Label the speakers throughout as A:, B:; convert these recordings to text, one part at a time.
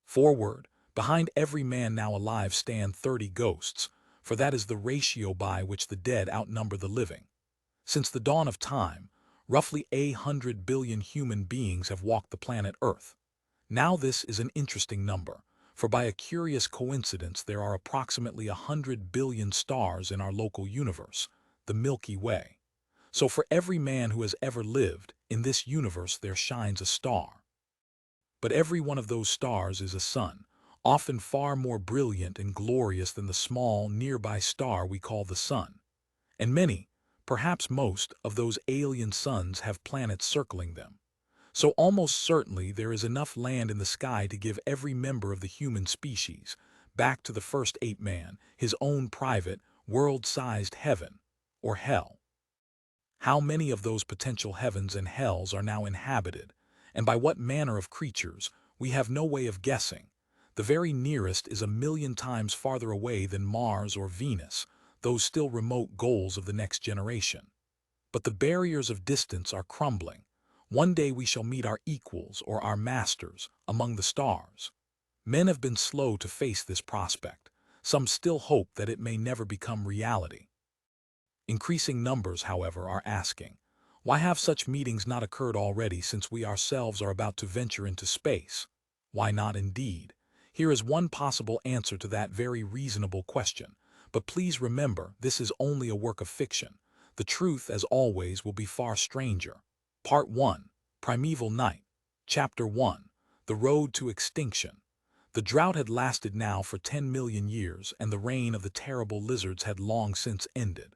A: Forward, behind every man now alive stand 30 ghosts, for that is the ratio by which the dead outnumber the living. Since the dawn of time, roughly 100 billion human beings have walked the planet Earth. Now this is an interesting number, for by a curious coincidence there are approximately 100 billion stars in our local universe, the Milky Way. So for every man who has ever lived, in this universe there shines a star. But every one of those stars is a sun, often far more brilliant and glorious than the small, nearby star we call the sun. And many, perhaps most, of those alien suns have planets circling them. So almost certainly there is enough land in the sky to give every member of the human species, back to the first ape man, his own private, world-sized heaven, or hell. How many of those potential heavens and hells are now inhabited, and by what manner of creatures, we have no way of guessing. The very nearest is 1,000,000 times farther away than Mars or Venus, those still remote goals of the next generation. But the barriers of distance are crumbling. One day we shall meet our equals or our masters among the stars. Men have been slow to face this prospect. Some still hope that it may never become reality. Increasing numbers, however, are asking, why have such meetings not occurred already since we ourselves are about to venture into space? Why not indeed? Here is one possible answer to that very reasonable question. But please remember, this is only a work of fiction. The truth, as always, will be far stranger. Part 1. Primeval Night. Chapter 1. The Road to Extinction. The drought had lasted now for 10 million years, and the reign of the terrible lizards had long since ended.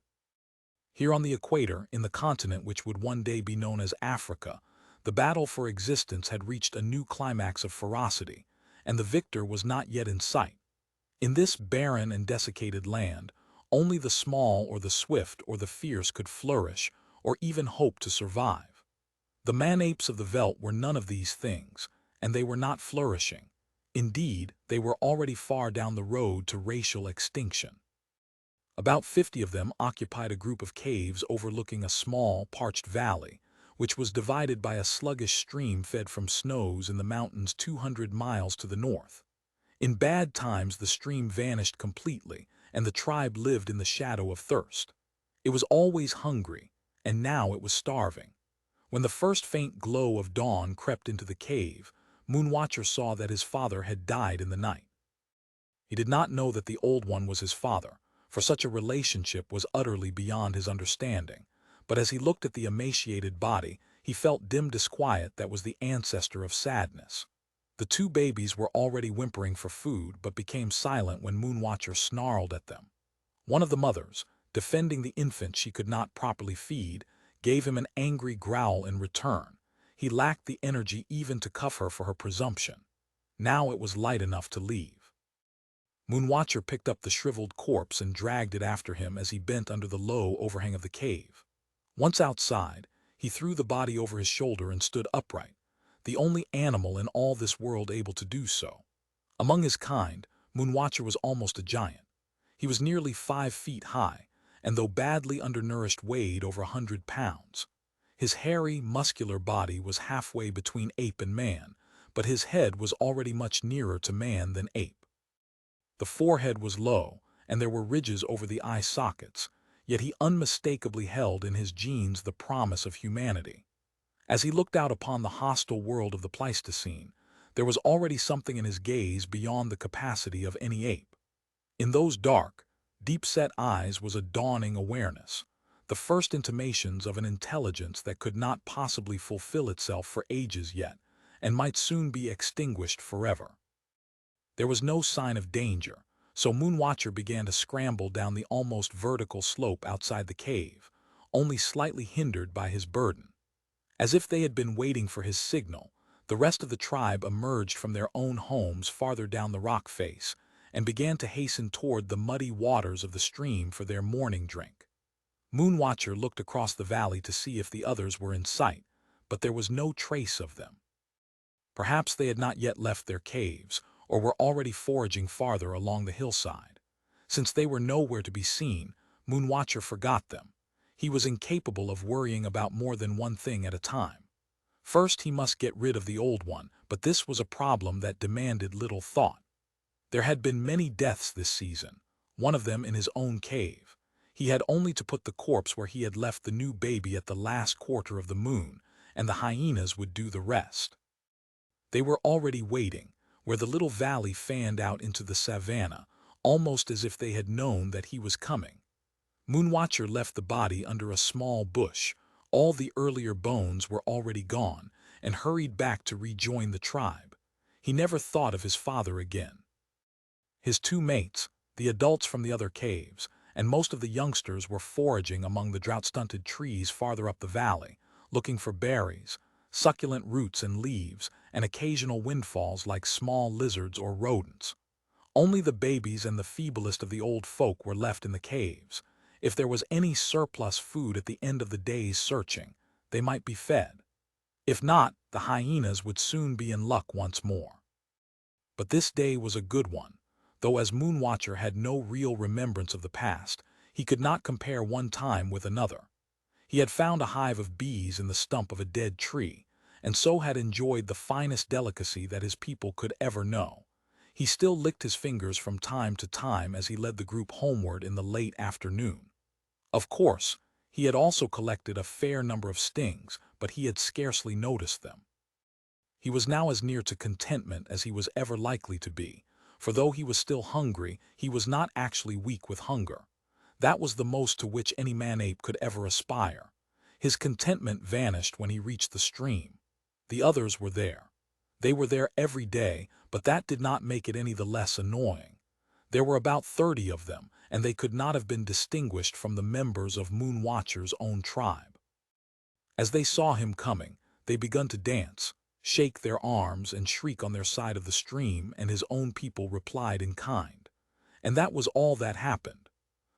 A: Here on the equator, in the continent which would one day be known as Africa, the battle for existence had reached a new climax of ferocity, and the victor was not yet in sight. In this barren and desiccated land, only the small or the swift or the fierce could flourish or even hope to survive. The man-apes of the veldt were none of these things, and they were not flourishing. Indeed, they were already far down the road to racial extinction. About 50 of them occupied a group of caves overlooking a small, parched valley, which was divided by a sluggish stream fed from snows in the mountains 200 miles to the north. In bad times the stream vanished completely, and the tribe lived in the shadow of thirst. It was always hungry, and now it was starving. When the first faint glow of dawn crept into the cave, Moonwatcher saw that his father had died in the night. He did not know that the Old One was his father, for such a relationship was utterly beyond his understanding, but as he looked at the emaciated body, he felt dim disquiet that was the ancestor of sadness. The two babies were already whimpering for food, but became silent when Moonwatcher snarled at them. One of the mothers, defending the infant she could not properly feed, gave him an angry growl in return. He lacked the energy even to cuff her for her presumption. Now it was light enough to leave. Moonwatcher picked up the shriveled corpse and dragged it after him as he bent under the low overhang of the cave. Once outside, he threw the body over his shoulder and stood upright, the only animal in all this world able to do so. Among his kind, Moonwatcher was almost a giant. He was nearly 5 feet high, and though badly undernourished weighed over 100 pounds. His hairy, muscular body was halfway between ape and man, but his head was already much nearer to man than ape. The forehead was low, and there were ridges over the eye sockets, yet he unmistakably held in his genes the promise of humanity. As he looked out upon the hostile world of the Pleistocene, there was already something in his gaze beyond the capacity of any ape. In those dark, deep-set eyes was a dawning awareness, the first intimations of an intelligence that could not possibly fulfill itself for ages yet, and might soon be extinguished forever. There was no sign of danger, so Moonwatcher began to scramble down the almost vertical slope outside the cave, only slightly hindered by his burden. As if they had been waiting for his signal, the rest of the tribe emerged from their own homes farther down the rock face and began to hasten toward the muddy waters of the stream for their morning drink. Moonwatcher looked across the valley to see if the others were in sight, but there was no trace of them. Perhaps they had not yet left their caves, or were already foraging farther along the hillside. Since they were nowhere to be seen, Moonwatcher forgot them. He was incapable of worrying about more than one thing at a time. First he must get rid of the old one, but this was a problem that demanded little thought. There had been many deaths this season, one of them in his own cave. He had only to put the corpse where he had left the new baby at the last quarter of the moon, and the hyenas would do the rest. They were already waiting, where the little valley fanned out into the savannah, almost as if they had known that he was coming. Moonwatcher left the body under a small bush. All the earlier bones were already gone, and hurried back to rejoin the tribe. He never thought of his father again. His two mates, the adults from the other caves, and most of the youngsters were foraging among the drought-stunted trees farther up the valley, looking for berries, succulent roots and leaves, and occasional windfalls like small lizards or rodents. Only the babies and the feeblest of the old folk were left in the caves. If there was any surplus food at the end of the day's searching, they might be fed. If not, the hyenas would soon be in luck once more. But this day was a good one. Though as Moonwatcher had no real remembrance of the past, he could not compare one time with another. He had found a hive of bees in the stump of a dead tree, and so had enjoyed the finest delicacy that his people could ever know. He still licked his fingers from time to time as he led the group homeward in the late afternoon. Of course, he had also collected a fair number of stings, but he had scarcely noticed them. He was now as near to contentment as he was ever likely to be, for though he was still hungry, he was not actually weak with hunger. That was the most to which any man-ape could ever aspire. His contentment vanished when he reached the stream. The others were there. They were there every day, but that did not make it any the less annoying. There were about 30 of them, and they could not have been distinguished from the members of Moonwatcher's own tribe. As they saw him coming, they began to dance, shake their arms, and shriek on their side of the stream, and his own people replied in kind. And that was all that happened.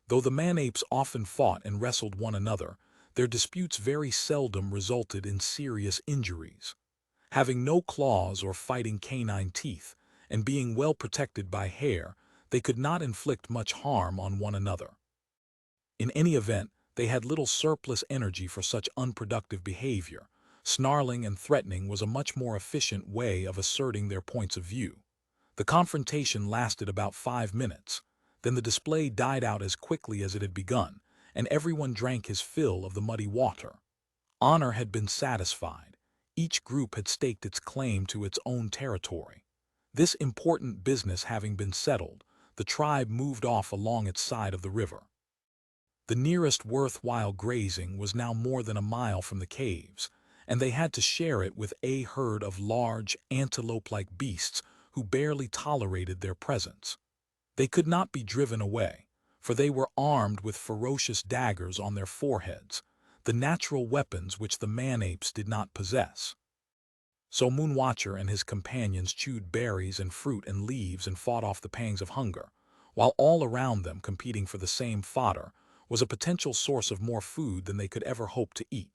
A: Though the man-apes often fought and wrestled one another, their disputes very seldom resulted in serious injuries. Having no claws or fighting canine teeth, and being well protected by hair, they could not inflict much harm on one another. In any event, they had little surplus energy for such unproductive behavior. Snarling and threatening was a much more efficient way of asserting their points of view. The confrontation lasted about 5 minutes. Then the display died out as quickly as it had begun, and everyone drank his fill of the muddy water. Honor had been satisfied. Each group had staked its claim to its own territory. This important business having been settled, the tribe moved off along its side of the river. The nearest worthwhile grazing was now more than a mile from the caves, and they had to share it with a herd of large, antelope-like beasts who barely tolerated their presence. They could not be driven away, for they were armed with ferocious daggers on their foreheads, the natural weapons which the man-apes did not possess. So Moonwatcher and his companions chewed berries and fruit and leaves and fought off the pangs of hunger, while all around them, competing for the same fodder, was a potential source of more food than they could ever hope to eat.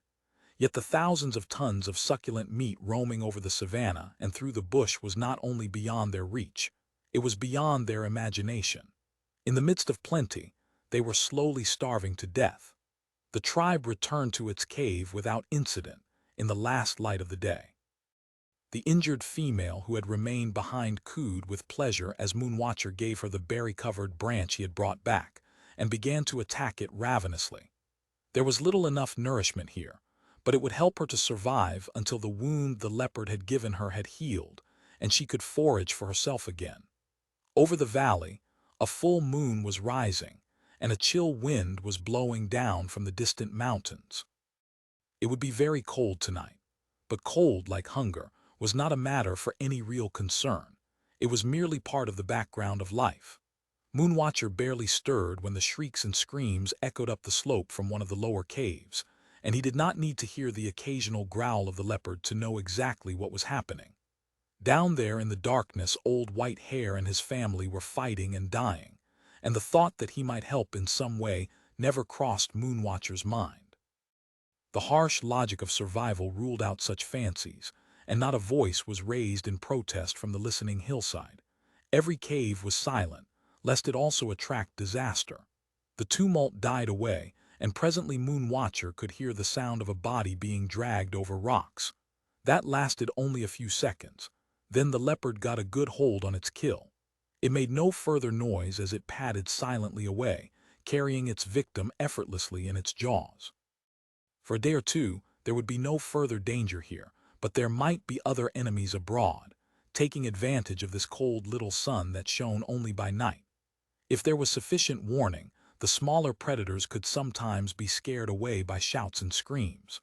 A: Yet the thousands of tons of succulent meat roaming over the savannah and through the bush was not only beyond their reach, it was beyond their imagination. In the midst of plenty, they were slowly starving to death. The tribe returned to its cave without incident in the last light of the day. The injured female who had remained behind cooed with pleasure as Moonwatcher gave her the berry-covered branch he had brought back, and began to attack it ravenously. There was little enough nourishment here, but it would help her to survive until the wound the leopard had given her had healed, and she could forage for herself again. Over the valley, a full moon was rising, and a chill wind was blowing down from the distant mountains. It would be very cold tonight, but cold, like hunger, was not a matter for any real concern. It was merely part of the background of life. Moonwatcher barely stirred when the shrieks and screams echoed up the slope from one of the lower caves, and he did not need to hear the occasional growl of the leopard to know exactly what was happening. Down there in the darkness, Old White Hair and his family were fighting and dying, and the thought that he might help in some way never crossed Moonwatcher's mind. The harsh logic of survival ruled out such fancies, and not a voice was raised in protest from the listening hillside. Every cave was silent, lest it also attract disaster. The tumult died away, and presently Moonwatcher could hear the sound of a body being dragged over rocks. That lasted only a few seconds. Then the leopard got a good hold on its kill. It made no further noise as it padded silently away, carrying its victim effortlessly in its jaws. For a day or two, there would be no further danger here, but there might be other enemies abroad, taking advantage of this cold little sun that shone only by night. If there was sufficient warning, the smaller predators could sometimes be scared away by shouts and screams.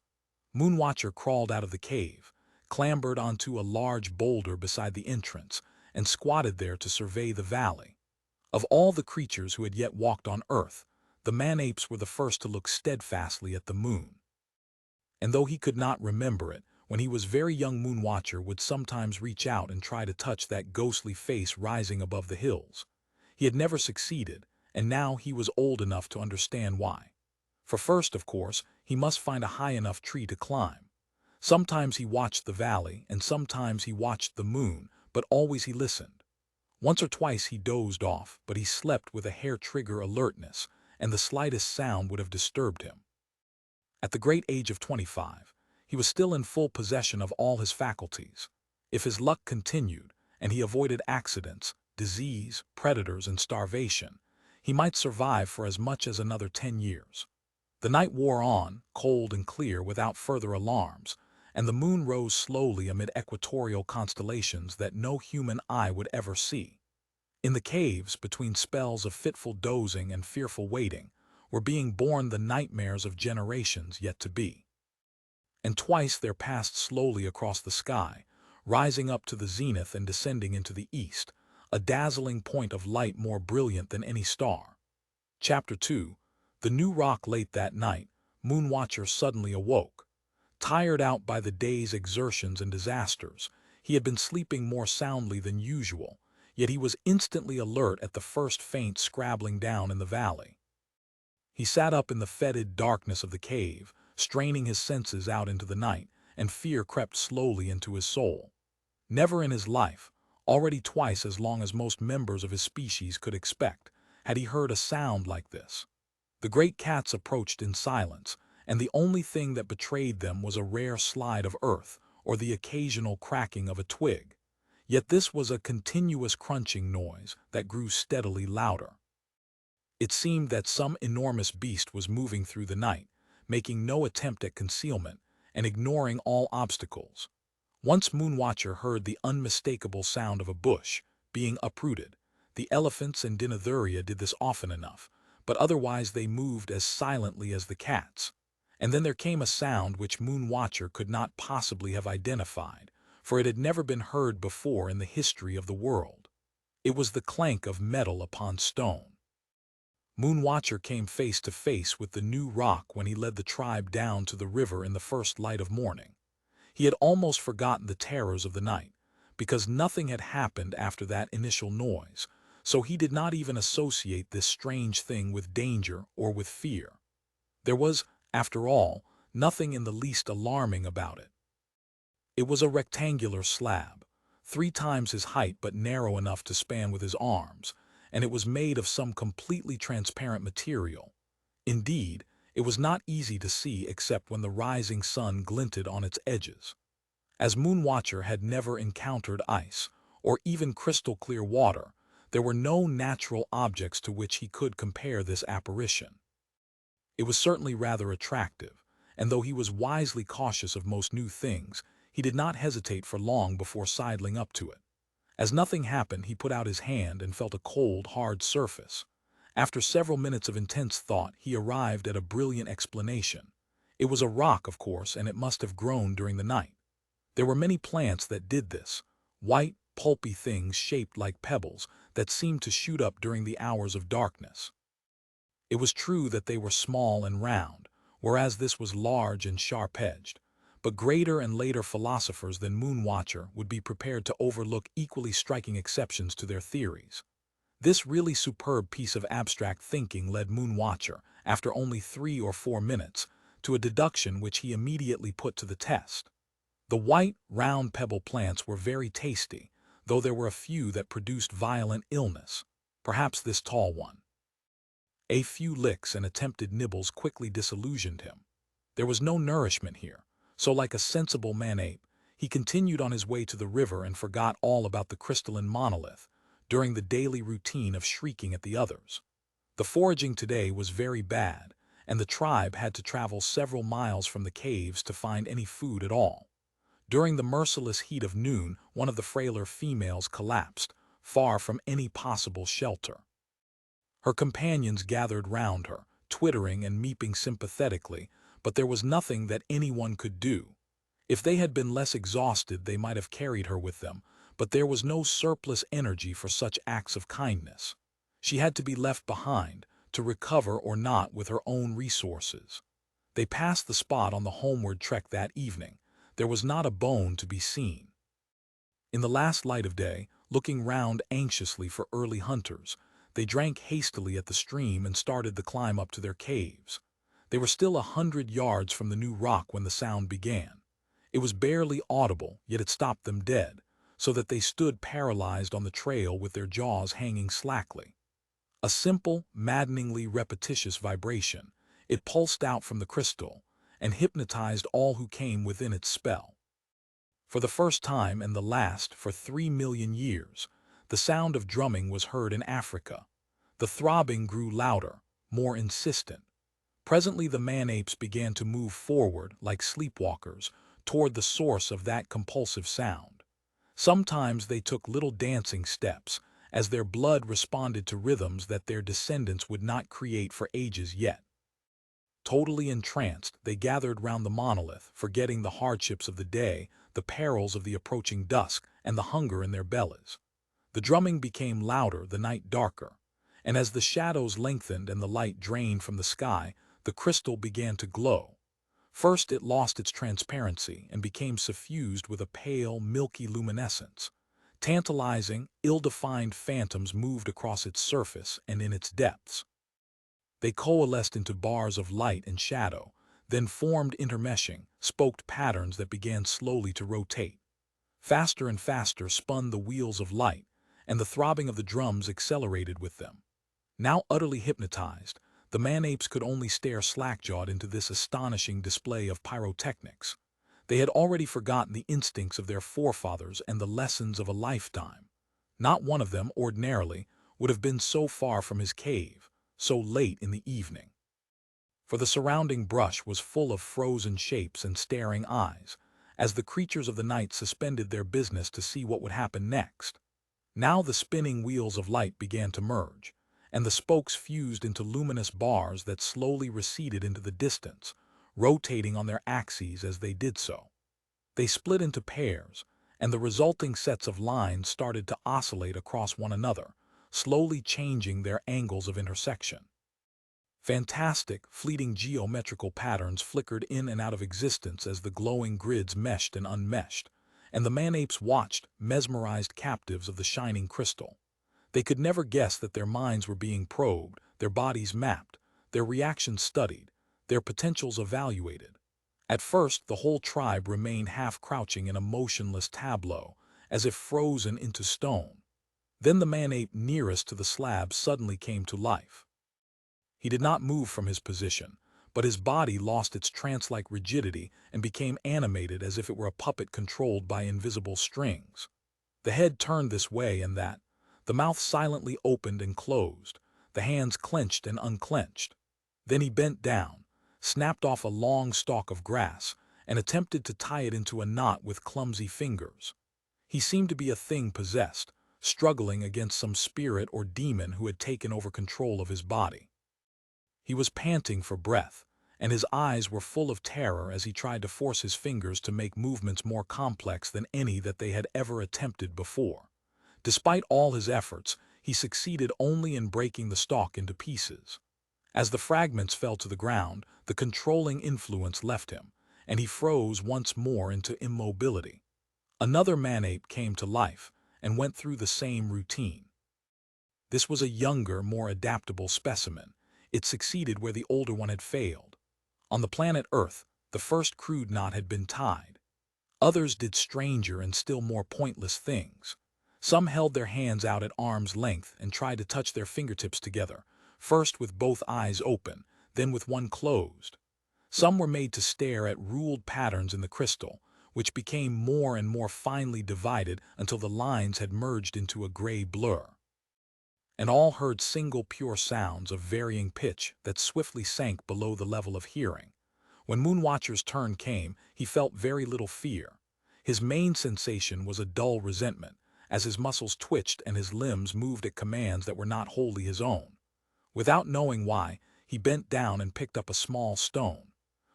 A: Moonwatcher crawled out of the cave, clambered onto a large boulder beside the entrance, and squatted there to survey the valley. Of all the creatures who had yet walked on Earth, the man-apes were the first to look steadfastly at the moon. And though he could not remember it, when he was very young, Moonwatcher would sometimes reach out and try to touch that ghostly face rising above the hills. He had never succeeded, and now he was old enough to understand why. For first, of course, he must find a high enough tree to climb. Sometimes he watched the valley, and sometimes he watched the moon, but always he listened. Once or twice he dozed off, but he slept with a hair-trigger alertness, and the slightest sound would have disturbed him. At the great age of 25, he was still in full possession of all his faculties. If his luck continued, and he avoided accidents, disease, predators, and starvation, he might survive for as much as another 10 years. The night wore on, cold and clear without further alarms, and the moon rose slowly amid equatorial constellations that no human eye would ever see. In the caves, between spells of fitful dozing and fearful waiting, were being born the nightmares of generations yet to be. And twice there passed slowly across the sky, rising up to the zenith and descending into the east, a dazzling point of light more brilliant than any star. Chapter 2. The new rock. Late that night, Moonwatcher suddenly awoke. Tired out by the day's exertions and disasters, he had been sleeping more soundly than usual, yet he was instantly alert at the first faint scrabbling down in the valley. He sat up in the fetid darkness of the cave, straining his senses out into the night, and fear crept slowly into his soul. Never in his life, already twice as long as most members of his species could expect, had he heard a sound like this. The great cats approached in silence, and the only thing that betrayed them was a rare slide of earth or the occasional cracking of a twig. Yet this was a continuous crunching noise that grew steadily louder. It seemed that some enormous beast was moving through the night, making no attempt at concealment and ignoring all obstacles. Once Moonwatcher heard the unmistakable sound of a bush being uprooted. The elephants and Dinothuria did this often enough, but otherwise they moved as silently as the cats. And then there came a sound which Moonwatcher could not possibly have identified, for it had never been heard before in the history of the world. It was the clank of metal upon stone. Moonwatcher came face to face with the new rock when he led the tribe down to the river in the first light of morning. He had almost forgotten the terrors of the night, because nothing had happened after that initial noise, so he did not even associate this strange thing with danger or with fear. There was, after all, nothing in the least alarming about it. It was a rectangular slab, 3 times his height but narrow enough to span with his arms, and it was made of some completely transparent material. Indeed, it was not easy to see except when the rising sun glinted on its edges. As Moonwatcher had never encountered ice, or even crystal-clear water, there were no natural objects to which he could compare this apparition. It was certainly rather attractive, and though he was wisely cautious of most new things, he did not hesitate for long before sidling up to it. As nothing happened, he put out his hand and felt a cold, hard surface. After several minutes of intense thought, he arrived at a brilliant explanation. It was a rock, of course, and it must have grown during the night. There were many plants that did this, white, pulpy things shaped like pebbles that seemed to shoot up during the hours of darkness. It was true that they were small and round, whereas this was large and sharp-edged. But greater and later philosophers than Moonwatcher would be prepared to overlook equally striking exceptions to their theories. This really superb piece of abstract thinking led Moonwatcher, after only 3 or 4 minutes, to a deduction which he immediately put to the test. The white, round pebble plants were very tasty, though there were a few that produced violent illness, perhaps this tall one. A few licks and attempted nibbles quickly disillusioned him. There was no nourishment here, so like a sensible man-ape, He continued on his way to the river and forgot all about the crystalline monolith, during the daily routine of shrieking at the others. The foraging today was very bad, and the tribe had to travel several miles from the caves to find any food at all. During the merciless heat of noon, one of the frailer females collapsed, far from any possible shelter. Her companions gathered round her, twittering and meeping sympathetically, but there was nothing that anyone could do. If they had been less exhausted, they might have carried her with them, but there was no surplus energy for such acts of kindness. She had to be left behind, to recover or not with her own resources. They passed the spot on the homeward trek that evening. There was not a bone to be seen. In the last light of day, looking round anxiously for early hunters, they drank hastily at the stream and started the climb up to their caves. They were still 100 yards from the new rock when the sound began. It was barely audible, yet it stopped them dead, so that they stood paralyzed on the trail with their jaws hanging slackly. A simple, maddeningly repetitious vibration, it pulsed out from the crystal, and hypnotized all who came within its spell. For the first time and the last for 3 million years, the sound of drumming was heard in Africa. The throbbing grew louder, more insistent. Presently the man-apes began to move forward like sleepwalkers toward the source of that compulsive sound. Sometimes they took little dancing steps, as their blood responded to rhythms that their descendants would not create for ages yet. Totally entranced, they gathered round the monolith, forgetting the hardships of the day, the perils of the approaching dusk, and the hunger in their bellies. The drumming became louder, the night darker, and as the shadows lengthened and the light drained from the sky, the crystal began to glow. First it lost its transparency and became suffused with a pale, milky luminescence. Tantalizing, ill-defined phantoms moved across its surface and in its depths. They coalesced into bars of light and shadow, then formed intermeshing, spoked patterns that began slowly to rotate. Faster and faster spun the wheels of light, and the throbbing of the drums accelerated with them. Now utterly hypnotized, the man-apes could only stare slack-jawed into this astonishing display of pyrotechnics. They had already forgotten the instincts of their forefathers and the lessons of a lifetime. Not one of them, ordinarily, would have been so far from his cave, so late in the evening. For the surrounding brush was full of frozen shapes and staring eyes, as the creatures of the night suspended their business to see what would happen next. Now the spinning wheels of light began to merge, and the spokes fused into luminous bars that slowly receded into the distance, rotating on their axes as they did so. They split into pairs, and the resulting sets of lines started to oscillate across one another, slowly changing their angles of intersection. Fantastic, fleeting geometrical patterns flickered in and out of existence as the glowing grids meshed and unmeshed, and the man-apes watched, mesmerized captives of the shining crystal. They could never guess that their minds were being probed, their bodies mapped, their reactions studied, their potentials evaluated. At first, the whole tribe remained half-crouching in a motionless tableau, as if frozen into stone. Then the man-ape nearest to the slab suddenly came to life. He did not move from his position, but his body lost its trance-like rigidity and became animated as if it were a puppet controlled by invisible strings. The head turned this way and that, the mouth silently opened and closed, the hands clenched and unclenched. Then he bent down, snapped off a long stalk of grass, and attempted to tie it into a knot with clumsy fingers. He seemed to be a thing possessed, struggling against some spirit or demon who had taken over control of his body. He was panting for breath, and his eyes were full of terror as he tried to force his fingers to make movements more complex than any that they had ever attempted before. Despite all his efforts, he succeeded only in breaking the stalk into pieces. As the fragments fell to the ground, the controlling influence left him, and he froze once more into immobility. Another man-ape came to life and went through the same routine. This was a younger, more adaptable specimen. It succeeded where the older one had failed. On the planet Earth, the first crude knot had been tied. Others did stranger and still more pointless things. Some held their hands out at arm's length and tried to touch their fingertips together, first with both eyes open, then with one closed. Some were made to stare at ruled patterns in the crystal, which became more and more finely divided until the lines had merged into a gray blur. And all heard single pure sounds of varying pitch that swiftly sank below the level of hearing. When Moonwatcher's turn came, he felt very little fear. His main sensation was a dull resentment, as his muscles twitched and his limbs moved at commands that were not wholly his own. Without knowing why, he bent down and picked up a small stone.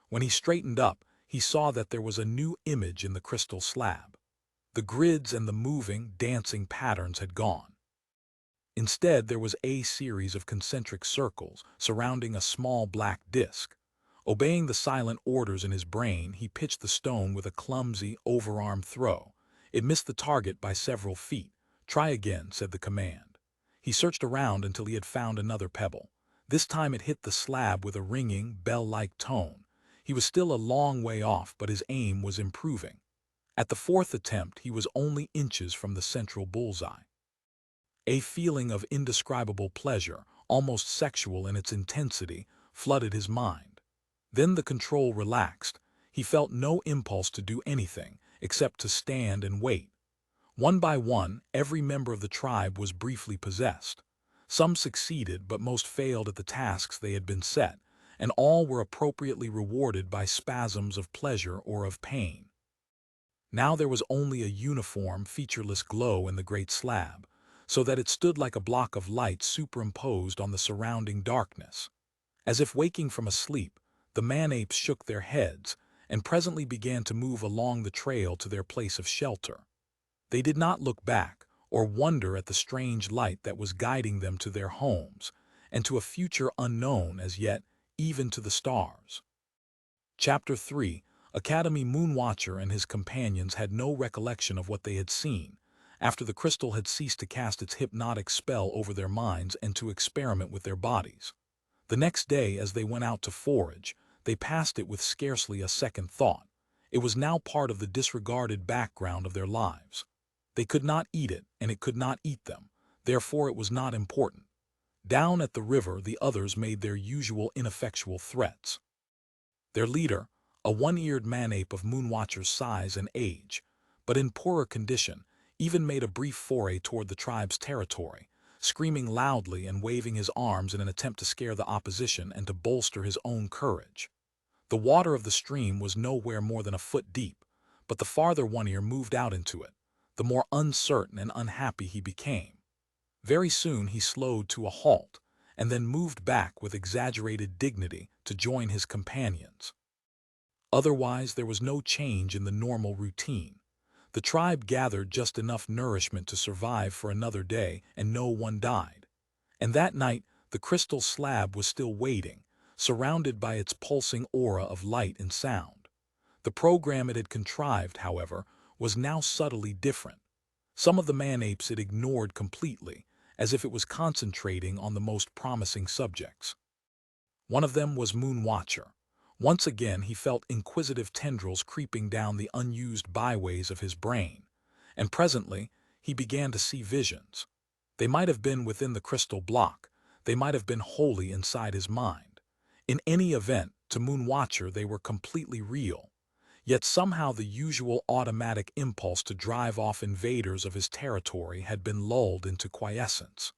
A: When he straightened up, he saw that there was a new image in the crystal slab. The grids and the moving, dancing patterns had gone. Instead, there was a series of concentric circles surrounding a small black disk. Obeying the silent orders in his brain, he pitched the stone with a clumsy, overarm throw. It missed the target by several feet. "Try again," said the command. He searched around until he had found another pebble. This time it hit the slab with a ringing, bell-like tone. He was still a long way off, but his aim was improving. At the fourth attempt, he was only inches from the central bullseye. A feeling of indescribable pleasure, almost sexual in its intensity, flooded his mind. Then the control relaxed. He felt no impulse to do anything, except to stand and wait. One by one, every member of the tribe was briefly possessed. Some succeeded, but most failed at the tasks they had been set, and all were appropriately rewarded by spasms of pleasure or of pain. Now there was only a uniform, featureless glow in the great slab, so that it stood like a block of light superimposed on the surrounding darkness. As if waking from a sleep, the man-apes shook their heads and presently began to move along the trail to their place of shelter. They did not look back or wonder at the strange light that was guiding them to their homes and to a future unknown as yet, even to the stars. Chapter 3. Academy. Moonwatcher and his companions had no recollection of what they had seen, after the crystal had ceased to cast its hypnotic spell over their minds and to experiment with their bodies. The next day, as they went out to forage, they passed it with scarcely a second thought. It was now part of the disregarded background of their lives. They could not eat it, and it could not eat them, therefore it was not important. Down at the river, the others made their usual ineffectual threats. Their leader, a one-eared man-ape of Moonwatcher's size and age, but in poorer condition, even made a brief foray toward the tribe's territory, screaming loudly and waving his arms in an attempt to scare the opposition and to bolster his own courage. The water of the stream was nowhere more than a foot deep, but the farther One Ear moved out into it, the more uncertain and unhappy he became. Very soon he slowed to a halt, and then moved back with exaggerated dignity to join his companions. Otherwise, there was no change in the normal routine. The tribe gathered just enough nourishment to survive for another day, and no one died. And that night, the crystal slab was still waiting, surrounded by its pulsing aura of light and sound. The program it had contrived, however, was now subtly different. Some of the man-apes it ignored completely, as if it was concentrating on the most promising subjects. One of them was Moonwatcher. Once again he felt inquisitive tendrils creeping down the unused byways of his brain, and presently he began to see visions. They might have been within the crystal block, they might have been wholly inside his mind. In any event, to Moonwatcher they were completely real, yet somehow the usual automatic impulse to drive off invaders of his territory had been lulled into quiescence.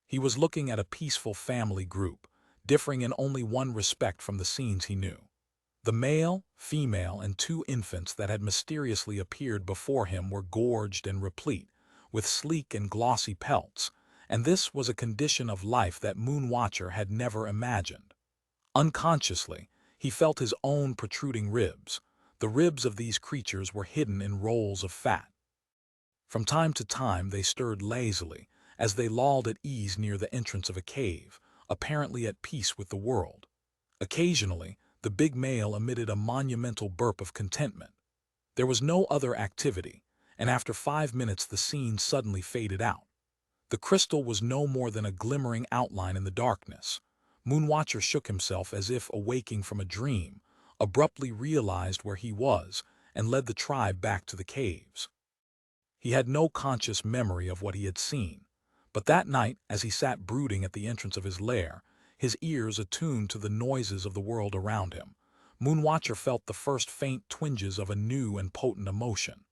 A: He was looking at a peaceful family group, differing in only one respect from the scenes he knew. The male, female, and two infants that had mysteriously appeared before him were gorged and replete, with sleek and glossy pelts, and this was a condition of life that Moonwatcher had never imagined. Unconsciously, he felt his own protruding ribs. The ribs of these creatures were hidden in rolls of fat. From time to time they stirred lazily, as they lolled at ease near the entrance of a cave, apparently at peace with the world. Occasionally, the big male emitted a monumental burp of contentment. There was no other activity, and after 5 minutes the scene suddenly faded out. The crystal was no more than a glimmering outline in the darkness. Moonwatcher shook himself as if awaking from a dream, abruptly realized where he was, and led the tribe back to the caves. He had no conscious memory of what he had seen, but that night, as he sat brooding at the entrance of his lair, his ears attuned to the noises of the world around him, Moonwatcher felt the first faint twinges of a new and potent emotion.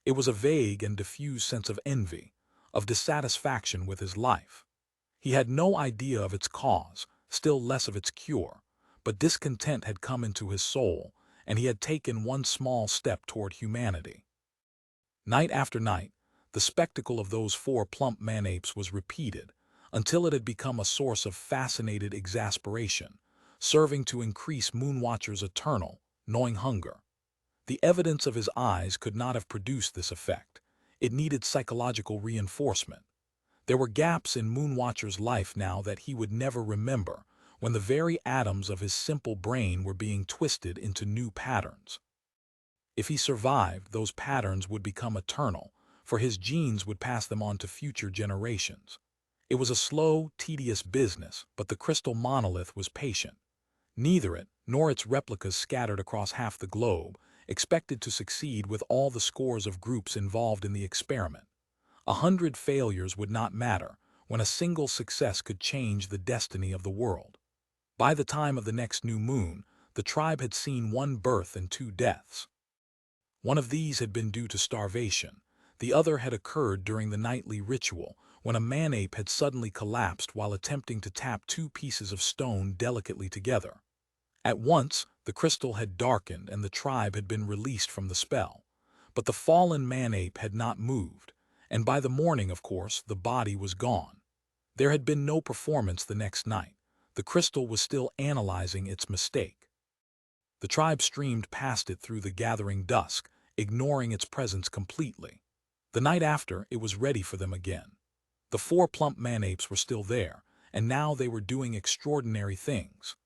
A: It was a vague and diffused sense of envy, of dissatisfaction with his life. He had no idea of its cause, still less of its cure, but discontent had come into his soul, and he had taken one small step toward humanity. Night after night, the spectacle of those four plump man-apes was repeated, until it had become a source of fascinated exasperation, serving to increase Moonwatcher's eternal, gnawing hunger. The evidence of his eyes could not have produced this effect. It needed psychological reinforcement. There were gaps in Moonwatcher's life now that he would never remember, when the very atoms of his simple brain were being twisted into new patterns. If he survived, those patterns would become eternal, for his genes would pass them on to future generations. It was a slow, tedious business, but the crystal monolith was patient. Neither it, nor its replicas scattered across half the globe, expected to succeed with all the scores of groups involved in the experiment. 100 failures would not matter, when a single success could change the destiny of the world. By the time of the next new moon, the tribe had seen one birth and two deaths. One of these had been due to starvation. The other had occurred during the nightly ritual, when a man-ape had suddenly collapsed while attempting to tap two pieces of stone delicately together. At once, the crystal had darkened and the tribe had been released from the spell. But the fallen man-ape had not moved, and by the morning, of course, the body was gone. There had been no performance the next night. The crystal was still analyzing its mistake. The tribe streamed past it through the gathering dusk, ignoring its presence completely. The night after, it was ready for them again. The four plump man-apes were still there, and now they were doing extraordinary things.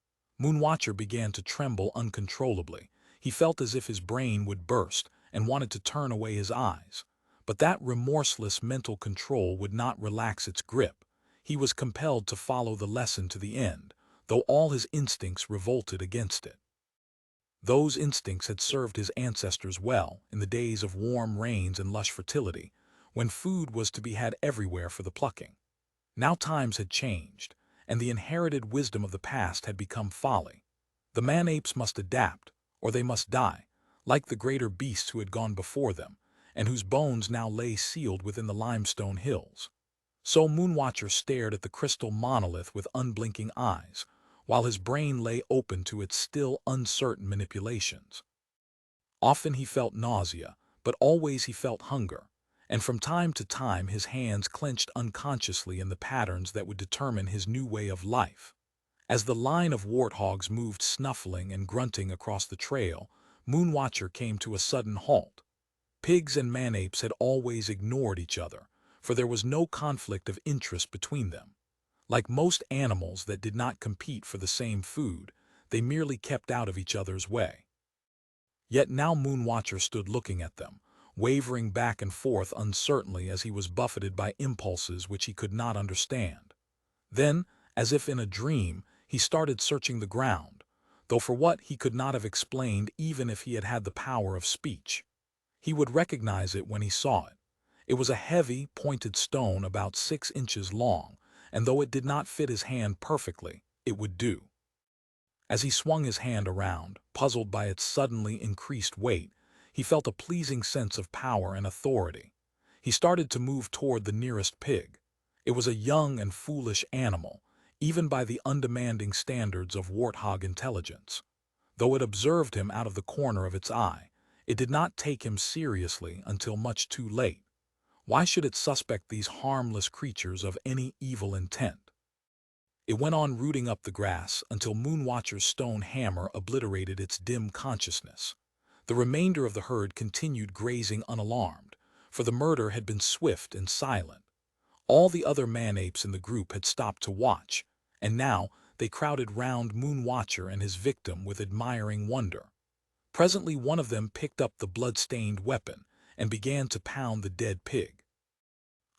A: Moonwatcher began to tremble uncontrollably. He felt as if his brain would burst and wanted to turn away his eyes. But that remorseless mental control would not relax its grip. He was compelled to follow the lesson to the end, though all his instincts revolted against it. Those instincts had served his ancestors well in the days of warm rains and lush fertility, when food was to be had everywhere for the plucking. Now times had changed, and the inherited wisdom of the past had become folly. The man-apes must adapt, or they must die, like the greater beasts who had gone before them, and whose bones now lay sealed within the limestone hills. So Moonwatcher stared at the crystal monolith with unblinking eyes, while his brain lay open to its still uncertain manipulations. Often he felt nausea, but always he felt hunger, and from time to time his hands clenched unconsciously in the patterns that would determine his new way of life. As the line of warthogs moved snuffling and grunting across the trail, Moonwatcher came to a sudden halt. Pigs and man-apes had always ignored each other, for there was no conflict of interest between them. Like most animals that did not compete for the same food, they merely kept out of each other's way. Yet now Moonwatcher stood looking at them, wavering back and forth uncertainly as he was buffeted by impulses which he could not understand. Then, as if in a dream, he started searching the ground, though for what he could not have explained even if he had had the power of speech. He would recognize it when he saw it. It was a heavy, pointed stone about 6 inches long, and though it did not fit his hand perfectly, it would do. As he swung his hand around, puzzled by its suddenly increased weight, he felt a pleasing sense of power and authority. He started to move toward the nearest pig. It was a young and foolish animal, even by the undemanding standards of warthog intelligence. Though it observed him out of the corner of its eye, it did not take him seriously until much too late. Why should it suspect these harmless creatures of any evil intent? It went on rooting up the grass until Moonwatcher's stone hammer obliterated its dim consciousness. The remainder of the herd continued grazing unalarmed, for the murder had been swift and silent. All the other man-apes in the group had stopped to watch, and now they crowded round Moonwatcher and his victim with admiring wonder. Presently one of them picked up the blood-stained weapon and began to pound the dead pig.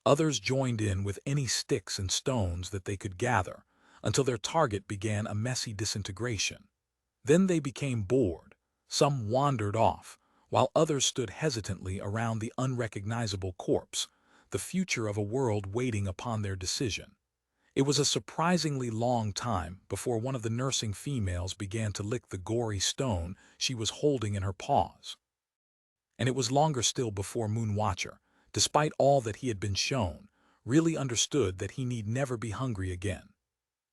A: Others joined in with any sticks and stones that they could gather, until their target began a messy disintegration. Then they became bored. Some wandered off, while others stood hesitantly around the unrecognizable corpse, the future of a world waiting upon their decision. It was a surprisingly long time before one of the nursing females began to lick the gory stone she was holding in her paws. And it was longer still before Moonwatcher, despite all that he had been shown, really understood that he need never be hungry again.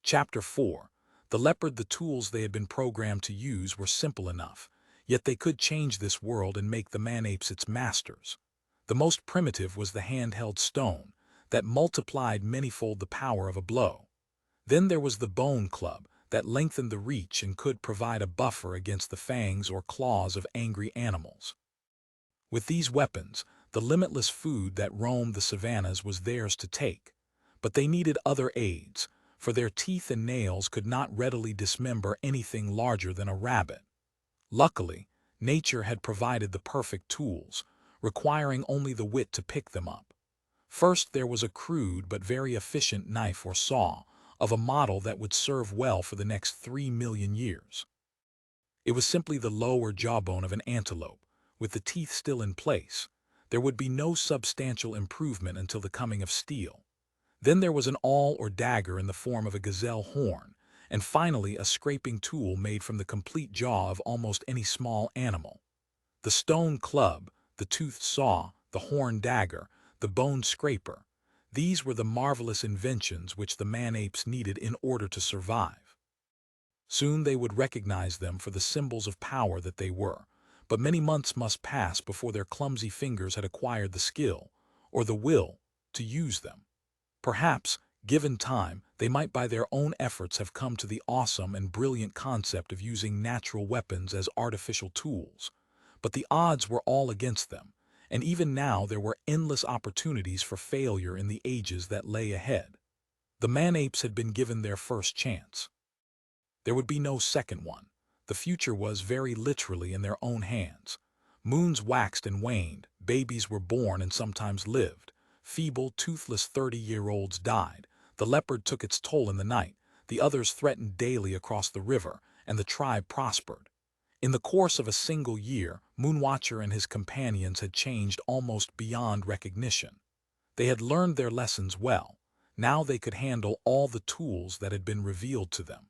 A: Chapter 4. The leopard. The tools they had been programmed to use were simple enough, yet they could change this world and make the man-apes its masters. The most primitive was the handheld stone, that multiplied manyfold the power of a blow. Then there was the bone club, that lengthened the reach and could provide a buffer against the fangs or claws of angry animals. With these weapons, the limitless food that roamed the savannas was theirs to take. But they needed other aids, for their teeth and nails could not readily dismember anything larger than a rabbit. Luckily, nature had provided the perfect tools, requiring only the wit to pick them up. First, there was a crude but very efficient knife or saw, of a model that would serve well for the next 3 million years. It was simply the lower jawbone of an antelope, with the teeth still in place. There would be no substantial improvement until the coming of steel. Then there was an awl or dagger in the form of a gazelle horn, and finally a scraping tool made from the complete jaw of almost any small animal. The stone club, the toothed saw, the horn dagger, the bone scraper, these were the marvelous inventions which the man-apes needed in order to survive. Soon they would recognize them for the symbols of power that they were, but many months must pass before their clumsy fingers had acquired the skill, or the will, to use them. Perhaps, given time, they might by their own efforts have come to the awesome and brilliant concept of using natural weapons as artificial tools. But the odds were all against them, and even now there were endless opportunities for failure in the ages that lay ahead. The man-apes had been given their first chance. There would be no second one. The future was very literally in their own hands. Moons waxed and waned, babies were born and sometimes lived. Feeble, toothless 30-year-olds died. The leopard took its toll in the night. The others threatened daily across the river, and the tribe prospered. In the course of a single year, Moonwatcher and his companions had changed almost beyond recognition. They had learned their lessons well. Now they could handle all the tools that had been revealed to them.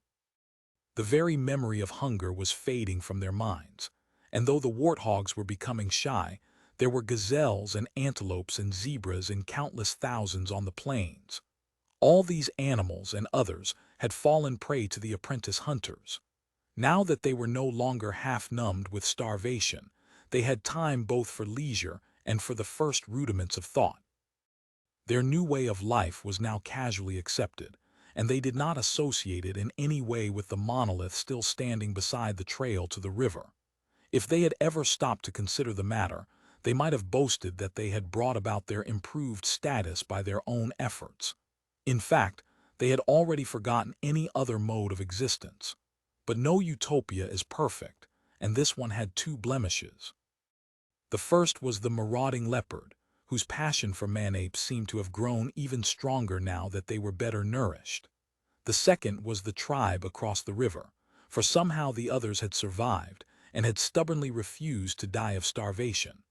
A: The very memory of hunger was fading from their minds, and though the warthogs were becoming shy, there were gazelles and antelopes and zebras in countless thousands on the plains. All these animals and others had fallen prey to the apprentice hunters. Now that they were no longer half-numbed with starvation, they had time both for leisure and for the first rudiments of thought. Their new way of life was now casually accepted, and they did not associate it in any way with the monolith still standing beside the trail to the river. If they had ever stopped to consider the matter, they might have boasted that they had brought about their improved status by their own efforts. In fact, they had already forgotten any other mode of existence. But no utopia is perfect, and this one had two blemishes. The first was the marauding leopard, whose passion for man-apes seemed to have grown even stronger now that they were better nourished. The second was the tribe across the river, for somehow the others had survived and had stubbornly refused to die of starvation.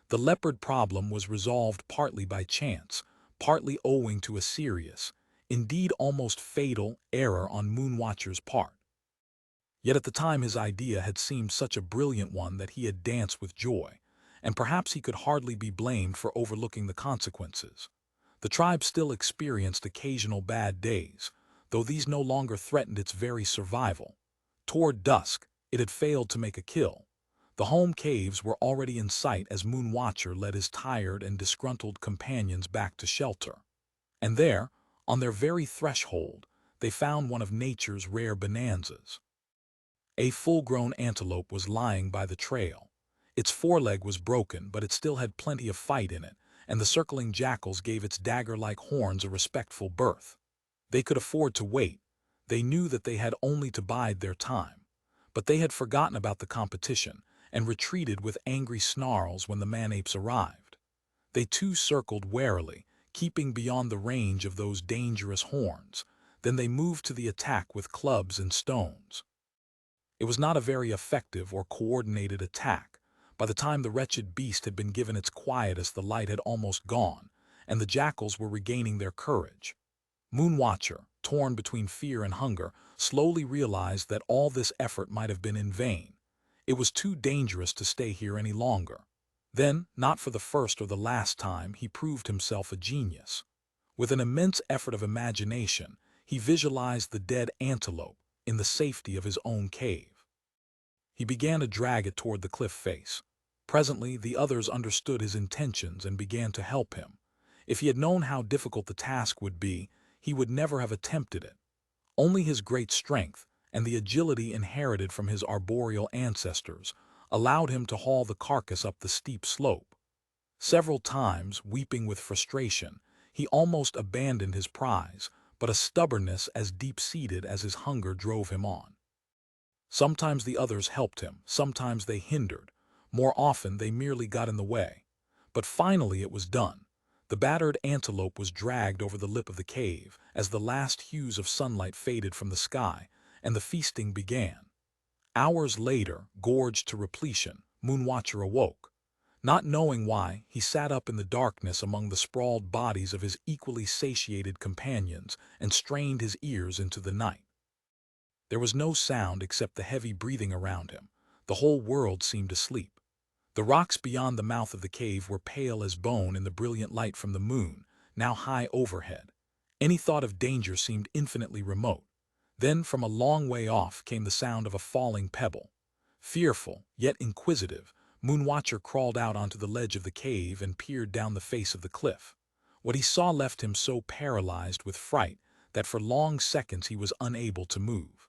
A: The leopard problem was resolved partly by chance, partly owing to a serious, indeed almost fatal, error on Moonwatcher's part. Yet at the time his idea had seemed such a brilliant one that he had danced with joy, and perhaps he could hardly be blamed for overlooking the consequences. The tribe still experienced occasional bad days, though these no longer threatened its very survival. Toward dusk, it had failed to make a kill. The home caves were already in sight as Moonwatcher led his tired and disgruntled companions back to shelter. And there, on their very threshold, they found one of nature's rare bonanzas. A full-grown antelope was lying by the trail. Its foreleg was broken, but it still had plenty of fight in it, and the circling jackals gave its dagger-like horns a respectful berth. They could afford to wait. They knew that they had only to bide their time. But they had forgotten about the competition, and retreated with angry snarls when the man-apes arrived. They too circled warily, keeping beyond the range of those dangerous horns. Then they moved to the attack with clubs and stones. It was not a very effective or coordinated attack. By the time the wretched beast had been given its quietus, the light had almost gone, and the jackals were regaining their courage. Moonwatcher, torn between fear and hunger, slowly realized that all this effort might have been in vain. It was too dangerous to stay here any longer. Then, not for the first or the last time, he proved himself a genius. With an immense effort of imagination, he visualized the dead antelope in the safety of his own cave. He began to drag it toward the cliff face. Presently, the others understood his intentions and began to help him. If he had known how difficult the task would be, he would never have attempted it. Only his great strength and the agility inherited from his arboreal ancestors allowed him to haul the carcass up the steep slope. Several times, weeping with frustration, he almost abandoned his prize, but a stubbornness as deep-seated as his hunger drove him on. Sometimes the others helped him, sometimes they hindered. More often they merely got in the way. But finally it was done. The battered antelope was dragged over the lip of the cave as the last hues of sunlight faded from the sky, and the feasting began. Hours later, gorged to repletion, Moonwatcher awoke. Not knowing why, he sat up in the darkness among the sprawled bodies of his equally satiated companions and strained his ears into the night. There was no sound except the heavy breathing around him. The whole world seemed asleep. The rocks beyond the mouth of the cave were pale as bone in the brilliant light from the moon, now high overhead. Any thought of danger seemed infinitely remote. Then, from a long way off, came the sound of a falling pebble. Fearful, yet inquisitive, Moonwatcher crawled out onto the ledge of the cave and peered down the face of the cliff. What he saw left him so paralyzed with fright that for long seconds he was unable to move.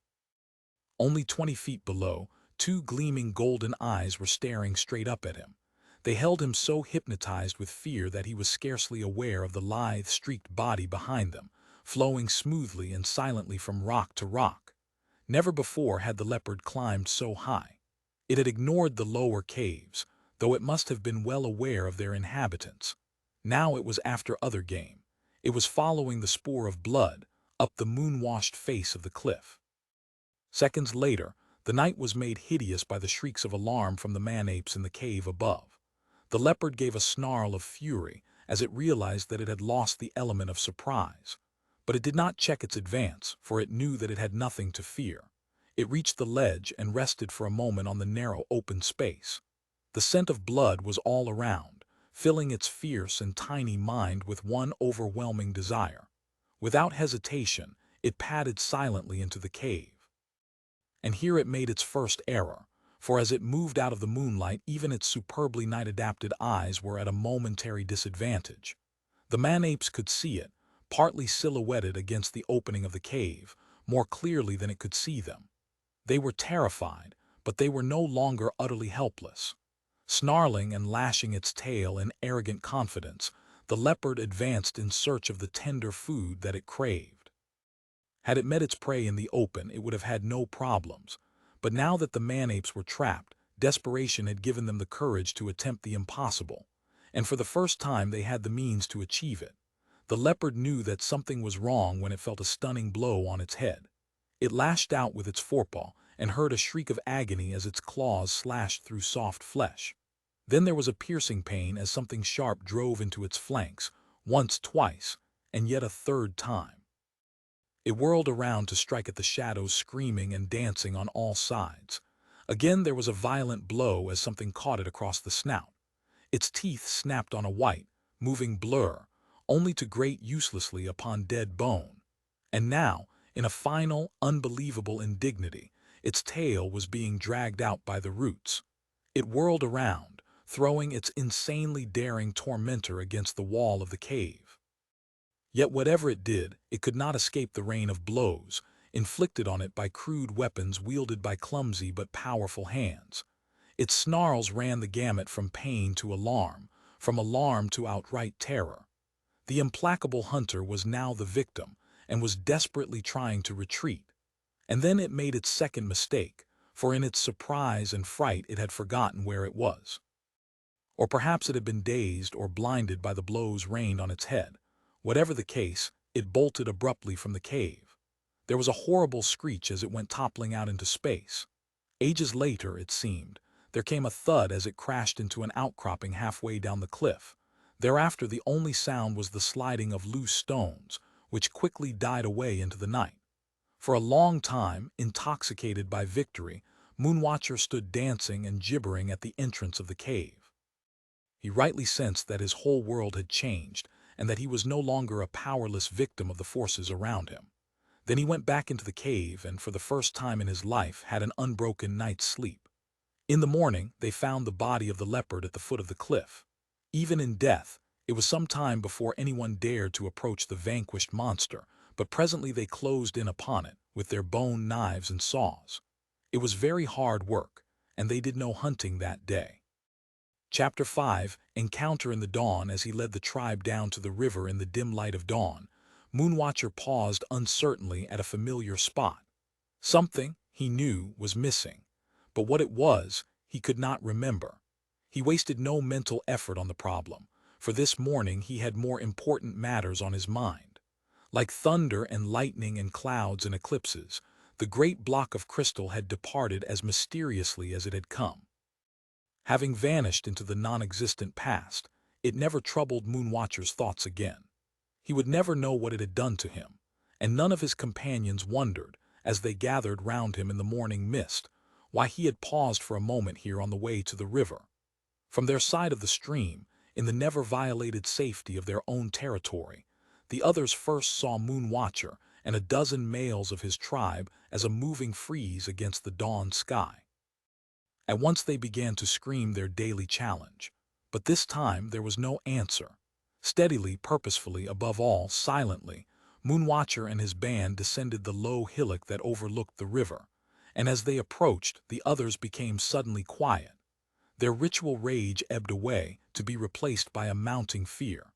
A: Only 20 feet below, two gleaming golden eyes were staring straight up at him. They held him so hypnotized with fear that he was scarcely aware of the lithe, streaked body behind them, flowing smoothly and silently from rock to rock. Never before had the leopard climbed so high. It had ignored the lower caves, though it must have been well aware of their inhabitants. Now it was after other game. It was following the spoor of blood up the moon-washed face of the cliff. Seconds later, the night was made hideous by the shrieks of alarm from the man-apes in the cave above. The leopard gave a snarl of fury as it realized that it had lost the element of surprise. But it did not check its advance, for it knew that it had nothing to fear. It reached the ledge and rested for a moment on the narrow open space. The scent of blood was all around, filling its fierce and tiny mind with one overwhelming desire. Without hesitation, it padded silently into the cave. And here it made its first error, for as it moved out of the moonlight, even its superbly night-adapted eyes were at a momentary disadvantage. The man-apes could see it, partly silhouetted against the opening of the cave, more clearly than it could see them. They were terrified, but they were no longer utterly helpless. Snarling and lashing its tail in arrogant confidence, the leopard advanced in search of the tender food that it craved. Had it met its prey in the open, it would have had no problems. But now that the man-apes were trapped, desperation had given them the courage to attempt the impossible. And for the first time they had the means to achieve it. The leopard knew that something was wrong when it felt a stunning blow on its head. It lashed out with its forepaw and heard a shriek of agony as its claws slashed through soft flesh. Then there was a piercing pain as something sharp drove into its flanks, once, twice, and yet a third time. It whirled around to strike at the shadows, screaming and dancing on all sides. Again there was a violent blow as something caught it across the snout. Its teeth snapped on a white, moving blur, only to grate uselessly upon dead bone. And now, in a final, unbelievable indignity, its tail was being dragged out by the roots. It whirled around, throwing its insanely daring tormentor against the wall of the cave. Yet whatever it did, it could not escape the rain of blows, inflicted on it by crude weapons wielded by clumsy but powerful hands. Its snarls ran the gamut from pain to alarm, from alarm to outright terror. The implacable hunter was now the victim, and was desperately trying to retreat. And then it made its second mistake, for in its surprise and fright it had forgotten where it was. Or perhaps it had been dazed or blinded by the blows rained on its head. Whatever the case, it bolted abruptly from the cave. There was a horrible screech as it went toppling out into space. Ages later, it seemed, there came a thud as it crashed into an outcropping halfway down the cliff. Thereafter the only sound was the sliding of loose stones, which quickly died away into the night. For a long time, intoxicated by victory, Moonwatcher stood dancing and gibbering at the entrance of the cave. He rightly sensed that his whole world had changed, and that he was no longer a powerless victim of the forces around him. Then he went back into the cave and, for the first time in his life, had an unbroken night's sleep. In the morning, they found the body of the leopard at the foot of the cliff. Even in death, it was some time before anyone dared to approach the vanquished monster, but presently they closed in upon it, with their bone knives and saws. It was very hard work, and they did no hunting that day. Chapter 5, Encounter in the Dawn. As he led the tribe down to the river in the dim light of dawn, Moonwatcher paused uncertainly at a familiar spot. Something, he knew, was missing, but what it was, he could not remember. He wasted no mental effort on the problem, for this morning he had more important matters on his mind. Like thunder and lightning and clouds and eclipses, the great block of crystal had departed as mysteriously as it had come. Having vanished into the non-existent past, it never troubled Moonwatcher's thoughts again. He would never know what it had done to him, and none of his companions wondered, as they gathered round him in the morning mist, why he had paused for a moment here on the way to the river. From their side of the stream, in the never-violated safety of their own territory, the others first saw Moonwatcher and a dozen males of his tribe as a moving frieze against the dawn sky. At once they began to scream their daily challenge, but this time there was no answer. Steadily, purposefully, above all, silently, Moonwatcher and his band descended the low hillock that overlooked the river, and as they approached, the others became suddenly quiet. Their ritual rage ebbed away, to be replaced by a mounting fear.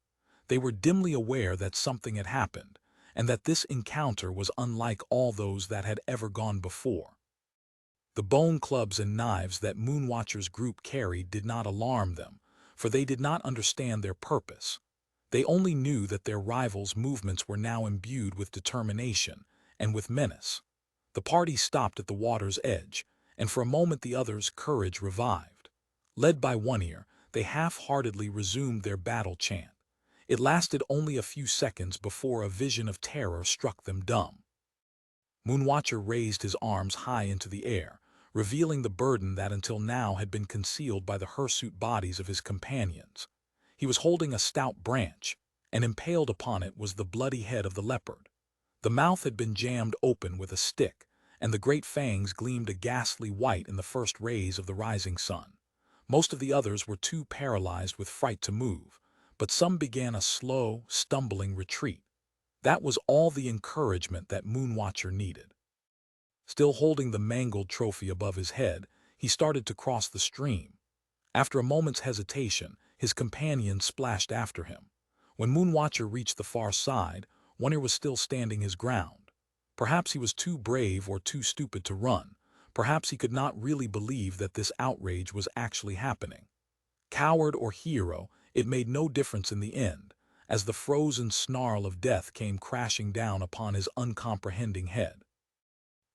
A: They were dimly aware that something had happened, and that this encounter was unlike all those that had ever gone before. The bone clubs and knives that Moonwatcher's group carried did not alarm them, for they did not understand their purpose. They only knew that their rivals' movements were now imbued with determination and with menace. The party stopped at the water's edge, and for a moment the others' courage revived. Led by One Ear, they half-heartedly resumed their battle chant. It lasted only a few seconds before a vision of terror struck them dumb. Moonwatcher raised his arms high into the air, revealing the burden that until now had been concealed by the hirsute bodies of his companions. He was holding a stout branch, and impaled upon it was the bloody head of the leopard. The mouth had been jammed open with a stick, and the great fangs gleamed a ghastly white in the first rays of the rising sun. Most of the others were too paralyzed with fright to move, but some began a slow, stumbling retreat. That was all the encouragement that Moonwatcher needed. Still holding the mangled trophy above his head, he started to cross the stream. After a moment's hesitation, his companions splashed after him. When Moonwatcher reached the far side, One Ear was still standing his ground. Perhaps he was too brave or too stupid to run. Perhaps he could not really believe that this outrage was actually happening. Coward or hero, it made no difference in the end, as the frozen snarl of death came crashing down upon his uncomprehending head.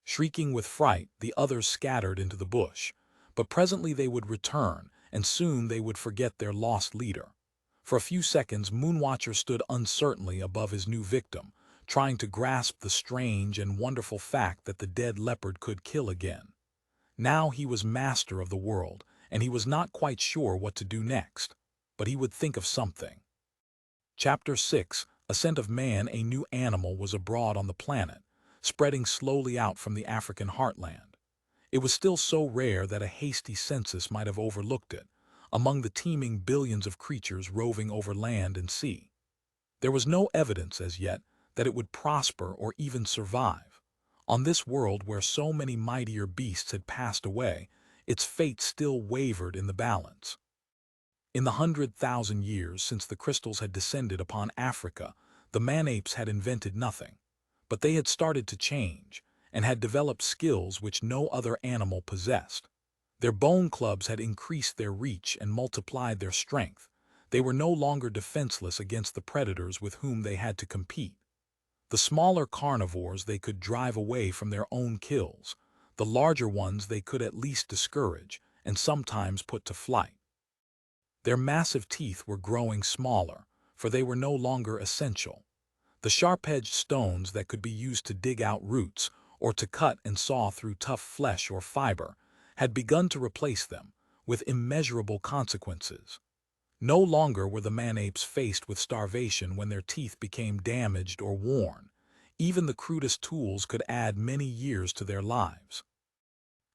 A: Shrieking with fright, the others scattered into the bush, but presently they would return, and soon they would forget their lost leader. For a few seconds, Moonwatcher stood uncertainly above his new victim, trying to grasp the strange and wonderful fact that the dead leopard could kill again. Now he was master of the world, and he was not quite sure what to do next, but he would think of something. Chapter 6, Ascent of Man. A new animal was abroad on the planet, spreading slowly out from the African heartland. It was still so rare that a hasty census might have overlooked it, among the teeming billions of creatures roving over land and sea. There was no evidence as yet that it would prosper or even survive. On this world where so many mightier beasts had passed away, its fate still wavered in the balance. In the 100,000 years since the crystals had descended upon Africa, the man-apes had invented nothing. But they had started to change, and had developed skills which no other animal possessed. Their bone clubs had increased their reach and multiplied their strength. They were no longer defenseless against the predators with whom they had to compete. The smaller carnivores they could drive away from their own kills. The larger ones they could at least discourage, and sometimes put to flight. Their massive teeth were growing smaller, for they were no longer essential. The sharp-edged stones that could be used to dig out roots or to cut and saw through tough flesh or fiber had begun to replace them, with immeasurable consequences. No longer were the man-apes faced with starvation when their teeth became damaged or worn. Even the crudest tools could add many years to their lives.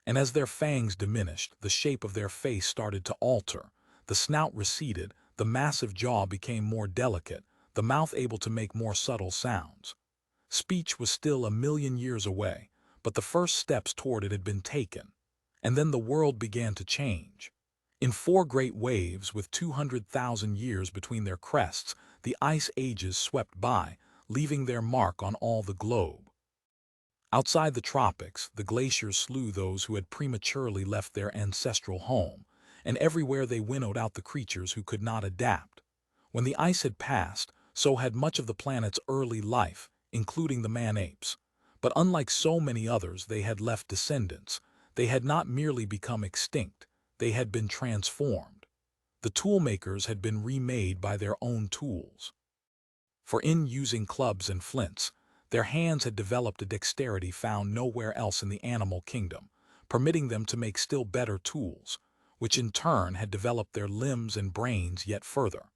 A: And as their fangs diminished, the shape of their face started to alter. The snout receded, the massive jaw became more delicate, the mouth able to make more subtle sounds. Speech was still a million years away, but the first steps toward it had been taken. And then the world began to change. In four great waves with 200,000 years between their crests, the ice ages swept by, leaving their mark on all the globe. Outside the tropics, the glaciers slew those who had prematurely left their ancestral home, and everywhere they winnowed out the creatures who could not adapt. When the ice had passed, so had much of the planet's early life, including the man-apes. But unlike so many others, they had left descendants. They had not merely become extinct, they had been transformed. The toolmakers had been remade by their own tools. For in using clubs and flints, their hands had developed a dexterity found nowhere else in the animal kingdom, permitting them to make still better tools, which in turn had developed their limbs and brains yet further.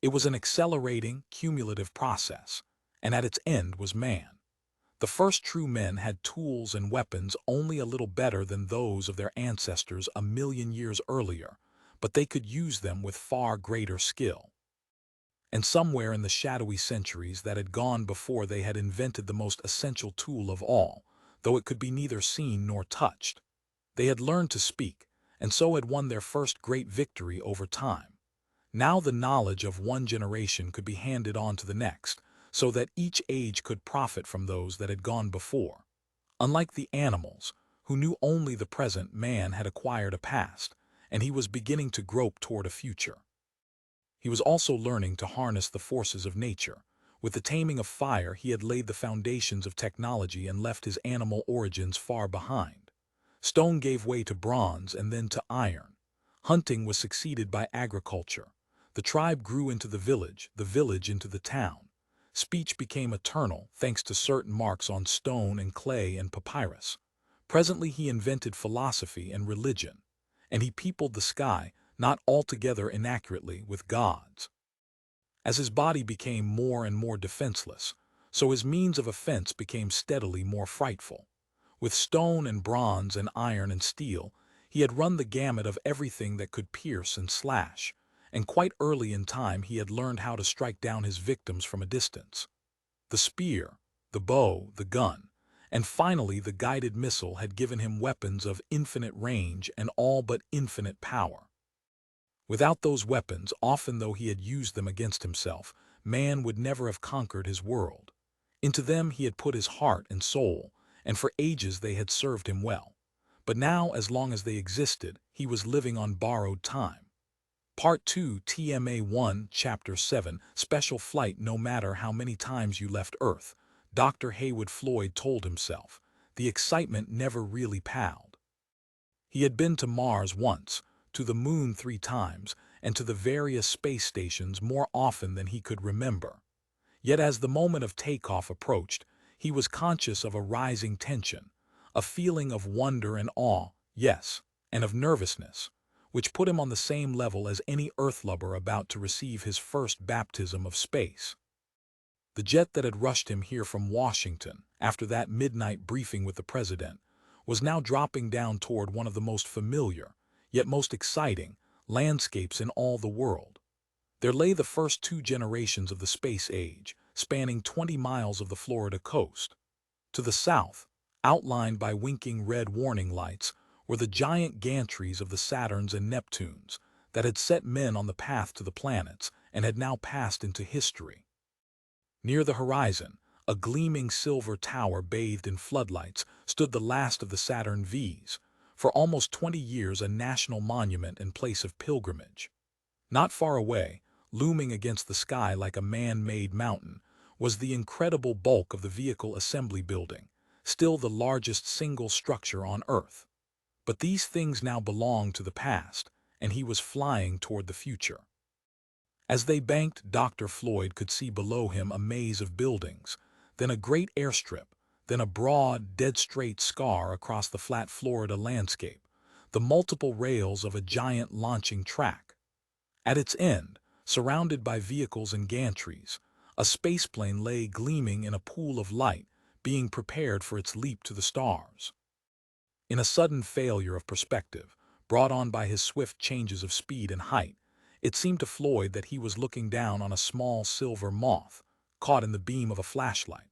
A: It was an accelerating, cumulative process, and at its end was man. The first true men had tools and weapons only a little better than those of their ancestors a million years earlier, but they could use them with far greater skill. And somewhere in the shadowy centuries that had gone before, they had invented the most essential tool of all, though it could be neither seen nor touched. They had learned to speak, and so had won their first great victory over time. Now the knowledge of one generation could be handed on to the next, so that each age could profit from those that had gone before. Unlike the animals, who knew only the present, man had acquired a past, and he was beginning to grope toward a future. He was also learning to harness the forces of nature. With the taming of fire, he had laid the foundations of technology and left his animal origins far behind. Stone gave way to bronze and then to iron. Hunting was succeeded by agriculture. The tribe grew into the village into the town. Speech became eternal thanks to certain marks on stone and clay and papyrus. Presently he invented philosophy and religion, and he peopled the sky, not altogether inaccurately, with gods. As his body became more and more defenseless, so his means of offense became steadily more frightful. With stone and bronze and iron and steel, he had run the gamut of everything that could pierce and slash, and quite early in time he had learned how to strike down his victims from a distance. The spear, the bow, the gun, and finally the guided missile had given him weapons of infinite range and all but infinite power. Without those weapons, often though he had used them against himself, man would never have conquered his world. Into them he had put his heart and soul, and for ages they had served him well. But now, as long as they existed, he was living on borrowed time. Part 2, TMA 1, Chapter 7, Special Flight. No matter how many times you left Earth, Dr. Heywood Floyd told himself, the excitement never really palled. He had been to Mars once, to the Moon 3 times, and to the various space stations more often than he could remember. Yet as the moment of takeoff approached, he was conscious of a rising tension, a feeling of wonder and awe, yes, and of nervousness, which put him on the same level as any Earthlubber about to receive his first baptism of space. The jet that had rushed him here from Washington, after that midnight briefing with the president, was now dropping down toward one of the most familiar, yet most exciting, landscapes in all the world. There lay the first 2 generations of the space age, spanning 20 miles of the Florida coast. To the south, outlined by winking red warning lights, were the giant gantries of the Saturns and Neptunes that had set men on the path to the planets and had now passed into history. Near the horizon, a gleaming silver tower bathed in floodlights, stood the last of the Saturn V's, for almost 20 years a national monument and place of pilgrimage. Not far away, looming against the sky like a man-made mountain, was the incredible bulk of the Vehicle Assembly Building, still the largest single structure on Earth. But these things now belonged to the past, and he was flying toward the future. As they banked, Dr. Floyd could see below him a maze of buildings, then a great airstrip, then a broad, dead-straight scar across the flat Florida landscape, the multiple rails of a giant launching track. At its end, surrounded by vehicles and gantries, a spaceplane lay gleaming in a pool of light, being prepared for its leap to the stars. In a sudden failure of perspective, brought on by his swift changes of speed and height, it seemed to Floyd that he was looking down on a small silver moth, caught in the beam of a flashlight.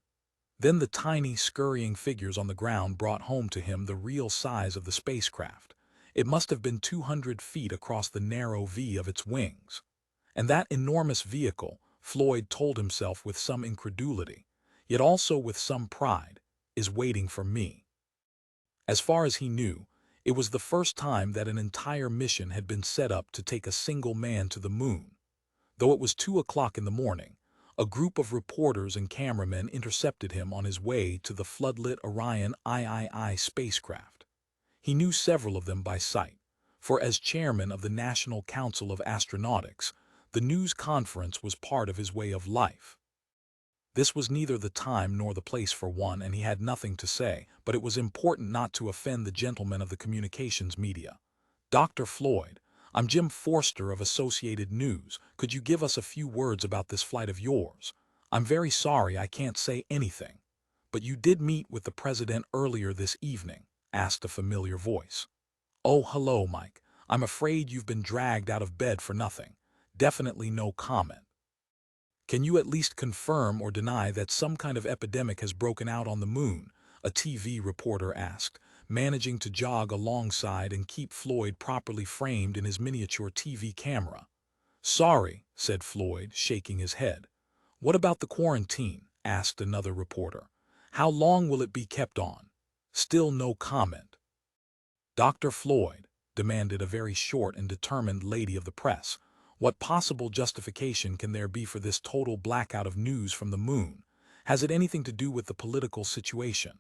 A: Then the tiny, scurrying figures on the ground brought home to him the real size of the spacecraft. It must have been 200 feet across the narrow V of its wings. And that enormous vehicle, Floyd told himself with some incredulity, yet also with some pride, is waiting for me. As far as he knew, it was the first time that an entire mission had been set up to take a single man to the moon. Though it was 2 o'clock in the morning, a group of reporters and cameramen intercepted him on his way to the floodlit Orion III spacecraft. He knew several of them by sight, for as chairman of the National Council of Astronautics, the news conference was part of his way of life. This was neither the time nor the place for one, and he had nothing to say, but it was important not to offend the gentlemen of the communications media. "Dr. Floyd, I'm Jim Forster of Associated News. Could you give us a few words about this flight of yours? I'm very sorry I can't say anything. But you did meet with the president earlier this evening," asked a familiar voice. "Oh, hello, Mike. I'm afraid you've been dragged out of bed for nothing. Definitely no comment. Can you at least confirm or deny that some kind of epidemic has broken out on the moon?" a TV reporter asked, managing to jog alongside and keep Floyd properly framed in his miniature TV camera. "Sorry," said Floyd, shaking his head. "What about the quarantine?" asked another reporter. "How long will it be kept on?" Still no comment. "Dr. Floyd," demanded a very short and determined lady of the press, "what possible justification can there be for this total blackout of news from the moon? Has it anything to do with the political situation?"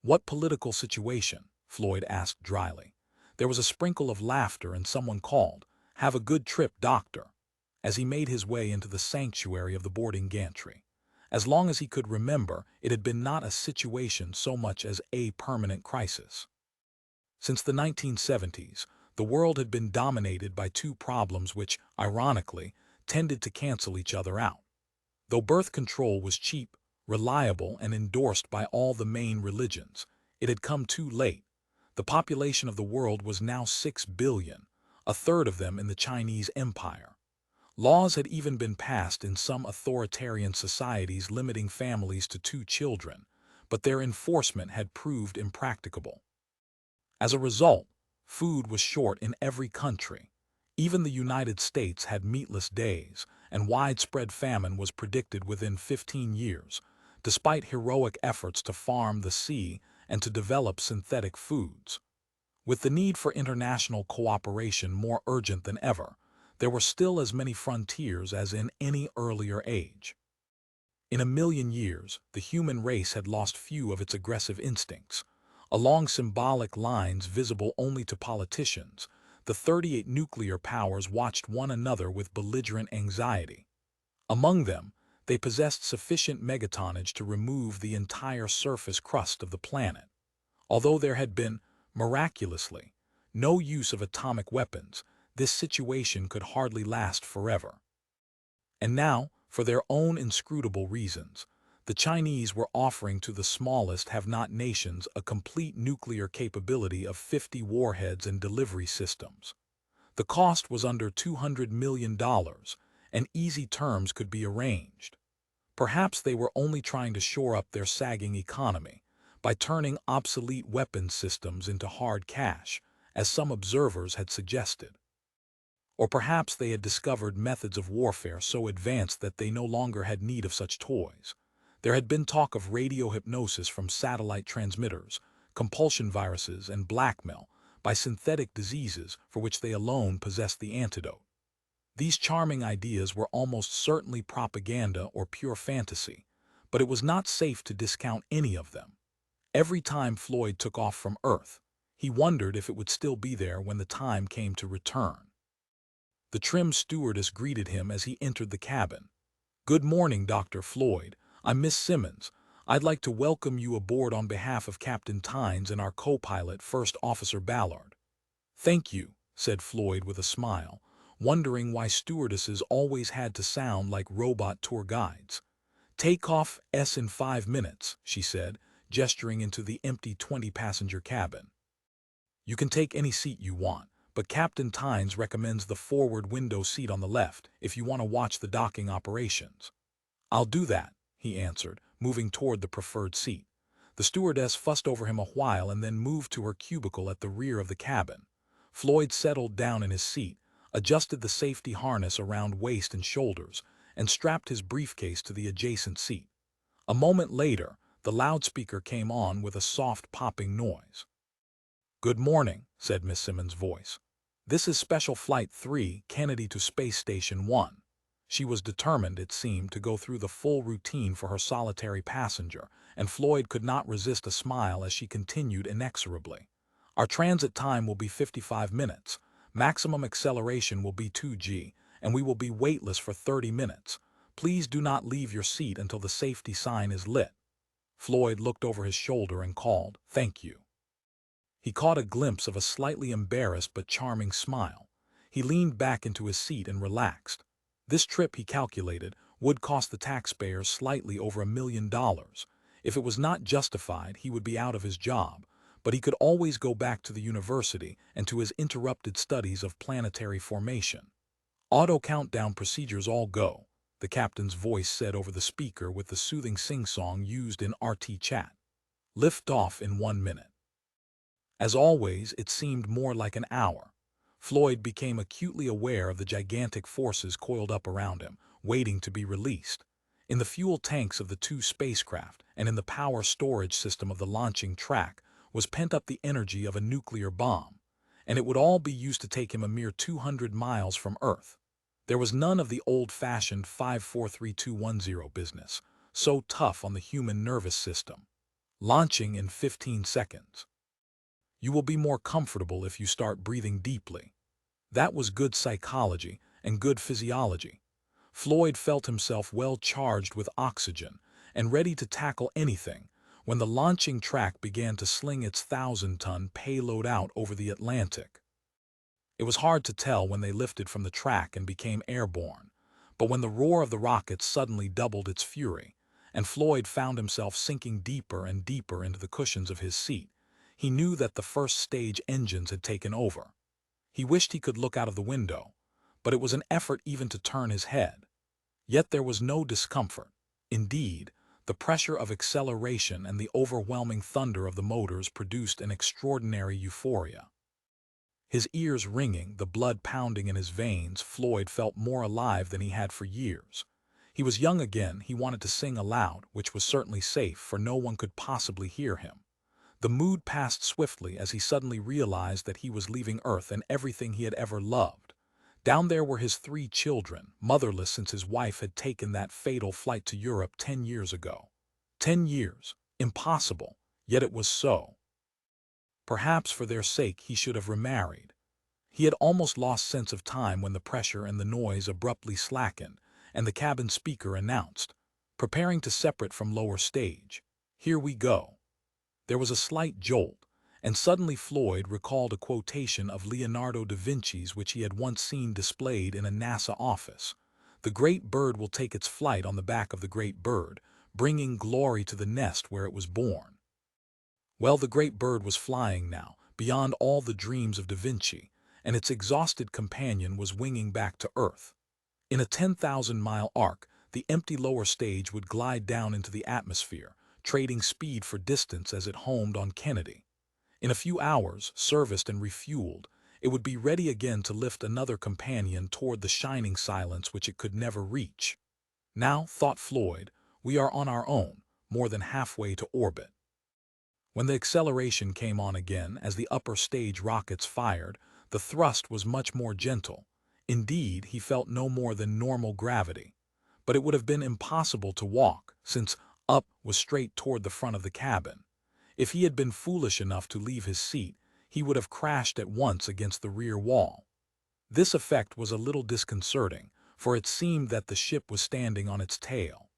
A: "What political situation?" Floyd asked dryly. There was a sprinkle of laughter and someone called, "Have a good trip, doctor," as he made his way into the sanctuary of the boarding gantry. As long as he could remember, it had been not a situation so much as a permanent crisis. Since the 1970s, the world had been dominated by two problems which, ironically, tended to cancel each other out. Though birth control was cheap, reliable, and endorsed by all the main religions, it had come too late. The population of the world was now 6 billion, a third of them in the Chinese Empire. Laws had even been passed in some authoritarian societies limiting families to 2 children, but their enforcement had proved impracticable. As a result, food was short in every country. Even the United States had meatless days, and widespread famine was predicted within 15 years, despite heroic efforts to farm the sea and to develop synthetic foods. With the need for international cooperation more urgent than ever, there were still as many frontiers as in any earlier age. In a million years, the human race had lost few of its aggressive instincts. Along symbolic lines visible only to politicians, the 38 nuclear powers watched one another with belligerent anxiety. Among them, they possessed sufficient megatonnage to remove the entire surface crust of the planet. Although there had been, miraculously, no use of atomic weapons, this situation could hardly last forever. And now, for their own inscrutable reasons, the Chinese were offering to the smallest have-not nations a complete nuclear capability of 50 warheads and delivery systems. The cost was under $200 million, and easy terms could be arranged. Perhaps they were only trying to shore up their sagging economy by turning obsolete weapons systems into hard cash, as some observers had suggested. Or perhaps they had discovered methods of warfare so advanced that they no longer had need of such toys. There had been talk of radio hypnosis from satellite transmitters, compulsion viruses, and blackmail by synthetic diseases for which they alone possessed the antidote. These charming ideas were almost certainly propaganda or pure fantasy, but it was not safe to discount any of them. Every time Floyd took off from Earth, he wondered if it would still be there when the time came to return. The trim stewardess greeted him as he entered the cabin. "Good morning, Dr. Floyd. I'm Miss Simmons. I'd like to welcome you aboard on behalf of Captain Tynes and our co-pilot, First Officer Ballard." "Thank you," said Floyd with a smile, wondering why stewardesses always had to sound like robot tour guides. "Take off in 5 minutes," she said, gesturing into the empty 20-passenger cabin. "You can take any seat you want, but Captain Tynes recommends the forward window seat on the left if you want to watch the docking operations." "I'll do that," he answered, moving toward the preferred seat. The stewardess fussed over him a while and then moved to her cubicle at the rear of the cabin. Floyd settled down in his seat, adjusted the safety harness around waist and shoulders, and strapped his briefcase to the adjacent seat. A moment later, the loudspeaker came on with a soft popping noise. "Good morning," said Miss Simmons' voice. "This is Special Flight 3, Kennedy to Space Station 1. She was determined, it seemed, to go through the full routine for her solitary passenger, and Floyd could not resist a smile as she continued inexorably. "Our transit time will be 55 minutes. Maximum acceleration will be 2g, and we will be weightless for 30 minutes. Please do not leave your seat until the safety sign is lit." Floyd looked over his shoulder and called, "Thank you." He caught a glimpse of a slightly embarrassed but charming smile. He leaned back into his seat and relaxed. This trip, he calculated, would cost the taxpayers slightly over $1 million. If it was not justified, he would be out of his job, but he could always go back to the university and to his interrupted studies of planetary formation. "Auto countdown procedures all go," the captain's voice said over the speaker with the soothing sing-song used in RT chat. "Lift off in 1 minute." As always, it seemed more like an hour. Floyd became acutely aware of the gigantic forces coiled up around him, waiting to be released. In the fuel tanks of the 2 spacecraft and in the power storage system of the launching track was pent up the energy of a nuclear bomb, and it would all be used to take him a mere 200 miles from Earth. There was none of the old-fashioned 5-4-3-2-1-0 business, so tough on the human nervous system. Launching in 15 seconds. "You will be more comfortable if you start breathing deeply." That was good psychology and good physiology. Floyd felt himself well charged with oxygen and ready to tackle anything when the launching track began to sling its 1,000-ton payload out over the Atlantic. It was hard to tell when they lifted from the track and became airborne, but when the roar of the rockets suddenly doubled its fury, and Floyd found himself sinking deeper and deeper into the cushions of his seat, he knew that the first stage engines had taken over. He wished he could look out of the window, but it was an effort even to turn his head. Yet there was no discomfort. Indeed, the pressure of acceleration and the overwhelming thunder of the motors produced an extraordinary euphoria. His ears ringing, the blood pounding in his veins, Floyd felt more alive than he had for years. He was young again. He wanted to sing aloud, which was certainly safe, for no one could possibly hear him. The mood passed swiftly as he suddenly realized that he was leaving Earth and everything he had ever loved. Down there were his 3 children, motherless since his wife had taken that fatal flight to Europe 10 years ago. 10 years. Impossible. Yet it was so. Perhaps for their sake he should have remarried. He had almost lost sense of time when the pressure and the noise abruptly slackened, and the cabin speaker announced, "Preparing to separate from lower stage. Here we go." There was a slight jolt, and suddenly Floyd recalled a quotation of Leonardo da Vinci's which he had once seen displayed in a NASA office. "The great bird will take its flight on the back of the great bird, bringing glory to the nest where it was born." Well, the great bird was flying now, beyond all the dreams of Da Vinci, and its exhausted companion was winging back to Earth. In a 10,000-mile arc, the empty lower stage would glide down into the atmosphere, trading speed for distance as it homed on Kennedy. In a few hours, serviced and refueled, it would be ready again to lift another companion toward the shining silence which it could never reach. Now, thought Floyd, we are on our own, more than halfway to orbit. When the acceleration came on again as the upper stage rockets fired, the thrust was much more gentle. Indeed, he felt no more than normal gravity. But it would have been impossible to walk, since up was straight toward the front of the cabin. If he had been foolish enough to leave his seat, he would have crashed at once against the rear wall. This effect was a little disconcerting, for it seemed that the ship was standing on its tail.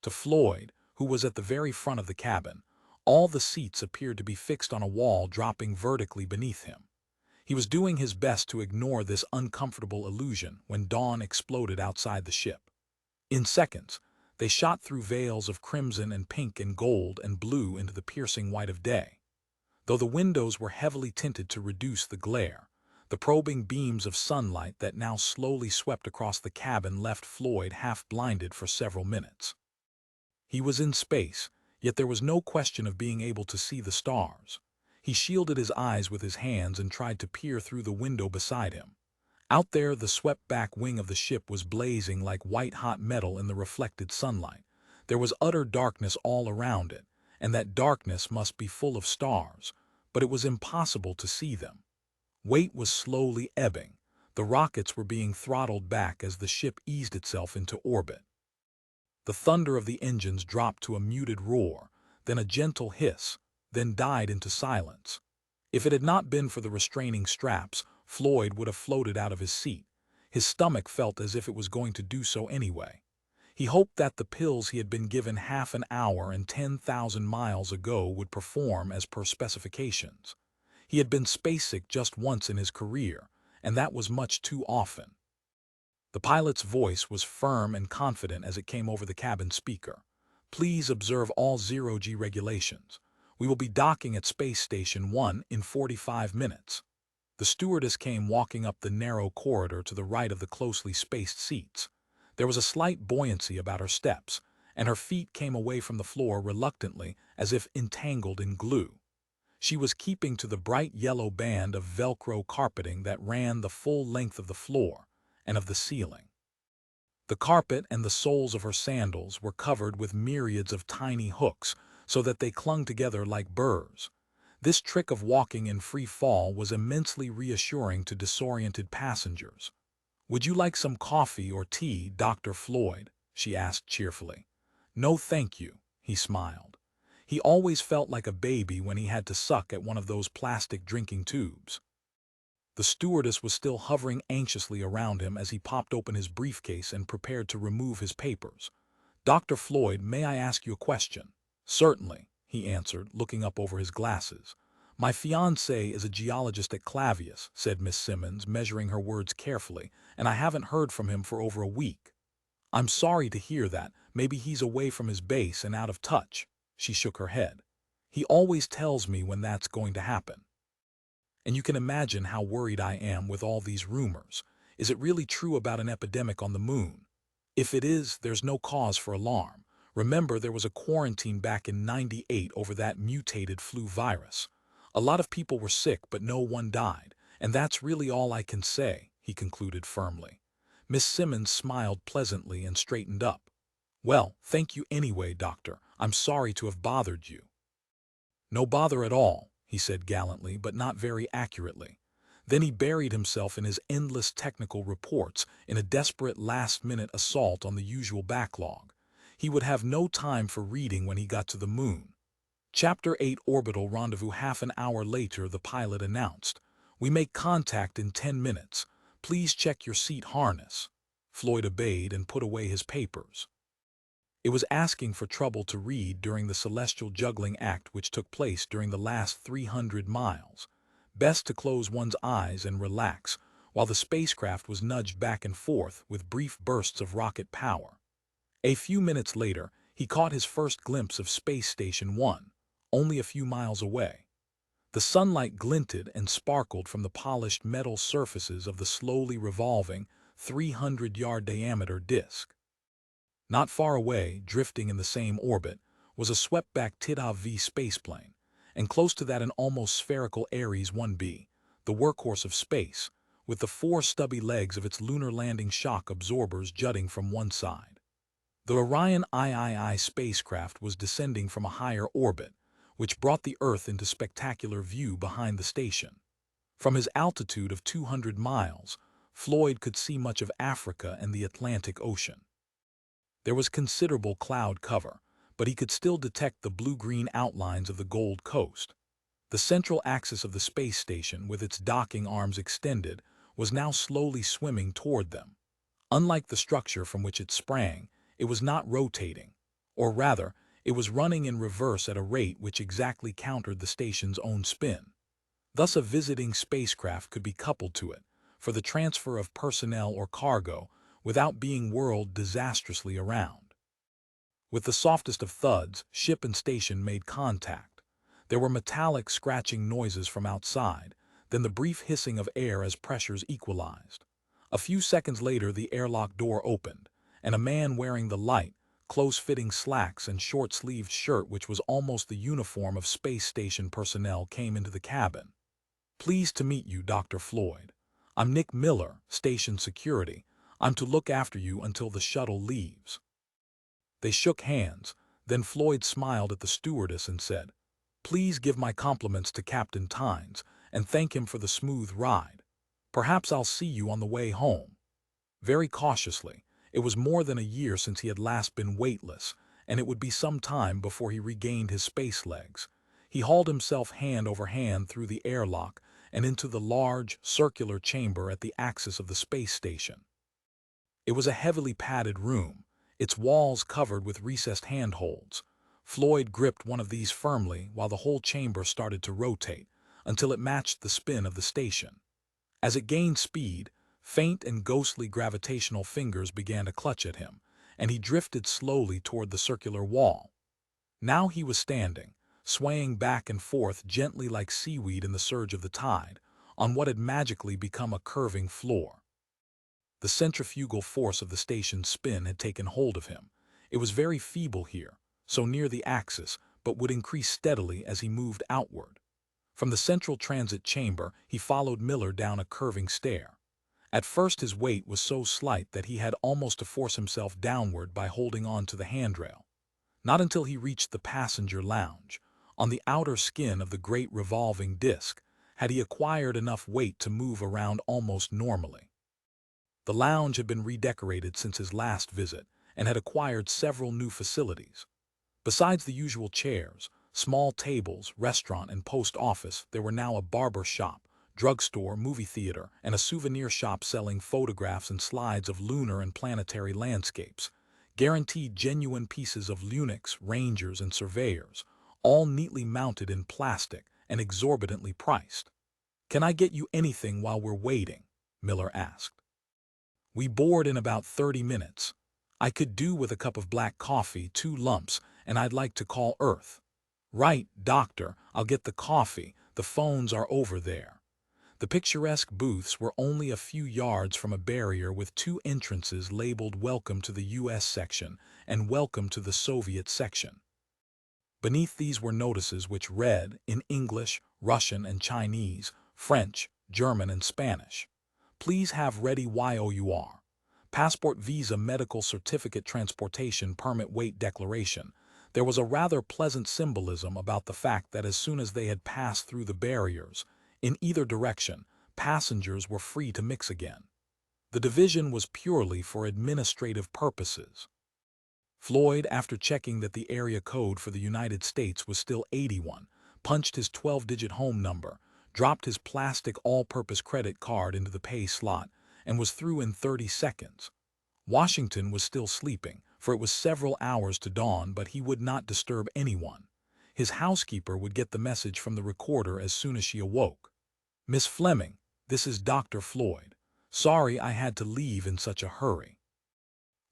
A: To Floyd, who was at the very front of the cabin, all the seats appeared to be fixed on a wall dropping vertically beneath him. He was doing his best to ignore this uncomfortable illusion when dawn exploded outside the ship. In seconds, they shot through veils of crimson and pink and gold and blue into the piercing white of day. Though the windows were heavily tinted to reduce the glare, the probing beams of sunlight that now slowly swept across the cabin left Floyd half-blinded for several minutes. He was in space, yet there was no question of being able to see the stars. He shielded his eyes with his hands and tried to peer through the window beside him. Out there, the swept-back wing of the ship was blazing like white-hot metal in the reflected sunlight. There was utter darkness all around it, and that darkness must be full of stars, but it was impossible to see them. Weight was slowly ebbing. The rockets were being throttled back as the ship eased itself into orbit. The thunder of the engines dropped to a muted roar, then a gentle hiss, then died into silence. If it had not been for the restraining straps, Floyd would have floated out of his seat. His stomach felt as if it was going to do so anyway. He hoped that the pills he had been given half an hour and 10,000 miles ago would perform as per specifications. He had been spacesick just once in his career, and that was much too often. The pilot's voice was firm and confident as it came over the cabin speaker. "Please observe all zero-G regulations. We will be docking at Space Station 1 in 45 minutes. The stewardess came walking up the narrow corridor to the right of the closely spaced seats. There was a slight buoyancy about her steps, and her feet came away from the floor reluctantly as if entangled in glue. She was keeping to the bright yellow band of Velcro carpeting that ran the full length of the floor and of the ceiling. The carpet and the soles of her sandals were covered with myriads of tiny hooks so that they clung together like burrs. This trick of walking in free fall was immensely reassuring to disoriented passengers. "Would you like some coffee or tea, Dr. Floyd?" she asked cheerfully. "No, thank you," he smiled. He always felt like a baby when he had to suck at one of those plastic drinking tubes. The stewardess was still hovering anxiously around him as he popped open his briefcase and prepared to remove his papers. "Dr. Floyd, may I ask you a question?" "Certainly," he answered, looking up over his glasses. "My fiancé is a geologist at Clavius," said Miss Simmons, measuring her words carefully, "and I haven't heard from him for over a week." "I'm sorry to hear that. Maybe he's away from his base and out of touch." She shook her head. "He always tells me when that's going to happen. And you can imagine how worried I am with all these rumors. Is it really true about an epidemic on the moon? If it is, there's no cause for alarm. Remember, there was a quarantine back in '98 over that mutated flu virus. A lot of people were sick, but no one died. And that's really all I can say," he concluded firmly. Miss Simmons smiled pleasantly and straightened up. "Well, thank you anyway, Doctor. I'm sorry to have bothered you." "No bother at all," he said gallantly, but not very accurately. Then he buried himself in his endless technical reports in a desperate last-minute assault on the usual backlog. He would have no time for reading when he got to the moon. Chapter 8 Orbital Rendezvous. Half an hour later, the pilot announced, "We make contact in 10 minutes. Please check your seat harness." Floyd obeyed and put away his papers. It was asking for trouble to read during the celestial juggling act which took place during the last 300 miles. Best to close one's eyes and relax, while the spacecraft was nudged back and forth with brief bursts of rocket power. A few minutes later, he caught his first glimpse of Space Station 1, only a few miles away. The sunlight glinted and sparkled from the polished metal surfaces of the slowly revolving, 300-yard diameter disk. Not far away, drifting in the same orbit, was a swept-back Titov V spaceplane, and close to that an almost spherical Ares 1B, the workhorse of space, with the 4 stubby legs of its lunar landing shock absorbers jutting from one side. The Orion III spacecraft was descending from a higher orbit, which brought the Earth into spectacular view behind the station. From his altitude of 200 miles, Floyd could see much of Africa and the Atlantic Ocean. There was considerable cloud cover, but he could still detect the blue-green outlines of the Gold Coast. The central axis of the space station, with its docking arms extended, was now slowly swimming toward them. Unlike the structure from which it sprang, it was not rotating, or rather, it was running in reverse at a rate which exactly countered the station's own spin. Thus a visiting spacecraft could be coupled to it for the transfer of personnel or cargo without being whirled disastrously around. With the softest of thuds, ship and station made contact. There were metallic scratching noises from outside, then the brief hissing of air as pressures equalized. A few seconds later the airlock door opened, and a man wearing the light, close-fitting slacks and short-sleeved shirt which was almost the uniform of space station personnel came into the cabin. "Pleased to meet you, Dr. Floyd. I'm Nick Miller, station security. I'm to look after you until the shuttle leaves." They shook hands, then Floyd smiled at the stewardess and said, "Please give my compliments to Captain Tynes and thank him for the smooth ride. Perhaps I'll see you on the way home." Very cautiously, it was more than a year since he had last been weightless, and it would be some time before he regained his space legs. He hauled himself hand over hand through the airlock and into the large, circular chamber at the axis of the space station. It was a heavily padded room, its walls covered with recessed handholds. Floyd gripped one of these firmly while the whole chamber started to rotate, until it matched the spin of the station. As it gained speed, faint and ghostly gravitational fingers began to clutch at him, and he drifted slowly toward the circular wall. Now he was standing, swaying back and forth gently like seaweed in the surge of the tide, on what had magically become a curving floor. The centrifugal force of the station's spin had taken hold of him. It was very feeble here, so near the axis, but would increase steadily as he moved outward. From the central transit chamber, he followed Miller down a curving stair. At first his weight was so slight that he had almost to force himself downward by holding on to the handrail. Not until he reached the passenger lounge, on the outer skin of the great revolving disc, had he acquired enough weight to move around almost normally. The lounge had been redecorated since his last visit and had acquired several new facilities. Besides the usual chairs, small tables, restaurant, and post office, there were now a barber shop, drugstore, movie theater, and a souvenir shop selling photographs and slides of lunar and planetary landscapes, guaranteed genuine pieces of Lunix, Rangers, and Surveyors, all neatly mounted in plastic and exorbitantly priced. "Can I get you anything while we're waiting?" Miller asked. "We board in about 30 minutes. I could do with a cup of black coffee, 2 lumps, and I'd like to call Earth." "Right, doctor, I'll get the coffee. The phones are over there." The picturesque booths were only a few yards from a barrier with 2 entrances labeled "Welcome to the U.S. section" and "Welcome to the Soviet section." Beneath these were notices which read, in English, Russian and Chinese, French, German, and Spanish, "Please have ready YOUR. Passport, visa, medical certificate, transportation, permit, weight declaration." There was a rather pleasant symbolism about the fact that as soon as they had passed through the barriers, in either direction, passengers were free to mix again. The division was purely for administrative purposes. Floyd, after checking that the area code for the United States was still 81, punched his 12-digit home number, dropped his plastic all-purpose credit card into the pay slot, and was through in 30 seconds. Washington was still sleeping, for it was several hours to dawn, but he would not disturb anyone. His housekeeper would get the message from the recorder as soon as she awoke. "Miss Fleming, this is Dr. Floyd. Sorry I had to leave in such a hurry.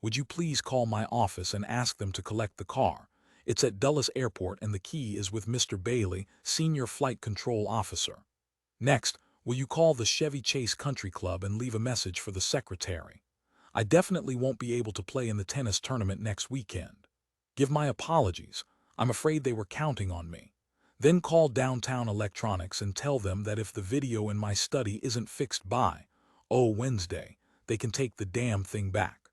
A: Would you please call my office and ask them to collect the car? It's at Dulles Airport and the key is with Mr. Bailey, Senior Flight Control Officer. Next, will you call the Chevy Chase Country Club and leave a message for the secretary? I definitely won't be able to play in the tennis tournament next weekend. Give my apologies. I'm afraid they were counting on me. Then call Downtown Electronics and tell them that if the video in my study isn't fixed by, Wednesday, they can take the damn thing back."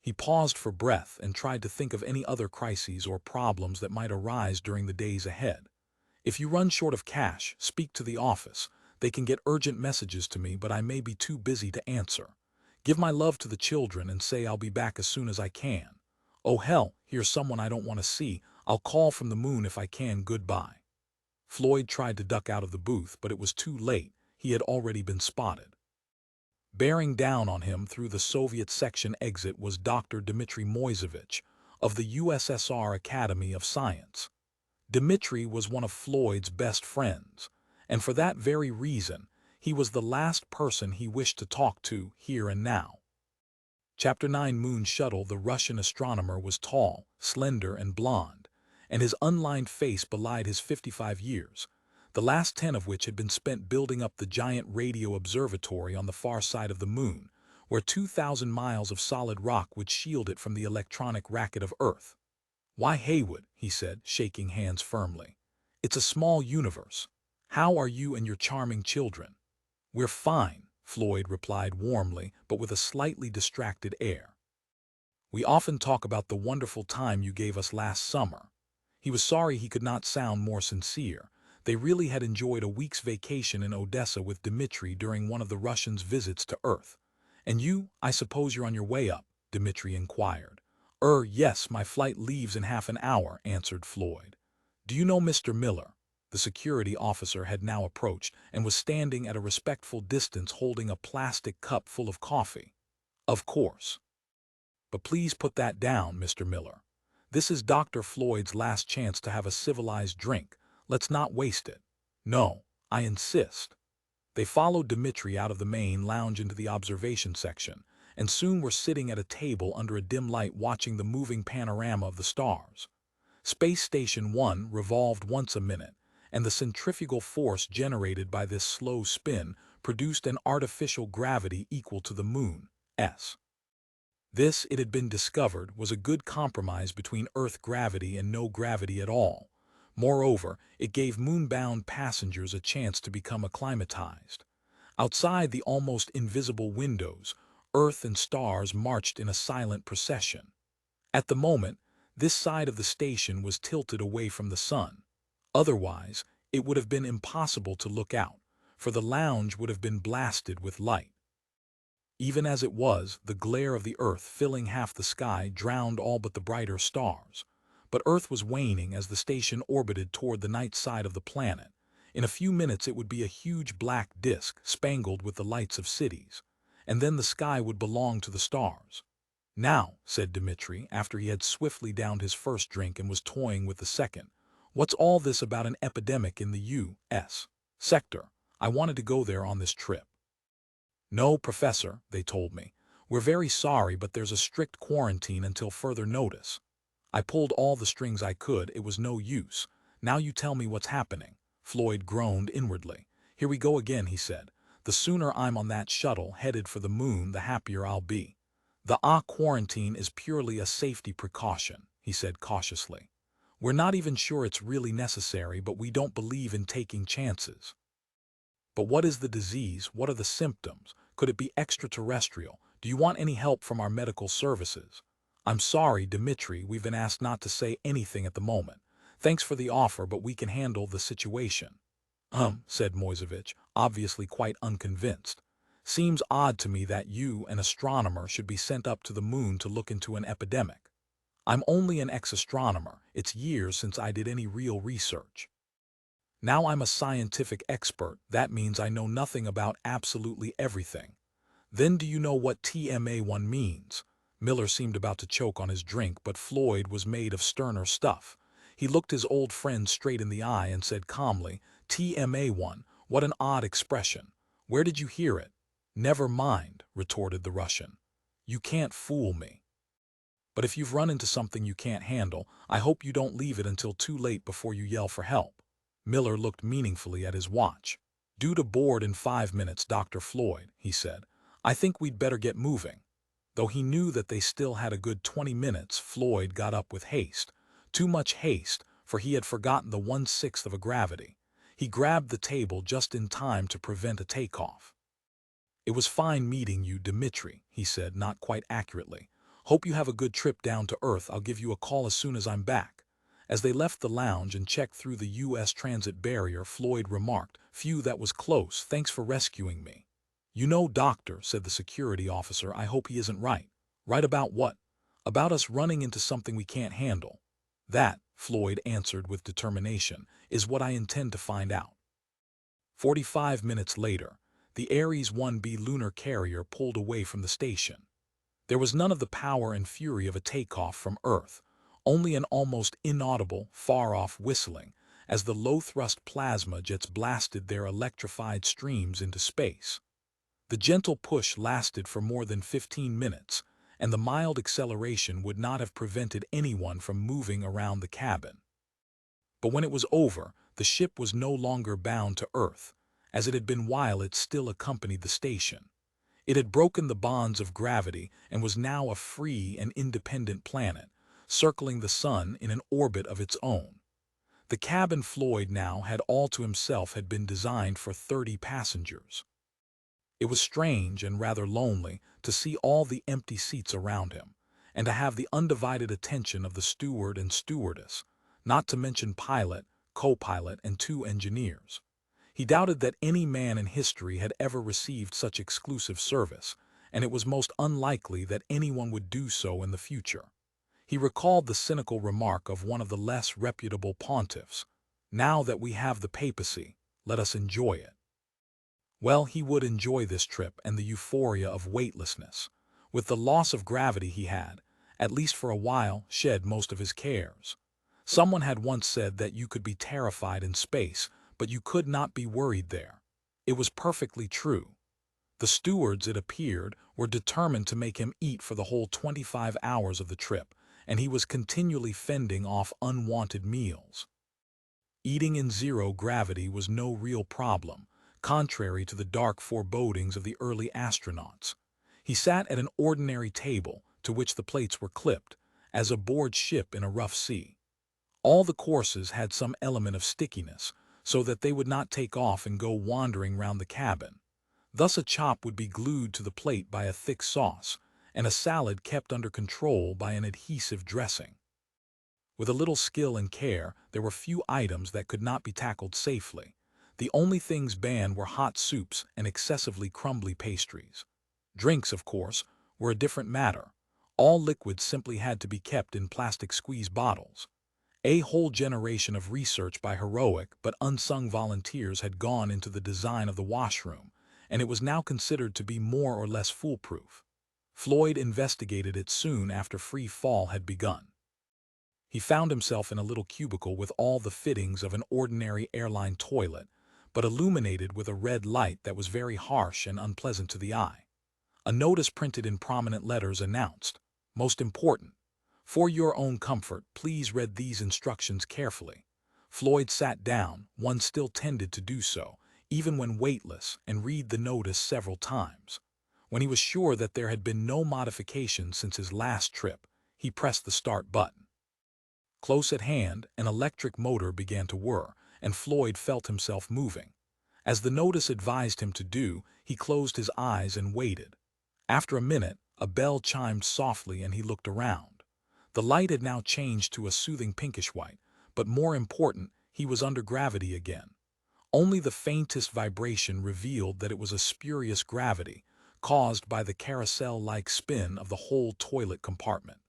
A: He paused for breath and tried to think of any other crises or problems that might arise during the days ahead. "If you run short of cash, speak to the office. They can get urgent messages to me, but I may be too busy to answer. Give my love to the children and say I'll be back as soon as I can. Oh hell, here's someone I don't want to see. I'll call from the moon if I can. Goodbye." Floyd tried to duck out of the booth, but it was too late. He had already been spotted. Bearing down on him through the Soviet section exit was Dr. Dmitry Moisevich of the USSR Academy of Science. Dmitry was one of Floyd's best friends, and for that very reason, he was the last person he wished to talk to here and now. Chapter 9 Moon Shuttle. The Russian astronomer was tall, slender, and blond, and his unlined face belied his 55 years, the last 10 of which had been spent building up the giant radio observatory on the far side of the moon, where 2,000 miles of solid rock would shield it from the electronic racket of Earth. "Why, Heywood," he said, shaking hands firmly. "It's a small universe. How are you and your charming children?" "We're fine," Floyd replied warmly, but with a slightly distracted air. "We often talk about the wonderful time you gave us last summer." He was sorry he could not sound more sincere. They really had enjoyed a week's vacation in Odessa with Dmitry during one of the Russians' visits to Earth. "And you, I suppose you're on your way up?" Dmitry inquired. Yes, my flight leaves in half an hour," answered Floyd. "Do you know Mr. Miller?" The security officer had now approached and was standing at a respectful distance holding a plastic cup full of coffee. "Of course. But please put that down, Mr. Miller. This is Dr. Floyd's last chance to have a civilized drink. Let's not waste it." "No, I insist." They followed Dmitry out of the main lounge into the observation section, and soon were sitting at a table under a dim light watching the moving panorama of the stars. Space Station 1 revolved once a minute, and the centrifugal force generated by this slow spin produced an artificial gravity equal to the Moon's. This, it had been discovered, was a good compromise between Earth gravity and no gravity at all. Moreover, it gave moon-bound passengers a chance to become acclimatized. Outside the almost invisible windows, Earth and stars marched in a silent procession. At the moment, this side of the station was tilted away from the sun. Otherwise, it would have been impossible to look out, for the lounge would have been blasted with light. Even as it was, the glare of the Earth filling half the sky drowned all but the brighter stars. But Earth was waning as the station orbited toward the night side of the planet. In a few minutes it would be a huge black disk spangled with the lights of cities, and then the sky would belong to the stars. "Now," said Dmitry, after he had swiftly downed his first drink and was toying with the second, "what's all this about an epidemic in the U.S. sector? I wanted to go there on this trip." "No, Professor," they told me. "We're very sorry, but there's a strict quarantine until further notice." I pulled all the strings I could. It was no use. "Now you tell me what's happening." Floyd groaned inwardly. "Here we go again," he said. "The sooner I'm on that shuttle headed for the moon, the happier I'll be." "The quarantine is purely a safety precaution," he said cautiously. "We're not even sure it's really necessary, but we don't believe in taking chances." "But what is the disease? What are the symptoms? Could it be extraterrestrial? Do you want any help from our medical services?" "I'm sorry, Dmitry, we've been asked not to say anything at the moment. Thanks for the offer, but we can handle the situation." Said Moisevich, obviously quite unconvinced. "Seems odd to me that you, an astronomer, should be sent up to the moon to look into an epidemic." "I'm only an ex-astronomer. It's years since I did any real research. Now I'm a scientific expert. That means I know nothing about absolutely everything." "Then do you know what TMA1 means?" Miller seemed about to choke on his drink, but Floyd was made of sterner stuff. He looked his old friend straight in the eye and said calmly, "TMA1, what an odd expression. Where did you hear it?" "Never mind," retorted the Russian. "You can't fool me. But if you've run into something you can't handle, I hope you don't leave it until too late before you yell for help." Miller looked meaningfully at his watch. "Due to board in 5 minutes, Dr. Floyd," he said. "I think we'd better get moving." Though he knew that they still had a good 20 minutes, Floyd got up with haste. Too much haste, for he had forgotten the 1/6 of a gravity. He grabbed the table just in time to prevent a takeoff. "It was fine meeting you, Dmitry," he said, not quite accurately. "Hope you have a good trip down to Earth. I'll give you a call as soon as I'm back." As they left the lounge and checked through the U.S. transit barrier, Floyd remarked, "Phew, that was close. Thanks for rescuing me." "You know, Doctor," said the security officer, "I hope he isn't right." "Right about what?" "About us running into something we can't handle." "That," Floyd answered with determination, "is what I intend to find out." 45 minutes later, the Ares 1B lunar carrier pulled away from the station. There was none of the power and fury of a takeoff from Earth, only an almost inaudible, far-off whistling as the low-thrust plasma jets blasted their electrified streams into space. The gentle push lasted for more than 15 minutes, and the mild acceleration would not have prevented anyone from moving around the cabin. But when it was over, the ship was no longer bound to Earth, as it had been while it still accompanied the station. It had broken the bonds of gravity and was now a free and independent planet, circling the sun in an orbit of its own. The cabin Floyd now had all to himself had been designed for 30 passengers. It was strange and rather lonely to see all the empty seats around him, and to have the undivided attention of the steward and stewardess, not to mention pilot, co-pilot, and 2 engineers. He doubted that any man in history had ever received such exclusive service, and it was most unlikely that anyone would do so in the future. He recalled the cynical remark of one of the less reputable pontiffs, "Now that we have the papacy, let us enjoy it." Well, he would enjoy this trip and the euphoria of weightlessness. With the loss of gravity he had, at least for a while, shed most of his cares. Someone had once said that you could be terrified in space, but you could not be worried there. It was perfectly true. The stewards, it appeared, were determined to make him eat for the whole 25 hours of the trip, and he was continually fending off unwanted meals. Eating in zero gravity was no real problem, contrary to the dark forebodings of the early astronauts. He sat at an ordinary table, to which the plates were clipped, as aboard ship in a rough sea. All the courses had some element of stickiness, so that they would not take off and go wandering round the cabin. Thus a chop would be glued to the plate by a thick sauce, and a salad kept under control by an adhesive dressing. With a little skill and care, there were few items that could not be tackled safely. The only things banned were hot soups and excessively crumbly pastries. Drinks, of course, were a different matter. All liquids simply had to be kept in plastic squeeze bottles. A whole generation of research by heroic but unsung volunteers had gone into the design of the washroom, and it was now considered to be more or less foolproof. Floyd investigated it soon after free fall had begun. He found himself in a little cubicle with all the fittings of an ordinary airline toilet, but illuminated with a red light that was very harsh and unpleasant to the eye. A notice printed in prominent letters announced, "Most important. For your own comfort, please read these instructions carefully." Floyd sat down, one still tended to do so, even when weightless, and read the notice several times. When he was sure that there had been no modification since his last trip, he pressed the start button. Close at hand, an electric motor began to whir, and Floyd felt himself moving. As the notice advised him to do, he closed his eyes and waited. After a minute, a bell chimed softly and he looked around. The light had now changed to a soothing pinkish white, but more important, he was under gravity again. Only the faintest vibration revealed that it was a spurious gravity, caused by the carousel-like spin of the whole toilet compartment.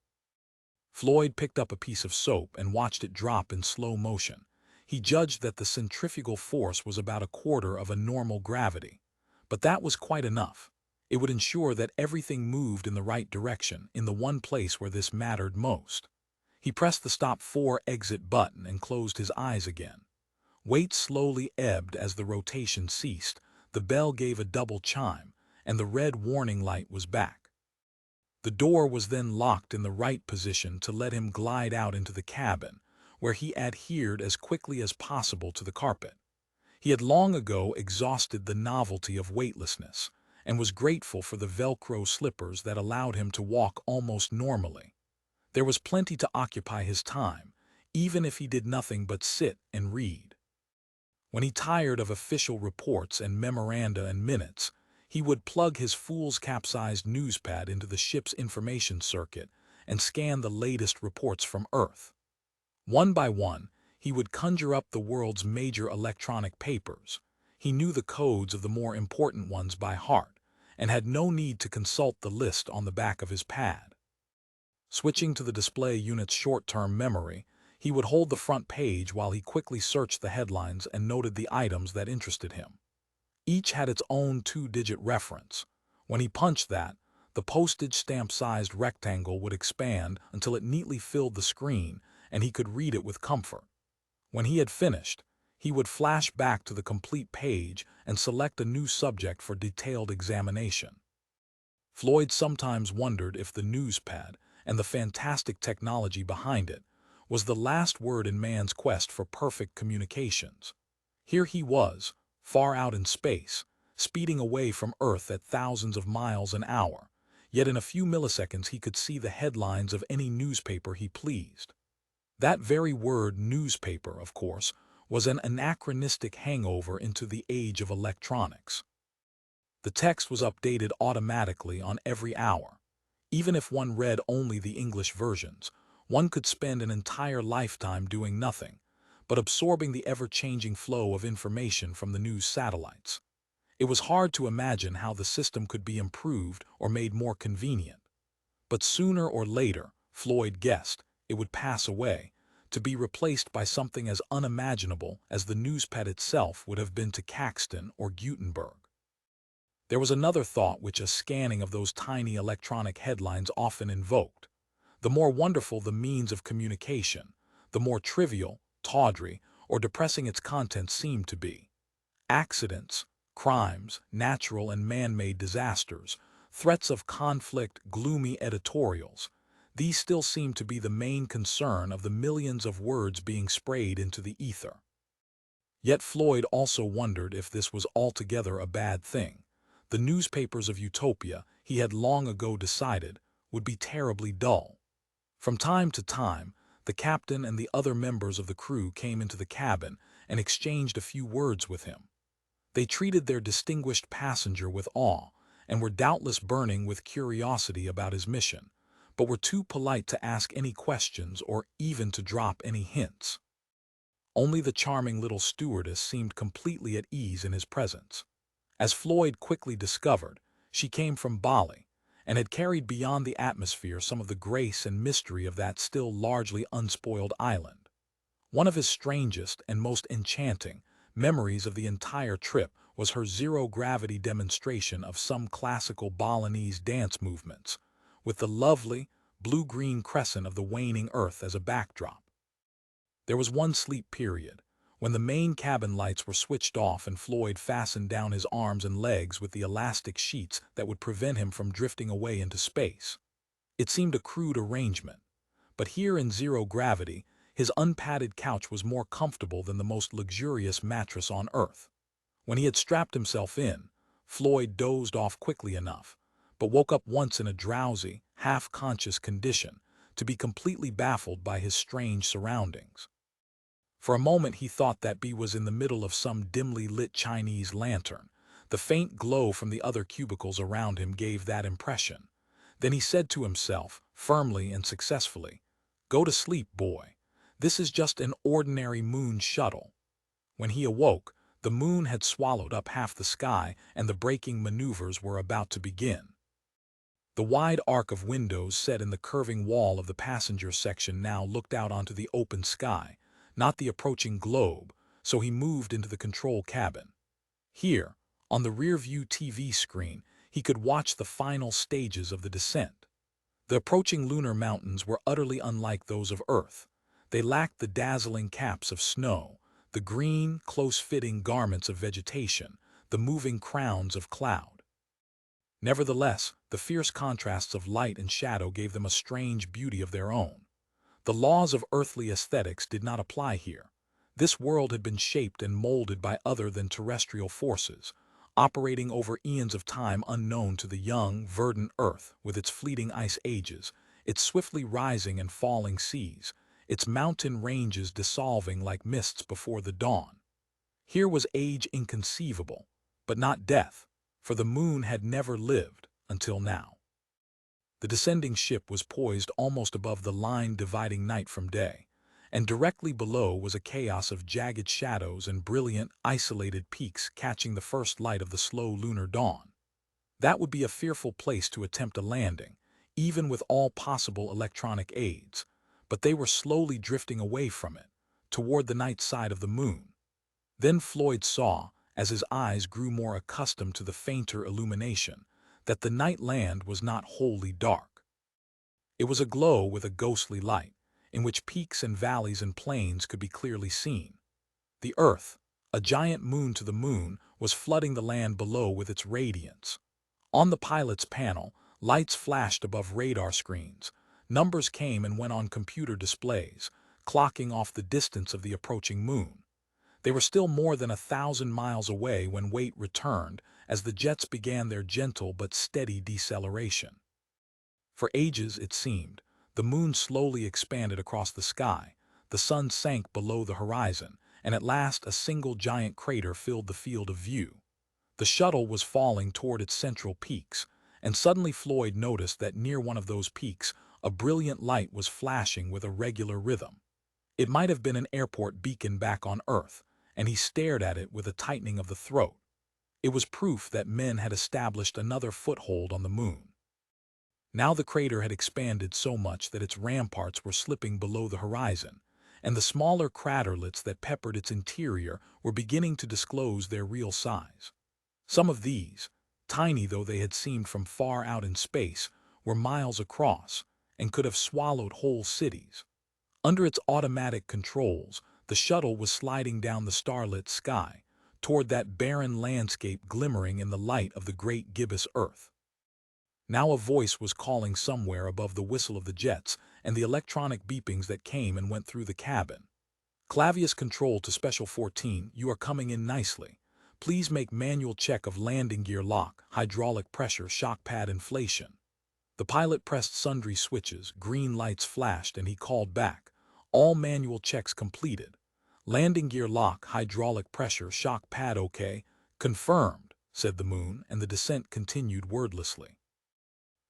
A: Floyd picked up a piece of soap and watched it drop in slow motion. He judged that the centrifugal force was about a quarter of a normal gravity. But that was quite enough. It would ensure that everything moved in the right direction, in the one place where this mattered most. He pressed the stop 4 exit button and closed his eyes again. Weight slowly ebbed as the rotation ceased, the bell gave a double chime, and the red warning light was back. The door was then locked in the right position to let him glide out into the cabin, where he adhered as quickly as possible to the carpet. He had long ago exhausted the novelty of weightlessness, and was grateful for the Velcro slippers that allowed him to walk almost normally. There was plenty to occupy his time, even if he did nothing but sit and read. When he tired of official reports and memoranda and minutes, he would plug his fool's capsized newspad into the ship's information circuit and scan the latest reports from Earth. One by one, he would conjure up the world's major electronic papers. He knew the codes of the more important ones by heart, and had no need to consult the list on the back of his pad. Switching to the display unit's short-term memory, he would hold the front page while he quickly searched the headlines and noted the items that interested him. Each had its own two-digit reference. When he punched that, the postage stamp-sized rectangle would expand until it neatly filled the screen and he could read it with comfort. When he had finished, he would flash back to the complete page and select a new subject for detailed examination. Floyd sometimes wondered if the newspad and the fantastic technology behind it was the last word in man's quest for perfect communications. Here he was, far out in space, speeding away from Earth at thousands of miles an hour, yet in a few milliseconds he could see the headlines of any newspaper he pleased. That very word, newspaper, of course, was an anachronistic hangover into the age of electronics. The text was updated automatically on every hour. Even if one read only the English versions, one could spend an entire lifetime doing nothing, but absorbing the ever-changing flow of information from the news satellites. It was hard to imagine how the system could be improved or made more convenient. But sooner or later, Floyd guessed, it would pass away, to be replaced by something as unimaginable as the newspad itself would have been to Caxton or Gutenberg. There was another thought which a scanning of those tiny electronic headlines often invoked. The more wonderful the means of communication, the more trivial, tawdry, or depressing its content seemed to be. Accidents, crimes, natural and man-made disasters, threats of conflict, gloomy editorials, these still seemed to be the main concern of the millions of words being sprayed into the ether. Yet Floyd also wondered if this was altogether a bad thing. The newspapers of Utopia, he had long ago decided, would be terribly dull. From time to time, the captain and the other members of the crew came into the cabin and exchanged a few words with him. They treated their distinguished passenger with awe and were doubtless burning with curiosity about his mission, but were too polite to ask any questions or even to drop any hints. Only the charming little stewardess seemed completely at ease in his presence. As Floyd quickly discovered, she came from Bali and had carried beyond the atmosphere some of the grace and mystery of that still largely unspoiled island. One of his strangest and most enchanting memories of the entire trip was her zero-gravity demonstration of some classical Balinese dance movements, with the lovely, blue-green crescent of the waning Earth as a backdrop. There was one sleep period, when the main cabin lights were switched off and Floyd fastened down his arms and legs with the elastic sheets that would prevent him from drifting away into space. It seemed a crude arrangement, but here in zero gravity, his unpadded couch was more comfortable than the most luxurious mattress on Earth. When he had strapped himself in, Floyd dozed off quickly enough, but woke up once in a drowsy, half-conscious condition to be completely baffled by his strange surroundings. For a moment he thought that he was in the middle of some dimly lit Chinese lantern. The faint glow from the other cubicles around him gave that impression. Then he said to himself, firmly and successfully, "Go to sleep, boy. This is just an ordinary moon shuttle." When he awoke, the moon had swallowed up half the sky and the braking maneuvers were about to begin. The wide arc of windows set in the curving wall of the passenger section now looked out onto the open sky, not the approaching globe, so he moved into the control cabin. Here, on the rear-view TV screen, he could watch the final stages of the descent. The approaching lunar mountains were utterly unlike those of Earth. They lacked the dazzling caps of snow, the green, close-fitting garments of vegetation, the moving crowns of cloud. Nevertheless, the fierce contrasts of light and shadow gave them a strange beauty of their own. The laws of earthly aesthetics did not apply here. This world had been shaped and molded by other than terrestrial forces, operating over eons of time unknown to the young, verdant Earth with its fleeting ice ages, its swiftly rising and falling seas, its mountain ranges dissolving like mists before the dawn. Here was age inconceivable, but not death, for the moon had never lived until now. The descending ship was poised almost above the line dividing night from day, and directly below was a chaos of jagged shadows and brilliant, isolated peaks catching the first light of the slow lunar dawn. That would be a fearful place to attempt a landing, even with all possible electronic aids, but they were slowly drifting away from it, toward the night side of the moon. Then Floyd saw, as his eyes grew more accustomed to the fainter illumination, that the night land was not wholly dark. It was aglow with a ghostly light, in which peaks and valleys and plains could be clearly seen. The Earth, a giant moon to the moon, was flooding the land below with its radiance. On the pilot's panel, lights flashed above radar screens. Numbers came and went on computer displays, clocking off the distance of the approaching moon. They were still more than 1,000 miles away when weight returned as the jets began their gentle but steady deceleration. For ages, it seemed, the moon slowly expanded across the sky, the sun sank below the horizon, and at last a single giant crater filled the field of view. The shuttle was falling toward its central peaks, and suddenly Floyd noticed that near one of those peaks a brilliant light was flashing with a regular rhythm. It might have been an airport beacon back on Earth, and he stared at it with a tightening of the throat. It was proof that men had established another foothold on the moon. Now the crater had expanded so much that its ramparts were slipping below the horizon, and the smaller craterlets that peppered its interior were beginning to disclose their real size. Some of these, tiny though they had seemed from far out in space, were miles across and could have swallowed whole cities. Under its automatic controls, the shuttle was sliding down the starlit sky toward that barren landscape glimmering in the light of the great gibbous Earth. Now a voice was calling somewhere above the whistle of the jets and the electronic beepings that came and went through the cabin. Clavius Control to Special 14, you are coming in nicely. Please make manual check of landing gear lock, hydraulic pressure, shock pad inflation. The pilot pressed sundry switches, green lights flashed, and he called back. All manual checks completed. Landing gear lock, hydraulic pressure, shock pad okay. Confirmed, said the moon, and the descent continued wordlessly.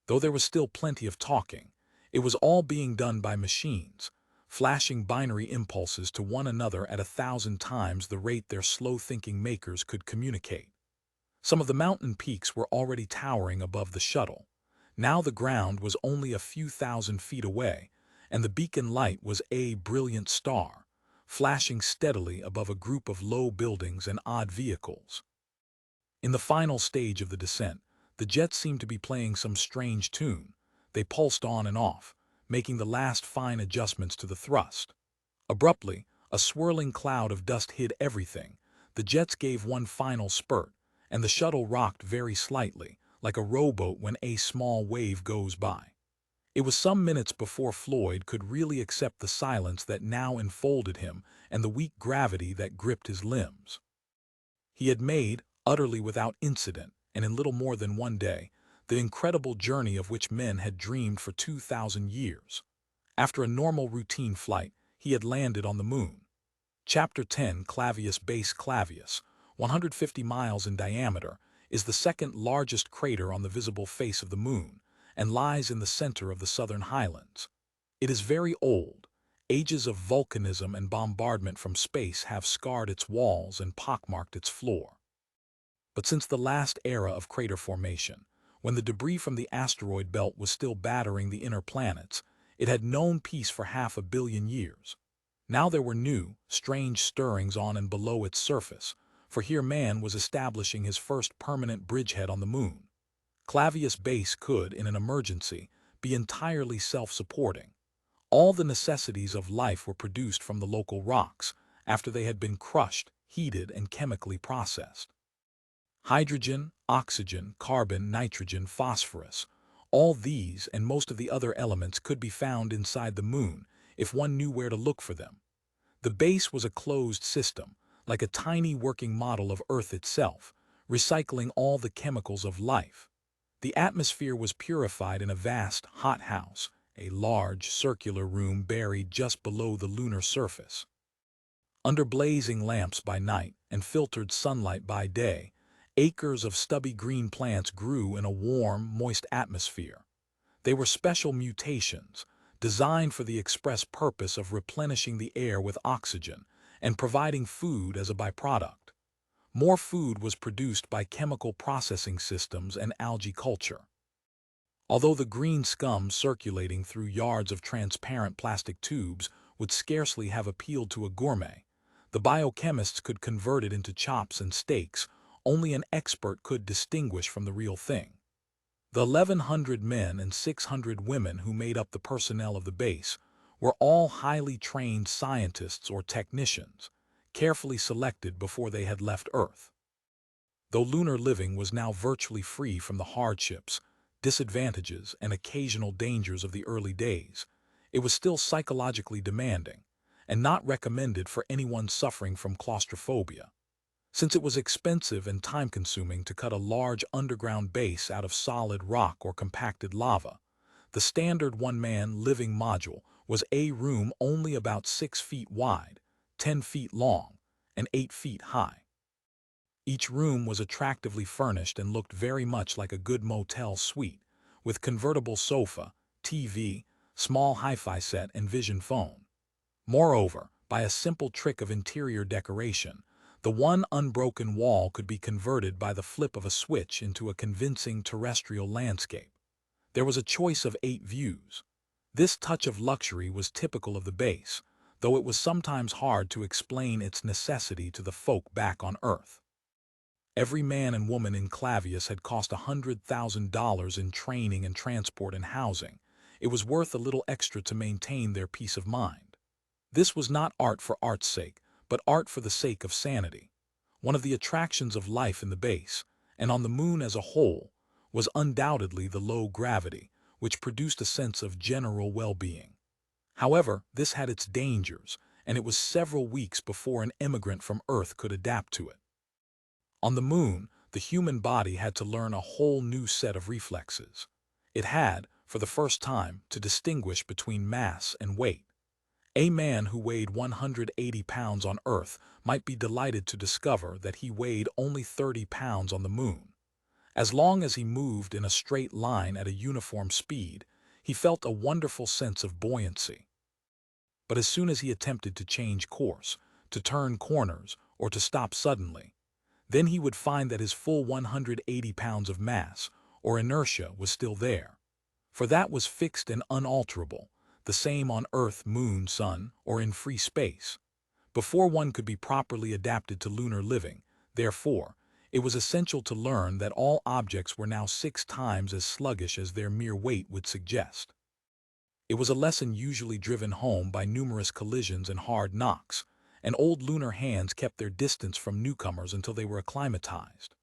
A: Though there was still plenty of talking, it was all being done by machines, flashing binary impulses to one another at 1,000 times the rate their slow-thinking makers could communicate. Some of the mountain peaks were already towering above the shuttle. Now the ground was only a few thousand feet away, and the beacon light was a brilliant star, flashing steadily above a group of low buildings and odd vehicles. In the final stage of the descent, the jets seemed to be playing some strange tune. They pulsed on and off, making the last fine adjustments to the thrust. Abruptly, a swirling cloud of dust hid everything. The jets gave one final spurt, and the shuttle rocked very slightly, like a rowboat when a small wave goes by. It was some minutes before Floyd could really accept the silence that now enfolded him and the weak gravity that gripped his limbs. He had made, utterly without incident, and in little more than one day, the incredible journey of which men had dreamed for 2,000 years. After a normal routine flight, he had landed on the moon. Chapter 10, Clavius Base. Clavius, 150 miles in diameter, is the second largest crater on the visible face of the moon, and lies in the center of the southern highlands. It is very old. Ages of volcanism and bombardment from space have scarred its walls and pockmarked its floor. But since the last era of crater formation, when the debris from the asteroid belt was still battering the inner planets, it had known peace for 500 million years. Now there were new, strange stirrings on and below its surface, for here man was establishing his first permanent bridgehead on the moon. Clavius Base could, in an emergency, be entirely self-supporting. All the necessities of life were produced from the local rocks, after they had been crushed, heated, and chemically processed. Hydrogen, oxygen, carbon, nitrogen, phosphorus, all these and most of the other elements could be found inside the moon if one knew where to look for them. The base was a closed system, like a tiny working model of Earth itself, recycling all the chemicals of life. The atmosphere was purified in a vast hothouse, a large circular room buried just below the lunar surface. Under blazing lamps by night and filtered sunlight by day, acres of stubby green plants grew in a warm, moist atmosphere. They were special mutations, designed for the express purpose of replenishing the air with oxygen and providing food as a byproduct. More food was produced by chemical processing systems and algae culture. Although the green scum circulating through yards of transparent plastic tubes would scarcely have appealed to a gourmet, The biochemists could convert it into chops and steaks. Only an expert could distinguish from the real thing. The 1,100 men and 600 women who made up the personnel of the base were all highly trained scientists or technicians, carefully selected before they had left Earth. Though lunar living was now virtually free from the hardships, disadvantages, and occasional dangers of the early days, it was still psychologically demanding, and not recommended for anyone suffering from claustrophobia. Since it was expensive and time-consuming to cut a large underground base out of solid rock or compacted lava, the standard one-man living module was a room only about 6 feet wide, 10 feet long, and 8 feet high. Each room was attractively furnished and looked very much like a good motel suite, with convertible sofa, TV, small hi-fi set, and vision phone. Moreover, by a simple trick of interior decoration, the one unbroken wall could be converted by the flip of a switch into a convincing terrestrial landscape. There was a choice of 8 views. This touch of luxury was typical of the base, though it was sometimes hard to explain its necessity to the folk back on Earth. Every man and woman in Clavius had cost $100,000 in training and transport and housing. It was worth a little extra to maintain their peace of mind. This was not art for art's sake, but art for the sake of sanity. One of the attractions of life in the base, and on the moon as a whole, was undoubtedly the low gravity, which produced a sense of general well-being. However, this had its dangers, and it was several weeks before an emigrant from Earth could adapt to it. On the moon, the human body had to learn a whole new set of reflexes. It had, for the first time, to distinguish between mass and weight. A man who weighed 180 pounds on Earth might be delighted to discover that he weighed only 30 pounds on the moon. As long as he moved in a straight line at a uniform speed, he felt a wonderful sense of buoyancy. But as soon as he attempted to change course, to turn corners, or to stop suddenly, then he would find that his full 180 pounds of mass, or inertia, was still there. For that was fixed and unalterable, the same on Earth, Moon, Sun, or in free space. Before one could be properly adapted to lunar living, therefore, it was essential to learn that all objects were now 6 times as sluggish as their mere weight would suggest. It was a lesson usually driven home by numerous collisions and hard knocks, and old lunar hands kept their distance from newcomers until they were acclimatized.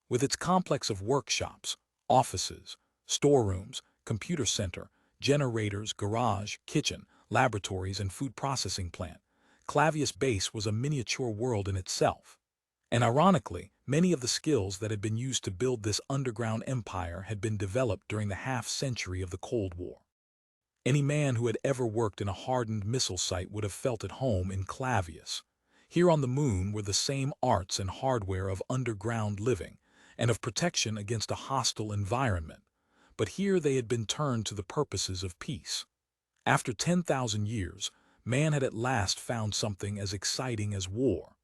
A: With its complex of workshops, offices, storerooms, computer center, generators, garage, kitchen, laboratories, and food processing plant, Clavius Base was a miniature world in itself. And ironically, many of the skills that had been used to build this underground empire had been developed during the half-century of the Cold War. Any man who had ever worked in a hardened missile site would have felt at home in Clavius. Here on the moon were the same arts and hardware of underground living and of protection against a hostile environment, but here they had been turned to the purposes of peace. After 10,000 years, man had at last found something as exciting as war.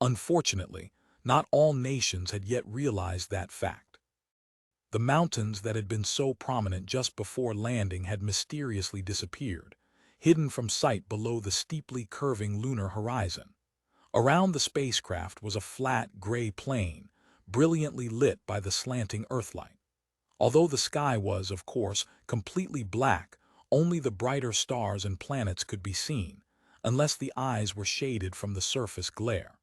A: Unfortunately, not all nations had yet realized that fact. The mountains that had been so prominent just before landing had mysteriously disappeared, hidden from sight below the steeply curving lunar horizon. Around the spacecraft was a flat, gray plain, brilliantly lit by the slanting Earthlight. Although the sky was, of course, completely black, only the brighter stars and planets could be seen, unless the eyes were shaded from the surface glare.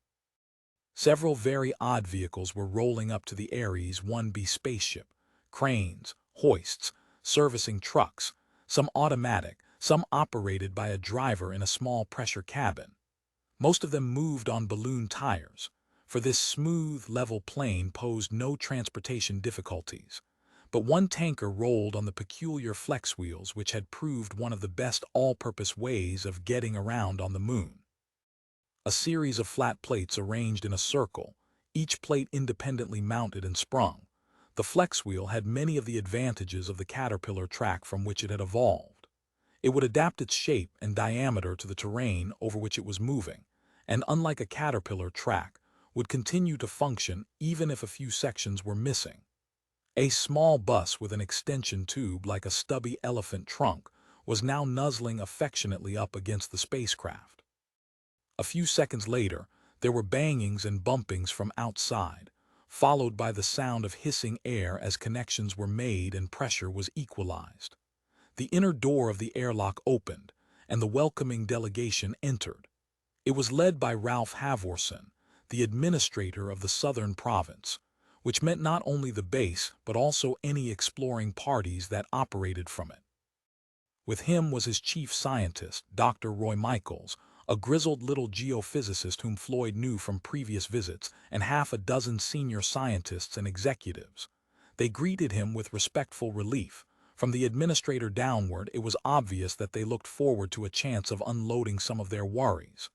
A: Several very odd vehicles were rolling up to the Ares 1B spaceship: cranes, hoists, servicing trucks, some automatic, some operated by a driver in a small pressure cabin. Most of them moved on balloon tires, for this smooth, level plain posed no transportation difficulties. But one tanker rolled on the peculiar flex wheels which had proved one of the best all-purpose ways of getting around on the moon. A series of flat plates arranged in a circle, each plate independently mounted and sprung. The flex wheel had many of the advantages of the caterpillar track from which it had evolved. It would adapt its shape and diameter to the terrain over which it was moving, and unlike a caterpillar track, would continue to function even if a few sections were missing. A small bus with an extension tube like a stubby elephant trunk was now nuzzling affectionately up against the spacecraft. A few seconds later, there were bangings and bumpings from outside, followed by the sound of hissing air as connections were made and pressure was equalized. The inner door of the airlock opened, and the welcoming delegation entered. It was led by Ralph Havorson, the administrator of the Southern Province, which meant not only the base but also any exploring parties that operated from it. With him was his chief scientist, Dr. Roy Michaels, a grizzled little geophysicist whom Floyd knew from previous visits, and half a dozen senior scientists and executives. They greeted him with respectful relief. From the administrator downward, it was obvious that they looked forward to a chance of unloading some of their worries.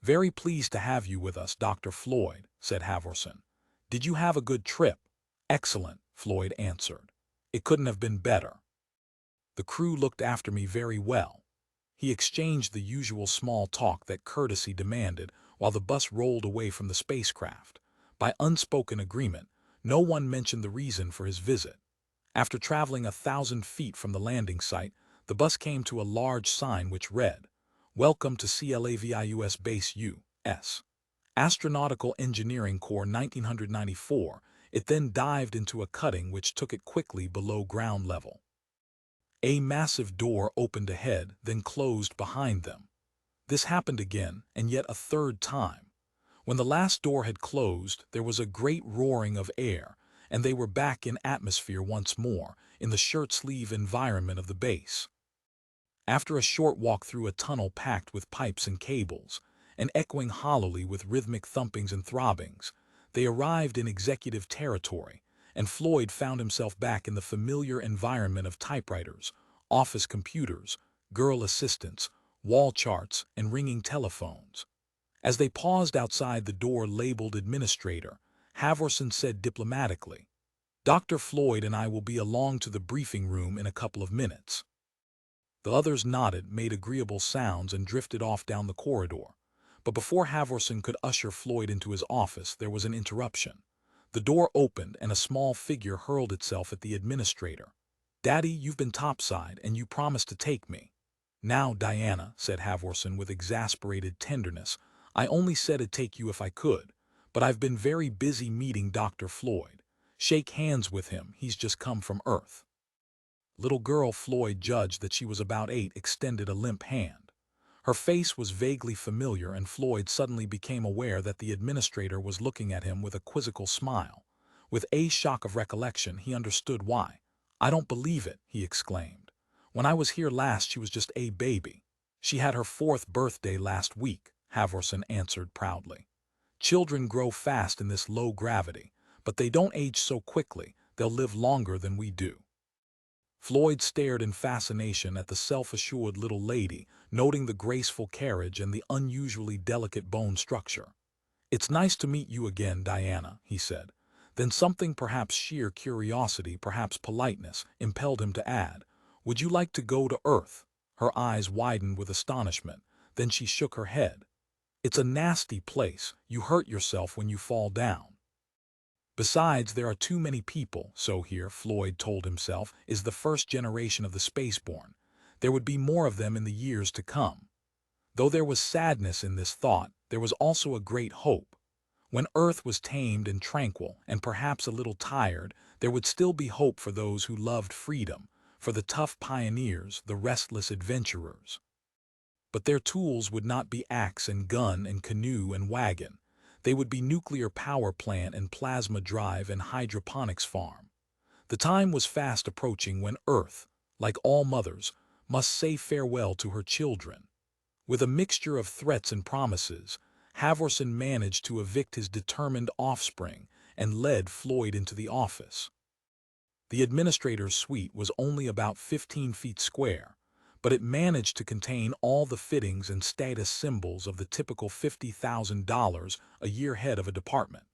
A: "Very pleased to have you with us, Dr. Floyd," said Havorson. "Did you have a good trip?" "Excellent," Floyd answered. "It couldn't have been better. The crew looked after me very well." He exchanged the usual small talk that courtesy demanded while the bus rolled away from the spacecraft. By unspoken agreement, no one mentioned the reason for his visit. After traveling 1,000 feet from the landing site, the bus came to a large sign which read, "Welcome to Clavius Base U.S. Astronautical Engineering Corps 1994. It then dived into a cutting which took it quickly below ground level. A massive door opened ahead, then closed behind them. This happened again, and yet a third time. When the last door had closed, there was a great roaring of air, and they were back in atmosphere once more, in the shirt-sleeve environment of the base. After a short walk through a tunnel packed with pipes and cables, and echoing hollowly with rhythmic thumpings and throbbings, they arrived in executive territory, and Floyd found himself back in the familiar environment of typewriters, office computers, girl assistants, wall charts, and ringing telephones. As they paused outside the door labeled Administrator, Havorson said diplomatically, "Dr. Floyd and I will be along to the briefing room in a couple of minutes." The others nodded, made agreeable sounds, and drifted off down the corridor. But before Havorson could usher Floyd into his office, there was an interruption. The door opened, and a small figure hurled itself at the administrator. "Daddy, you've been topside, and you promised to take me." "Now, Diana," said Havorson with exasperated tenderness, "I only said I'd take you if I could, but I've been very busy meeting Dr. Floyd. Shake hands with him, he's just come from Earth." Little girl, Floyd judged that she was about 8, extended a limp hand. Her face was vaguely familiar, and Floyd suddenly became aware that the administrator was looking at him with a quizzical smile. With a shock of recollection, he understood why. "I don't believe it," he exclaimed. "When I was here last, she was just a baby." "She had her 4th birthday last week," Havorson answered proudly. "Children grow fast in this low gravity, but they don't age so quickly. They'll live longer than we do." Floyd stared in fascination at the self-assured little lady, noting the graceful carriage and the unusually delicate bone structure. "It's nice to meet you again, Diana," he said. Then something, perhaps sheer curiosity, perhaps politeness, impelled him to add, "Would you like to go to Earth?" Her eyes widened with astonishment. Then she shook her head. "It's a nasty place. You hurt yourself when you fall down." Besides, there are too many people, so here, Floyd told himself, is the first generation of the spaceborne. There would be more of them in the years to come. Though there was sadness in this thought, there was also a great hope. When Earth was tamed and tranquil, and perhaps a little tired, there would still be hope for those who loved freedom, for the tough pioneers, the restless adventurers. But their tools would not be axe and gun and canoe and wagon. They would be nuclear power plant and plasma drive and hydroponics farm. The time was fast approaching when Earth, like all mothers, must say farewell to her children. With a mixture of threats and promises, Havorson managed to evict his determined offspring and led Floyd into the office. The administrator's suite was only about 15 feet square, but it managed to contain all the fittings and status symbols of the typical $50,000 a year head of a department.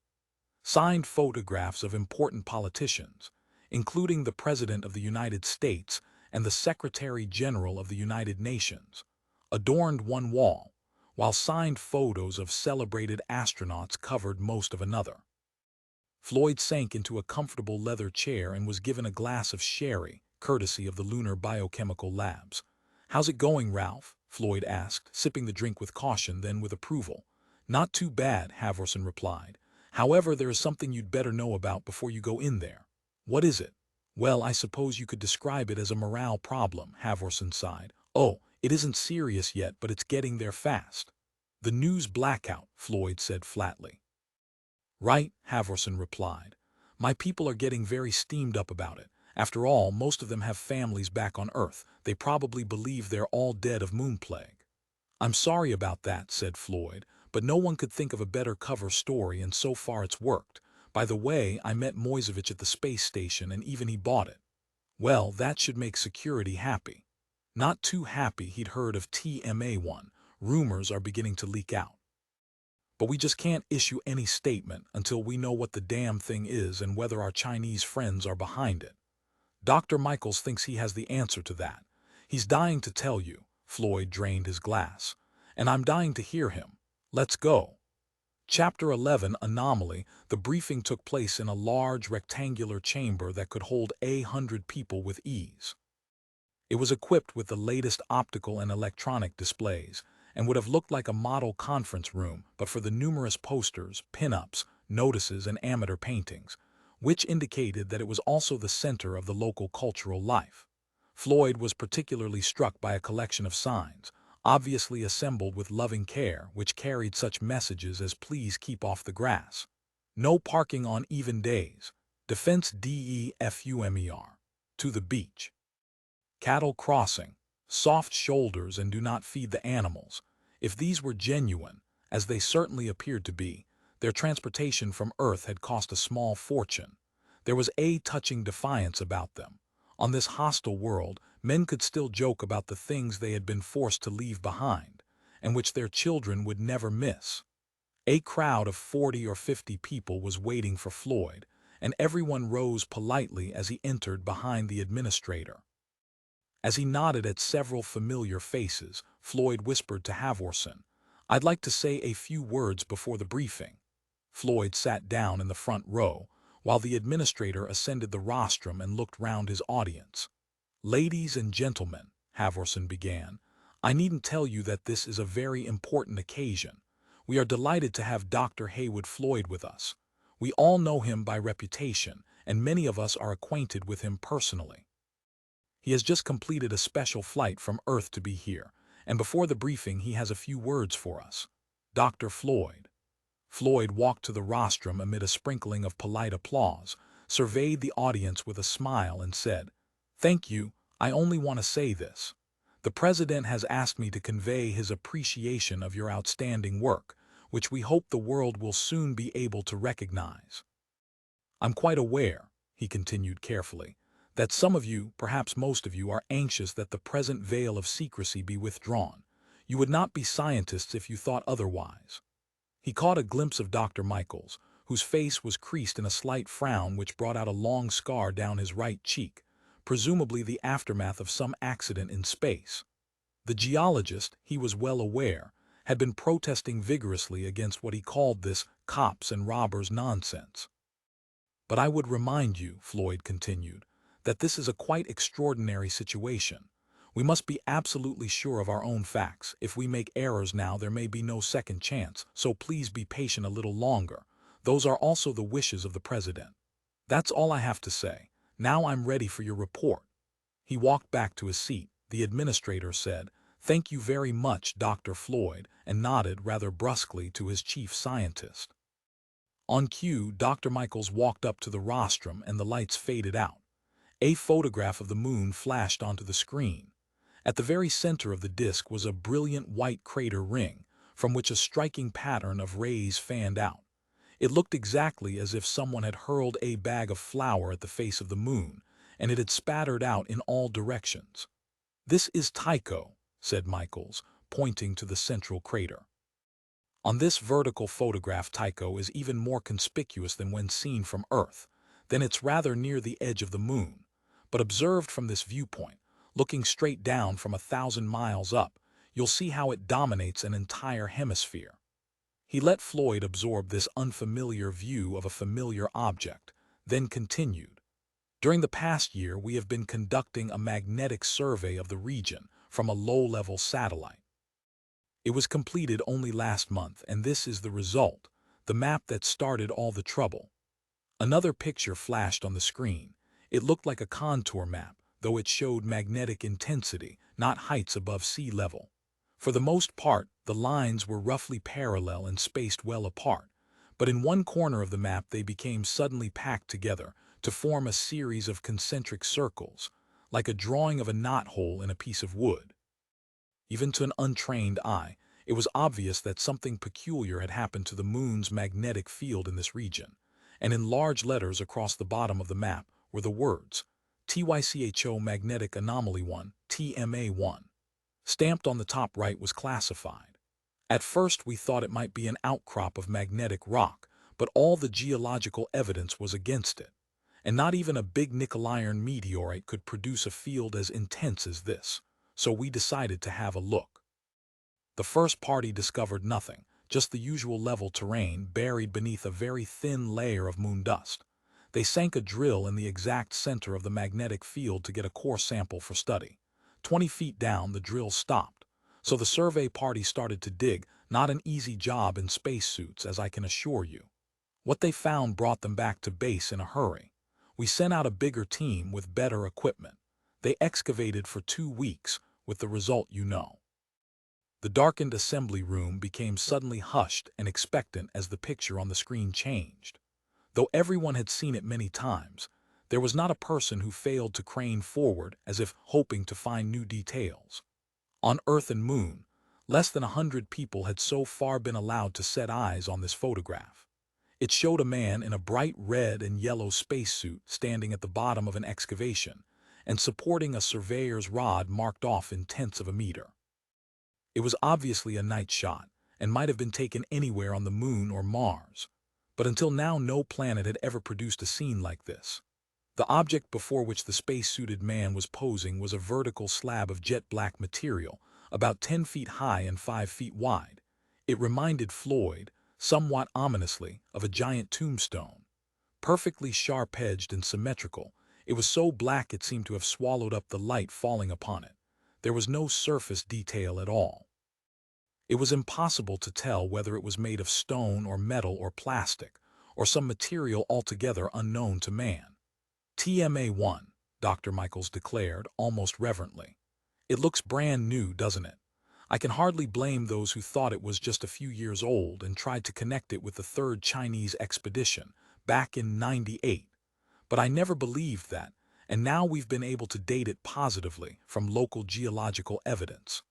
A: Signed photographs of important politicians, including the President of the United States and the Secretary General of the United Nations, adorned one wall, while signed photos of celebrated astronauts covered most of another. Floyd sank into a comfortable leather chair and was given a glass of sherry, courtesy of the Lunar Biochemical Labs. "How's it going, Ralph?" Floyd asked, sipping the drink with caution, then with approval. Not too bad, Halvorsen replied. However, there is something you'd better know about before you go in there. What is it? Well, I suppose you could describe it as a morale problem, Halvorsen sighed. Oh, it isn't serious yet, but it's getting there fast. The news blackout, Floyd said flatly. Right, Halvorsen replied. My people are getting very steamed up about it. After all, most of them have families back on Earth. They probably believe they're all dead of moon plague. I'm sorry about that, said Floyd, but no one could think of a better cover story, and so far it's worked. By the way, I met Moisevich at the space station, and even he bought it. Well, that should make security happy. Not too happy he'd heard of TMA-1. Rumors are beginning to leak out. But we just can't issue any statement until we know what the damn thing is and whether our Chinese friends are behind it. Dr. Michaels thinks he has the answer to that. He's dying to tell you. Floyd drained his glass. And I'm dying to hear him. Let's go. Chapter 11, Anomaly. The briefing took place in a large rectangular chamber that could hold 100 people with ease. It was equipped with the latest optical and electronic displays, and would have looked like a model conference room but for the numerous posters, pin-ups, notices, and amateur paintings, which indicated that it was also the center of the local cultural life. Floyd was particularly struck by a collection of signs, obviously assembled with loving care, which carried such messages as "Please keep off the grass," "No parking on even days," "Defense DEFUMER," "To the beach," "Cattle crossing," "Soft shoulders and do not feed the animals." If these were genuine, as they certainly appeared to be, their transportation from Earth had cost a small fortune. There was a touching defiance about them. On this hostile world, men could still joke about the things they had been forced to leave behind, and which their children would never miss. A crowd of 40 or 50 people was waiting for Floyd, and everyone rose politely as he entered behind the administrator. As he nodded at several familiar faces, Floyd whispered to Halvorsen, "I'd like to say a few words before the briefing." Floyd sat down in the front row, while the administrator ascended the rostrum and looked round his audience. "Ladies and gentlemen," Halvorsen began, "I needn't tell you that this is a very important occasion. We are delighted to have Dr. Heywood Floyd with us. We all know him by reputation, and many of us are acquainted with him personally. He has just completed a special flight from Earth to be here, and before the briefing he has a few words for us. Dr. Floyd." Floyd walked to the rostrum amid a sprinkling of polite applause, surveyed the audience with a smile, and said, "Thank you, I only want to say this. The President has asked me to convey his appreciation of your outstanding work, which we hope the world will soon be able to recognize. I'm quite aware," he continued carefully, "that some of you, perhaps most of you, are anxious that the present veil of secrecy be withdrawn. You would not be scientists if you thought otherwise." He caught a glimpse of Dr. Michaels, whose face was creased in a slight frown which brought out a long scar down his right cheek, presumably the aftermath of some accident in space. The geologist, he was well aware, had been protesting vigorously against what he called this cops and robbers nonsense. "But I would remind you," Floyd continued, "that this is a quite extraordinary situation. We must be absolutely sure of our own facts. If we make errors now, there may be no second chance, so please be patient a little longer. Those are also the wishes of the President. That's all I have to say. Now I'm ready for your report." He walked back to his seat. The administrator said, "Thank you very much, Dr. Floyd," and nodded rather brusquely to his chief scientist. On cue, Dr. Michaels walked up to the rostrum and the lights faded out. A photograph of the moon flashed onto the screen. At the very center of the disk was a brilliant white crater ring, from which a striking pattern of rays fanned out. It looked exactly as if someone had hurled a bag of flour at the face of the moon, and it had spattered out in all directions. "This is Tycho," said Michaels, pointing to the central crater. On this vertical photograph, Tycho is even more conspicuous than when seen from Earth. Then it's rather near the edge of the moon. But observed from this viewpoint, looking straight down from 1,000 miles up, you'll see how it dominates an entire hemisphere. He let Floyd absorb this unfamiliar view of a familiar object, then continued, "During the past year we have been conducting a magnetic survey of the region from a low-level satellite. It was completed only last month, and this is the result, the map that started all the trouble. Another picture flashed on the screen. It looked like a contour map, though it showed magnetic intensity, not heights above sea level. For the most part, the lines were roughly parallel and spaced well apart, but in one corner of the map they became suddenly packed together to form a series of concentric circles, like a drawing of a knothole in a piece of wood. Even to an untrained eye, it was obvious that something peculiar had happened to the moon's magnetic field in this region, and in large letters across the bottom of the map were the words, Tycho Magnetic Anomaly One, TMA1. Stamped on the top right was classified. At first we thought it might be an outcrop of magnetic rock, but all the geological evidence was against it, and not even a big nickel iron meteorite could produce a field as intense as this, so we decided to have a look. The first party discovered nothing, just the usual level terrain buried beneath a very thin layer of moon dust. They sank a drill in the exact center of the magnetic field to get a core sample for study. 20 feet down, the drill stopped, so the survey party started to dig, not an easy job in spacesuits, as I can assure you. What they found brought them back to base in a hurry. We sent out a bigger team with better equipment. They excavated for 2 weeks, with the result you know. The darkened assembly room became suddenly hushed and expectant as the picture on the screen changed. Though everyone had seen it many times, there was not a person who failed to crane forward as if hoping to find new details. On Earth and Moon, less than 100 people had so far been allowed to set eyes on this photograph. It showed a man in a bright red and yellow spacesuit standing at the bottom of an excavation and supporting a surveyor's rod marked off in tenths of a meter. It was obviously a night shot and might have been taken anywhere on the Moon or Mars, but until now no planet had ever produced a scene like this. The object before which the space-suited man was posing was a vertical slab of jet-black material, about 10 feet high and 5 feet wide. It reminded Floyd, somewhat ominously, of a giant tombstone. Perfectly sharp-edged and symmetrical, it was so black it seemed to have swallowed up the light falling upon it. There was no surface detail at all. It was impossible to tell whether it was made of stone or metal or plastic, or some material altogether unknown to man. TMA1, Dr. Michaels declared, almost reverently. It looks brand new, doesn't it? I can hardly blame those who thought it was just a few years old and tried to connect it with the third Chinese expedition, back in '98. But I never believed that, and now we've been able to date it positively from local geological evidence.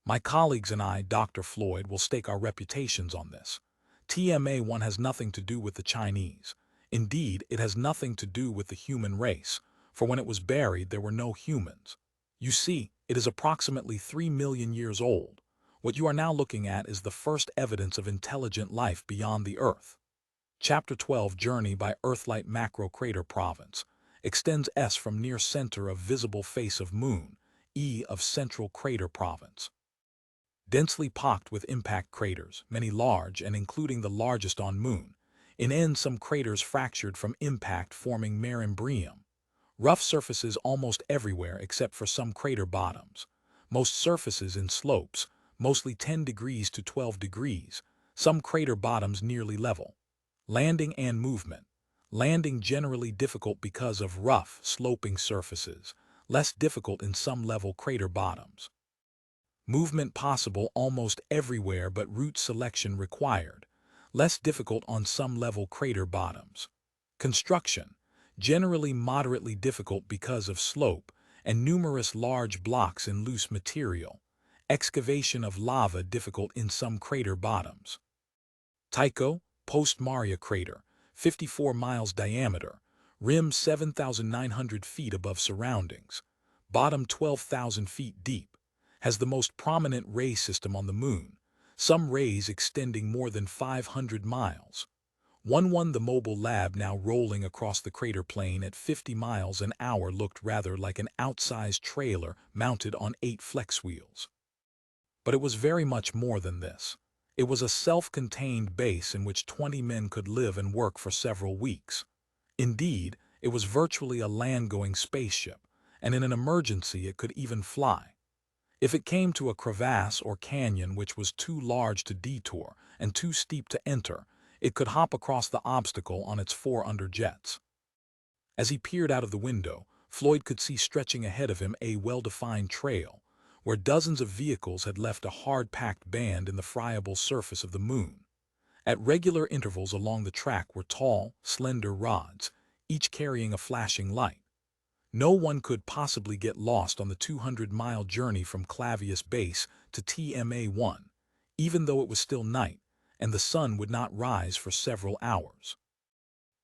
A: My colleagues and I, Dr. Floyd, will stake our reputations on this. TMA1 has nothing to do with the Chinese. Indeed, it has nothing to do with the human race, for when it was buried there were no humans. You see, it is approximately 3 million years old. What you are now looking at is the first evidence of intelligent life beyond the Earth. Chapter 12, Journey by Earthlight Macro Crater Province, extends S from near center of visible face of moon, E of central crater province. Densely packed with impact craters, many large and including the largest on Moon. In N, some craters fractured from impact forming merimbrium. Rough surfaces almost everywhere except for some crater bottoms. Most surfaces in slopes, mostly 10 degrees to 12 degrees, some crater bottoms nearly level. Landing and movement. Landing generally difficult because of rough, sloping surfaces, less difficult in some level crater bottoms. Movement possible almost everywhere but route selection required, less difficult on some level crater bottoms. Construction, generally moderately difficult because of slope and numerous large blocks in loose material. Excavation of lava difficult in some crater bottoms. Tycho, post-Maria crater, 54 miles diameter, rim 7,900 feet above surroundings, bottom 12,000 feet deep. Has the most prominent ray system on the Moon, some rays extending more than 500 miles. The mobile lab now rolling across the crater plain at 50 miles an hour looked rather like an outsized trailer mounted on 8 flex wheels. But it was very much more than this. It was a self-contained base in which 20 men could live and work for several weeks. Indeed, it was virtually a land-going spaceship, and in an emergency it could even fly. If it came to a crevasse or canyon which was too large to detour and too steep to enter, it could hop across the obstacle on its four underjets. As he peered out of the window, Floyd could see stretching ahead of him a well-defined trail, where dozens of vehicles had left a hard-packed band in the friable surface of the moon. At regular intervals along the track were tall, slender rods, each carrying a flashing light. No one could possibly get lost on the 200-mile journey from Clavius Base to TMA-1, even though it was still night, and the sun would not rise for several hours.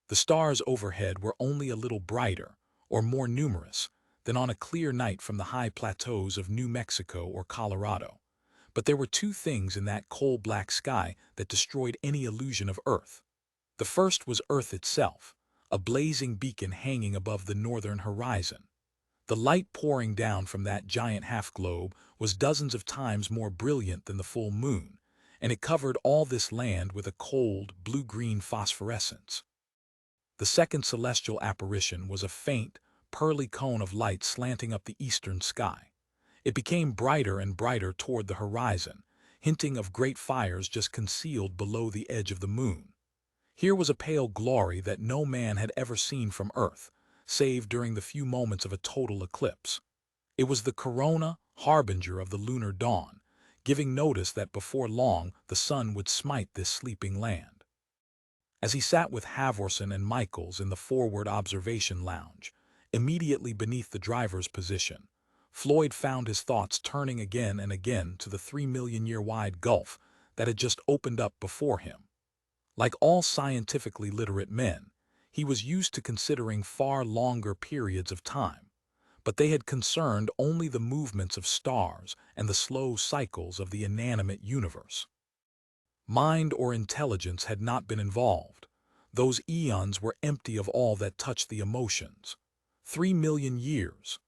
A: The stars overhead were only a little brighter, or more numerous, than on a clear night from the high plateaus of New Mexico or Colorado. But there were two things in that coal-black sky that destroyed any illusion of Earth. The first was Earth itself, a blazing beacon hanging above the northern horizon. The light pouring down from that giant half-globe was dozens of times more brilliant than the full moon, and it covered all this land with a cold, blue-green phosphorescence. The second celestial apparition was a faint, pearly cone of light slanting up the eastern sky. It became brighter and brighter toward the horizon, hinting of great fires just concealed below the edge of the moon. Here was a pale glory that no man had ever seen from Earth, save during the few moments of a total eclipse. It was the corona, harbinger of the lunar dawn, giving notice that before long the sun would smite this sleeping land. As he sat with Halvorsen and Michaels in the forward observation lounge, immediately beneath the driver's position, Floyd found his thoughts turning again and again to the 3-million-year-wide gulf that had just opened up before him. Like all scientifically literate men, he was used to considering far longer periods of time, but they had concerned only the movements of stars and the slow cycles of the inanimate universe. Mind or intelligence had not been involved. Those eons were empty of all that touched the emotions. 3 million years.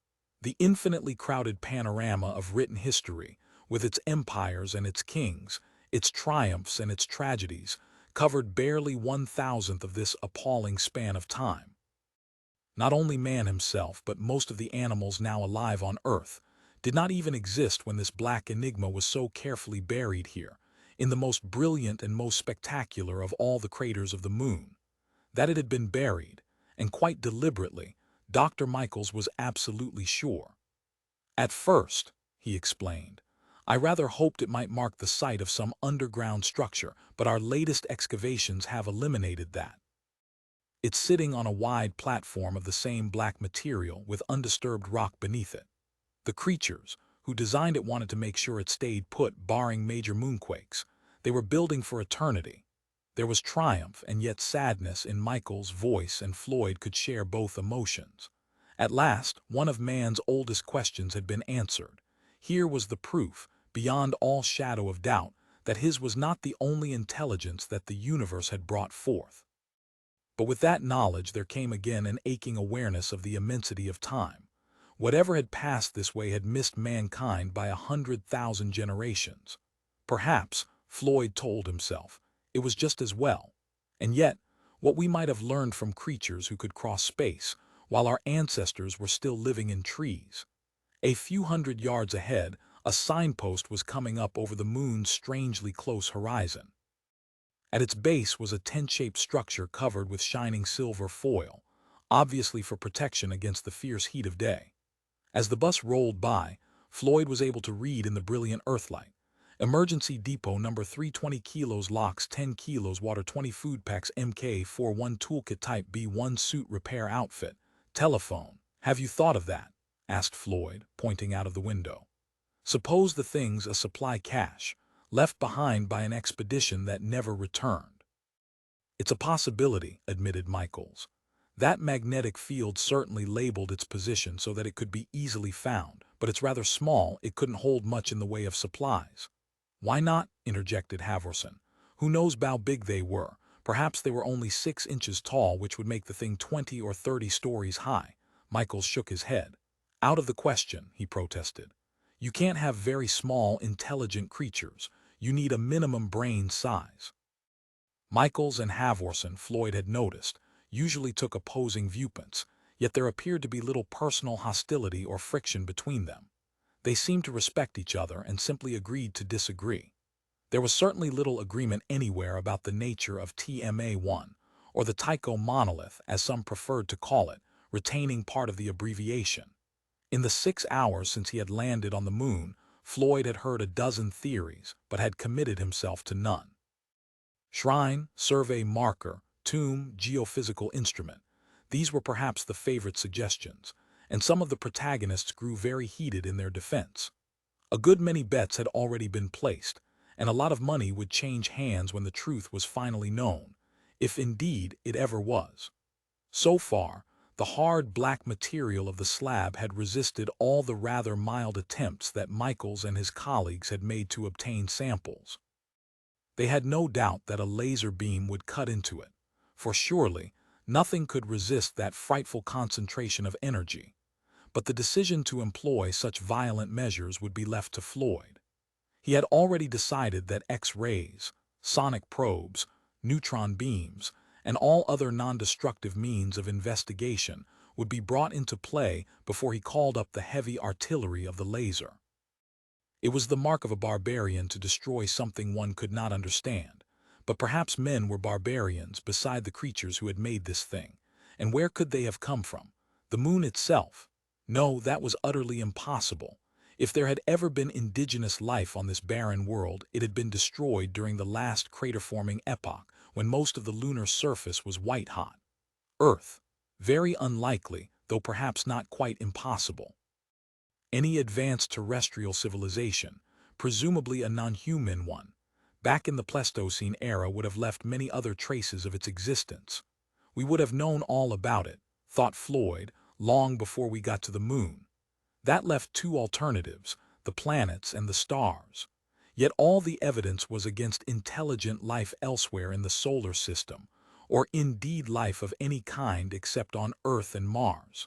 A: The infinitely crowded panorama of written history, with its empires and its kings, its triumphs and its tragedies, covered barely 1/1000th of this appalling span of time. Not only man himself, but most of the animals now alive on Earth, did not even exist when this black enigma was so carefully buried here, in the most brilliant and most spectacular of all the craters of the moon. That it had been buried, and quite deliberately, Dr. Michaels was absolutely sure. At first, he explained, I rather hoped it might mark the site of some underground structure, but our latest excavations have eliminated that. It's sitting on a wide platform of the same black material with undisturbed rock beneath it. The creatures who designed it wanted to make sure it stayed put, barring major moonquakes. They were building for eternity. There was triumph and yet sadness in Michael's voice, and Floyd could share both emotions. At last, one of man's oldest questions had been answered. Here was the proof, beyond all shadow of doubt, that his was not the only intelligence that the universe had brought forth. But with that knowledge there came again an aching awareness of the immensity of time. Whatever had passed this way had missed mankind by 100,000 generations. Perhaps, Floyd told himself, it was just as well. And yet, what we might have learned from creatures who could cross space, while our ancestors were still living in trees. A few hundred yards ahead, a signpost was coming up over the moon's strangely close horizon. At its base was a tent-shaped structure covered with shining silver foil, obviously for protection against the fierce heat of day. As the bus rolled by, Floyd was able to read in the brilliant earthlight. Emergency depot number 320 kilos locks 10 kilos water 20 food packs MK41 toolkit type B1 suit repair outfit. Telephone. Have you thought of that? Asked Floyd, pointing out of the window. Suppose the thing's a supply cache, left behind by an expedition that never returned. It's a possibility, admitted Michaels. That magnetic field certainly labeled its position so that it could be easily found, but it's rather small, it couldn't hold much in the way of supplies. Why not? Interjected Halvorsen. Who knows how big they were? Perhaps they were only 6 inches tall, which would make the thing 20 or 30 stories high. Michaels shook his head. Out of the question, he protested. You can't have very small, intelligent creatures. You need a minimum brain size. Michaels and Halvorsen, Floyd had noticed, usually took opposing viewpoints, yet there appeared to be little personal hostility or friction between them. They seemed to respect each other and simply agreed to disagree. There was certainly little agreement anywhere about the nature of TMA-1, or the Tycho Monolith as some preferred to call it, retaining part of the abbreviation. In the 6 hours since he had landed on the moon, Floyd had heard a dozen theories, but had committed himself to none. Shrine, survey marker, tomb, geophysical instrument. These were perhaps the favorite suggestions, and some of the protagonists grew very heated in their defense. A good many bets had already been placed, and a lot of money would change hands when the truth was finally known, if indeed it ever was. So far, the hard black material of the slab had resisted all the rather mild attempts that Michaels and his colleagues had made to obtain samples. They had no doubt that a laser beam would cut into it, for surely nothing could resist that frightful concentration of energy. But the decision to employ such violent measures would be left to Floyd. He had already decided that X-rays, sonic probes, neutron beams, and all other non-destructive means of investigation would be brought into play before he called up the heavy artillery of the laser. It was the mark of a barbarian to destroy something one could not understand, but perhaps men were barbarians beside the creatures who had made this thing, and where could they have come from? The moon itself? No, that was utterly impossible. If there had ever been indigenous life on this barren world, it had been destroyed during the last crater-forming epoch, when most of the lunar surface was white-hot. Earth? Very unlikely, though perhaps not quite impossible. Any advanced terrestrial civilization, presumably a non-human one, back in the Pleistocene era would have left many other traces of its existence. We would have known all about it, thought Floyd, long before we got to the moon. That left two alternatives, the planets and the stars. Yet all the evidence was against intelligent life elsewhere in the solar system, or indeed life of any kind except on Earth and Mars.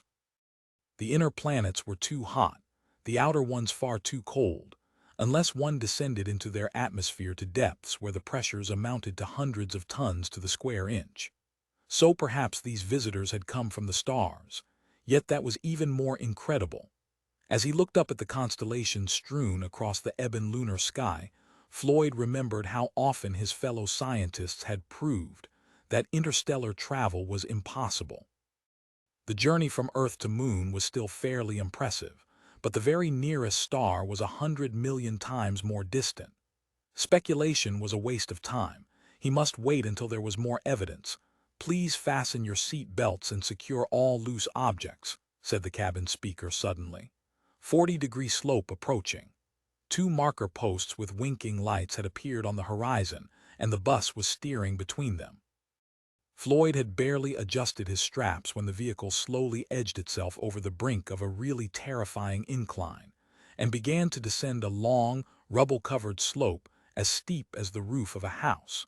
A: The inner planets were too hot, the outer ones far too cold, unless one descended into their atmosphere to depths where the pressures amounted to hundreds of tons to the square inch. So perhaps these visitors had come from the stars, yet that was even more incredible. As he looked up at the constellations strewn across the ebon lunar sky, Floyd remembered how often his fellow scientists had proved that interstellar travel was impossible. The journey from Earth to Moon was still fairly impressive, but the very nearest star was 100 million times more distant. Speculation was a waste of time. He must wait until there was more evidence. "Please fasten your seat belts and secure all loose objects," said the cabin speaker suddenly. 40-degree slope approaching. 2 marker posts with winking lights had appeared on the horizon, and the bus was steering between them. Floyd had barely adjusted his straps when the vehicle slowly edged itself over the brink of a really terrifying incline, and began to descend a long, rubble-covered slope as steep as the roof of a house.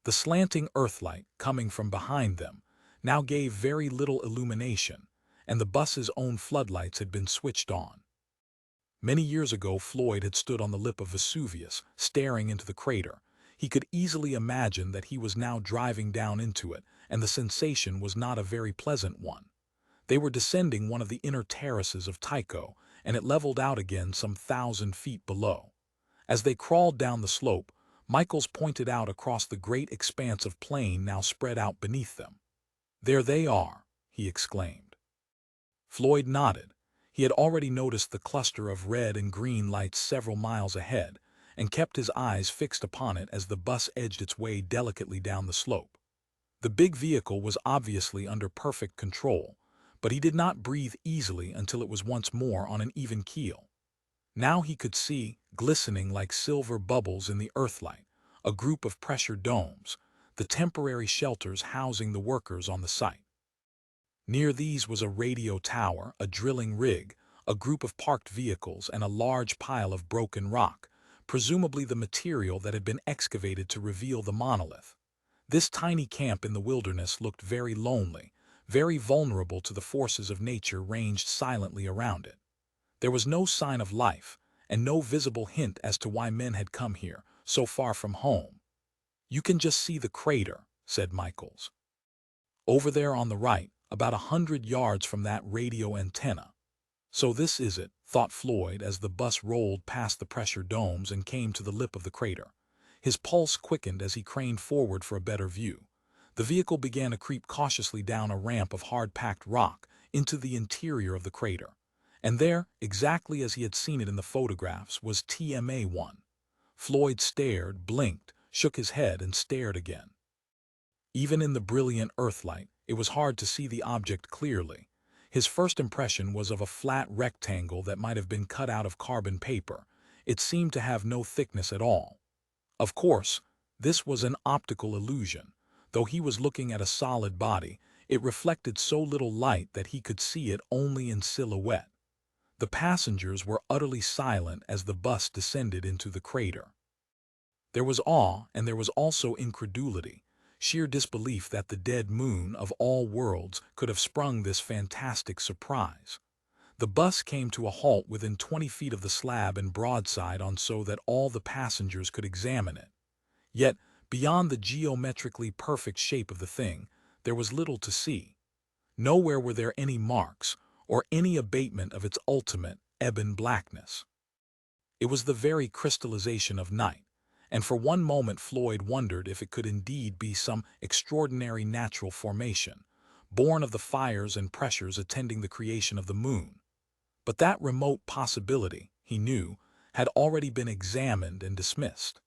A: The slanting earthlight, coming from behind them, now gave very little illumination, and the bus's own floodlights had been switched on. Many years ago, Floyd had stood on the lip of Vesuvius, staring into the crater. He could easily imagine that he was now driving down into it, and the sensation was not a very pleasant one. They were descending one of the inner terraces of Tycho, and it leveled out again some 1,000 feet below. As they crawled down the slope, Michaels pointed out across the great expanse of plain now spread out beneath them. "There they are," he exclaimed. Floyd nodded. He had already noticed the cluster of red and green lights several miles ahead, and kept his eyes fixed upon it as the bus edged its way delicately down the slope. The big vehicle was obviously under perfect control, but he did not breathe easily until it was once more on an even keel. Now he could see, glistening like silver bubbles in the earthlight, a group of pressure domes, the temporary shelters housing the workers on the site. Near these was a radio tower, a drilling rig, a group of parked vehicles, and a large pile of broken rock, presumably the material that had been excavated to reveal the monolith. This tiny camp in the wilderness looked very lonely, very vulnerable to the forces of nature ranged silently around it. There was no sign of life, and no visible hint as to why men had come here, so far from home. "You can just see the crater," said Michaels. "Over there on the right, about 100 yards from that radio antenna." So this is it, thought Floyd as the bus rolled past the pressure domes and came to the lip of the crater. His pulse quickened as he craned forward for a better view. The vehicle began to creep cautiously down a ramp of hard-packed rock into the interior of the crater. And there, exactly as he had seen it in the photographs, was TMA-1. Floyd stared, blinked, shook his head, and stared again. Even in the brilliant Earthlight, it was hard to see the object clearly. His first impression was of a flat rectangle that might have been cut out of carbon paper. It seemed to have no thickness at all. Of course, this was an optical illusion. Though he was looking at a solid body, it reflected so little light that he could see it only in silhouette. The passengers were utterly silent as the bus descended into the crater. There was awe, and there was also incredulity, sheer disbelief that the dead moon of all worlds could have sprung this fantastic surprise. The bus came to a halt within 20 feet of the slab and broadside on so that all the passengers could examine it. Yet, beyond the geometrically perfect shape of the thing, there was little to see. Nowhere were there any marks, or any abatement of its ultimate, ebon blackness. It was the very crystallization of night, and for one moment Floyd wondered if it could indeed be some extraordinary natural formation, born of the fires and pressures attending the creation of the moon. But that remote possibility, he knew, had already been examined and dismissed.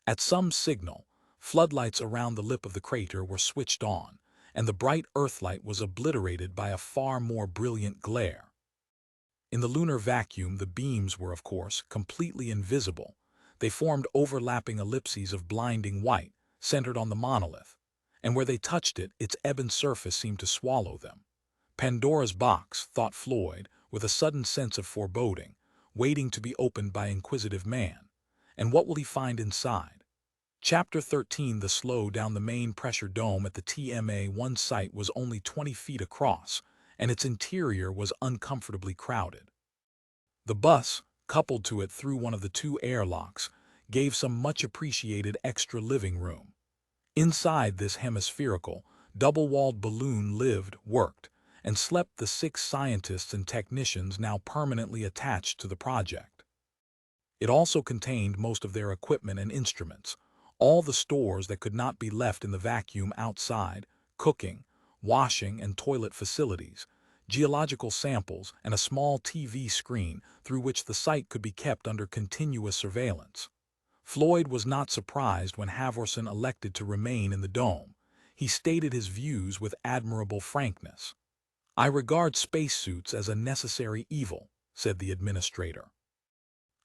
A: At some signal, floodlights around the lip of the crater were switched on, and the bright Earthlight was obliterated by a far more brilliant glare. In the lunar vacuum, the beams were, of course, completely invisible. They formed overlapping ellipses of blinding white, centered on the monolith, and where they touched it, its ebon surface seemed to swallow them. Pandora's box, thought Floyd, with a sudden sense of foreboding, waiting to be opened by inquisitive man. And what will he find inside? Chapter 13. The slow down the main pressure dome at the TMA-1 site was only 20 feet across, and its interior was uncomfortably crowded. The bus, coupled to it through one of the two airlocks, gave some much-appreciated extra living room. Inside this hemispherical, double-walled balloon lived, worked, and slept the 6 scientists and technicians now permanently attached to the project. It also contained most of their equipment and instruments, all the stores that could not be left in the vacuum outside, cooking, washing and toilet facilities, geological samples, and a small TV screen through which the site could be kept under continuous surveillance. Floyd was not surprised when Halvorsen elected to remain in the dome. He stated his views with admirable frankness. "I regard spacesuits as a necessary evil," said the administrator.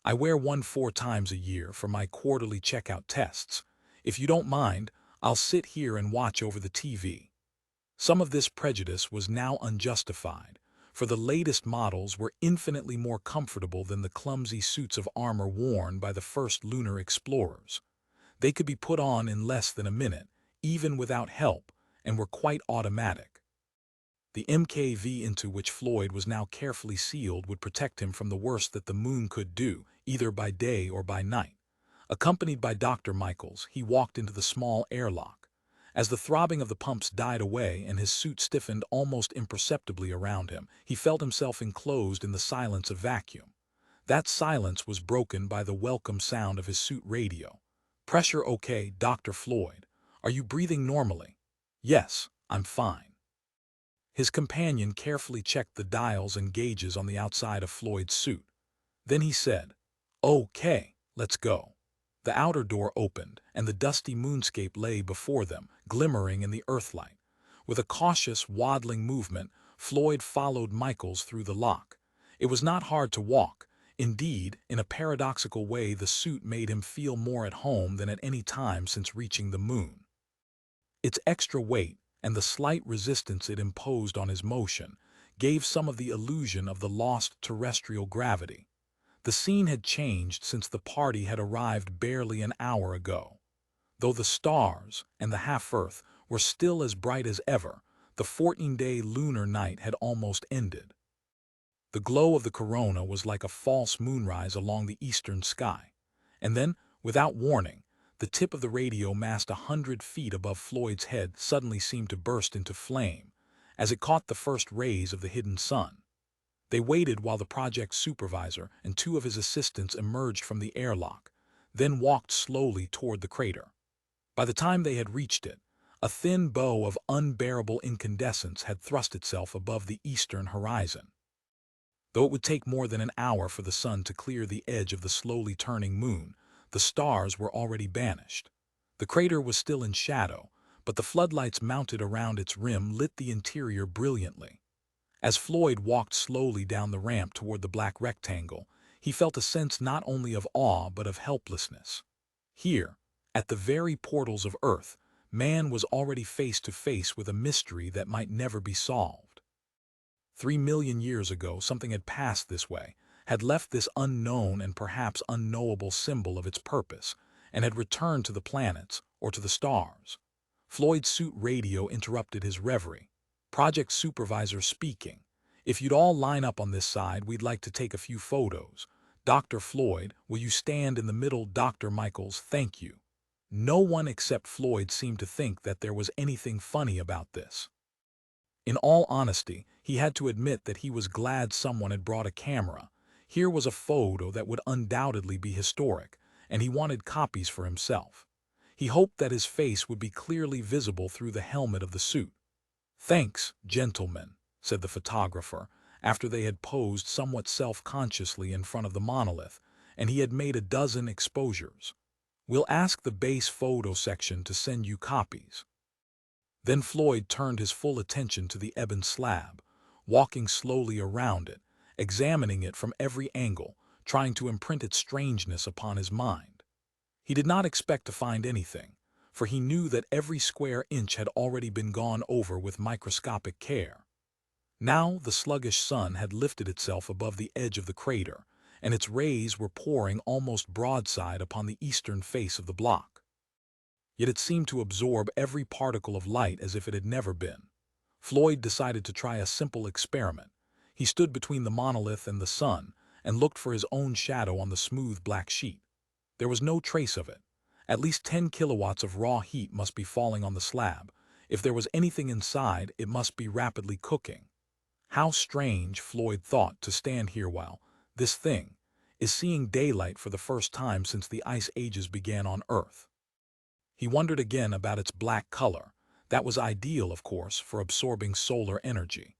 A: "I wear one 4 times a year for my quarterly checkout tests. If you don't mind, I'll sit here and watch over the TV." Some of this prejudice was now unjustified, for the latest models were infinitely more comfortable than the clumsy suits of armor worn by the first lunar explorers. They could be put on in less than a minute, even without help, and were quite automatic. The MKV into which Floyd was now carefully sealed would protect him from the worst that the moon could do, either by day or by night. Accompanied by Dr. Michaels, he walked into the small airlock. As the throbbing of the pumps died away and his suit stiffened almost imperceptibly around him, he felt himself enclosed in the silence of vacuum. That silence was broken by the welcome sound of his suit radio. "Pressure okay, Dr. Floyd. Are you breathing normally?" "Yes, I'm fine." His companion carefully checked the dials and gauges on the outside of Floyd's suit. Then he said, "Okay, let's go." The outer door opened, and the dusty moonscape lay before them, glimmering in the Earthlight. With a cautious, waddling movement, Floyd followed Michaels through the lock. It was not hard to walk. Indeed, in a paradoxical way, the suit made him feel more at home than at any time since reaching the moon. Its extra weight, and the slight resistance it imposed on his motion, gave some of the illusion of the lost terrestrial gravity. The scene had changed since the party had arrived barely an hour ago. Though the stars and the half-Earth were still as bright as ever, the 14-day lunar night had almost ended. The glow of the corona was like a false moonrise along the eastern sky. And then, without warning, the tip of the radio mast 100 feet above Floyd's head suddenly seemed to burst into flame, as it caught the first rays of the hidden sun. They waited while the project supervisor and two of his assistants emerged from the airlock, then walked slowly toward the crater. By the time they had reached it, a thin bow of unbearable incandescence had thrust itself above the eastern horizon. Though it would take more than an hour for the sun to clear the edge of the slowly turning moon, the stars were already banished. The crater was still in shadow, but the floodlights mounted around its rim lit the interior brilliantly. As Floyd walked slowly down the ramp toward the black rectangle, he felt a sense not only of awe but of helplessness. Here, at the very portals of Earth, man was already face to face with a mystery that might never be solved. 3 million years ago, something had passed this way, had left this unknown and perhaps unknowable symbol of its purpose, and had returned to the planets or to the stars. Floyd's suit radio interrupted his reverie. Project supervisor speaking. "If you'd all line up on this side, we'd like to take a few photos. Dr. Floyd, will you stand in the middle? Dr. Michaels, thank you." No one except Floyd seemed to think that there was anything funny about this. In all honesty, he had to admit that he was glad someone had brought a camera. Here was a photo that would undoubtedly be historic, and he wanted copies for himself. He hoped that his face would be clearly visible through the helmet of the suit. "Thanks, gentlemen," said the photographer, after they had posed somewhat self-consciously in front of the monolith, and he had made a dozen exposures. "We'll ask the base photo section to send you copies." Then Floyd turned his full attention to the ebon slab, walking slowly around it, examining it from every angle, trying to imprint its strangeness upon his mind. He did not expect to find anything, for he knew that every square inch had already been gone over with microscopic care. Now the sluggish sun had lifted itself above the edge of the crater, and its rays were pouring almost broadside upon the eastern face of the block. Yet it seemed to absorb every particle of light as if it had never been. Floyd decided to try a simple experiment. He stood between the monolith and the sun and looked for his own shadow on the smooth black sheet. There was no trace of it. At least 10 kilowatts of raw heat must be falling on the slab. If there was anything inside, it must be rapidly cooking. How strange, Floyd thought, to stand here while this thing is seeing daylight for the first time since the ice ages began on Earth. He wondered again about its black color. That was ideal, of course, for absorbing solar energy.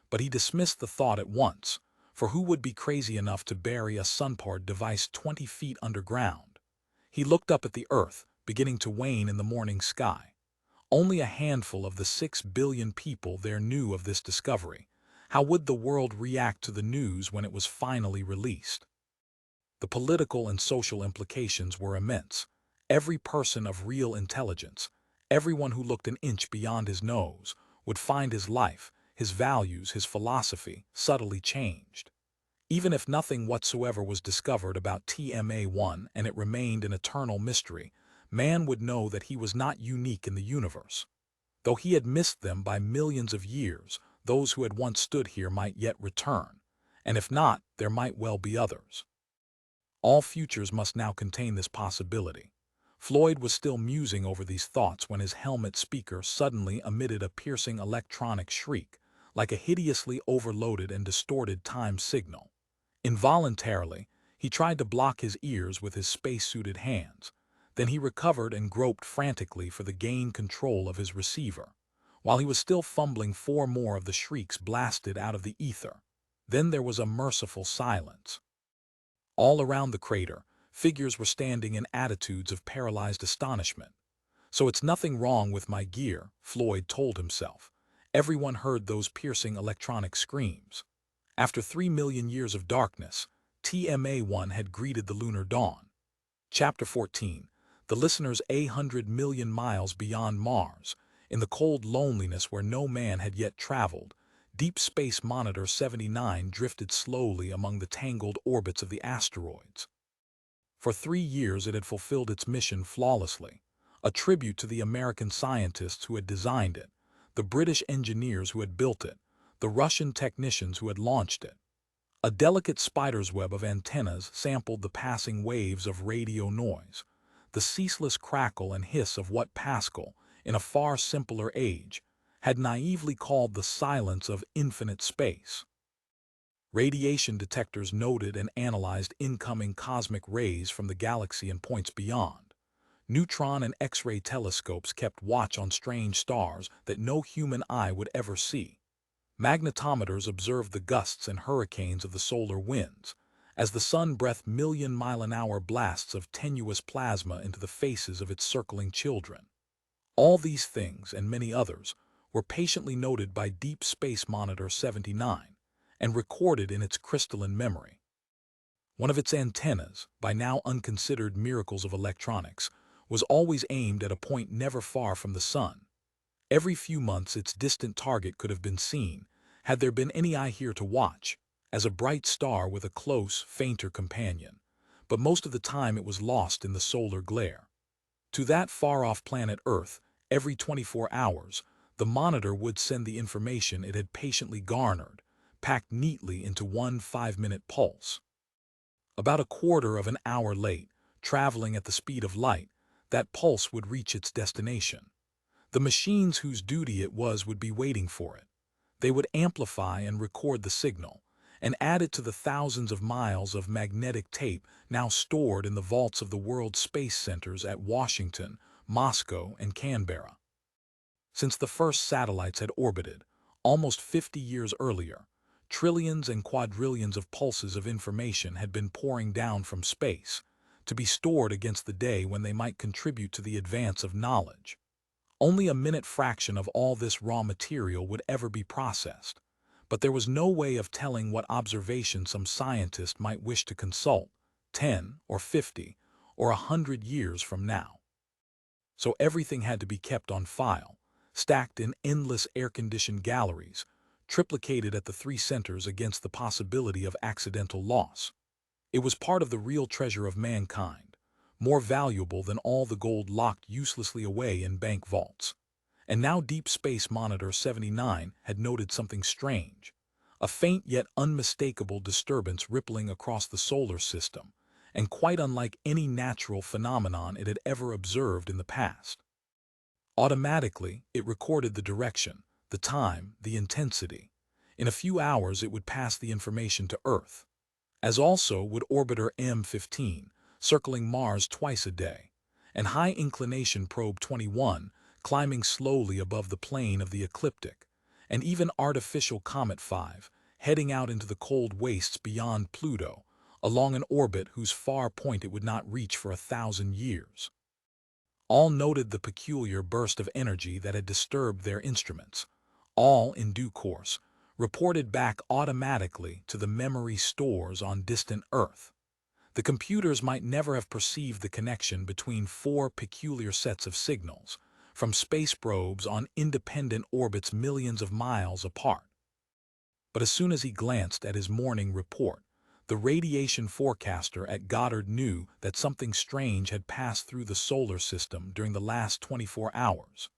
A: But he dismissed the thought at once, for who would be crazy enough to bury a sun-powered device 20 feet underground? He looked up at the Earth, beginning to wane in the morning sky. Only a handful of the 6 billion people there knew of this discovery. How would the world react to the news when it was finally released? The political and social implications were immense. Every person of real intelligence, everyone who looked an inch beyond his nose, would find his life, his values, his philosophy subtly changed. Even if nothing whatsoever was discovered about TMA-1 and it remained an eternal mystery, man would know that he was not unique in the universe. Though he had missed them by millions of years, those who had once stood here might yet return, and if not, there might well be others. All futures must now contain this possibility. Floyd was still musing over these thoughts when his helmet speaker suddenly emitted a piercing electronic shriek, like a hideously overloaded and distorted time signal. Involuntarily, he tried to block his ears with his space-suited hands. Then he recovered and groped frantically for the gain control of his receiver. While he was still fumbling, 4 more of the shrieks blasted out of the ether. Then there was a merciful silence. All around the crater, figures were standing in attitudes of paralyzed astonishment. "So it's nothing wrong with my gear," Floyd told himself. Everyone heard those piercing electronic screams. After 3 million years of darkness, TMA-1 had greeted the lunar dawn. Chapter 14. The listeners 100 million miles beyond Mars, in the cold loneliness where no man had yet traveled, Deep Space Monitor 79 drifted slowly among the tangled orbits of the asteroids. For 3 years it had fulfilled its mission flawlessly, a tribute to the American scientists who had designed it, the British engineers who had built it, the Russian technicians who had launched it. A delicate spider's web of antennas sampled the passing waves of radio noise, the ceaseless crackle and hiss of what Pascal, in a far simpler age, had naively called the silence of infinite space. Radiation detectors noted and analyzed incoming cosmic rays from the galaxy and points beyond. Neutron and X-ray telescopes kept watch on strange stars that no human eye would ever see. Magnetometers observed the gusts and hurricanes of the solar winds, as the sun breathed million-mile-an-hour blasts of tenuous plasma into the faces of its circling children. All these things, and many others, were patiently noted by Deep Space Monitor 79 and recorded in its crystalline memory. One of its antennas, by now unconsidered miracles of electronics, was always aimed at a point never far from the sun. Every few months its distant target could have been seen, had there been any eye here to watch, as a bright star with a close, fainter companion, but most of the time it was lost in the solar glare. To that far-off planet Earth, every 24 hours, the monitor would send the information it had patiently garnered, packed neatly into one 5-minute pulse. About a quarter of an hour late, traveling at the speed of light, that pulse would reach its destination. The machines whose duty it was would be waiting for it. They would amplify and record the signal, and add it to the thousands of miles of magnetic tape now stored in the vaults of the world's space centers at Washington, Moscow, and Canberra. Since the first satellites had orbited, almost 50 years earlier, trillions and quadrillions of pulses of information had been pouring down from space, to be stored against the day when they might contribute to the advance of knowledge. Only a minute fraction of all this raw material would ever be processed, but there was no way of telling what observation some scientist might wish to consult 10 or 50 or 100 years from now. So everything had to be kept on file, stacked in endless air-conditioned galleries, triplicated at the 3 centers against the possibility of accidental loss. It was part of the real treasure of mankind, more valuable than all the gold locked uselessly away in bank vaults. And now Deep Space Monitor 79 had noted something strange, a faint yet unmistakable disturbance rippling across the solar system, and quite unlike any natural phenomenon it had ever observed in the past. Automatically, it recorded the direction, the time, the intensity. In a few hours it would pass the information to Earth, as also would orbiter M15, circling Mars twice a day, and high-inclination probe 21, climbing slowly above the plane of the ecliptic, and even artificial Comet 5, heading out into the cold wastes beyond Pluto, along an orbit whose far point it would not reach for 1,000 years. All noted the peculiar burst of energy that had disturbed their instruments. All, in due course, reported back automatically to the memory stores on distant Earth. The computers might never have perceived the connection between 4 peculiar sets of signals, from space probes on independent orbits millions of miles apart. But as soon as he glanced at his morning report, the radiation forecaster at Goddard knew that something strange had passed through the solar system during the last 24 hours.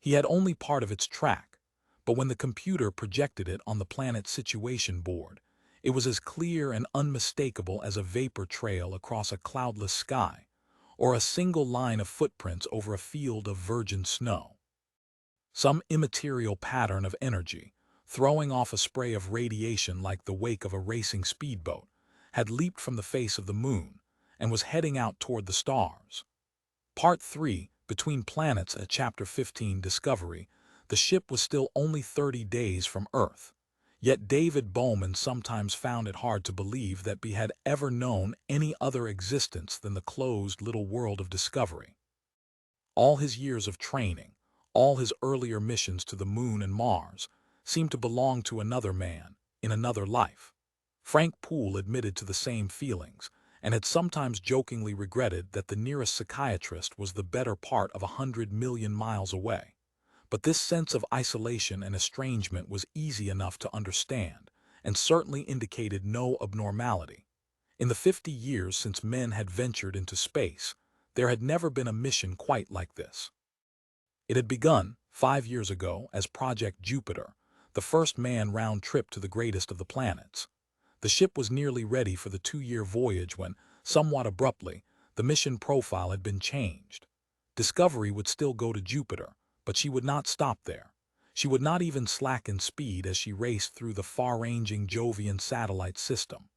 A: He had only part of its track, but when the computer projected it on the planet's situation board, it was as clear and unmistakable as a vapor trail across a cloudless sky, or a single line of footprints over a field of virgin snow. Some immaterial pattern of energy, throwing off a spray of radiation like the wake of a racing speedboat, had leaped from the face of the moon and was heading out toward the stars. Part 3, Between Planets at Chapter 15, Discovery. The ship was still only 30 days from Earth, yet David Bowman sometimes found it hard to believe that he had ever known any other existence than the closed little world of Discovery. All his years of training, all his earlier missions to the Moon and Mars, seemed to belong to another man, in another life. Frank Poole admitted to the same feelings, and had sometimes jokingly regretted that the nearest psychiatrist was the better part of 100 million miles away. But this sense of isolation and estrangement was easy enough to understand, and certainly indicated no abnormality. In the 50 years since men had ventured into space, there had never been a mission quite like this. It had begun, 5 years ago, as Project Jupiter, the first man-round trip to the greatest of the planets. The ship was nearly ready for the 2-year voyage when, somewhat abruptly, the mission profile had been changed. Discovery would still go to Jupiter, but she would not stop there. She would not even slacken speed as she raced through the far-ranging Jovian satellite system.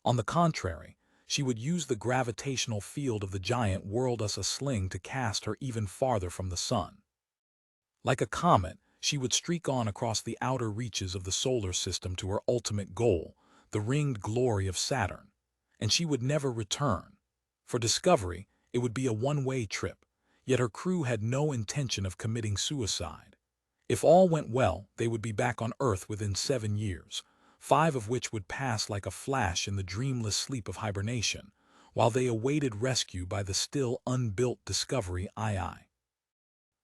A: On the contrary, she would use the gravitational field of the giant world as a sling to cast her even farther from the sun. Like a comet, she would streak on across the outer reaches of the solar system to her ultimate goal, the ringed glory of Saturn. And she would never return. For Discovery, it would be a one-way trip, yet her crew had no intention of committing suicide. If all went well, they would be back on Earth within 7 years, 5 of which would pass like a flash in the dreamless sleep of hibernation, while they awaited rescue by the still unbuilt Discovery II.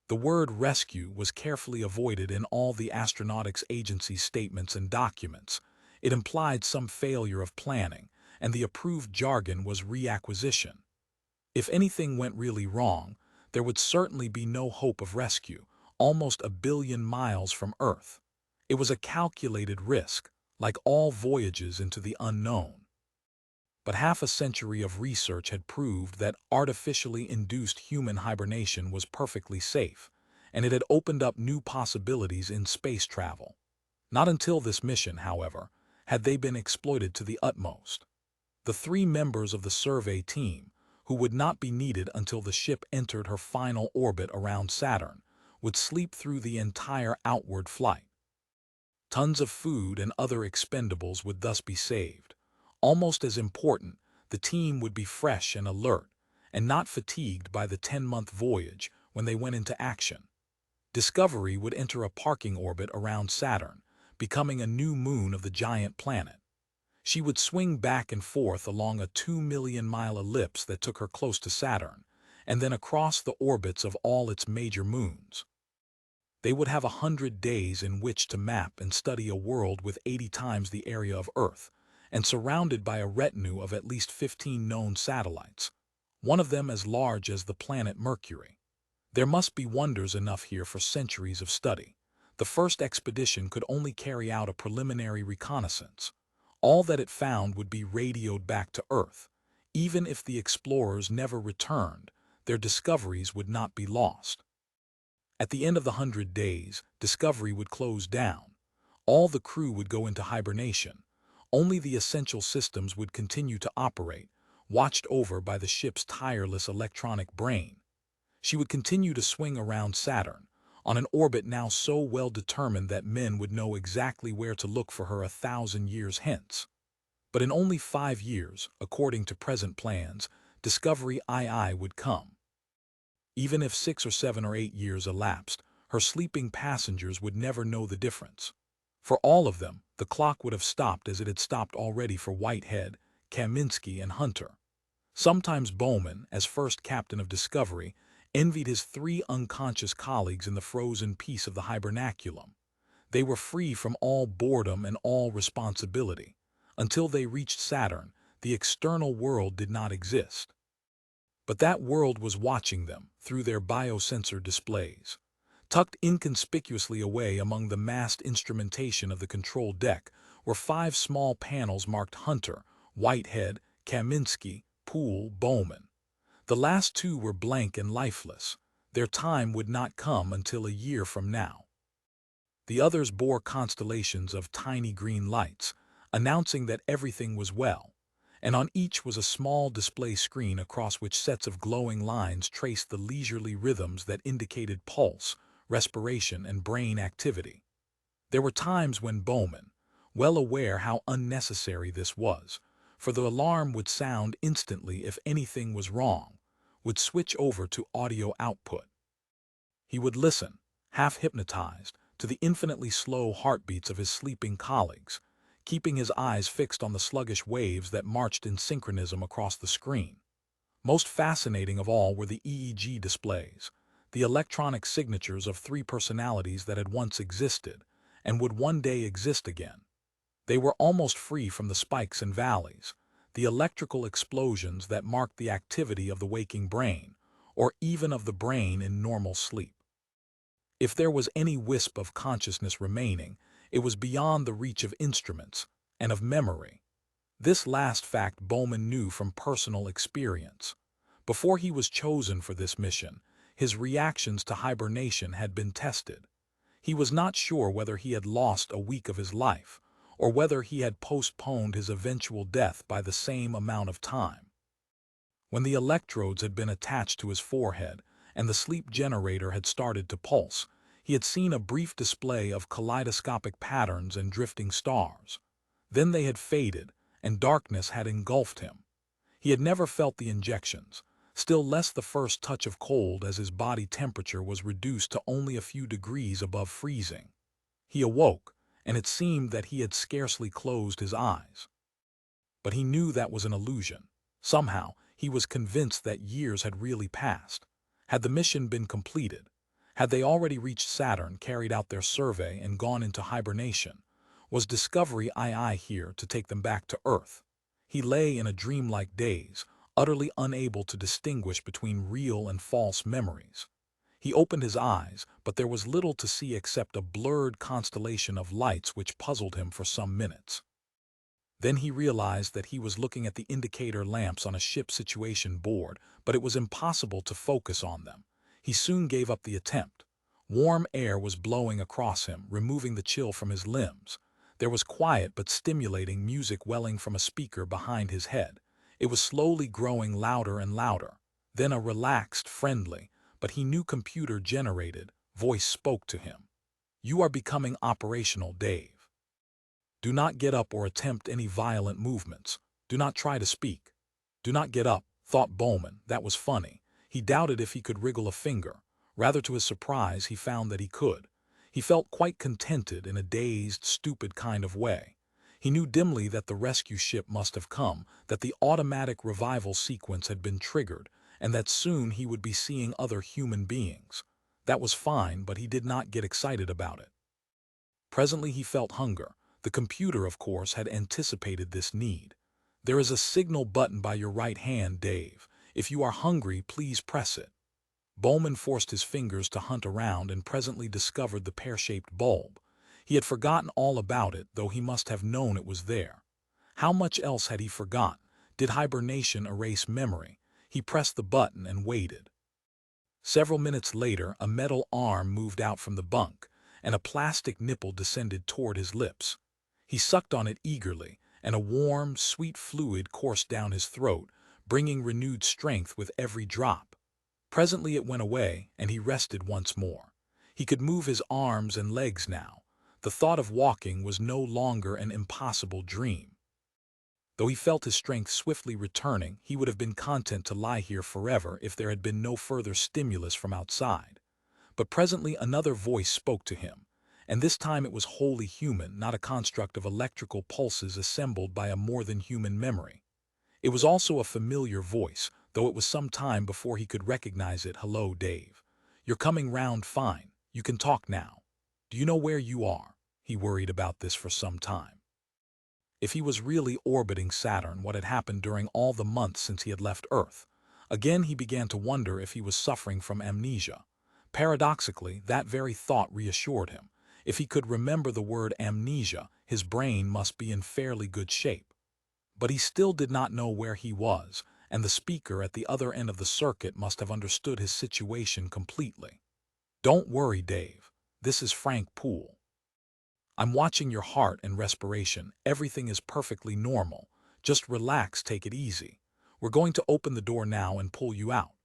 A: The word rescue was carefully avoided in all the Astronautics Agency's statements and documents. It implied some failure of planning, and the approved jargon was reacquisition. If anything went really wrong, there would certainly be no hope of rescue, almost 1 billion miles from Earth. It was a calculated risk, like all voyages into the unknown. But half a century of research had proved that artificially induced human hibernation was perfectly safe, and it had opened up new possibilities in space travel. Not until this mission, however, had they been exploited to the utmost. The 3 members of the survey team, who would not be needed until the ship entered her final orbit around Saturn, would sleep through the entire outward flight. Tons of food and other expendables would thus be saved. Almost as important, the team would be fresh and alert, and not fatigued by the 10-month voyage when they went into action. Discovery would enter a parking orbit around Saturn, becoming a new moon of the giant planet. She would swing back and forth along a 2-million-mile ellipse that took her close to Saturn, and then across the orbits of all its major moons. They would have 100 days in which to map and study a world with 80 times the area of Earth, and surrounded by a retinue of at least 15 known satellites, one of them as large as the planet Mercury. There must be wonders enough here for centuries of study. The first expedition could only carry out a preliminary reconnaissance. All that it found would be radioed back to Earth. Even if the explorers never returned, their discoveries would not be lost. At the end of the 100 days, Discovery would close down. All the crew would go into hibernation. Only the essential systems would continue to operate, watched over by the ship's tireless electronic brain. She would continue to swing around Saturn, on an orbit now so well determined that men would know exactly where to look for her 1,000 years hence. But in only 5 years, according to present plans, Discovery II would come. Even if 6 or 7 or 8 years elapsed, her sleeping passengers would never know the difference. For all of them, the clock would have stopped as it had stopped already for Whitehead, Kaminsky, and Hunter. Sometimes Bowman, as first captain of Discovery, envied his 3 unconscious colleagues in the frozen peace of the hibernaculum. They were free from all boredom and all responsibility. Until they reached Saturn, the external world did not exist. But that world was watching them through their biosensor displays. Tucked inconspicuously away among the massed instrumentation of the control deck were 5 small panels marked Hunter, Whitehead, Kaminsky, Poole, Bowman. The last 2 were blank and lifeless. Their time would not come until a year from now. The others bore constellations of tiny green lights, announcing that everything was well, and on each was a small display screen across which sets of glowing lines traced the leisurely rhythms that indicated pulse, respiration, and brain activity. There were times when Bowman, well aware how unnecessary this was, for the alarm would sound instantly if anything was wrong, would switch over to audio output. He would listen, half hypnotized, to the infinitely slow heartbeats of his sleeping colleagues, keeping his eyes fixed on the sluggish waves that marched in synchronism across the screen. Most fascinating of all were the EEG displays, the electronic signatures of 3 personalities that had once existed and would one day exist again. They were almost free from the spikes and valleys, the electrical explosions that marked the activity of the waking brain, or even of the brain in normal sleep. If there was any wisp of consciousness remaining, it was beyond the reach of instruments and of memory. This last fact Bowman knew from personal experience. Before he was chosen for this mission, his reactions to hibernation had been tested. He was not sure whether he had lost a week of his life, or whether he had postponed his eventual death by the same amount of time. When the electrodes had been attached to his forehead and the sleep generator had started to pulse, he had seen a brief display of kaleidoscopic patterns and drifting stars. Then they had faded, and darkness had engulfed him. He had never felt the injections, still less the first touch of cold as his body temperature was reduced to only a few degrees above freezing. He awoke, and it seemed that he had scarcely closed his eyes. But he knew that was an illusion. Somehow, he was convinced that years had really passed. Had the mission been completed? Had they already reached Saturn, carried out their survey, and gone into hibernation? Was Discovery II here to take them back to Earth? He lay in a dreamlike daze, utterly unable to distinguish between real and false memories. He opened his eyes, but there was little to see except a blurred constellation of lights which puzzled him for some minutes. Then he realized that he was looking at the indicator lamps on a ship situation board, but it was impossible to focus on them. He soon gave up the attempt. Warm air was blowing across him, removing the chill from his limbs. There was quiet but stimulating music welling from a speaker behind his head. It was slowly growing louder and louder. Then a relaxed, friendly, but he knew computer-generated, voice spoke to him. "You are becoming operational, Dave. Do not get up or attempt any violent movements. Do not try to speak." "Do not get up," thought Bowman. That was funny. He doubted if he could wriggle a finger. Rather to his surprise, he found that he could. He felt quite contented in a dazed, stupid kind of way. He knew dimly that the rescue ship must have come, that the automatic revival sequence had been triggered, and that soon he would be seeing other human beings. That was fine, but he did not get excited about it. Presently he felt hunger. The computer, of course, had anticipated this need. "There is a signal button by your right hand, Dave. If you are hungry, please press it." Bowman forced his fingers to hunt around and presently discovered the pear-shaped bulb. He had forgotten all about it, though he must have known it was there. How much else had he forgotten? Did hibernation erase memory? He pressed the button and waited. Several minutes later, a metal arm moved out from the bunk, and a plastic nipple descended toward his lips. He sucked on it eagerly, and a warm, sweet fluid coursed down his throat, bringing renewed strength with every drop. Presently it went away, and he rested once more. He could move his arms and legs now. The thought of walking was no longer an impossible dream. Though he felt his strength swiftly returning, he would have been content to lie here forever if there had been no further stimulus from outside. But presently another voice spoke to him, and this time it was wholly human, not a construct of electrical pulses assembled by a more-than-human memory. It was also a familiar voice, though it was some time before he could recognize it. "Hello, Dave. You're coming round fine. You can talk now. Do you know where you are?" He worried about this for some time. If he was really orbiting Saturn, what had happened during all the months since he had left Earth? Again he began to wonder if he was suffering from amnesia. Paradoxically, that very thought reassured him. If he could remember the word amnesia, his brain must be in fairly good shape. But he still did not know where he was, and the speaker at the other end of the circuit must have understood his situation completely. "Don't worry, Dave. This is Frank Poole. I'm watching your heart and respiration. Everything is perfectly normal. Just relax, take it easy. We're going to open the door now and pull you out."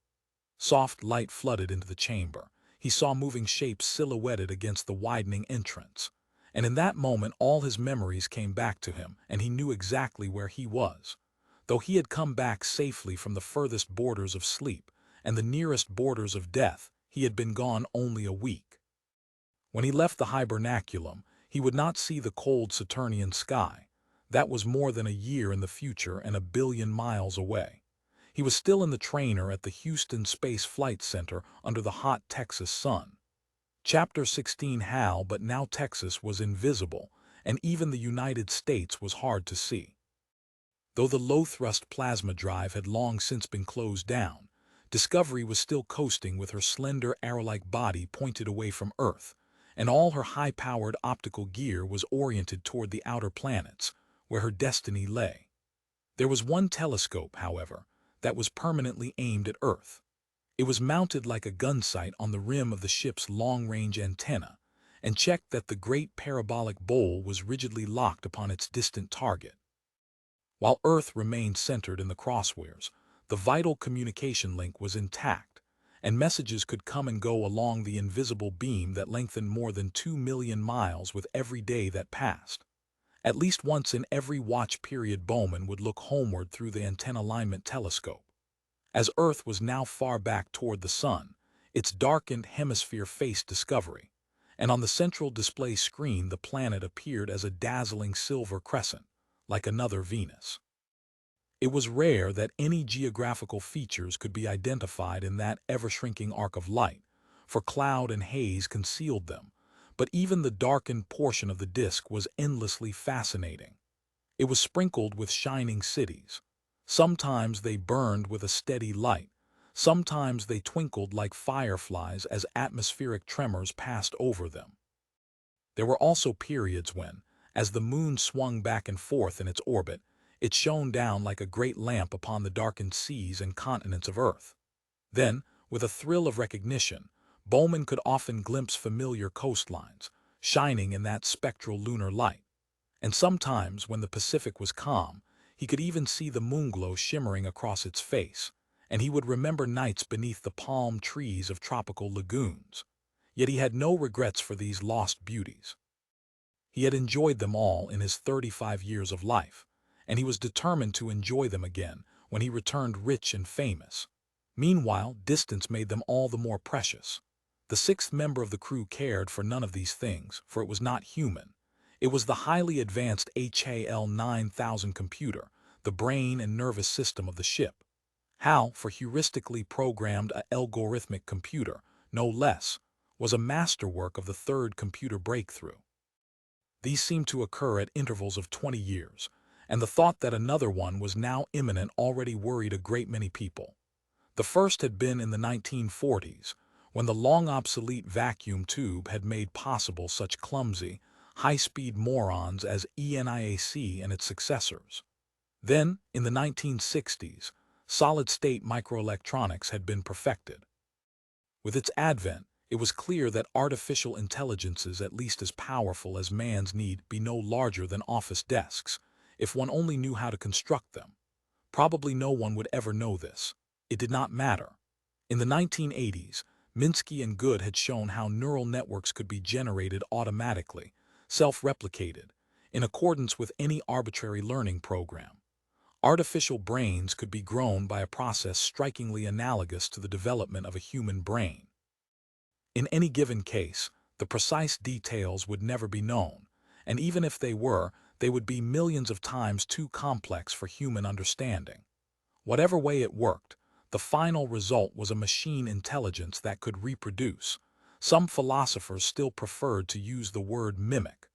A: Soft light flooded into the chamber. He saw moving shapes silhouetted against the widening entrance. And in that moment all his memories came back to him, and he knew exactly where he was. Though he had come back safely from the furthest borders of sleep and the nearest borders of death, he had been gone only a week. When he left the hibernaculum, he would not see the cold Saturnian sky. That was more than a year in the future and 1 billion miles away. He was still in the trainer at the Houston Space Flight Center under the hot Texas sun. Chapter 16 Hal, but now Texas was invisible, and even the United States was hard to see. Though the low-thrust plasma drive had long since been closed down, Discovery was still coasting with her slender arrow-like body pointed away from Earth, and all her high-powered optical gear was oriented toward the outer planets, where her destiny lay. There was one telescope, however, that was permanently aimed at Earth. It was mounted like a gun sight on the rim of the ship's long-range antenna, and checked that the great parabolic bowl was rigidly locked upon its distant target. While Earth remained centered in the crosshairs, the vital communication link was intact, and messages could come and go along the invisible beam that lengthened more than 2 million miles with every day that passed. At least once in every watch period, Bowman would look homeward through the antenna alignment telescope. As Earth was now far back toward the Sun, its darkened hemisphere faced discovery, and on the central display screen the planet appeared as a dazzling silver crescent, like another Venus. It was rare that any geographical features could be identified in that ever-shrinking arc of light, for cloud and haze concealed them, but even the darkened portion of the disk was endlessly fascinating. It was sprinkled with shining cities. Sometimes they burned with a steady light, sometimes they twinkled like fireflies as atmospheric tremors passed over them. There were also periods when, as the moon swung back and forth in its orbit, it shone down like a great lamp upon the darkened seas and continents of Earth. Then, with a thrill of recognition, Bowman could often glimpse familiar coastlines, shining in that spectral lunar light. And sometimes, when the Pacific was calm, he could even see the moonglow shimmering across its face, and he would remember nights beneath the palm trees of tropical lagoons. Yet he had no regrets for these lost beauties. He had enjoyed them all in his 35 years of life, and he was determined to enjoy them again when he returned rich and famous. Meanwhile, distance made them all the more precious. The sixth member of the crew cared for none of these things, for it was not human. It was the highly advanced HAL 9000 computer, the brain and nervous system of the ship. Hal, for heuristically programmed a algorithmic computer, no less, was a masterwork of the third computer breakthrough. These seemed to occur at intervals of 20 years, and the thought that another one was now imminent already worried a great many people. The first had been in the 1940s, when the long-obsolete vacuum tube had made possible such clumsy, high-speed morons as ENIAC and its successors. Then, in the 1960s, solid-state microelectronics had been perfected. With its advent, it was clear that artificial intelligences at least as powerful as man's need be no larger than office desks, if one only knew how to construct them. Probably no one would ever know this. It did not matter. In the 1980s, Minsky and Good had shown how neural networks could be generated automatically, self-replicated, in accordance with any arbitrary learning program. Artificial brains could be grown by a process strikingly analogous to the development of a human brain. In any given case, the precise details would never be known, and even if they were, they would be millions of times too complex for human understanding. Whatever way it worked, the final result was a machine intelligence that could reproduce. Some philosophers still preferred to use the word mimic.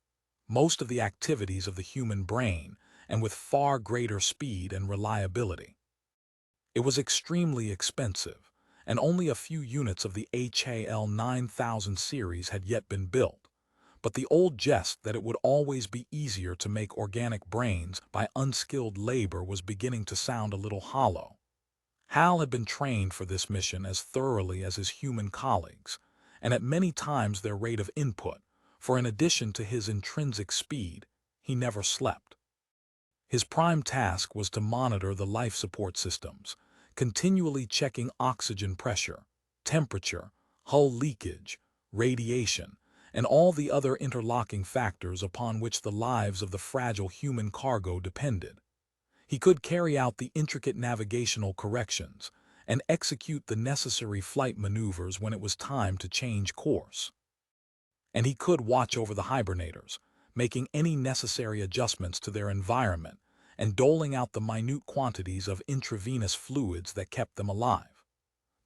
A: Most of the activities of the human brain, and with far greater speed and reliability. It was extremely expensive, and only a few units of the HAL 9000 series had yet been built. But the old jest that it would always be easier to make organic brains by unskilled labor was beginning to sound a little hollow. Hal had been trained for this mission as thoroughly as his human colleagues, and at many times their rate of input, for in addition to his intrinsic speed, he never slept. His prime task was to monitor the life support systems, continually checking oxygen pressure, temperature, hull leakage, radiation, and all the other interlocking factors upon which the lives of the fragile human cargo depended. He could carry out the intricate navigational corrections and execute the necessary flight maneuvers when it was time to change course. And he could watch over the hibernators, making any necessary adjustments to their environment and doling out the minute quantities of intravenous fluids that kept them alive.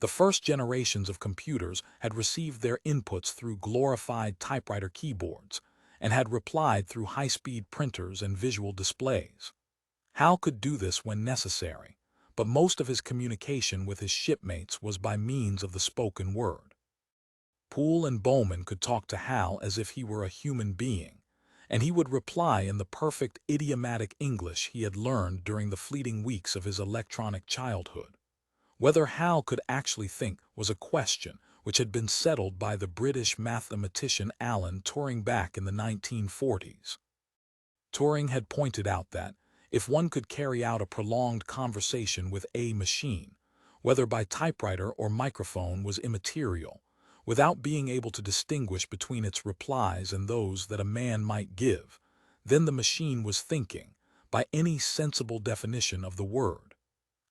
A: The first generations of computers had received their inputs through glorified typewriter keyboards and had replied through high-speed printers and visual displays. Hal could do this when necessary, but most of his communication with his shipmates was by means of the spoken word. Poole and Bowman could talk to Hal as if he were a human being, and he would reply in the perfect idiomatic English he had learned during the fleeting weeks of his electronic childhood. Whether Hal could actually think was a question which had been settled by the British mathematician Alan Turing back in the 1940s. Turing had pointed out that, if one could carry out a prolonged conversation with a machine, whether by typewriter or microphone was immaterial, without being able to distinguish between its replies and those that a man might give, then the machine was thinking, by any sensible definition of the word.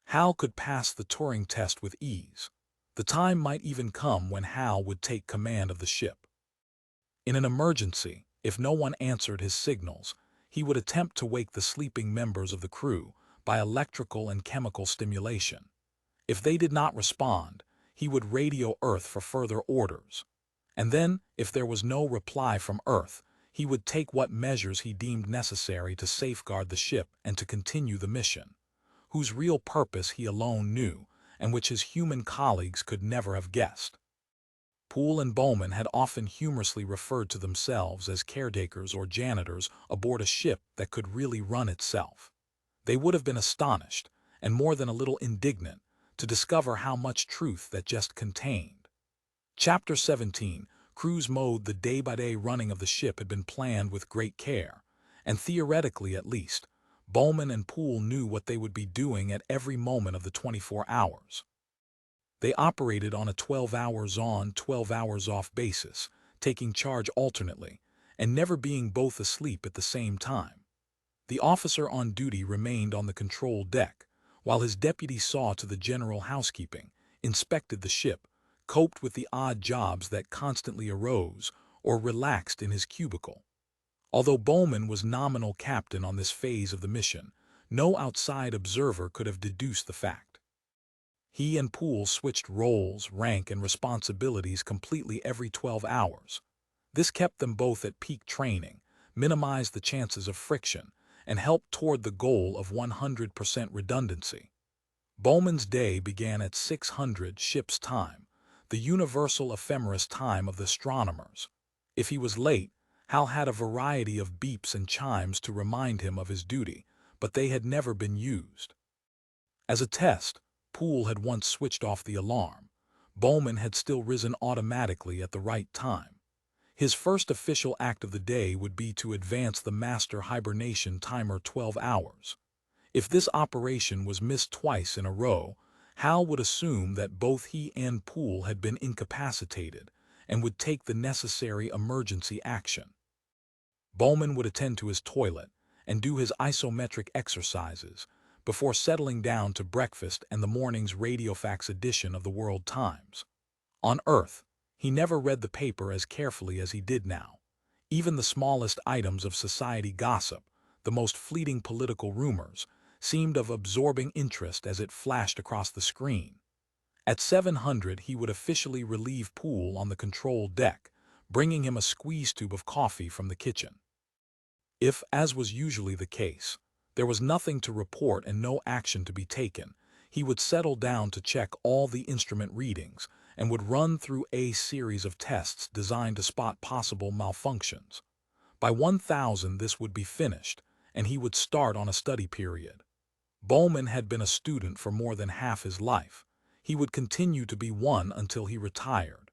A: Hal could pass the Turing test with ease. The time might even come when Hal would take command of the ship. In an emergency, if no one answered his signals, he would attempt to wake the sleeping members of the crew by electrical and chemical stimulation. If they did not respond, he would radio Earth for further orders. And then, if there was no reply from Earth, he would take what measures he deemed necessary to safeguard the ship and to continue the mission, whose real purpose he alone knew, and which his human colleagues could never have guessed. Poole and Bowman had often humorously referred to themselves as caretakers or janitors aboard a ship that could really run itself. They would have been astonished, and more than a little indignant, to discover how much truth that just contained. Chapter 17, Cruise Mode. The day-by-day running of the ship had been planned with great care, and theoretically at least, Bowman and Poole knew what they would be doing at every moment of the 24 hours. They operated on a 12 hours on, 12 hours off basis, taking charge alternately, and never being both asleep at the same time. The officer on duty remained on the control deck, while his deputy saw to the general housekeeping, inspected the ship, coped with the odd jobs that constantly arose, or relaxed in his cubicle. Although Bowman was nominal captain on this phase of the mission, no outside observer could have deduced the fact. He and Poole switched roles, rank, and responsibilities completely every 12 hours. This kept them both at peak training, minimized the chances of friction, and helped toward the goal of 100% redundancy. Bowman's day began at 600 ship's time, the universal ephemeris time of the astronomers. If he was late, Hal had a variety of beeps and chimes to remind him of his duty, but they had never been used. As a test, Poole had once switched off the alarm. Bowman had still risen automatically at the right time. His first official act of the day would be to advance the master hibernation timer 12 hours. If this operation was missed twice in a row, Hal would assume that both he and Poole had been incapacitated and would take the necessary emergency action. Bowman would attend to his toilet and do his isometric exercises before settling down to breakfast and the morning's radiofax edition of the World Times. On Earth, he never read the paper as carefully as he did now. Even the smallest items of society gossip, the most fleeting political rumors, seemed of absorbing interest as it flashed across the screen. At 700 he would officially relieve Poole on the control deck, bringing him a squeeze tube of coffee from the kitchen. If, as was usually the case, there was nothing to report and no action to be taken, he would settle down to check all the instrument readings and would run through a series of tests designed to spot possible malfunctions. By 1000 this would be finished, and he would start on a study period. Bowman had been a student for more than half his life. He would continue to be one until he retired.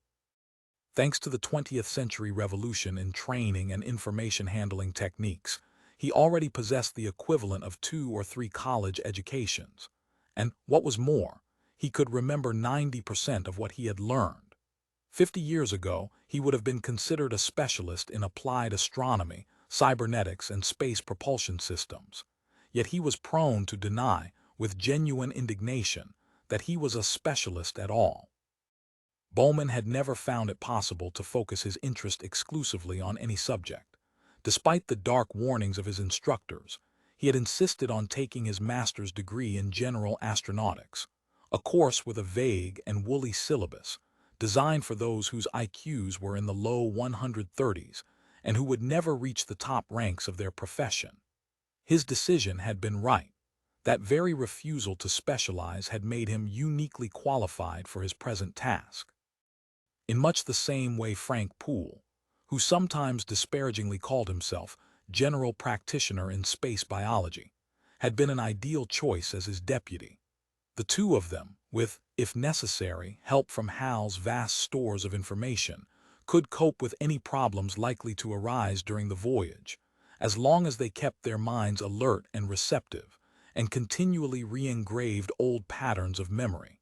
A: Thanks to the 20th century revolution in training and information handling techniques, he already possessed the equivalent of 2 or 3 college educations. And, what was more, he could remember 90% of what he had learned. 50 years ago, he would have been considered a specialist in applied astronomy, cybernetics, and space propulsion systems. Yet he was prone to deny, with genuine indignation, that he was a specialist at all. Bowman had never found it possible to focus his interest exclusively on any subject. Despite the dark warnings of his instructors, he had insisted on taking his master's degree in general astronautics, a course with a vague and woolly syllabus, designed for those whose IQs were in the low 130s and who would never reach the top ranks of their profession. His decision had been right. That very refusal to specialize had made him uniquely qualified for his present task. In much the same way Frank Poole, who sometimes disparagingly called himself general practitioner in space biology, had been an ideal choice as his deputy. The two of them, with, if necessary, help from HAL's vast stores of information, could cope with any problems likely to arise during the voyage, as long as they kept their minds alert and receptive, and continually re-engraved old patterns of memory.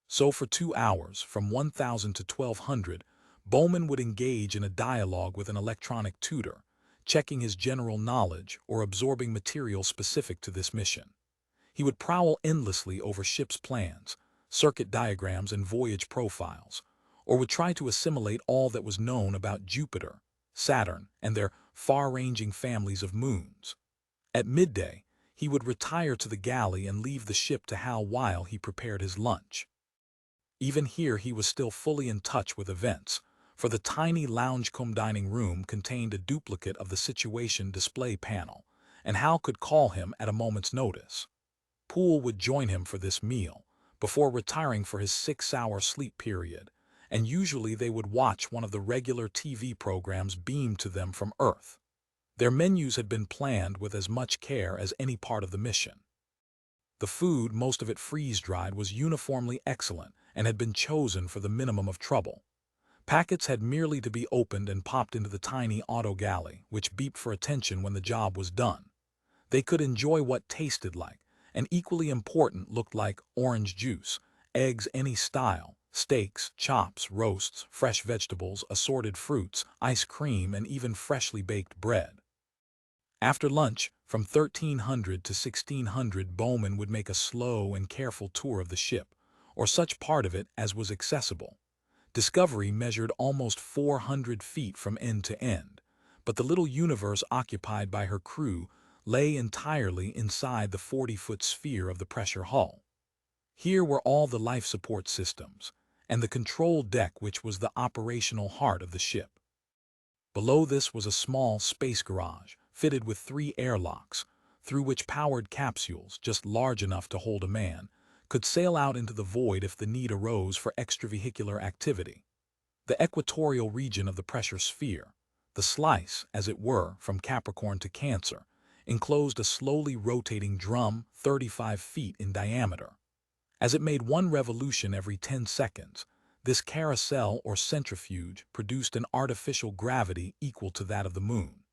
A: So for 2 hours, from 1000 to 1200, Bowman would engage in a dialogue with an electronic tutor, checking his general knowledge or absorbing material specific to this mission. He would prowl endlessly over ship's plans, circuit diagrams, and voyage profiles, or would try to assimilate all that was known about Jupiter, Saturn, and their far-ranging families of moons. At midday, he would retire to the galley and leave the ship to Hal while he prepared his lunch. Even here he was still fully in touch with events, for the tiny lounge-cum dining room contained a duplicate of the situation display panel, and Hal could call him at a moment's notice. Poole would join him for this meal, before retiring for his 6-hour sleep period, and usually they would watch one of the regular TV programs beamed to them from Earth. Their menus had been planned with as much care as any part of the mission. The food, most of it freeze-dried, was uniformly excellent and had been chosen for the minimum of trouble. Packets had merely to be opened and popped into the tiny auto galley, which beeped for attention when the job was done. They could enjoy what tasted like, and equally important looked like, orange juice, eggs any style, steaks, chops, roasts, fresh vegetables, assorted fruits, ice cream, and even freshly baked bread. After lunch, from 1300 to 1600, Bowman would make a slow and careful tour of the ship, or such part of it as was accessible. Discovery measured almost 400 feet from end to end, but the little universe occupied by her crew lay entirely inside the 40-foot sphere of the pressure hull. Here were all the life support systems, and the control deck, which was the operational heart of the ship. Below this was a small space garage, fitted with 3 airlocks, through which powered capsules, just large enough to hold a man, could sail out into the void if the need arose for extravehicular activity. The equatorial region of the pressure sphere, the slice, as it were, from Capricorn to Cancer, enclosed a slowly rotating drum 35 feet in diameter. As it made one revolution every 10 seconds, this carousel or centrifuge produced an artificial gravity equal to that of the moon.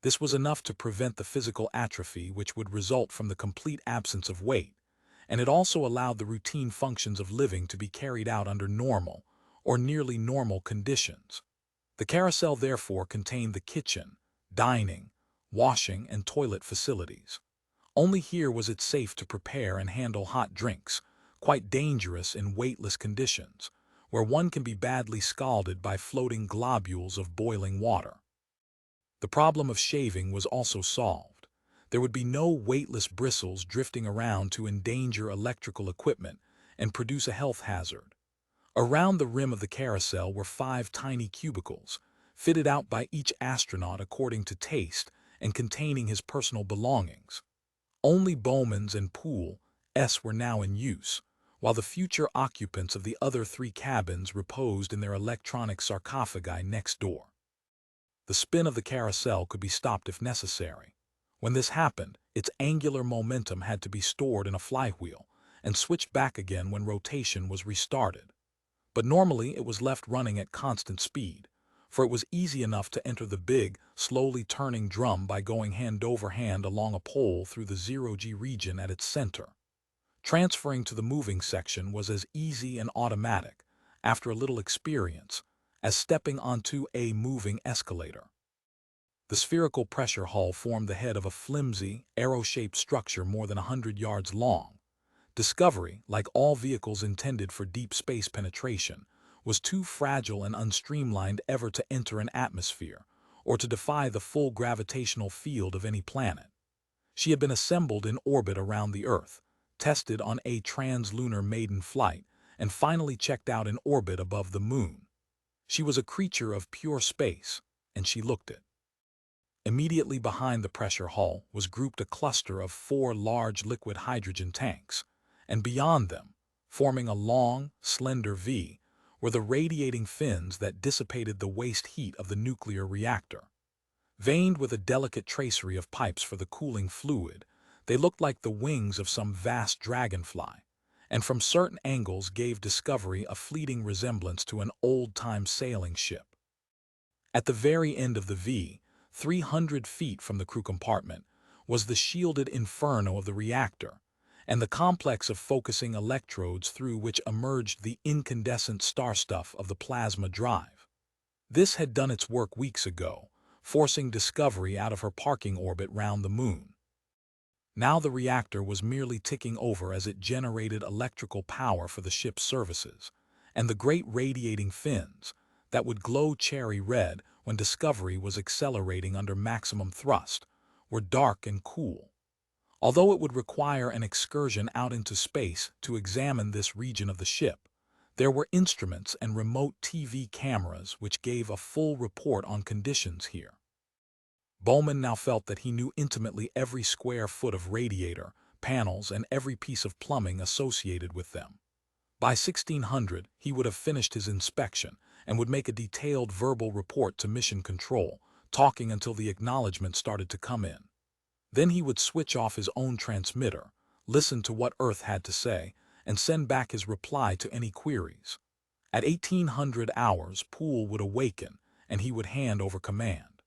A: This was enough to prevent the physical atrophy which would result from the complete absence of weight, and it also allowed the routine functions of living to be carried out under normal, or nearly normal conditions. The carousel therefore contained the kitchen, dining, washing, and toilet facilities. Only here was it safe to prepare and handle hot drinks, quite dangerous in weightless conditions, where one can be badly scalded by floating globules of boiling water. The problem of shaving was also solved. There would be no weightless bristles drifting around to endanger electrical equipment and produce a health hazard. Around the rim of the carousel were 5 tiny cubicles, fitted out by each astronaut according to taste and containing his personal belongings. Only Bowman's and Poole's were now in use, while the future occupants of the other 3 cabins reposed in their electronic sarcophagi next door. The spin of the carousel could be stopped if necessary. When this happened, its angular momentum had to be stored in a flywheel and switched back again when rotation was restarted. But normally it was left running at constant speed, for it was easy enough to enter the big, slowly turning drum by going hand over hand along a pole through the 0G region at its center. Transferring to the moving section was as easy and automatic, after a little experience, as stepping onto a moving escalator. The spherical pressure hull formed the head of a flimsy, arrow-shaped structure more than 100 yards long. Discovery, like all vehicles intended for deep space penetration, was too fragile and unstreamlined ever to enter an atmosphere, or to defy the full gravitational field of any planet. She had been assembled in orbit around the Earth, tested on a trans-lunar maiden flight, and finally checked out in orbit above the Moon. She was a creature of pure space, and she looked it. Immediately behind the pressure hull was grouped a cluster of 4 large liquid hydrogen tanks, and beyond them, forming a long, slender V, were the radiating fins that dissipated the waste heat of the nuclear reactor. Veined with a delicate tracery of pipes for the cooling fluid, they looked like the wings of some vast dragonfly, and from certain angles gave Discovery a fleeting resemblance to an old-time sailing ship. At the very end of the V, 300 feet from the crew compartment, was the shielded inferno of the reactor, and the complex of focusing electrodes through which emerged the incandescent starstuff of the plasma drive. This had done its work weeks ago, forcing Discovery out of her parking orbit round the moon. Now the reactor was merely ticking over as it generated electrical power for the ship's services, and the great radiating fins, that would glow cherry red when Discovery was accelerating under maximum thrust, were dark and cool. Although it would require an excursion out into space to examine this region of the ship, there were instruments and remote TV cameras which gave a full report on conditions here. Bowman now felt that he knew intimately every square foot of radiator, panels, and every piece of plumbing associated with them. By 1600, he would have finished his inspection and would make a detailed verbal report to Mission Control, talking until the acknowledgement started to come in. Then he would switch off his own transmitter, listen to what Earth had to say, and send back his reply to any queries. At 1800 hours, Poole would awaken, and he would hand over command.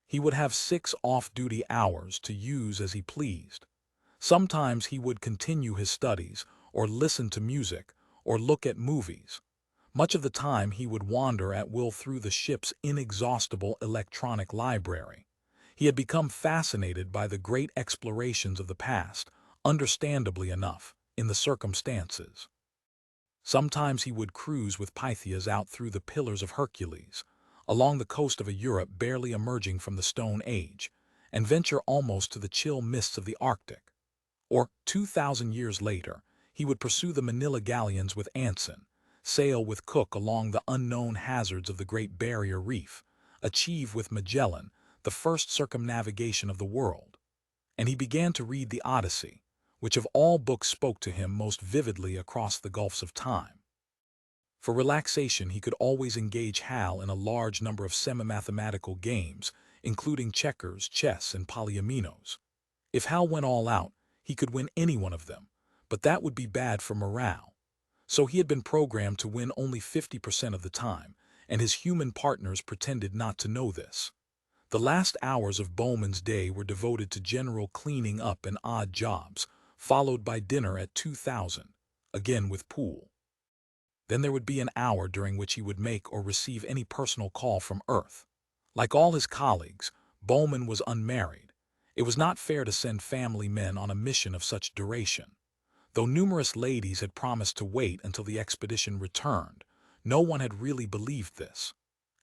A: He would have 6 off-duty hours to use as he pleased. Sometimes he would continue his studies, or listen to music, or look at movies. Much of the time he would wander at will through the ship's inexhaustible electronic library. He had become fascinated by the great explorations of the past, understandably enough, in the circumstances. Sometimes he would cruise with Pythias out through the Pillars of Hercules, along the coast of a Europe barely emerging from the Stone Age, and venture almost to the chill mists of the Arctic. Or, 2,000 years later, he would pursue the Manila galleons with Anson, sail with Cook along the unknown hazards of the Great Barrier Reef, achieve with Magellan the first circumnavigation of the world. And he began to read the Odyssey, which of all books spoke to him most vividly across the gulfs of time. For relaxation, he could always engage Hal in a large number of semi-mathematical games, including checkers, chess, and polyominoes. If Hal went all out, he could win any one of them, but that would be bad for morale. So he had been programmed to win only 50% of the time, and his human partners pretended not to know this. The last hours of Bowman's day were devoted to general cleaning up and odd jobs, followed by dinner at 2000, again with Poole. Then there would be an hour during which he would make or receive any personal call from Earth. Like all his colleagues, Bowman was unmarried. It was not fair to send family men on a mission of such duration. Though numerous ladies had promised to wait until the expedition returned, no one had really believed this.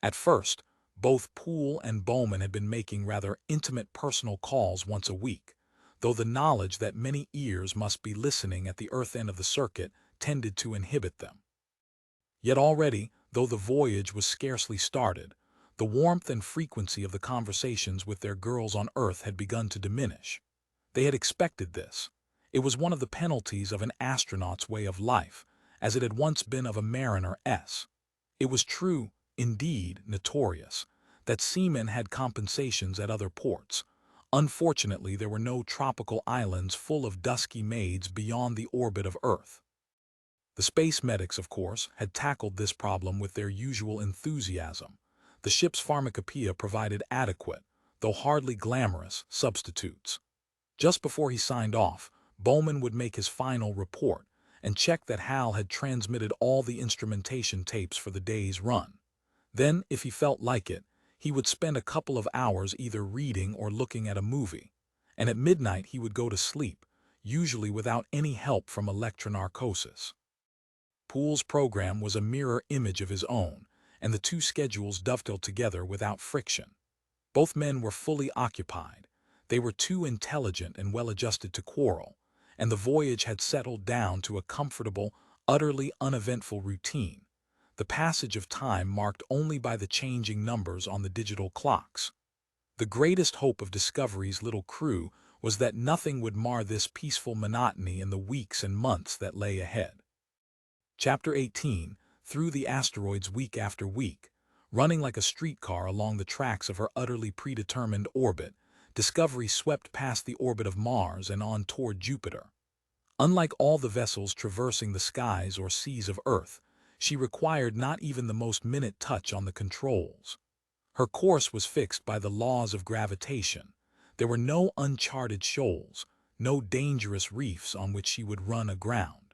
A: At first, both Poole and Bowman had been making rather intimate personal calls once a week, though the knowledge that many ears must be listening at the Earth end of the circuit tended to inhibit them. Yet already, though the voyage was scarcely started, the warmth and frequency of the conversations with their girls on Earth had begun to diminish. They had expected this. It was one of the penalties of an astronaut's way of life, as it had once been of a mariner's. It was true, indeed notorious, that seamen had compensations at other ports. Unfortunately, there were no tropical islands full of dusky maids beyond the orbit of Earth. The space medics, of course, had tackled this problem with their usual enthusiasm. The ship's pharmacopoeia provided adequate, though hardly glamorous, substitutes. Just before he signed off, Bowman would make his final report and check that Hal had transmitted all the instrumentation tapes for the day's run. Then, if he felt like it, he would spend a couple of hours either reading or looking at a movie, and at midnight he would go to sleep, usually without any help from electronarcosis. Poole's program was a mirror image of his own, and the two schedules dovetailed together without friction. Both men were fully occupied. They were too intelligent and well-adjusted to quarrel, and the voyage had settled down to a comfortable, utterly uneventful routine, the passage of time marked only by the changing numbers on the digital clocks. The greatest hope of Discovery's little crew was that nothing would mar this peaceful monotony in the weeks and months that lay ahead. Chapter 18, Through the Asteroids Week After Week. Running like a streetcar along the tracks of her utterly predetermined orbit, Discovery swept past the orbit of Mars and on toward Jupiter. Unlike all the vessels traversing the skies or seas of Earth, she required not even the most minute touch on the controls. Her course was fixed by the laws of gravitation. There were no uncharted shoals, no dangerous reefs on which she would run aground.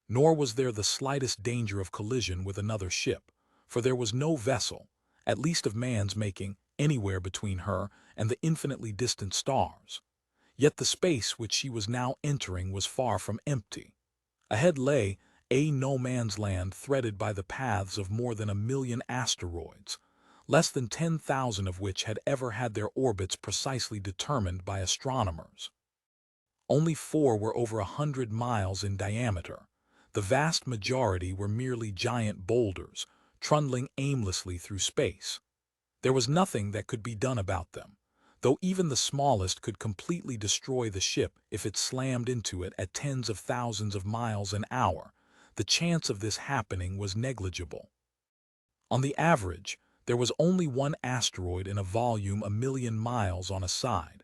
A: Nor was there the slightest danger of collision with another ship, for there was no vessel, at least of man's making, anywhere between her and the infinitely distant stars. Yet the space which she was now entering was far from empty. Ahead lay a no-man's land threaded by the paths of more than 1,000,000 asteroids, less than 10,000 of which had ever had their orbits precisely determined by astronomers. Only 4 were over 100 miles in diameter. The vast majority were merely giant boulders, trundling aimlessly through space. There was nothing that could be done about them, though even the smallest could completely destroy the ship if it slammed into it at tens of thousands of miles an hour. The chance of this happening was negligible. On the average, there was only one asteroid in a volume 1,000,000 miles on a side.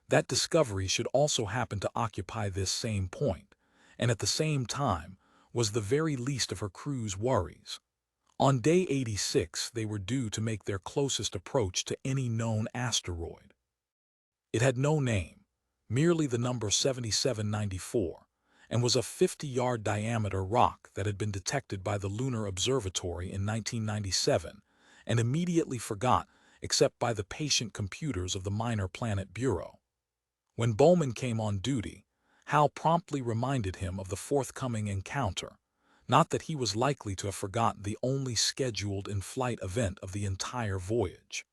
A: That discovery should also happen to occupy this same point, and at the same time was the very least of her crew's worries. On day 86, they were due to make their closest approach to any known asteroid. It had no name, merely the number 7794, and was a 50-yard diameter rock that had been detected by the Lunar Observatory in 1997 and immediately forgot except by the patient computers of the Minor Planet Bureau. When Bowman came on duty, Hal promptly reminded him of the forthcoming encounter, not that he was likely to have forgotten the only scheduled in-flight event of the entire voyage.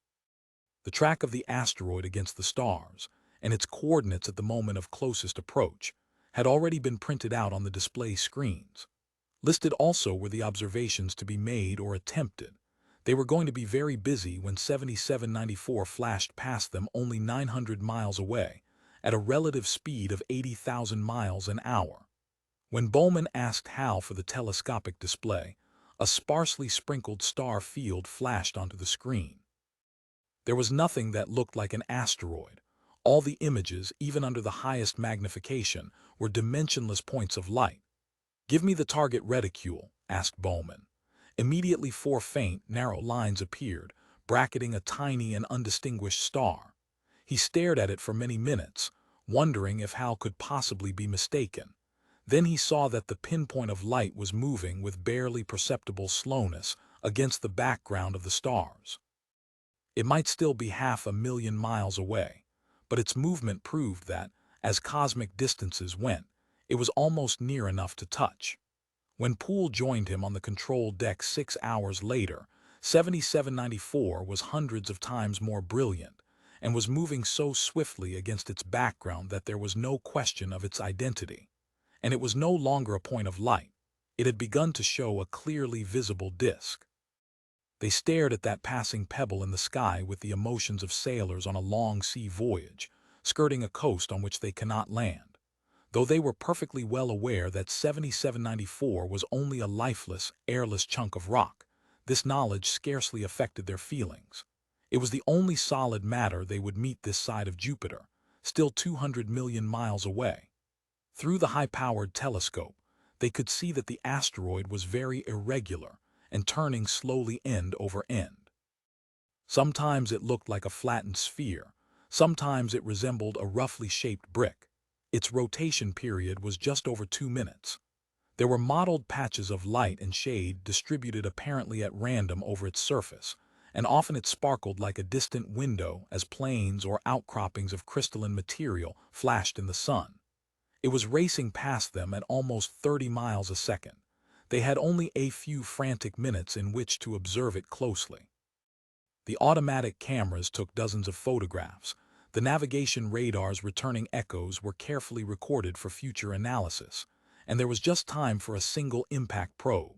A: The track of the asteroid against the stars, and its coordinates at the moment of closest approach, had already been printed out on the display screens. Listed also were the observations to be made or attempted. They were going to be very busy when 7794 flashed past them only 900 miles away, at a relative speed of 80,000 miles an hour. When Bowman asked Hal for the telescopic display, a sparsely sprinkled star field flashed onto the screen. There was nothing that looked like an asteroid. All the images, even under the highest magnification, were dimensionless points of light. "Give me the target reticule," asked Bowman. Immediately 4 faint, narrow lines appeared, bracketing a tiny and undistinguished star. He stared at it for many minutes, wondering if Hal could possibly be mistaken. Then he saw that the pinpoint of light was moving with barely perceptible slowness against the background of the stars. It might still be 500,000 miles away, but its movement proved that, as cosmic distances went, it was almost near enough to touch. When Poole joined him on the control deck 6 hours later, 7794 was hundreds of times more brilliant, and was moving so swiftly against its background that there was no question of its identity. And it was no longer a point of light. It had begun to show a clearly visible disk. They stared at that passing pebble in the sky with the emotions of sailors on a long sea voyage, skirting a coast on which they cannot land. Though they were perfectly well aware that 7794 was only a lifeless, airless chunk of rock, this knowledge scarcely affected their feelings. It was the only solid matter they would meet this side of Jupiter, still 200 million miles away. Through the high-powered telescope, they could see that the asteroid was very irregular and turning slowly end over end. Sometimes it looked like a flattened sphere, sometimes it resembled a roughly shaped brick. Its rotation period was just over 2 minutes. There were mottled patches of light and shade distributed apparently at random over its surface, and often it sparkled like a distant window as planes or outcroppings of crystalline material flashed in the sun. It was racing past them at almost 30 miles a second. They had only a few frantic minutes in which to observe it closely. The automatic cameras took dozens of photographs. The navigation radar's returning echoes were carefully recorded for future analysis, and there was just time for a single impact probe.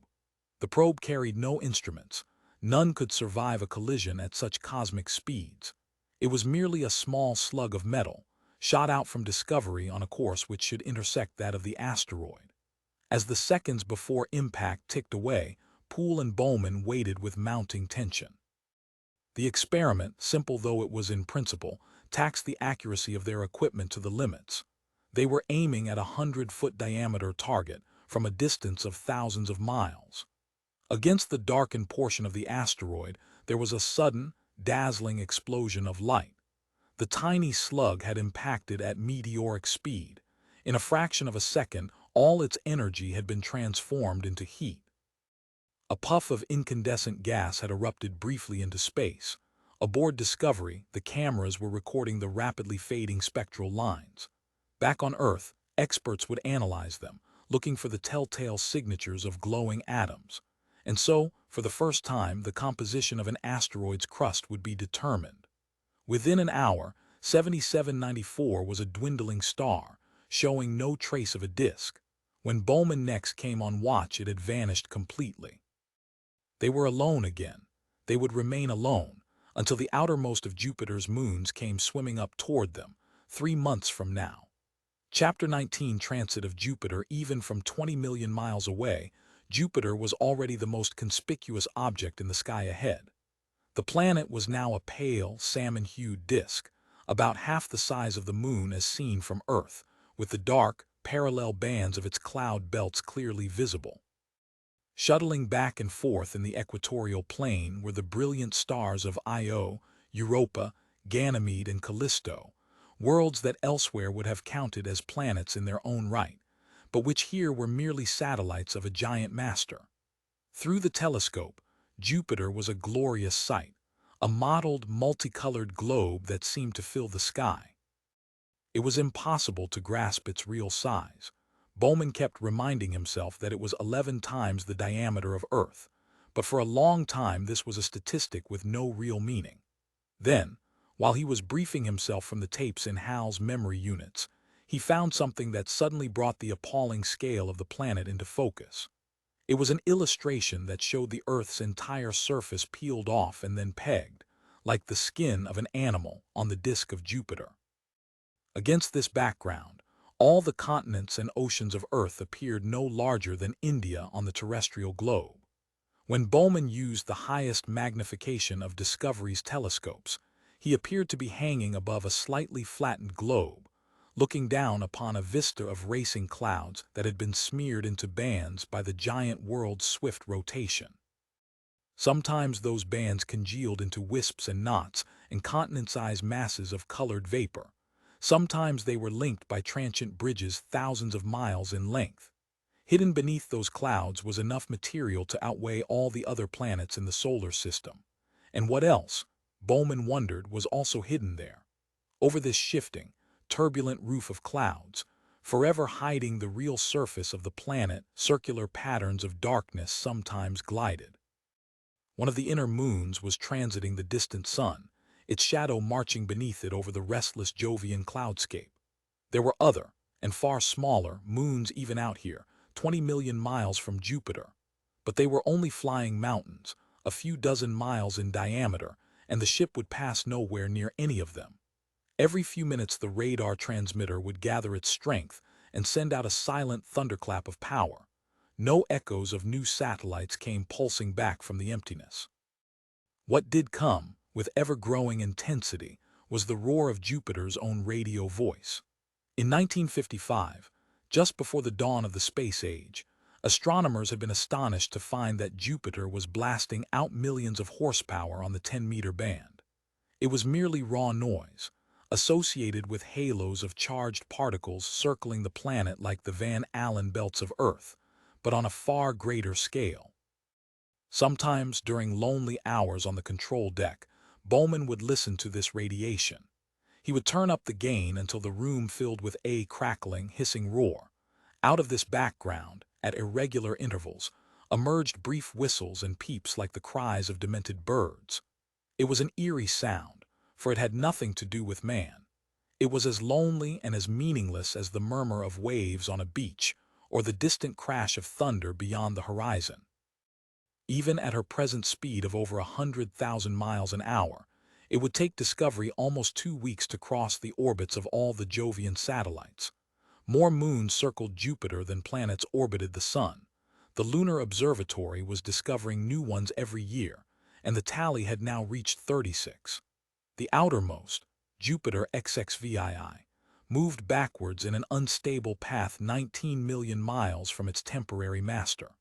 A: The probe carried no instruments. None could survive a collision at such cosmic speeds. It was merely a small slug of metal, shot out from Discovery on a course which should intersect that of the asteroid. As the seconds before impact ticked away, Poole and Bowman waited with mounting tension. The experiment, simple though it was in principle, taxed the accuracy of their equipment to the limits. They were aiming at a 100-foot diameter target from a distance of thousands of miles. Against the darkened portion of the asteroid, there was a sudden, dazzling explosion of light. The tiny slug had impacted at meteoric speed. In a fraction of a second, all its energy had been transformed into heat. A puff of incandescent gas had erupted briefly into space. Aboard Discovery, the cameras were recording the rapidly fading spectral lines. Back on Earth, experts would analyze them, looking for the telltale signatures of glowing atoms. And so, for the first time, the composition of an asteroid's crust would be determined. Within an hour, 7794 was a dwindling star, showing no trace of a disk. When Bowman next came on watch, it had vanished completely. They were alone again. They would remain alone until the outermost of Jupiter's moons came swimming up toward them, 3 months from now. Chapter 19, Transit of Jupiter. Even from 20 million miles away, Jupiter was already the most conspicuous object in the sky ahead. The planet was now a pale, salmon-hued disk, about half the size of the Moon as seen from Earth, with the dark, parallel bands of its cloud belts clearly visible. Shuttling back and forth in the equatorial plane were the brilliant stars of Io, Europa, Ganymede, and Callisto, worlds that elsewhere would have counted as planets in their own right, but which here were merely satellites of a giant master. Through the telescope, Jupiter was a glorious sight, a mottled, multicolored globe that seemed to fill the sky. It was impossible to grasp its real size. Bowman kept reminding himself that it was 11 times the diameter of Earth, but for a long time this was a statistic with no real meaning. Then, while he was briefing himself from the tapes in Hal's memory units, he found something that suddenly brought the appalling scale of the planet into focus. It was an illustration that showed the Earth's entire surface peeled off and then pegged, like the skin of an animal on the disk of Jupiter. Against this background, all the continents and oceans of Earth appeared no larger than India on the terrestrial globe. When Bowman used the highest magnification of Discovery's telescopes, he appeared to be hanging above a slightly flattened globe, looking down upon a vista of racing clouds that had been smeared into bands by the giant world's swift rotation. Sometimes those bands congealed into wisps and knots and continent-sized masses of colored vapor. Sometimes they were linked by transient bridges thousands of miles in length. Hidden beneath those clouds was enough material to outweigh all the other planets in the solar system. And what else, Bowman wondered, was also hidden there? Over this shifting, turbulent roof of clouds, forever hiding the real surface of the planet, circular patterns of darkness sometimes glided. One of the inner moons was transiting the distant sun, its shadow marching beneath it over the restless Jovian cloudscape. There were other, and far smaller, moons even out here, 20 million miles from Jupiter. But they were only flying mountains, a few dozen miles in diameter, and the ship would pass nowhere near any of them. Every few minutes the radar transmitter would gather its strength and send out a silent thunderclap of power. No echoes of new satellites came pulsing back from the emptiness. What did come, with ever-growing intensity, was the roar of Jupiter's own radio voice. In 1955, just before the dawn of the space age, astronomers had been astonished to find that Jupiter was blasting out millions of horsepower on the 10-meter band. It was merely raw noise, associated with halos of charged particles circling the planet like the Van Allen belts of Earth, but on a far greater scale. Sometimes, during lonely hours on the control deck, Bowman would listen to this radiation. He would turn up the gain until the room filled with a crackling, hissing roar. Out of this background, at irregular intervals, emerged brief whistles and peeps like the cries of demented birds. It was an eerie sound, for it had nothing to do with man. It was as lonely and as meaningless as the murmur of waves on a beach or the distant crash of thunder beyond the horizon. Even at her present speed of over 100,000 miles an hour, it would take Discovery almost 2 weeks to cross the orbits of all the Jovian satellites. More moons circled Jupiter than planets orbited the Sun. The Lunar Observatory was discovering new ones every year, and the tally had now reached 36. The outermost, Jupiter XXVII, moved backwards in an unstable path 19 million miles from its temporary master.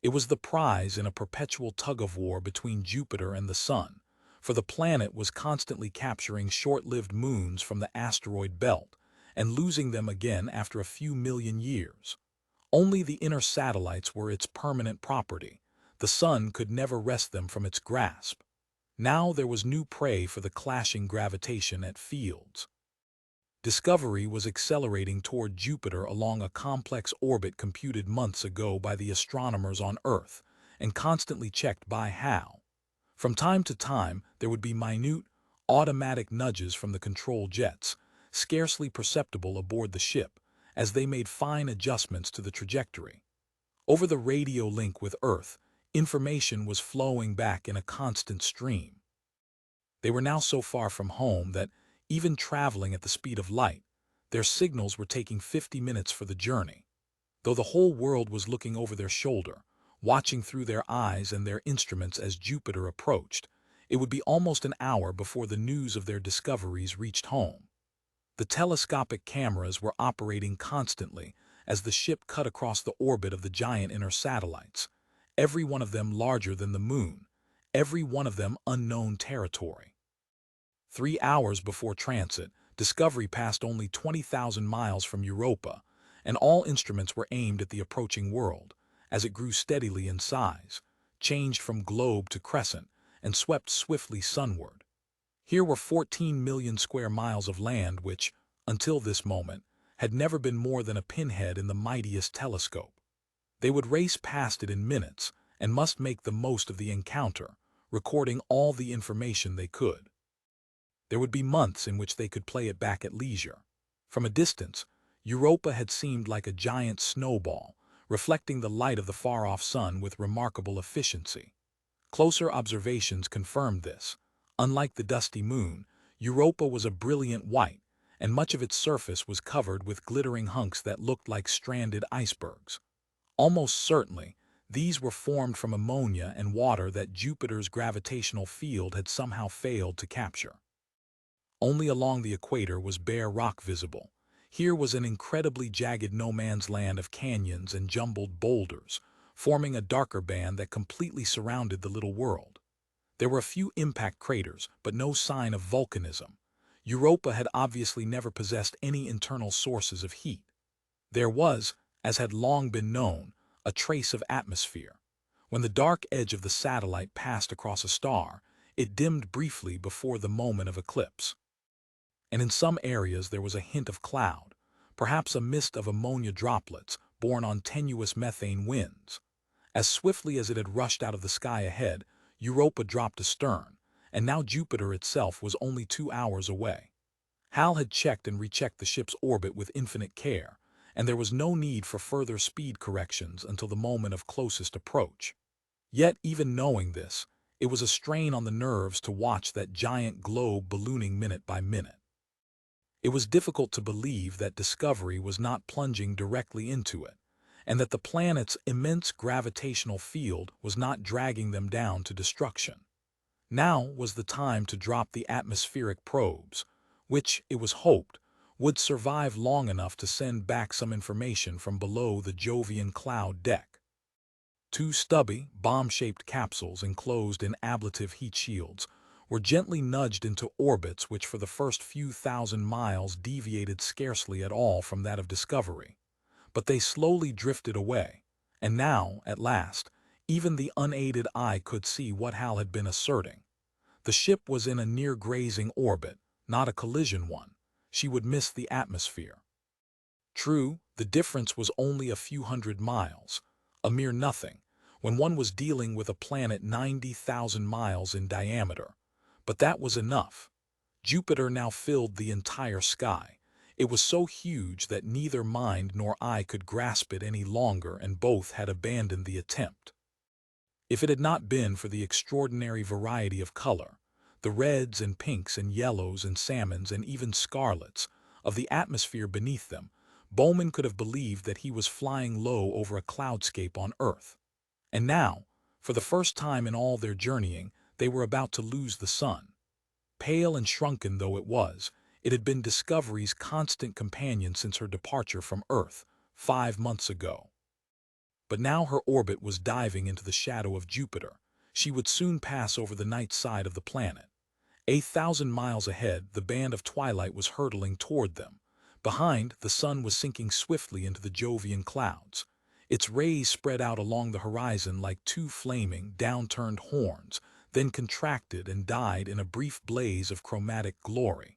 A: It was the prize in a perpetual tug-of-war between Jupiter and the Sun, for the planet was constantly capturing short-lived moons from the asteroid belt and losing them again after a few million years. Only the inner satellites were its permanent property. The Sun could never wrest them from its grasp. Now there was new prey for the clashing gravitation at fields. Discovery was accelerating toward Jupiter along a complex orbit computed months ago by the astronomers on Earth and constantly checked by HAL. From time to time, there would be minute, automatic nudges from the control jets, scarcely perceptible aboard the ship, as they made fine adjustments to the trajectory. Over the radio link with Earth, information was flowing back in a constant stream. They were now so far from home that, even traveling at the speed of light, their signals were taking 50 minutes for the journey. Though the whole world was looking over their shoulder, watching through their eyes and their instruments as Jupiter approached, it would be almost an hour before the news of their discoveries reached home. The telescopic cameras were operating constantly as the ship cut across the orbit of the giant inner satellites, every one of them larger than the Moon, every one of them unknown territory. 3 hours before transit, Discovery passed only 20,000 miles from Europa, and all instruments were aimed at the approaching world, as it grew steadily in size, changed from globe to crescent, and swept swiftly sunward. Here were 14 million square miles of land which, until this moment, had never been more than a pinhead in the mightiest telescope. They would race past it in minutes and must make the most of the encounter, recording all the information they could. There would be months in which they could play it back at leisure. From a distance, Europa had seemed like a giant snowball, reflecting the light of the far-off sun with remarkable efficiency. Closer observations confirmed this. Unlike the dusty moon, Europa was a brilliant white, and much of its surface was covered with glittering hunks that looked like stranded icebergs. Almost certainly, these were formed from ammonia and water that Jupiter's gravitational field had somehow failed to capture. Only along the equator was bare rock visible. Here was an incredibly jagged no-man's land of canyons and jumbled boulders, forming a darker band that completely surrounded the little world. There were a few impact craters, but no sign of volcanism. Europa had obviously never possessed any internal sources of heat. There was, as had long been known, a trace of atmosphere. When the dark edge of the satellite passed across a star, it dimmed briefly before the moment of eclipse. And in some areas there was a hint of cloud, perhaps a mist of ammonia droplets borne on tenuous methane winds. As swiftly as it had rushed out of the sky ahead, Europa dropped astern, and now Jupiter itself was only 2 hours away. Hal had checked and rechecked the ship's orbit with infinite care, and there was no need for further speed corrections until the moment of closest approach. Yet, even knowing this, it was a strain on the nerves to watch that giant globe ballooning minute by minute. It was difficult to believe that Discovery was not plunging directly into it, and that the planet's immense gravitational field was not dragging them down to destruction. Now was the time to drop the atmospheric probes, which, it was hoped, would survive long enough to send back some information from below the Jovian cloud deck. 2 stubby, bomb-shaped capsules enclosed in ablative heat shields were gently nudged into orbits which for the first few thousand miles deviated scarcely at all from that of Discovery. But they slowly drifted away, and now, at last, even the unaided eye could see what Hal had been asserting. The ship was in a near-grazing orbit, not a collision one. She would miss the atmosphere. True, the difference was only a few hundred miles, a mere nothing, when one was dealing with a planet 90,000 miles in diameter. But that was enough. Jupiter now filled the entire sky. It was so huge that neither mind nor eye could grasp it any longer, and both had abandoned the attempt. If it had not been for the extraordinary variety of color, the reds and pinks and yellows and salmons and even scarlets, of the atmosphere beneath them, Bowman could have believed that he was flying low over a cloudscape on Earth. And now, for the first time in all their journeying, they were about to lose the sun. Pale and shrunken though it was, It had been Discovery's constant companion since her departure from Earth 5 months ago. But now her orbit was diving into the shadow of Jupiter. She would soon pass over the night side of the planet. 8,000 miles ahead, the band of twilight was hurtling toward them. Behind, the sun was sinking swiftly into the Jovian clouds. Its rays spread out along the horizon like two flaming, downturned horns, then contracted and died in a brief blaze of chromatic glory.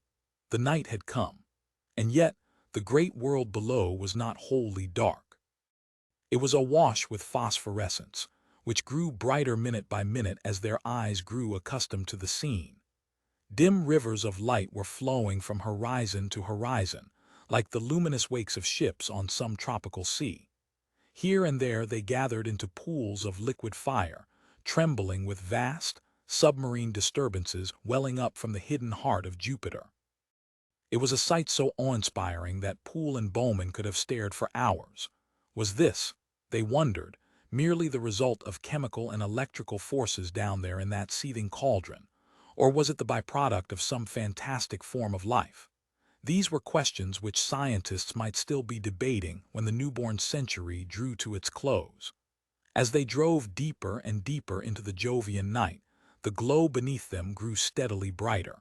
A: The night had come, and yet the great world below was not wholly dark. It was awash with phosphorescence, which grew brighter minute by minute as their eyes grew accustomed to the scene. Dim rivers of light were flowing from horizon to horizon, like the luminous wakes of ships on some tropical sea. Here and there they gathered into pools of liquid fire, trembling with vast, submarine disturbances welling up from the hidden heart of Jupiter. It was a sight so awe-inspiring that Poole and Bowman could have stared for hours. Was this, they wondered, merely the result of chemical and electrical forces down there in that seething cauldron, or was it the byproduct of some fantastic form of life? These were questions which scientists might still be debating when the newborn century drew to its close. As they drove deeper and deeper into the Jovian night, the glow beneath them grew steadily brighter.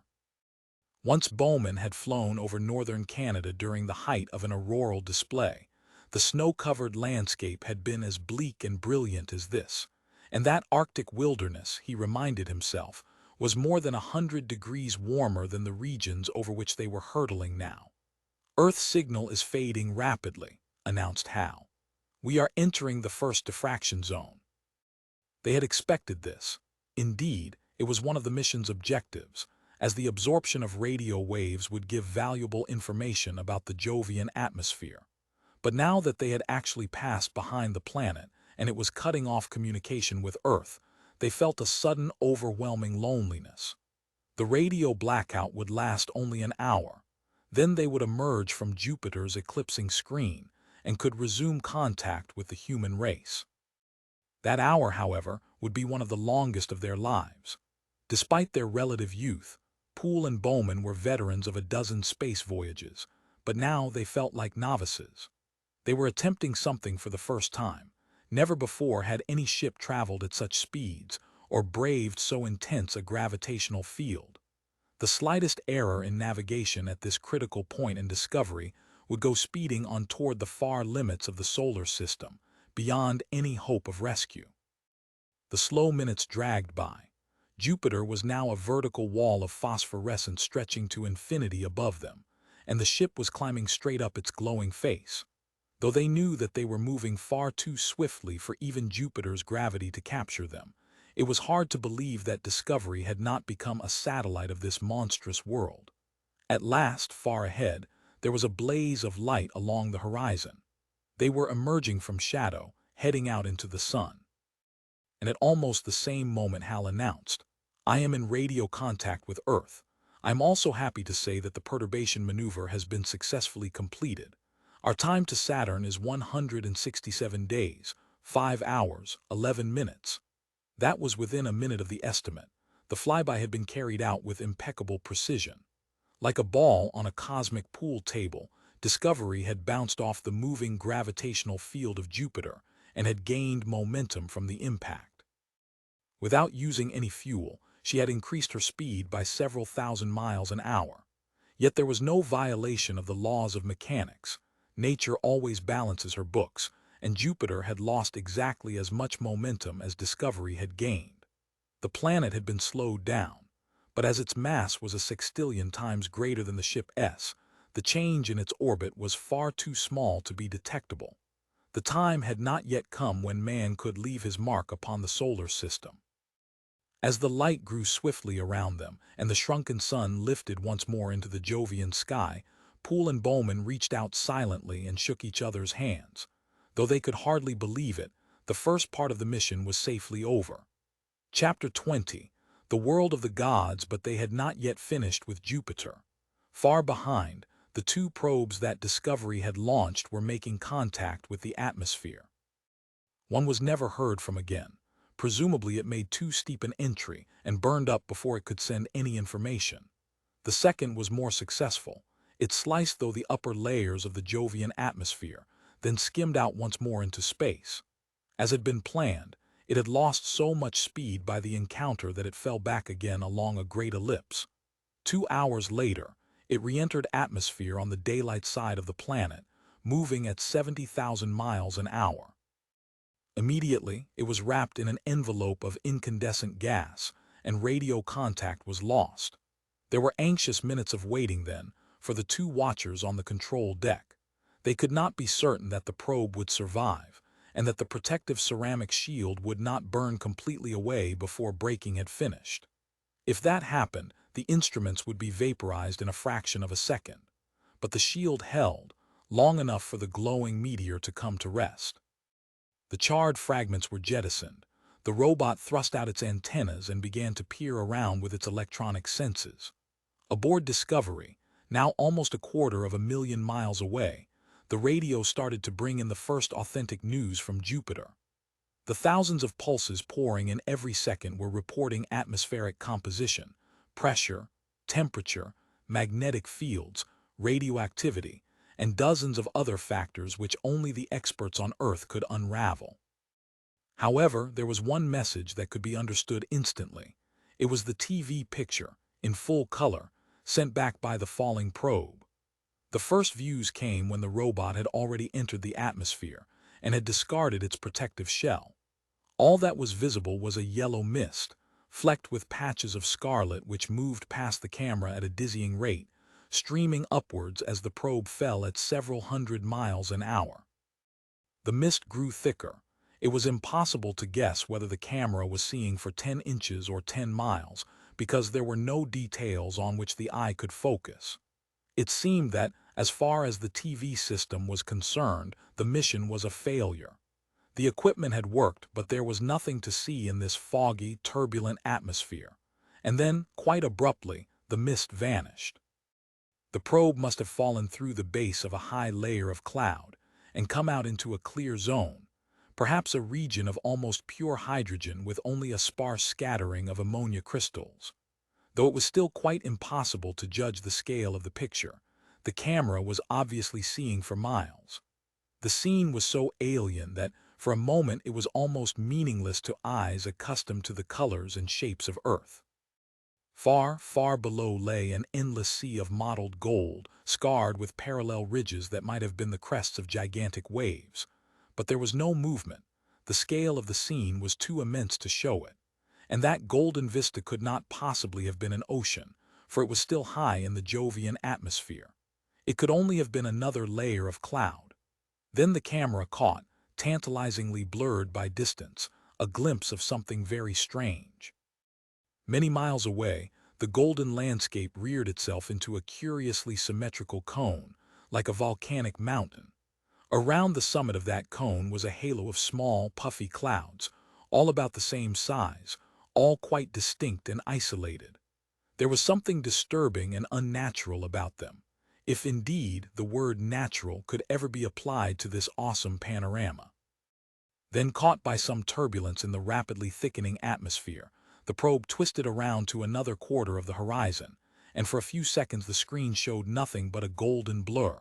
A: Once Bowman had flown over northern Canada during the height of an auroral display. The snow-covered landscape had been as bleak and brilliant as this, and that Arctic wilderness, he reminded himself, was more than 100 degrees warmer than the regions over which they were hurtling now. "Earth's signal is fading rapidly," announced Hal. "We are entering the first diffraction zone." They had expected this. Indeed, it was one of the mission's objectives, as the absorption of radio waves would give valuable information about the Jovian atmosphere. But now that they had actually passed behind the planet and it was cutting off communication with Earth, they felt a sudden overwhelming loneliness. The radio blackout would last only an hour. Then they would emerge from Jupiter's eclipsing screen and could resume contact with the human race. That hour, however, would be one of the longest of their lives. Despite their relative youth, Poole and Bowman were veterans of a dozen space voyages, but now they felt like novices. They were attempting something for the first time. Never before had any ship traveled at such speeds or braved so intense a gravitational field. The slightest error in navigation at this critical point in discovery would go speeding on toward the far limits of the solar system, beyond any hope of rescue. The slow minutes dragged by. Jupiter was now a vertical wall of phosphorescence stretching to infinity above them, and the ship was climbing straight up its glowing face. Though they knew that they were moving far too swiftly for even Jupiter's gravity to capture them, it was hard to believe that Discovery had not become a satellite of this monstrous world. At last, far ahead, there was a blaze of light along the horizon. They were emerging from shadow, heading out into the sun. And at almost the same moment Hal announced, "I am in radio contact with Earth. I'm also happy to say that the perturbation maneuver has been successfully completed. Our time to Saturn is 167 days, 5 hours, 11 minutes. That was within a minute of the estimate. The flyby had been carried out with impeccable precision. Like a ball on a cosmic pool table, Discovery had bounced off the moving gravitational field of Jupiter and had gained momentum from the impact. Without using any fuel, she had increased her speed by several thousand miles an hour. Yet there was no violation of the laws of mechanics. Nature always balances her books, and Jupiter had lost exactly as much momentum as Discovery had gained. The planet had been slowed down, but as its mass was a sextillion times greater than the ship S, the change in its orbit was far too small to be detectable. The time had not yet come when man could leave his mark upon the solar system. As the light grew swiftly around them and the shrunken sun lifted once more into the Jovian sky, Poole and Bowman reached out silently and shook each other's hands. Though they could hardly believe it, the first part of the mission was safely over. Chapter 20. The world of the gods, but they had not yet finished with Jupiter. Far behind, the two probes that Discovery had launched were making contact with the atmosphere. One was never heard from again. Presumably it made too steep an entry and burned up before it could send any information. The second was more successful. It sliced through the upper layers of the Jovian atmosphere, then skimmed out once more into space. As had been planned, it had lost so much speed by the encounter that it fell back again along a great ellipse. 2 hours later, it re-entered atmosphere on the daylight side of the planet, moving at 70,000 miles an hour. Immediately, it was wrapped in an envelope of incandescent gas, and radio contact was lost. There were anxious minutes of waiting then for the two watchers on the control deck. They could not be certain that the probe would survive, and that the protective ceramic shield would not burn completely away before braking had finished. If that happened, the instruments would be vaporized in a fraction of a second. But the shield held, long enough for the glowing meteor to come to rest. The charred fragments were jettisoned. The robot thrust out its antennas and began to peer around with its electronic senses. Aboard Discovery, now almost 250,000 miles away, the radio started to bring in the first authentic news from Jupiter. The thousands of pulses pouring in every second were reporting atmospheric composition, pressure, temperature, magnetic fields, radioactivity, and dozens of other factors which only the experts on Earth could unravel. However, there was one message that could be understood instantly. It was the TV picture, in full color, sent back by the falling probe. The first views came when the robot had already entered the atmosphere and had discarded its protective shell. All that was visible was a yellow mist, flecked with patches of scarlet which moved past the camera at a dizzying rate, streaming upwards as the probe fell at several hundred miles an hour. The mist grew thicker. It was impossible to guess whether the camera was seeing for 10 inches or 10 miles, because there were no details on which the eye could focus. It seemed that, as far as the TV system was concerned, the mission was a failure. The equipment had worked, but there was nothing to see in this foggy, turbulent atmosphere. And then, quite abruptly, the mist vanished. The probe must have fallen through the base of a high layer of cloud and come out into a clear zone, perhaps a region of almost pure hydrogen with only a sparse scattering of ammonia crystals. Though it was still quite impossible to judge the scale of the picture, the camera was obviously seeing for miles. The scene was so alien that, for a moment, it was almost meaningless to eyes accustomed to the colors and shapes of Earth. Far, far below lay an endless sea of mottled gold, scarred with parallel ridges that might have been the crests of gigantic waves. But there was no movement. The scale of the scene was too immense to show it. And that golden vista could not possibly have been an ocean, for it was still high in the Jovian atmosphere. It could only have been another layer of cloud. Then the camera caught, tantalizingly blurred by distance, a glimpse of something very strange. Many miles away, the golden landscape reared itself into a curiously symmetrical cone, like a volcanic mountain. Around the summit of that cone was a halo of small, puffy clouds, all about the same size, all quite distinct and isolated. There was something disturbing and unnatural about them, if indeed the word natural could ever be applied to this awesome panorama. Then, caught by some turbulence in the rapidly thickening atmosphere, the probe twisted around to another quarter of the horizon, and for a few seconds the screen showed nothing but a golden blur.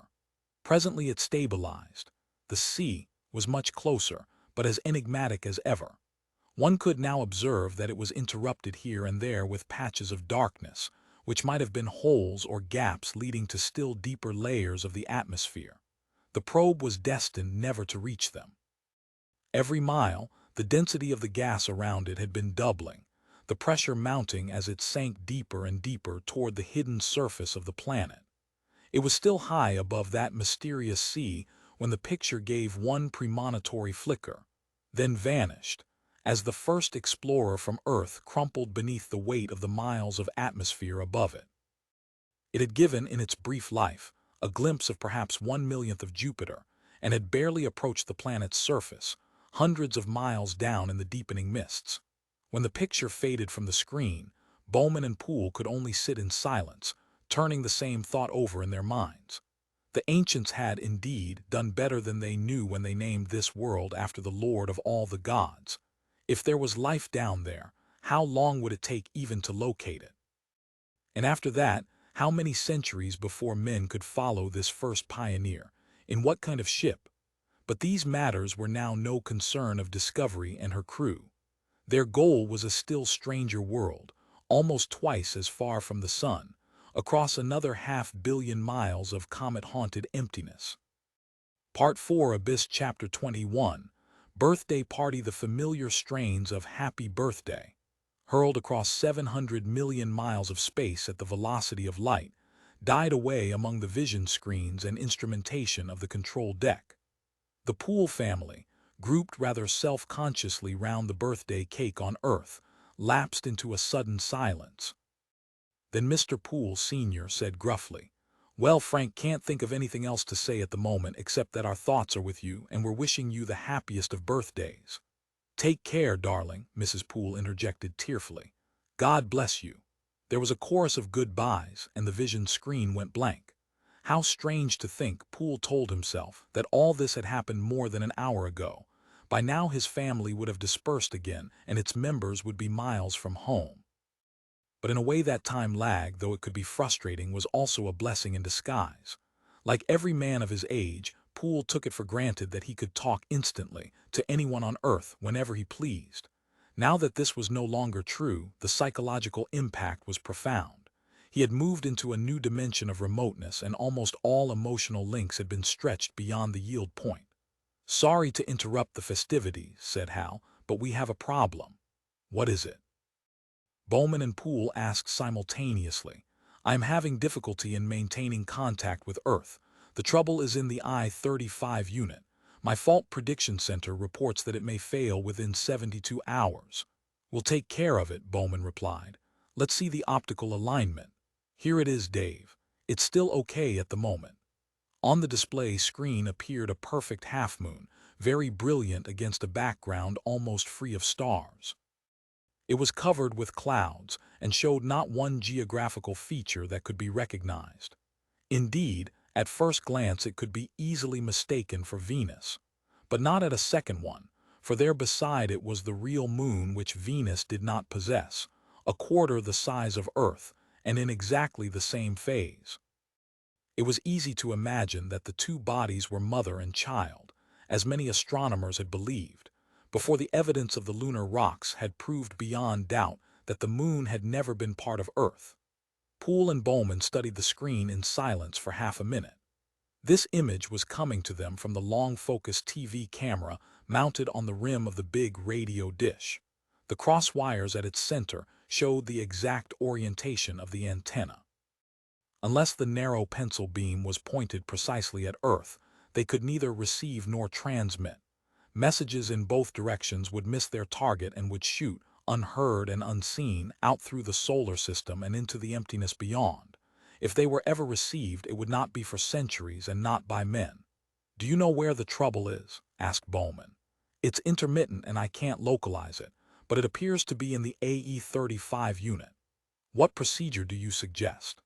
A: Presently it stabilized. The sea was much closer, but as enigmatic as ever. One could now observe that it was interrupted here and there with patches of darkness, which might have been holes or gaps leading to still deeper layers of the atmosphere. The probe was destined never to reach them. Every mile, the density of the gas around it had been doubling, the pressure mounting as it sank deeper and deeper toward the hidden surface of the planet. It was still high above that mysterious sea when the picture gave one premonitory flicker, then vanished, as the first explorer from Earth crumpled beneath the weight of the miles of atmosphere above it. It had given, in its brief life, a glimpse of perhaps 1/1,000,000th of Jupiter, and had barely approached the planet's surface, hundreds of miles down in the deepening mists. When the picture faded from the screen, Bowman and Poole could only sit in silence, turning the same thought over in their minds. The ancients had, indeed, done better than they knew when they named this world after the Lord of all the gods. If there was life down there, how long would it take even to locate it? And after that, How many centuries before men could follow this first pioneer? In what kind of ship? But these matters were now no concern of Discovery and her crew. Their goal was a still stranger world, almost twice as far from the sun, across another 500 million miles of comet-haunted emptiness. Part 4, Abyss, Chapter 21, Birthday Party. The familiar strains of Happy Birthday, hurled across 700 million miles of space at the velocity of light, died away among the vision screens and instrumentation of the control deck. The Poole family, grouped rather self-consciously round the birthday cake on Earth, lapsed into a sudden silence. Then Mr. Poole Sr. said gruffly, "Well, Frank, can't think of anything else to say at the moment except that our thoughts are with you and we're wishing you the happiest of birthdays." "Take care, darling," Mrs. Poole interjected tearfully. "God bless you." There was a chorus of goodbyes, and the vision screen went blank. How strange to think, Poole told himself, that all this had happened more than an hour ago. By now his family would have dispersed again, and its members would be miles from home. But in a way that time lag, though it could be frustrating, was also a blessing in disguise. Like every man of his age, Poole took it for granted that he could talk instantly to anyone on Earth whenever he pleased. Now that this was no longer true, the psychological impact was profound. He had moved into a new dimension of remoteness, and almost all emotional links had been stretched beyond the yield point. "Sorry to interrupt the festivities," said Hal, "but we have a problem." "What is it?" Bowman and Poole asked simultaneously. "I am having difficulty in maintaining contact with Earth. The trouble is in the I-35 unit. My fault prediction center reports that it may fail within 72 hours. "We'll take care of it," Bowman replied. "Let's see the optical alignment." "Here it is, Dave. It's still okay at the moment." On the display screen appeared a perfect half-moon, very brilliant against a background almost free of stars. It was covered with clouds and showed not one geographical feature that could be recognized. Indeed, at first glance it could be easily mistaken for Venus. But not at a second one, for there beside it was the real moon which Venus did not possess, a quarter the size of Earth, and in exactly the same phase. It was easy to imagine that the two bodies were mother and child, as many astronomers had believed, before the evidence of the lunar rocks had proved beyond doubt that the moon had never been part of Earth. Poole and Bowman studied the screen in silence for half a minute. This image was coming to them from the long-focus TV camera mounted on the rim of the big radio dish. The cross wires at its center showed the exact orientation of the antenna. Unless the narrow pencil beam was pointed precisely at Earth, they could neither receive nor transmit. Messages in both directions would miss their target and would shoot, unheard and unseen, out through the solar system and into the emptiness beyond. If they were ever received, it would not be for centuries and not by men. "Do you know where the trouble is?" asked Bowman. "It's intermittent and I can't localize it, but it appears to be in the AE-35 unit. What procedure do you suggest?"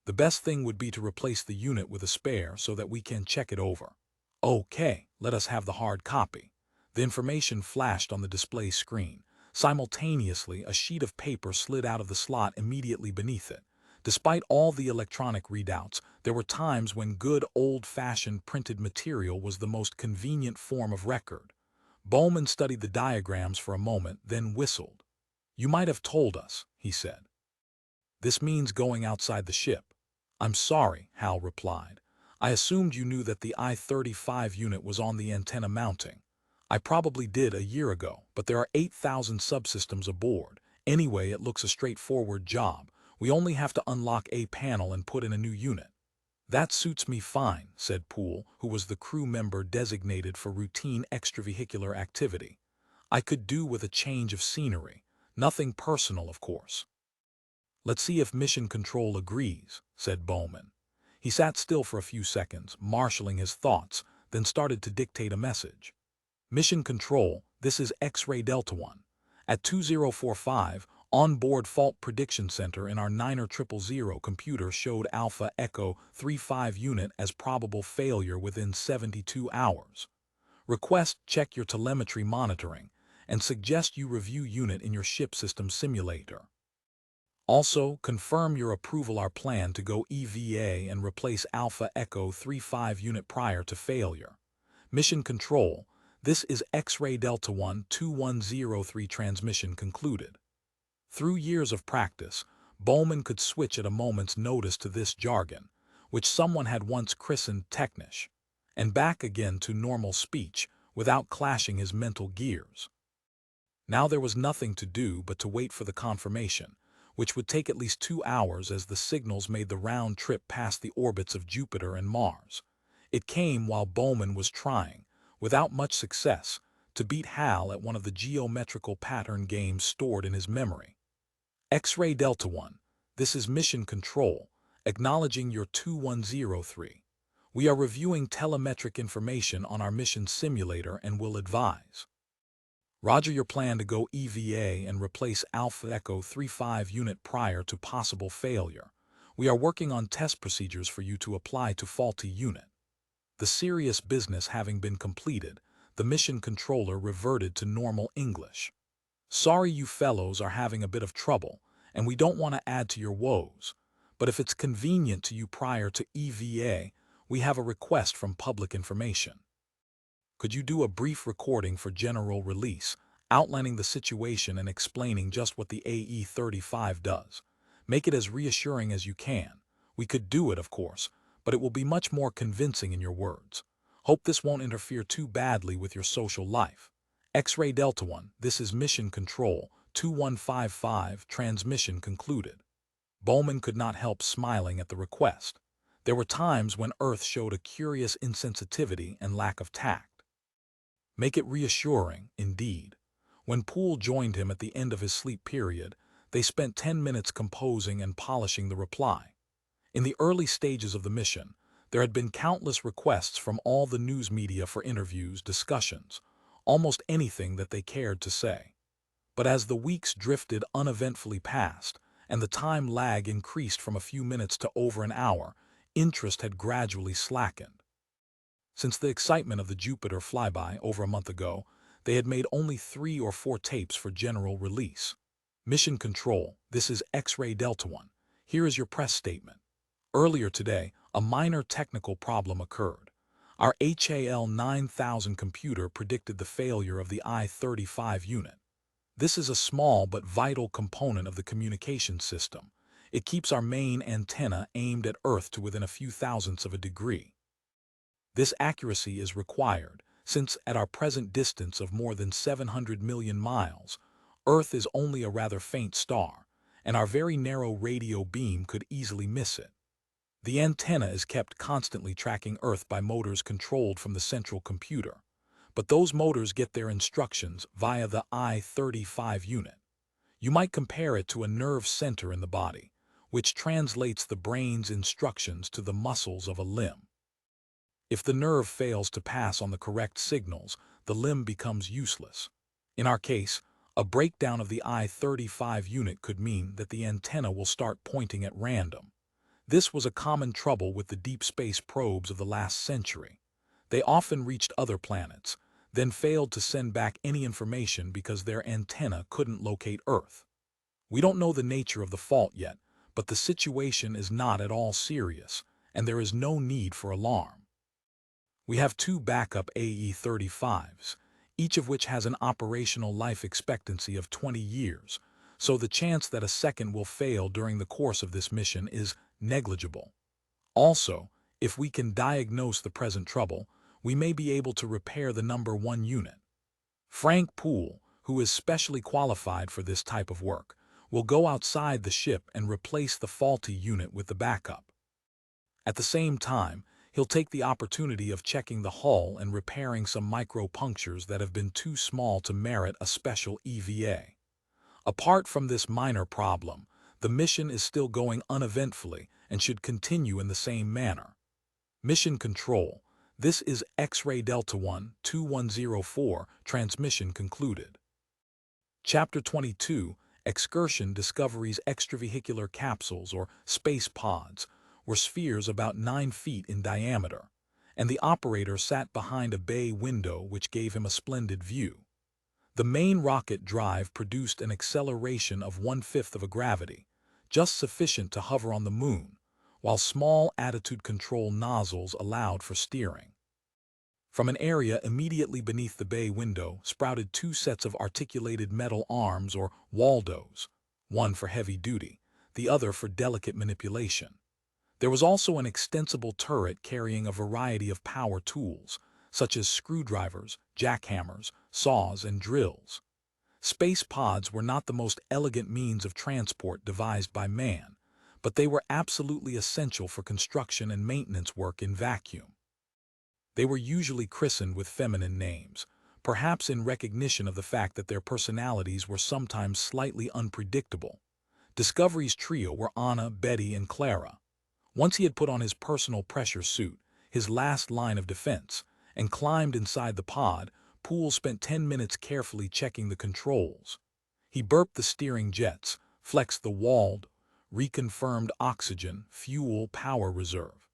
A: "The best thing would be to replace the unit with a spare so that we can check it over." "Okay, let us have the hard copy." The information flashed on the display screen. Simultaneously, a sheet of paper slid out of the slot immediately beneath it. Despite all the electronic readouts, there were times when good old-fashioned printed material was the most convenient form of record. Bowman studied the diagrams for a moment, then whistled. "You might have told us," he said. "This means going outside the ship." "I'm sorry," Hal replied. "I assumed you knew that the I-35 unit was on the antenna mounting. I probably did a year ago, but there are 8,000 subsystems aboard. Anyway, it looks a straightforward job. We only have to unlock a panel and put in a new unit." "That suits me fine," said Poole, who was the crew member designated for routine extravehicular activity. "I could do with a change of scenery. Nothing personal, of course." "Let's see if Mission Control agrees," said Bowman. He sat still for a few seconds, marshaling his thoughts, then started to dictate a message. "Mission Control, this is X-Ray Delta 1. At 2045, on-board fault prediction center in our 90000 computer showed Alpha Echo 35 unit as probable failure within 72 hours. Request check your telemetry monitoring and suggest you review unit in your ship system simulator." Also, confirm your approval our plan to go EVA and replace Alpha Echo 35 unit prior to failure. Mission Control, this is X-Ray Delta 1 2103 transmission concluded. Through years of practice, Bowman could switch at a moment's notice to this jargon, which someone had once christened technish, and back again to normal speech without clashing his mental gears. Now there was nothing to do but to wait for the confirmation, which would take at least 2 hours as the signals made the round trip past the orbits of Jupiter and Mars. It came while Bowman was trying, without much success, to beat Hal at one of the geometrical pattern games stored in his memory. X-Ray Delta 1, this is Mission Control, acknowledging your 2103. We are reviewing telemetric information on our mission simulator and will advise. Roger your plan to go EVA and replace Alpha Echo 35 unit prior to possible failure. We are working on test procedures for you to apply to faulty unit. The serious business having been completed, the mission controller reverted to normal English. Sorry you fellows are having a bit of trouble, and we don't want to add to your woes, but if it's convenient to you prior to EVA, we have a request from public information. Could you do a brief recording for general release, outlining the situation and explaining just what the AE-35 does? Make it as reassuring as you can. We could do it, of course, but it will be much more convincing in your words. Hope this won't interfere too badly with your social life. X-Ray Delta 1, this is Mission Control, 2155, transmission concluded. Bowman could not help smiling at the request. There were times when Earth showed a curious insensitivity and lack of tact. Make it reassuring, indeed. When Poole joined him at the end of his sleep period, they spent 10 minutes composing and polishing the reply. In the early stages of the mission, there had been countless requests from all the news media for interviews, discussions, almost anything that they cared to say. But as the weeks drifted uneventfully past, and the time lag increased from a few minutes to over an hour, interest had gradually slackened. Since the excitement of the Jupiter flyby over a month ago, they had made only 3 or 4 tapes for general release. Mission Control, this is X-Ray Delta 1. Here is your press statement. Earlier today, a minor technical problem occurred. Our HAL 9000 computer predicted the failure of the I-35 unit. This is a small but vital component of the communication system. It keeps our main antenna aimed at Earth to within a few thousandths of a degree. This accuracy is required, since at our present distance of more than 700 million miles, Earth is only a rather faint star, and our very narrow radio beam could easily miss it. The antenna is kept constantly tracking Earth by motors controlled from the central computer, but those motors get their instructions via the I-35 unit. You might compare it to a nerve center in the body, which translates the brain's instructions to the muscles of a limb. If the nerve fails to pass on the correct signals, the limb becomes useless. In our case, a breakdown of the I-35 unit could mean that the antenna will start pointing at random. This was a common trouble with the deep space probes of the last century. They often reached other planets, then failed to send back any information because their antenna couldn't locate Earth. We don't know the nature of the fault yet, but the situation is not at all serious, and there is no need for alarm. We have 2 backup AE-35s, each of which has an operational life expectancy of 20 years, so the chance that a second will fail during the course of this mission is negligible. Also, if we can diagnose the present trouble, we may be able to repair the number 1 unit. Frank Poole, who is specially qualified for this type of work, will go outside the ship and replace the faulty unit with the backup. At the same time, he'll take the opportunity of checking the hull and repairing some micro-punctures that have been too small to merit a special EVA. Apart from this minor problem, the mission is still going uneventfully and should continue in the same manner. Mission Control, this is X-Ray Delta 1 2104, transmission concluded. Chapter 22, Excursion discoveries extravehicular capsules or space pods were spheres about 9 feet in diameter, and the operator sat behind a bay window which gave him a splendid view. The main rocket drive produced an acceleration of 1/5 of a gravity, just sufficient to hover on the moon, while small attitude control nozzles allowed for steering. From an area immediately beneath the bay window sprouted two sets of articulated metal arms or waldos, one for heavy duty, the other for delicate manipulation. There was also an extensible turret carrying a variety of power tools, such as screwdrivers, jackhammers, saws, and drills. Space pods were not the most elegant means of transport devised by man, but they were absolutely essential for construction and maintenance work in vacuum. They were usually christened with feminine names, perhaps in recognition of the fact that their personalities were sometimes slightly unpredictable. Discovery's trio were Anna, Betty, and Clara. Once he had put on his personal pressure suit, his last line of defense, and climbed inside the pod, Poole spent 10 minutes carefully checking the controls. He burped the steering jets, flexed the walled, reconfirmed oxygen, fuel, power reserve.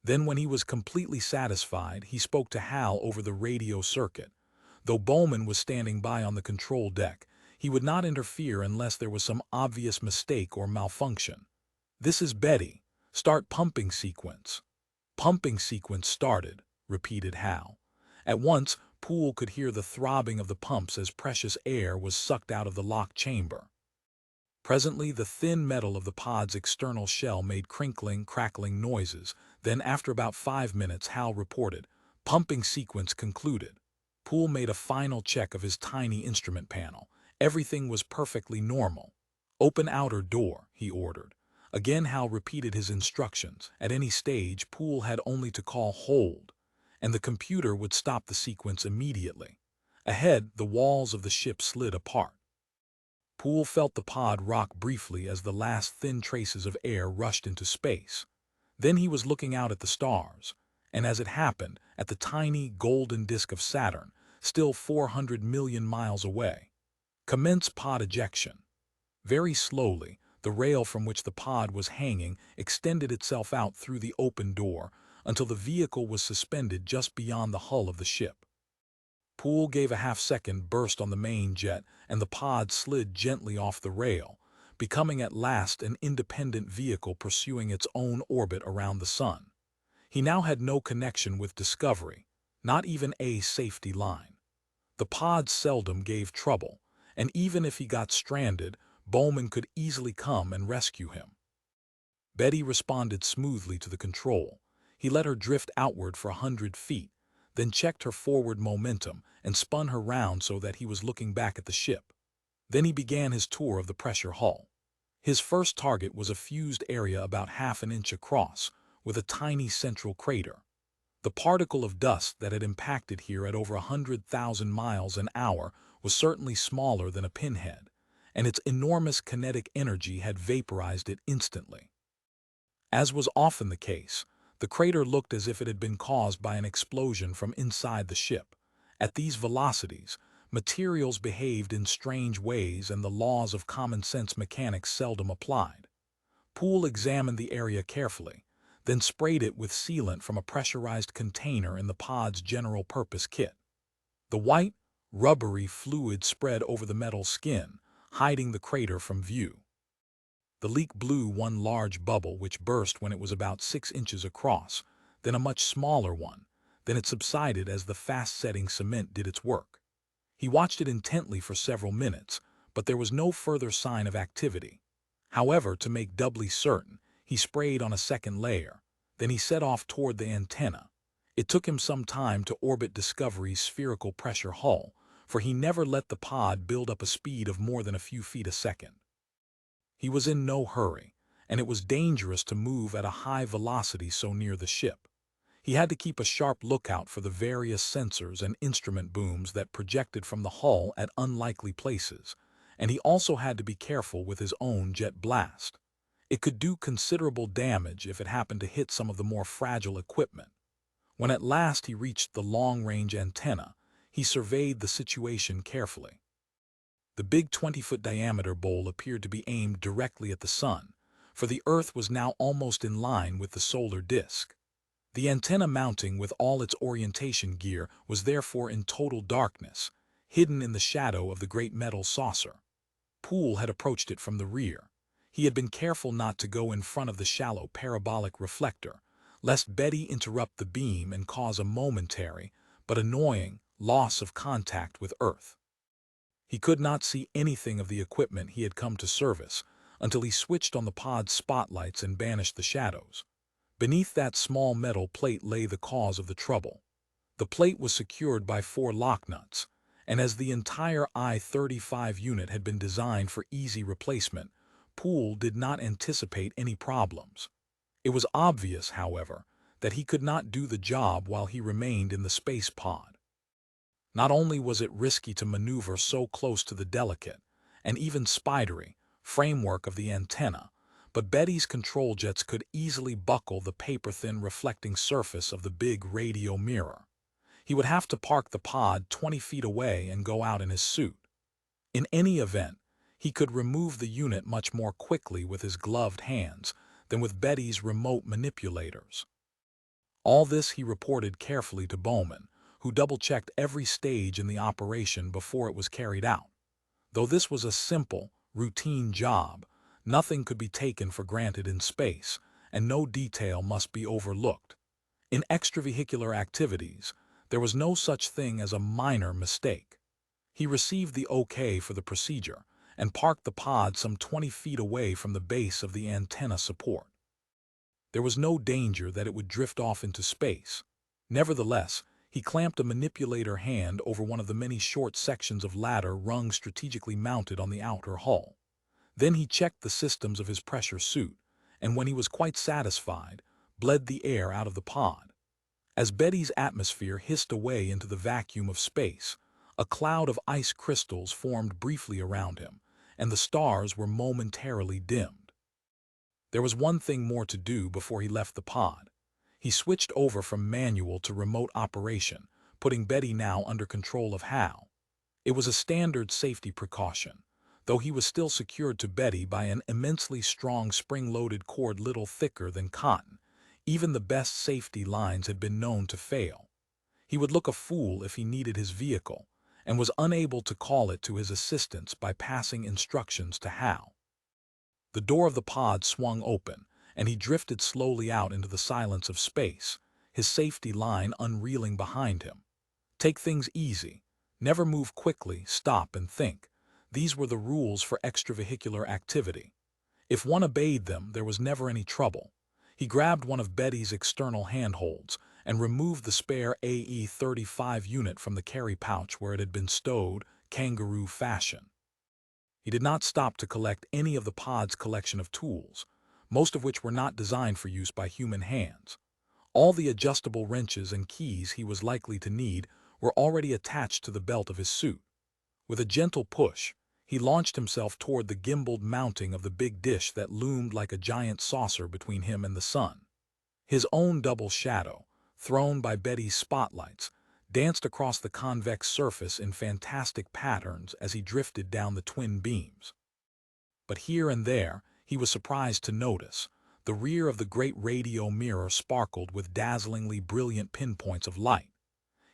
A: Then when he was completely satisfied, he spoke to Hal over the radio circuit. Though Bowman was standing by on the control deck, he would not interfere unless there was some obvious mistake or malfunction. "This is Betty. Start pumping sequence." "Pumping sequence started," repeated Hal. At once, Poole could hear the throbbing of the pumps as precious air was sucked out of the locked chamber. Presently, the thin metal of the pod's external shell made crinkling, crackling noises. Then, after about 5 minutes, Hal reported, "Pumping sequence concluded." Poole made a final check of his tiny instrument panel. Everything was perfectly normal. "Open outer door," he ordered. Again Hal repeated his instructions. At any stage, Poole had only to call hold, and the computer would stop the sequence immediately. Ahead, the walls of the ship slid apart. Poole felt the pod rock briefly as the last thin traces of air rushed into space. Then he was looking out at the stars, and as it happened, at the tiny golden disk of Saturn, still 400 million miles away. Commence pod ejection. Very slowly, the rail from which the pod was hanging extended itself out through the open door until the vehicle was suspended just beyond the hull of the ship. Poole gave a half-second burst on the main jet, and the pod slid gently off the rail, becoming at last an independent vehicle pursuing its own orbit around the sun. He now had no connection with Discovery, not even a safety line. The pod seldom gave trouble, and even if he got stranded, Bowman could easily come and rescue him. Betty responded smoothly to the control. He let her drift outward for 100 feet, then checked her forward momentum and spun her round so that he was looking back at the ship. Then he began his tour of the pressure hull. His first target was a fused area about half an inch across, with a tiny central crater. The particle of dust that had impacted here at over 100,000 miles an hour was certainly smaller than a pinhead, and its enormous kinetic energy had vaporized it instantly. As was often the case, the crater looked as if it had been caused by an explosion from inside the ship. At these velocities, materials behaved in strange ways and the laws of common-sense mechanics seldom applied. Poole examined the area carefully, then sprayed it with sealant from a pressurized container in the pod's general-purpose kit. The white, rubbery fluid spread over the metal skin, hiding the crater from view. The leak blew one large bubble which burst when it was about 6 inches across, then a much smaller one. Then it subsided as the fast-setting cement did its work. He watched it intently for several minutes, but there was no further sign of activity. However, to make doubly certain, he sprayed on a second layer. Then he set off toward the antenna. It took him some time to orbit Discovery's spherical pressure hull, for he never let the pod build up a speed of more than a few feet a second. He was in no hurry, and it was dangerous to move at a high velocity so near the ship. He had to keep a sharp lookout for the various sensors and instrument booms that projected from the hull at unlikely places, and he also had to be careful with his own jet blast. It could do considerable damage if it happened to hit some of the more fragile equipment. When at last he reached the long-range antenna, he surveyed the situation carefully. The big 20-foot diameter bowl appeared to be aimed directly at the sun, for the Earth was now almost in line with the solar disk. The antenna mounting with all its orientation gear was therefore in total darkness, hidden in the shadow of the great metal saucer. Poole had approached it from the rear. He had been careful not to go in front of the shallow parabolic reflector, lest Betty interrupt the beam and cause a momentary, but annoying, loss of contact with Earth. He could not see anything of the equipment he had come to service until he switched on the pod's spotlights and banished the shadows. Beneath that small metal plate lay the cause of the trouble. The plate was secured by 4 lock nuts, and as the entire I-35 unit had been designed for easy replacement, Poole did not anticipate any problems. It was obvious, however, that he could not do the job while he remained in the space pod. Not only was it risky to maneuver so close to the delicate, and even spidery, framework of the antenna, but Betty's control jets could easily buckle the paper-thin reflecting surface of the big radio mirror. He would have to park the pod 20 feet away and go out in his suit. In any event, he could remove the unit much more quickly with his gloved hands than with Betty's remote manipulators. All this he reported carefully to Bowman, who double-checked every stage in the operation before it was carried out. Though this was a simple, routine job, nothing could be taken for granted in space, and no detail must be overlooked. In extravehicular activities, there was no such thing as a minor mistake. He received the OK for the procedure and parked the pod some 20 feet away from the base of the antenna support. There was no danger that it would drift off into space. Nevertheless, he clamped a manipulator hand over one of the many short sections of ladder rung strategically mounted on the outer hull. Then he checked the systems of his pressure suit, and when he was quite satisfied, bled the air out of the pod. As Betty's atmosphere hissed away into the vacuum of space, a cloud of ice crystals formed briefly around him, and the stars were momentarily dimmed. There was one thing more to do before he left the pod. He switched over from manual to remote operation, putting Betty now under control of Hal. It was a standard safety precaution, though he was still secured to Betty by an immensely strong spring-loaded cord little thicker than cotton. Even the best safety lines had been known to fail. He would look a fool if he needed his vehicle, and was unable to call it to his assistance by passing instructions to Hal. The door of the pod swung open, and he drifted slowly out into the silence of space, his safety line unreeling behind him. Take things easy. Never move quickly, stop and think. These were the rules for extravehicular activity. If one obeyed them, there was never any trouble. He grabbed one of Betty's external handholds and removed the spare AE-35 unit from the carry pouch where it had been stowed, kangaroo fashion. He did not stop to collect any of the pod's collection of tools, most of which were not designed for use by human hands. All the adjustable wrenches and keys he was likely to need were already attached to the belt of his suit. With a gentle push, he launched himself toward the gimbaled mounting of the big dish that loomed like a giant saucer between him and the sun. His own double shadow, thrown by Betty's spotlights, danced across the convex surface in fantastic patterns as he drifted down the twin beams. But here and there, he was surprised to notice, the rear of the great radio mirror sparkled with dazzlingly brilliant pinpoints of light.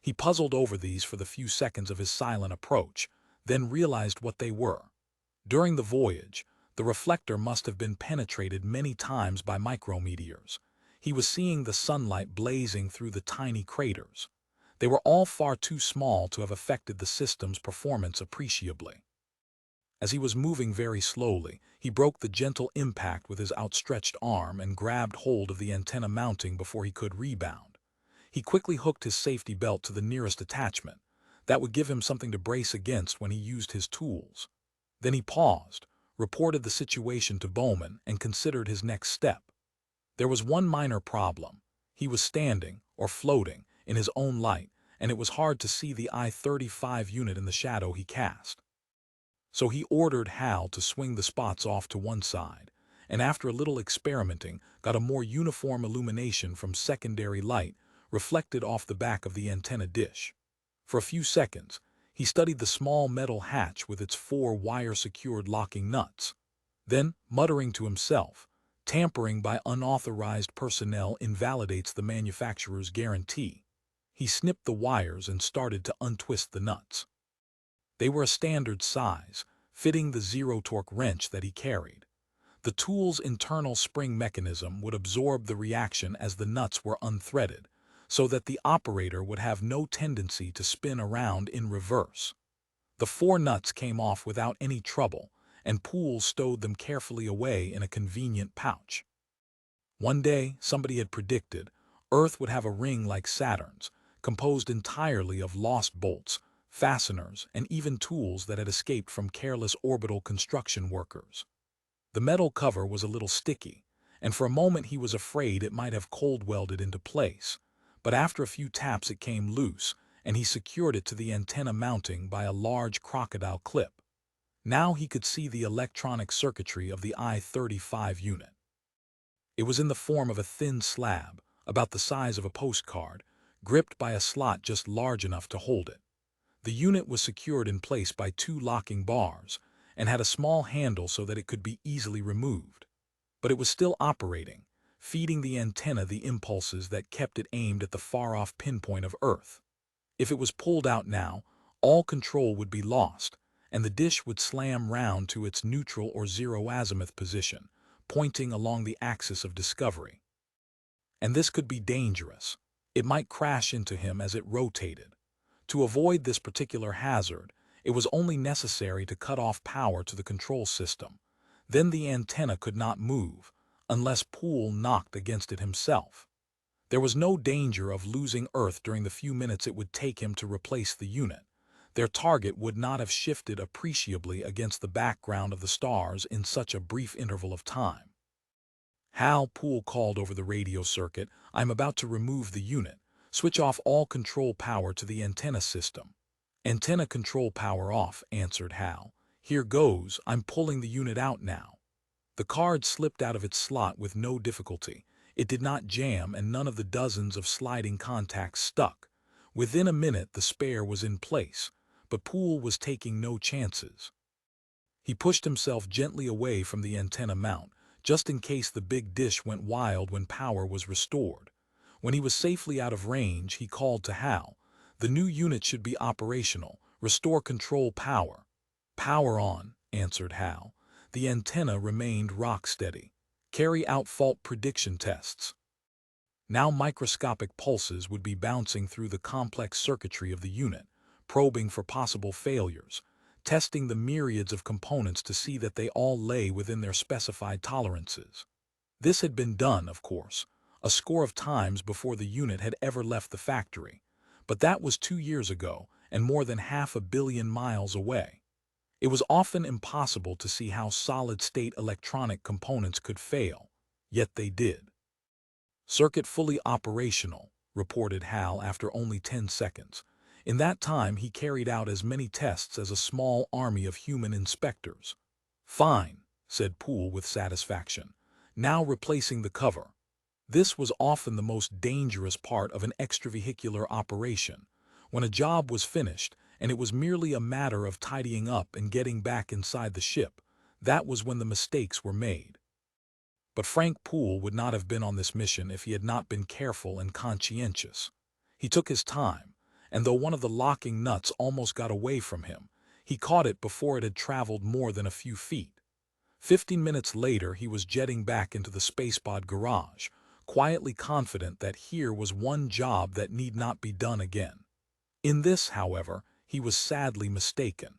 A: He puzzled over these for the few seconds of his silent approach, then realized what they were. During the voyage, the reflector must have been penetrated many times by micrometeors. He was seeing the sunlight blazing through the tiny craters. They were all far too small to have affected the system's performance appreciably. As he was moving very slowly, he broke the gentle impact with his outstretched arm and grabbed hold of the antenna mounting before he could rebound. He quickly hooked his safety belt to the nearest attachment. That would give him something to brace against when he used his tools. Then he paused, reported the situation to Bowman, and considered his next step. There was one minor problem. He was standing, or floating, in his own light, and it was hard to see the I-35 unit in the shadow he cast. So he ordered Hal to swing the spots off to one side, and after a little experimenting, got a more uniform illumination from secondary light reflected off the back of the antenna dish. For a few seconds, he studied the small metal hatch with its 4 wire-secured locking nuts. Then, muttering to himself, "Tampering by unauthorized personnel invalidates the manufacturer's guarantee," he snipped the wires and started to untwist the nuts. They were a standard size, fitting the zero-torque wrench that he carried. The tool's internal spring mechanism would absorb the reaction as the nuts were unthreaded, so that the operator would have no tendency to spin around in reverse. The 4 nuts came off without any trouble, and Poole stowed them carefully away in a convenient pouch. One day, somebody had predicted, Earth would have a ring like Saturn's, composed entirely of lost bolts, fasteners, and even tools that had escaped from careless orbital construction workers. The metal cover was a little sticky, and for a moment he was afraid it might have cold-welded into place, but after a few taps it came loose, and he secured it to the antenna mounting by a large crocodile clip. Now he could see the electronic circuitry of the I-35 unit. It was in the form of a thin slab, about the size of a postcard, gripped by a slot just large enough to hold it. The unit was secured in place by 2 locking bars, and had a small handle so that it could be easily removed. But it was still operating, feeding the antenna the impulses that kept it aimed at the far-off pinpoint of Earth. If it was pulled out now, all control would be lost, and the dish would slam round to its neutral or zero azimuth position, pointing along the axis of discovery. And this could be dangerous. It might crash into him as it rotated. To avoid this particular hazard, it was only necessary to cut off power to the control system. Then the antenna could not move, unless Poole knocked against it himself. There was no danger of losing Earth during the few minutes it would take him to replace the unit. Their target would not have shifted appreciably against the background of the stars in such a brief interval of time. "Hal," Poole called over the radio circuit, "I'm about to remove the unit. Switch off all control power to the antenna system." "Antenna control power off," answered Hal. "Here goes, I'm pulling the unit out now." The card slipped out of its slot with no difficulty. It did not jam, and none of the dozens of sliding contacts stuck. Within a minute the spare was in place, but Poole was taking no chances. He pushed himself gently away from the antenna mount, just in case the big dish went wild when power was restored. When he was safely out of range, he called to Hal. "The new unit should be operational. Restore control power." "Power on," answered Hal. The antenna remained rock-steady. "Carry out fault prediction tests." Now microscopic pulses would be bouncing through the complex circuitry of the unit, probing for possible failures, testing the myriads of components to see that they all lay within their specified tolerances. This had been done, of course, a score of times before the unit had ever left the factory, but that was 2 years ago and more than 500 million miles away. It was often impossible to see how solid-state electronic components could fail, yet they did. "Circuit fully operational," reported Hal after only 10 seconds. In that time he carried out as many tests as a small army of human inspectors. "Fine," said Poole with satisfaction. "Now replacing the cover." This was often the most dangerous part of an extravehicular operation. When a job was finished, and it was merely a matter of tidying up and getting back inside the ship, that was when the mistakes were made. But Frank Poole would not have been on this mission if he had not been careful and conscientious. He took his time, and though one of the locking nuts almost got away from him, he caught it before it had traveled more than a few feet. 15 minutes later he was jetting back into the spacepod garage, quietly confident that here was one job that need not be done again. In this, however, he was sadly mistaken.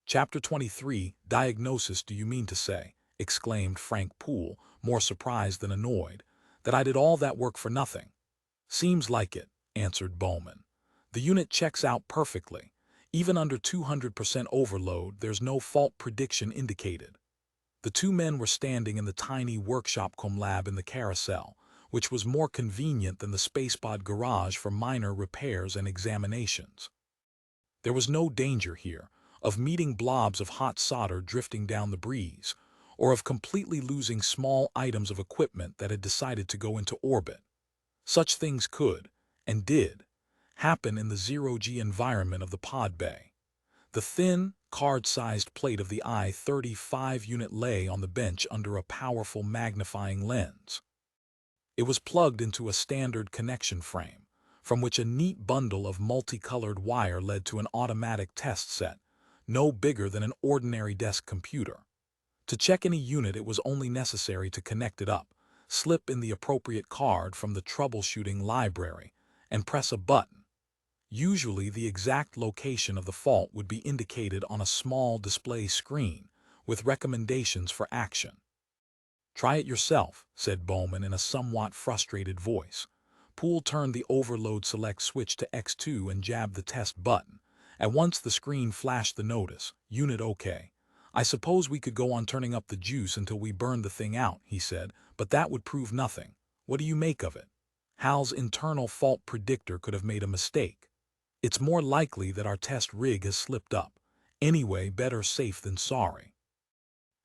A: Chapter 23, "Diagnosis, do you mean to say," exclaimed Frank Poole, more surprised than annoyed, "that I did all that work for nothing?" "Seems like it," answered Bowman. "The unit checks out perfectly. Even under 200% overload, there's no fault prediction indicated." The 2 men were standing in the tiny workshop lab in the carousel, which was more convenient than the spacepod garage for minor repairs and examinations. There was no danger here of meeting blobs of hot solder drifting down the breeze, or of completely losing small items of equipment that had decided to go into orbit. Such things could, and did, happen in the zero-G environment of the pod bay. The thin, card-sized plate of the I-35 unit lay on the bench under a powerful magnifying lens. It was plugged into a standard connection frame, from which a neat bundle of multicolored wire led to an automatic test set, no bigger than an ordinary desk computer. To check any unit, it was only necessary to connect it up, slip in the appropriate card from the troubleshooting library, and press a button. Usually, the exact location of the fault would be indicated on a small display screen, with recommendations for action. "Try it yourself," said Bowman in a somewhat frustrated voice. Poole turned the overload select switch to X2 and jabbed the test button. At once the screen flashed the notice, "Unit OK. I suppose we could go on turning up the juice until we burn the thing out," he said, "but that would prove nothing. What do you make of it?" Hal's internal fault predictor could have made a mistake. "It's more likely that our test rig has slipped up. Anyway, better safe than sorry.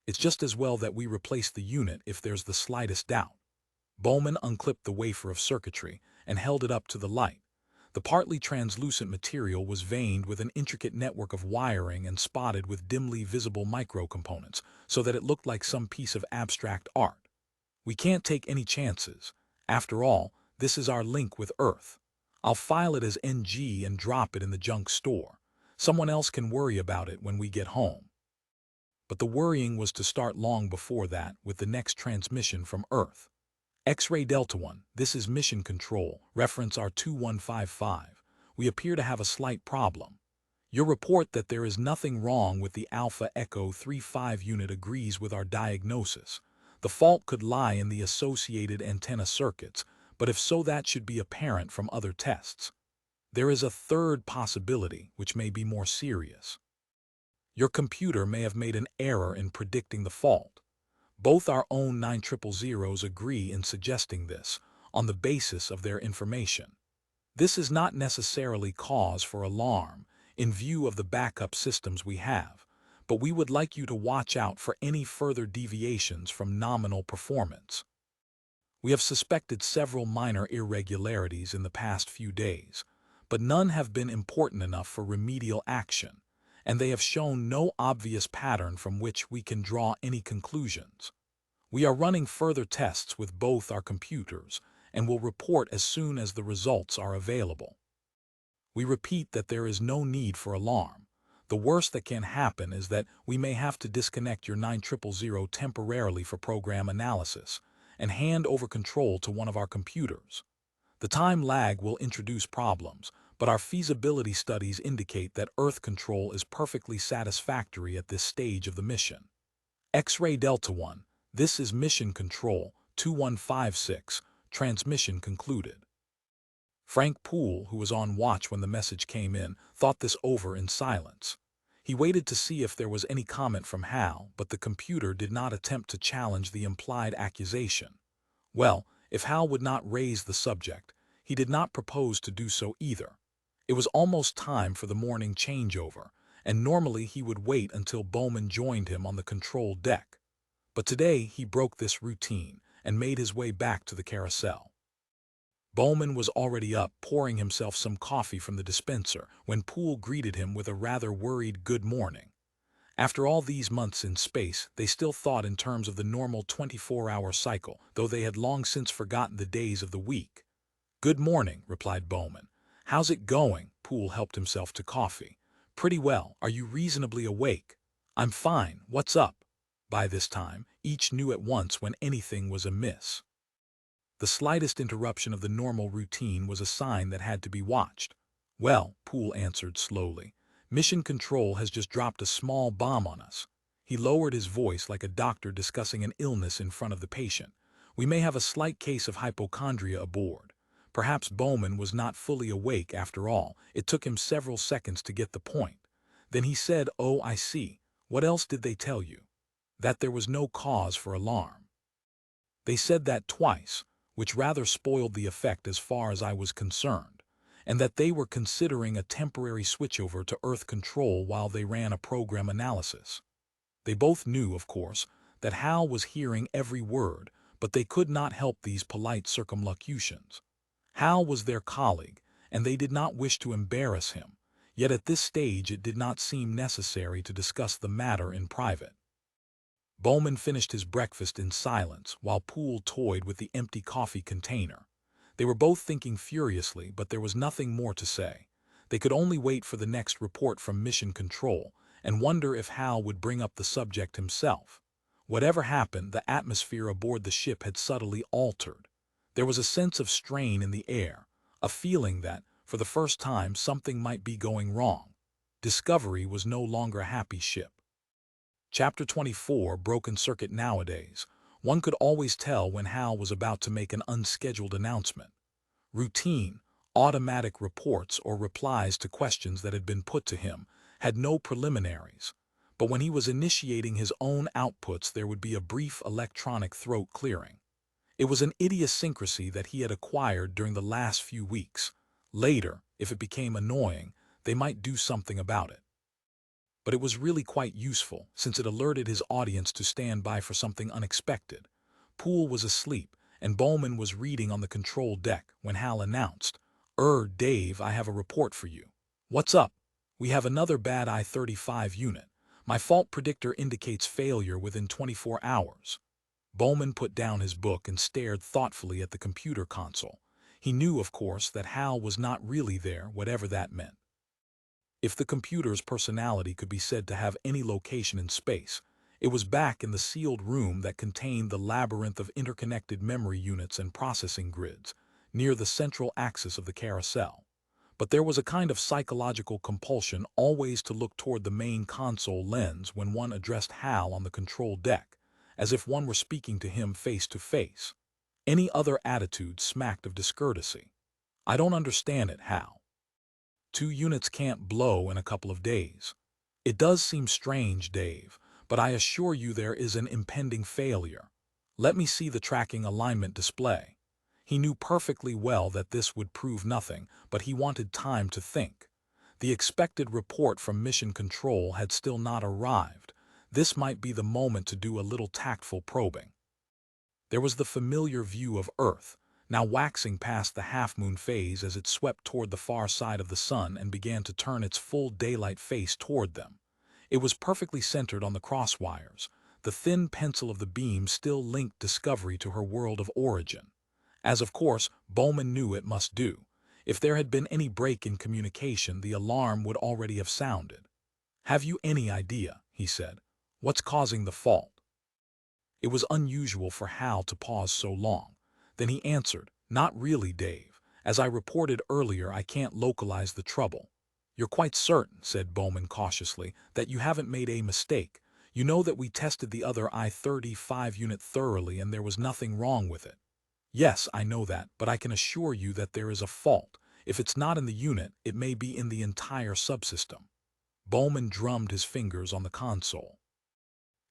A: It's just as well that we replace the unit if there's the slightest doubt." Bowman unclipped the wafer of circuitry and held it up to the light. The partly translucent material was veined with an intricate network of wiring and spotted with dimly visible microcomponents, so that it looked like some piece of abstract art. "We can't take any chances. After all, this is our link with Earth. I'll file it as NG and drop it in the junk store. Someone else can worry about it when we get home." But the worrying was to start long before that, with the next transmission from Earth. "X-ray Delta 1, this is Mission Control, reference R2155. We appear to have a slight problem. Your report that there is nothing wrong with the Alpha Echo 35 unit agrees with our diagnosis. The fault could lie in the associated antenna circuits, but if so, that should be apparent from other tests. There is a third possibility, which may be more serious. Your computer may have made an error in predicting the fault. Both our own 9000s agree in suggesting this, on the basis of their information. This is not necessarily cause for alarm, in view of the backup systems we have, but we would like you to watch out for any further deviations from nominal performance. We have suspected several minor irregularities in the past few days, but none have been important enough for remedial action, and they have shown no obvious pattern from which we can draw any conclusions. We are running further tests with both our computers and will report as soon as the results are available. We repeat that there is no need for alarm. The worst that can happen is that we may have to disconnect your 9000 temporarily for program analysis and hand over control to one of our computers. The time lag will introduce problems, but our feasibility studies indicate that Earth control is perfectly satisfactory at this stage of the mission. X-ray Delta 1, this is Mission Control 2156, transmission concluded. Frank Poole, who was on watch when the message came in, thought this over in silence. He waited to see if there was any comment from Hal, but the computer did not attempt to challenge the implied accusation. Well, if Hal would not raise the subject, he did not propose to do so either. It was almost time for the morning changeover, and normally he would wait until Bowman joined him on the control deck. But today he broke this routine and made his way back to the carousel. Bowman was already up, pouring himself some coffee from the dispenser, when Poole greeted him with a rather worried good morning. After all these months in space, they still thought in terms of the normal 24-hour cycle, though they had long since forgotten the days of the week. "Good morning," replied Bowman. "How's it going?" Poole helped himself to coffee. "Pretty well. Are you reasonably awake?" "I'm fine. What's up?" By this time, each knew at once when anything was amiss. The slightest interruption of the normal routine was a sign that had to be watched. "Well," Poole answered slowly, "Mission Control has just dropped a small bomb on us." He lowered his voice like a doctor discussing an illness in front of the patient. "We may have a slight case of hypochondria aboard." Perhaps Bowman was not fully awake after all. It took him several seconds to get the point. Then he said, "Oh, I see. What else did they tell you?" "That there was no cause for alarm." "They said that twice, which rather spoiled the effect as far as I was concerned, and that they were considering a temporary switchover to Earth control while they ran a program analysis." They both knew, of course, that Hal was hearing every word, but they could not help these polite circumlocutions. Hal was their colleague, and they did not wish to embarrass him, yet at this stage it did not seem necessary to discuss the matter in private. Bowman finished his breakfast in silence while Poole toyed with the empty coffee container. They were both thinking furiously, but there was nothing more to say. They could only wait for the next report from Mission Control and wonder if Hal would bring up the subject himself. Whatever happened, the atmosphere aboard the ship had subtly altered. There was a sense of strain in the air, a feeling that, for the first time, something might be going wrong. Discovery was no longer a happy ship. Chapter 24, Broken Circuit. Nowadays, one could always tell when Hal was about to make an unscheduled announcement. Routine, automatic reports or replies to questions that had been put to him had no preliminaries. But when he was initiating his own outputs, there would be a brief electronic throat clearing. It was an idiosyncrasy that he had acquired during the last few weeks. Later, if it became annoying, they might do something about it. But it was really quite useful, since it alerted his audience to stand by for something unexpected. Poole was asleep, and Bowman was reading on the control deck when Hal announced, Dave, I have a report for you." "What's up?" "We have another bad I-35 unit. My fault predictor indicates failure within 24 hours. Bowman put down his book and stared thoughtfully at the computer console. He knew, of course, that Hal was not really there, whatever that meant. If the computer's personality could be said to have any location in space, it was back in the sealed room that contained the labyrinth of interconnected memory units and processing grids, near the central axis of the carousel. But there was a kind of psychological compulsion always to look toward the main console lens when one addressed Hal on the control deck, as if one were speaking to him face to face. Any other attitude smacked of discourtesy. "I don't understand it, Hal. 2 units can't blow in a couple of days." "It does seem strange, Dave, but I assure you there is an impending failure. Let me see the tracking alignment display." He knew perfectly well that this would prove nothing, but he wanted time to think. The expected report from Mission Control had still not arrived. This might be the moment to do a little tactful probing. There was the familiar view of Earth, now waxing past the half-moon phase as it swept toward the far side of the sun and began to turn its full daylight face toward them. It was perfectly centered on the crosswires. The thin pencil of the beam still linked Discovery to her world of origin. As of course, Bowman knew it must do. If there had been any break in communication, the alarm would already have sounded. "Have you any idea," he said, "what's causing the fault?" It was unusual for Hal to pause so long. Then he answered, "Not really, Dave. As I reported earlier, I can't localize the trouble." "You're quite certain," said Bowman cautiously, "that you haven't made a mistake? You know that we tested the other I-35 unit thoroughly and there was nothing wrong with it." "Yes, I know that, but I can assure you that there is a fault. If it's not in the unit, it may be in the entire subsystem." Bowman drummed his fingers on the console.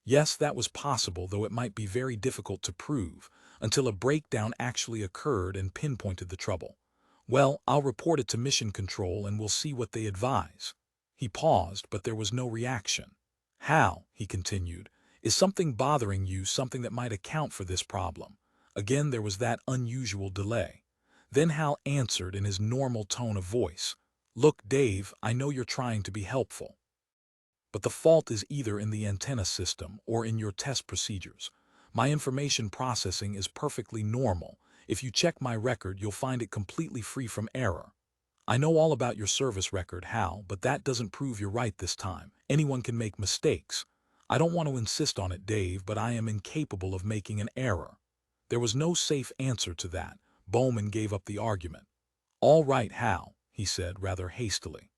A: Yes, that was possible, though it might be very difficult to prove, until a breakdown actually occurred and pinpointed the trouble. "Well, I'll report it to Mission Control and we'll see what they advise." He paused, but there was no reaction. "Hal," he continued, "is something bothering you, something that might account for this problem?" Again there was that unusual delay. Then Hal answered in his normal tone of voice, "Look, Dave, I know you're trying to be helpful. But the fault is either in the antenna system or in your test procedures. My information processing is perfectly normal. If you check my record, you'll find it completely free from error. I know all about your service record, Hal, but that doesn't prove you're right this time. Anyone can make mistakes. I don't want to insist on it, Dave, but I am incapable of making an error." There was no safe answer to that. Bowman gave up the argument. "All right, Hal," he said rather hastily.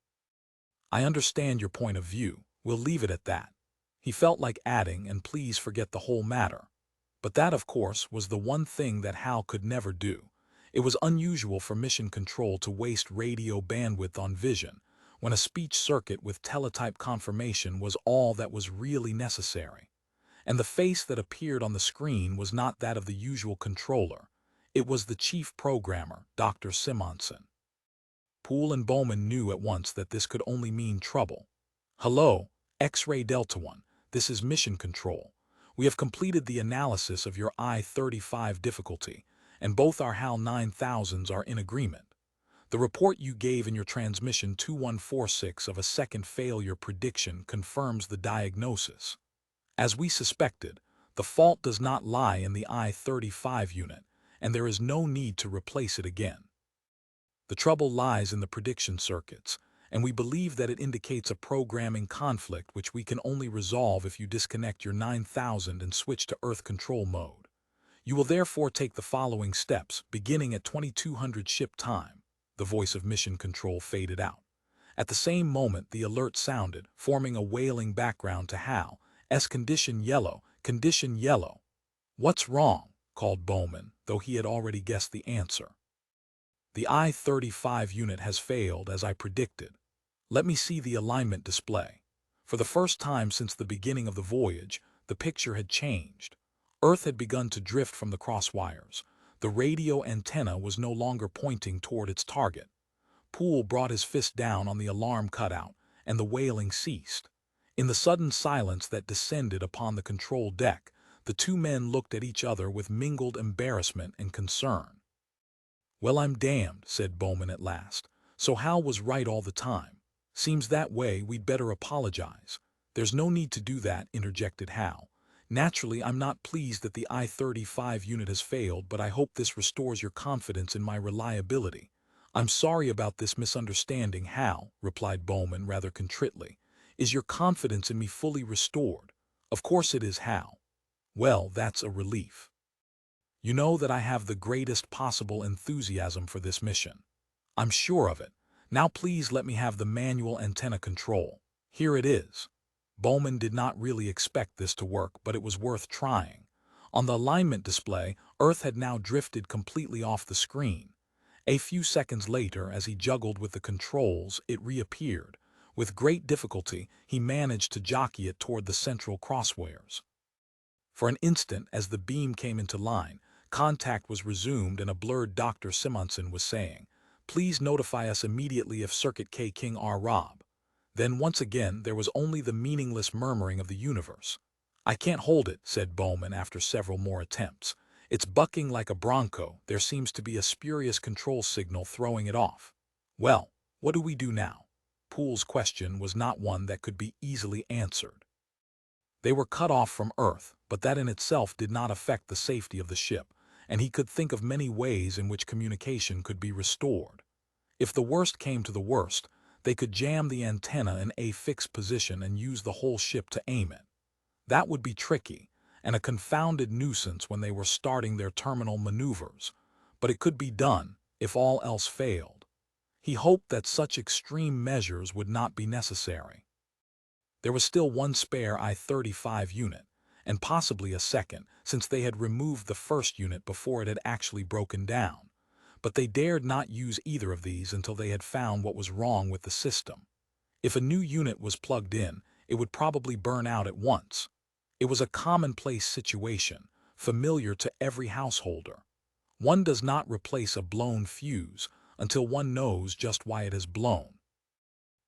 A: "I understand your point of view. We'll leave it at that." He felt like adding, "and please forget the whole matter." But that, of course, was the one thing that Hal could never do. It was unusual for Mission Control to waste radio bandwidth on vision, when a speech circuit with teletype confirmation was all that was really necessary. And the face that appeared on the screen was not that of the usual controller. It was the chief programmer, Dr. Simonson. Poole and Bowman knew at once that this could only mean trouble. "Hello, X-Ray Delta One, this is Mission Control. We have completed the analysis of your I-35 difficulty, and both our HAL 9000s are in agreement. The report you gave in your transmission 2146 of a second failure prediction confirms the diagnosis. As we suspected, the fault does not lie in the I-35 unit, and there is no need to replace it again. The trouble lies in the prediction circuits, and we believe that it indicates a programming conflict which we can only resolve if you disconnect your 9000 and switch to Earth control mode. You will therefore take the following steps, beginning at 2200 ship time. The voice of mission control faded out. At the same moment, the alert sounded, forming a wailing background to Hal's condition yellow, condition yellow. "What's wrong?" called Bowman, though he had already guessed the answer. "The I-35 unit has failed, as I predicted. Let me see the alignment display." For the first time since the beginning of the voyage, the picture had changed. Earth had begun to drift from the crosswires. The radio antenna was no longer pointing toward its target. Poole brought his fist down on the alarm cutout, and the wailing ceased. In the sudden silence that descended upon the control deck, the two men looked at each other with mingled embarrassment and concern. "Well, I'm damned," said Bowman at last. "So Hal was right all the time. Seems that way we'd better apologize." "There's no need to do that," interjected Hal. "Naturally, I'm not pleased that the I-35 unit has failed, but I hope this restores your confidence in my reliability." "I'm sorry about this misunderstanding, Hal," replied Bowman rather contritely. "Is your confidence in me fully restored?" "Of course it is, Hal." "Well, that's a relief. You know that I have the greatest possible enthusiasm for this mission." "I'm sure of it. Now please let me have the manual antenna control. Here it is." Bowman did not really expect this to work, but it was worth trying. On the alignment display, Earth had now drifted completely off the screen. A few seconds later, as he juggled with the controls, it reappeared. With great difficulty, he managed to jockey it toward the central crosswires. For an instant, as the beam came into line, contact was resumed and a blurred Dr. Simonson was saying, "Please notify us immediately if Circuit K King R Rob." Then once again there was only the meaningless murmuring of the universe. "I can't hold it," said Bowman after several more attempts. "It's bucking like a bronco. There seems to be a spurious control signal throwing it off." "Well, what do we do now?" Poole's question was not one that could be easily answered. They were cut off from Earth, but that in itself did not affect the safety of the ship, and he could think of many ways in which communication could be restored. If the worst came to the worst, they could jam the antenna in a fixed position and use the whole ship to aim it. That would be tricky, and a confounded nuisance when they were starting their terminal maneuvers, but it could be done if all else failed. He hoped that such extreme measures would not be necessary. There was still one spare I-35 unit, and possibly a second, since they had removed the first unit before it had actually broken down. But they dared not use either of these until they had found what was wrong with the system. If a new unit was plugged in, it would probably burn out at once. It was a commonplace situation, familiar to every householder. One does not replace a blown fuse until one knows just why it has blown.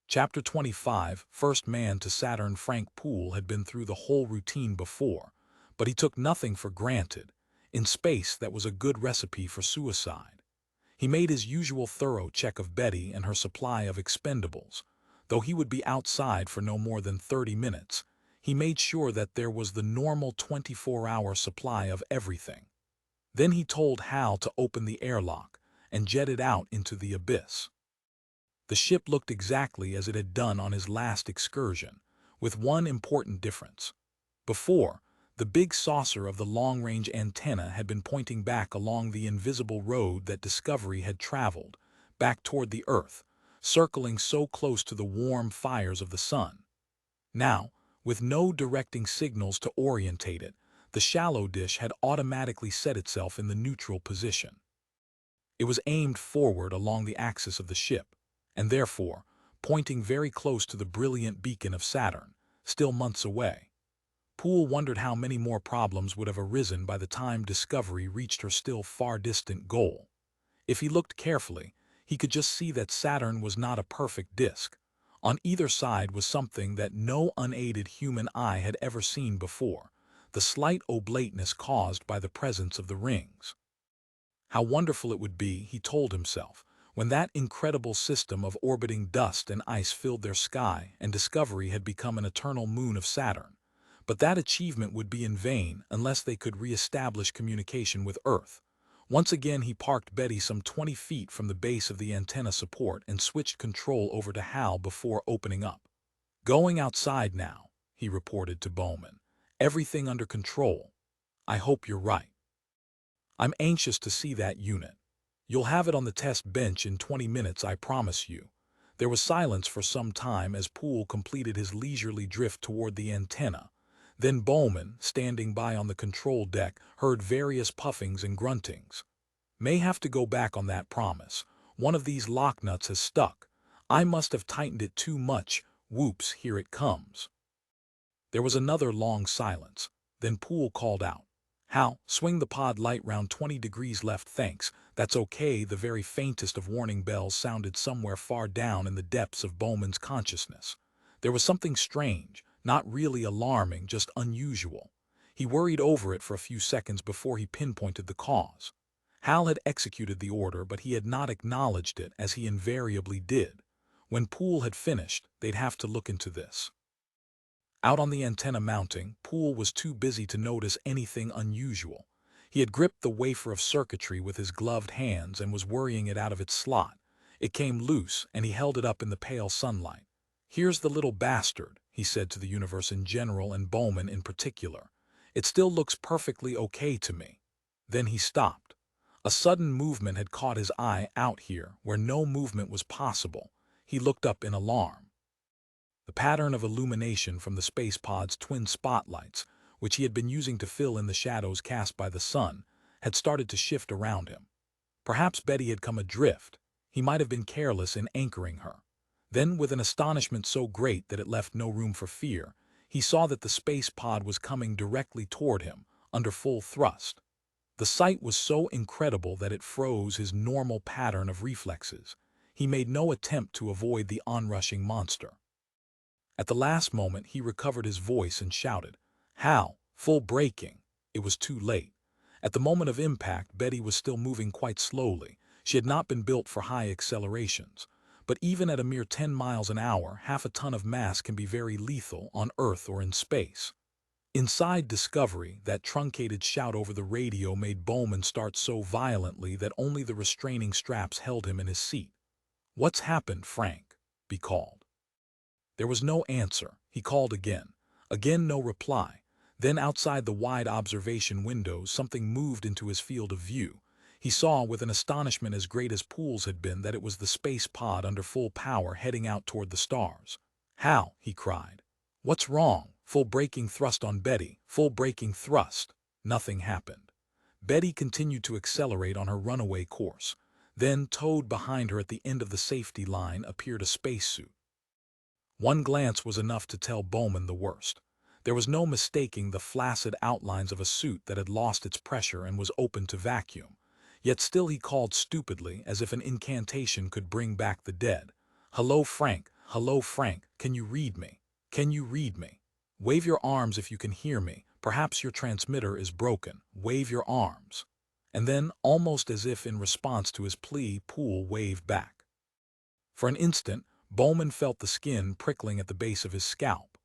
A: Chapter 25, First Man to Saturn. Frank Poole had been through the whole routine before, but he took nothing for granted. In space, that was a good recipe for suicide. He made his usual thorough check of Betty and her supply of expendables. Though he would be outside for no more than 30 minutes, he made sure that there was the normal 24-hour supply of everything. Then he told Hal to open the airlock and jetted out into the abyss. The ship looked exactly as it had done on his last excursion, with one important difference. Before, the big saucer of the long-range antenna had been pointing back along the invisible road that Discovery had traveled, back toward the Earth, circling so close to the warm fires of the sun. Now, with no directing signals to orientate it, the shallow dish had automatically set itself in the neutral position. It was aimed forward along the axis of the ship, and therefore pointing very close to the brilliant beacon of Saturn, still months away. Poole wondered how many more problems would have arisen by the time Discovery reached her still far distant goal. If he looked carefully, he could just see that Saturn was not a perfect disk. On either side was something that no unaided human eye had ever seen before, the slight oblateness caused by the presence of the rings. How wonderful it would be, he told himself, when that incredible system of orbiting dust and ice filled their sky and Discovery had become an eternal moon of Saturn. But that achievement would be in vain unless they could re-establish communication with Earth. Once again he parked Betty some 20 feet from the base of the antenna support and switched control over to Hal before opening up. "Going outside now," he reported to Bowman. "Everything under control. I hope you're right. I'm anxious to see that unit. You'll have it on the test bench in 20 minutes, I promise you." There was silence for some time as Poole completed his leisurely drift toward the antenna. Then Bowman, standing by on the control deck, heard various puffings and gruntings. "May have to go back on that promise. One of these lock nuts has stuck. I must have tightened it too much. Whoops, here it comes." There was another long silence. Then Poole called out, "Hal, swing the pod light round 20 degrees left, thanks." "That's okay." The very faintest of warning bells sounded somewhere far down in the depths of Bowman's consciousness. There was something strange, not really alarming, just unusual. He worried over it for a few seconds before he pinpointed the cause. Hal had executed the order, but he had not acknowledged it, as he invariably did. When Poole had finished, they'd have to look into this. Out on the antenna mounting, Poole was too busy to notice anything unusual. He had gripped the wafer of circuitry with his gloved hands and was worrying it out of its slot. It came loose, and he held it up in the pale sunlight. "Here's the little bastard," he said to the universe in general and Bowman in particular. "It still looks perfectly okay to me." Then he stopped. A sudden movement had caught his eye out here, where no movement was possible. He looked up in alarm. The pattern of illumination from the space pod's twin spotlights, which he had been using to fill in the shadows cast by the sun, had started to shift around him. Perhaps Betty had come adrift. He might have been careless in anchoring her. Then, with an astonishment so great that it left no room for fear, he saw that the space pod was coming directly toward him, under full thrust. The sight was so incredible that it froze his normal pattern of reflexes. He made no attempt to avoid the onrushing monster. At the last moment he recovered his voice and shouted, "Hal, full braking!" It was too late. At the moment of impact, Betty was still moving quite slowly. She had not been built for high accelerations. But even at a mere 10 miles an hour, half a ton of mass can be very lethal on Earth or in space. Inside Discovery, that truncated shout over the radio made Bowman start so violently that only the restraining straps held him in his seat. "What's happened, Frank?" he called. There was no answer. He called again. Again no reply. Then outside the wide observation windows something moved into his field of view. He saw with an astonishment as great as Poole's had been that it was the space pod under full power heading out toward the stars. "Hal," he cried. "What's wrong?" "Full braking thrust on Betty. Full braking thrust." Nothing happened. Betty continued to accelerate on her runaway course. Then, towed behind her at the end of the safety line, appeared a spacesuit. One glance was enough to tell Bowman the worst. There was no mistaking the flaccid outlines of a suit that had lost its pressure and was open to vacuum. Yet still he called stupidly, as if an incantation could bring back the dead. "Hello, Frank. Hello, Frank. Can you read me? Can you read me? Wave your arms if you can hear me. Perhaps your transmitter is broken. Wave your arms." And then, almost as if in response to his plea, Poole waved back. For an instant, Bowman felt the skin prickling at the base of his scalp.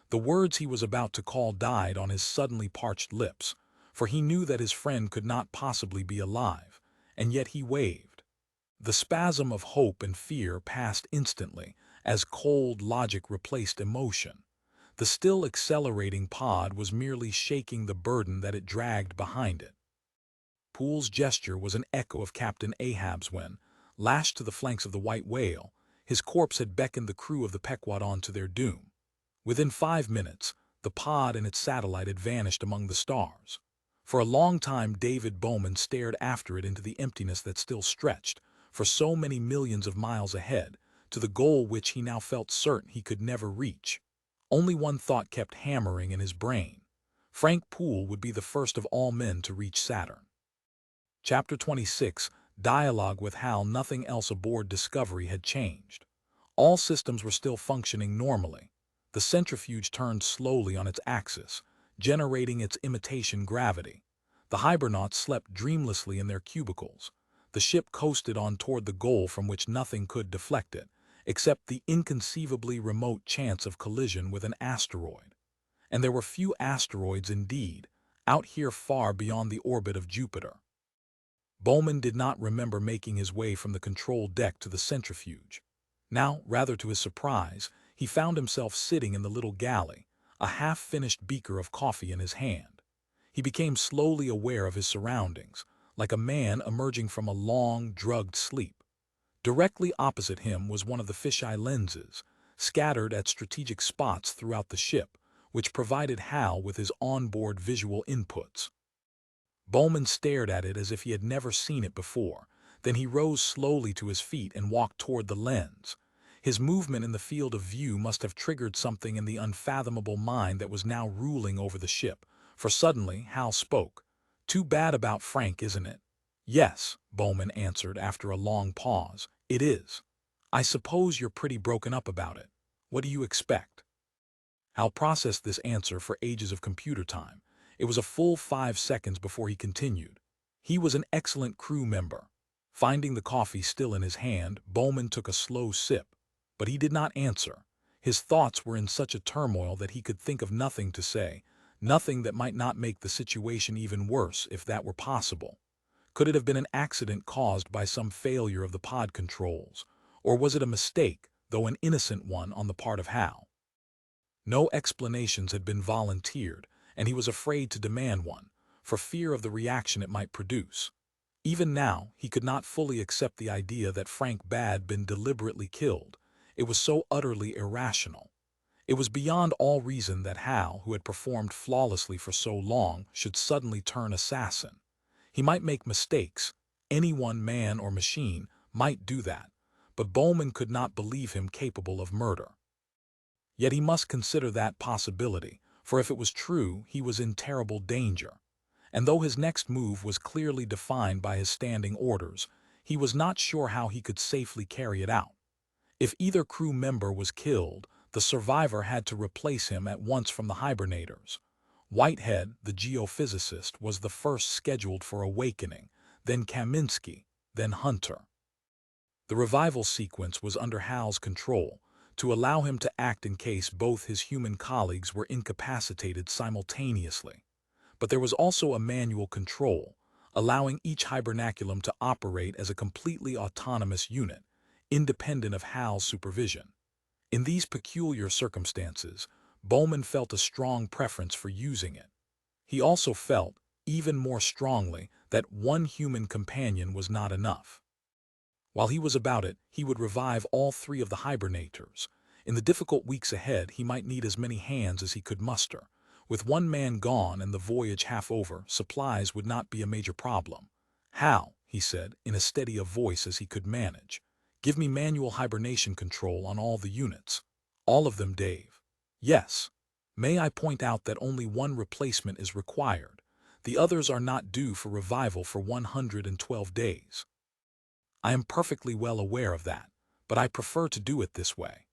A: The words he was about to call died on his suddenly parched lips, for he knew that his friend could not possibly be alive, and yet he waved. The spasm of hope and fear passed instantly, as cold logic replaced emotion. The still accelerating pod was merely shaking the burden that it dragged behind it. Poole's gesture was an echo of Captain Ahab's when, lashed to the flanks of the white whale, his corpse had beckoned the crew of the Pequod on to their doom. Within 5 minutes, the pod and its satellite had vanished among the stars. For a long time David Bowman stared after it into the emptiness that still stretched, for so many millions of miles ahead, to the goal which he now felt certain he could never reach. Only one thought kept hammering in his brain. Frank Poole would be the first of all men to reach Saturn. Chapter 26, Dialogue with Hal. Nothing else aboard Discovery had changed. All systems were still functioning normally. The centrifuge turned slowly on its axis, generating its imitation gravity. The hibernauts slept dreamlessly in their cubicles. The ship coasted on toward the goal from which nothing could deflect it, except the inconceivably remote chance of collision with an asteroid. And there were few asteroids indeed, out here far beyond the orbit of Jupiter. Bowman did not remember making his way from the control deck to the centrifuge. Now, rather to his surprise, he found himself sitting in the little galley, a half-finished beaker of coffee in his hand. He became slowly aware of his surroundings, like a man emerging from a long, drugged sleep. Directly opposite him was one of the fisheye lenses, scattered at strategic spots throughout the ship, which provided Hal with his onboard visual inputs. Bowman stared at it as if he had never seen it before. Then he rose slowly to his feet and walked toward the lens. His movement in the field of view must have triggered something in the unfathomable mind that was now ruling over the ship, for suddenly Hal spoke. "Too bad about Frank, isn't it?" "Yes," Bowman answered after a long pause. "It is. I suppose you're pretty broken up about it. What do you expect?" Hal processed this answer for ages of computer time. It was a full 5 seconds before he continued. He was an excellent crew member. Finding the coffee still in his hand, Bowman took a slow sip. But he did not answer. His thoughts were in such a turmoil that he could think of nothing to say, nothing that might not make the situation even worse if that were possible. Could it have been an accident caused by some failure of the pod controls? Or was it a mistake, though an innocent one, on the part of Hal? No explanations had been volunteered, and he was afraid to demand one, for fear of the reaction it might produce. Even now, he could not fully accept the idea that Frank Bad had been deliberately killed. It was so utterly irrational. It was beyond all reason that Hal, who had performed flawlessly for so long, should suddenly turn assassin. He might make mistakes. Anyone, man or machine, might do that. But Bowman could not believe him capable of murder. Yet he must consider that possibility, for if it was true, he was in terrible danger. And though his next move was clearly defined by his standing orders, he was not sure how he could safely carry it out. If either crew member was killed, the survivor had to replace him at once from the hibernators. Whitehead, the geophysicist, was the first scheduled for awakening, then Kaminsky, then Hunter. The revival sequence was under Hal's control, to allow him to act in case both his human colleagues were incapacitated simultaneously. But there was also a manual control, allowing each hibernaculum to operate as a completely autonomous unit, independent of Hal's supervision. In these peculiar circumstances, Bowman felt a strong preference for using it. He also felt, even more strongly, that one human companion was not enough. While he was about it, he would revive all 3 of the hibernators. In the difficult weeks ahead, he might need as many hands as he could muster. With one man gone and the voyage half over, supplies would not be a major problem. "Hal," he said, in as steady a voice as he could manage, "give me manual hibernation control on all the units." "All of them, Dave?" "Yes. May I point out that only one replacement is required. The others are not due for revival for 112 days. I am perfectly well aware of that, but I prefer to do it this way."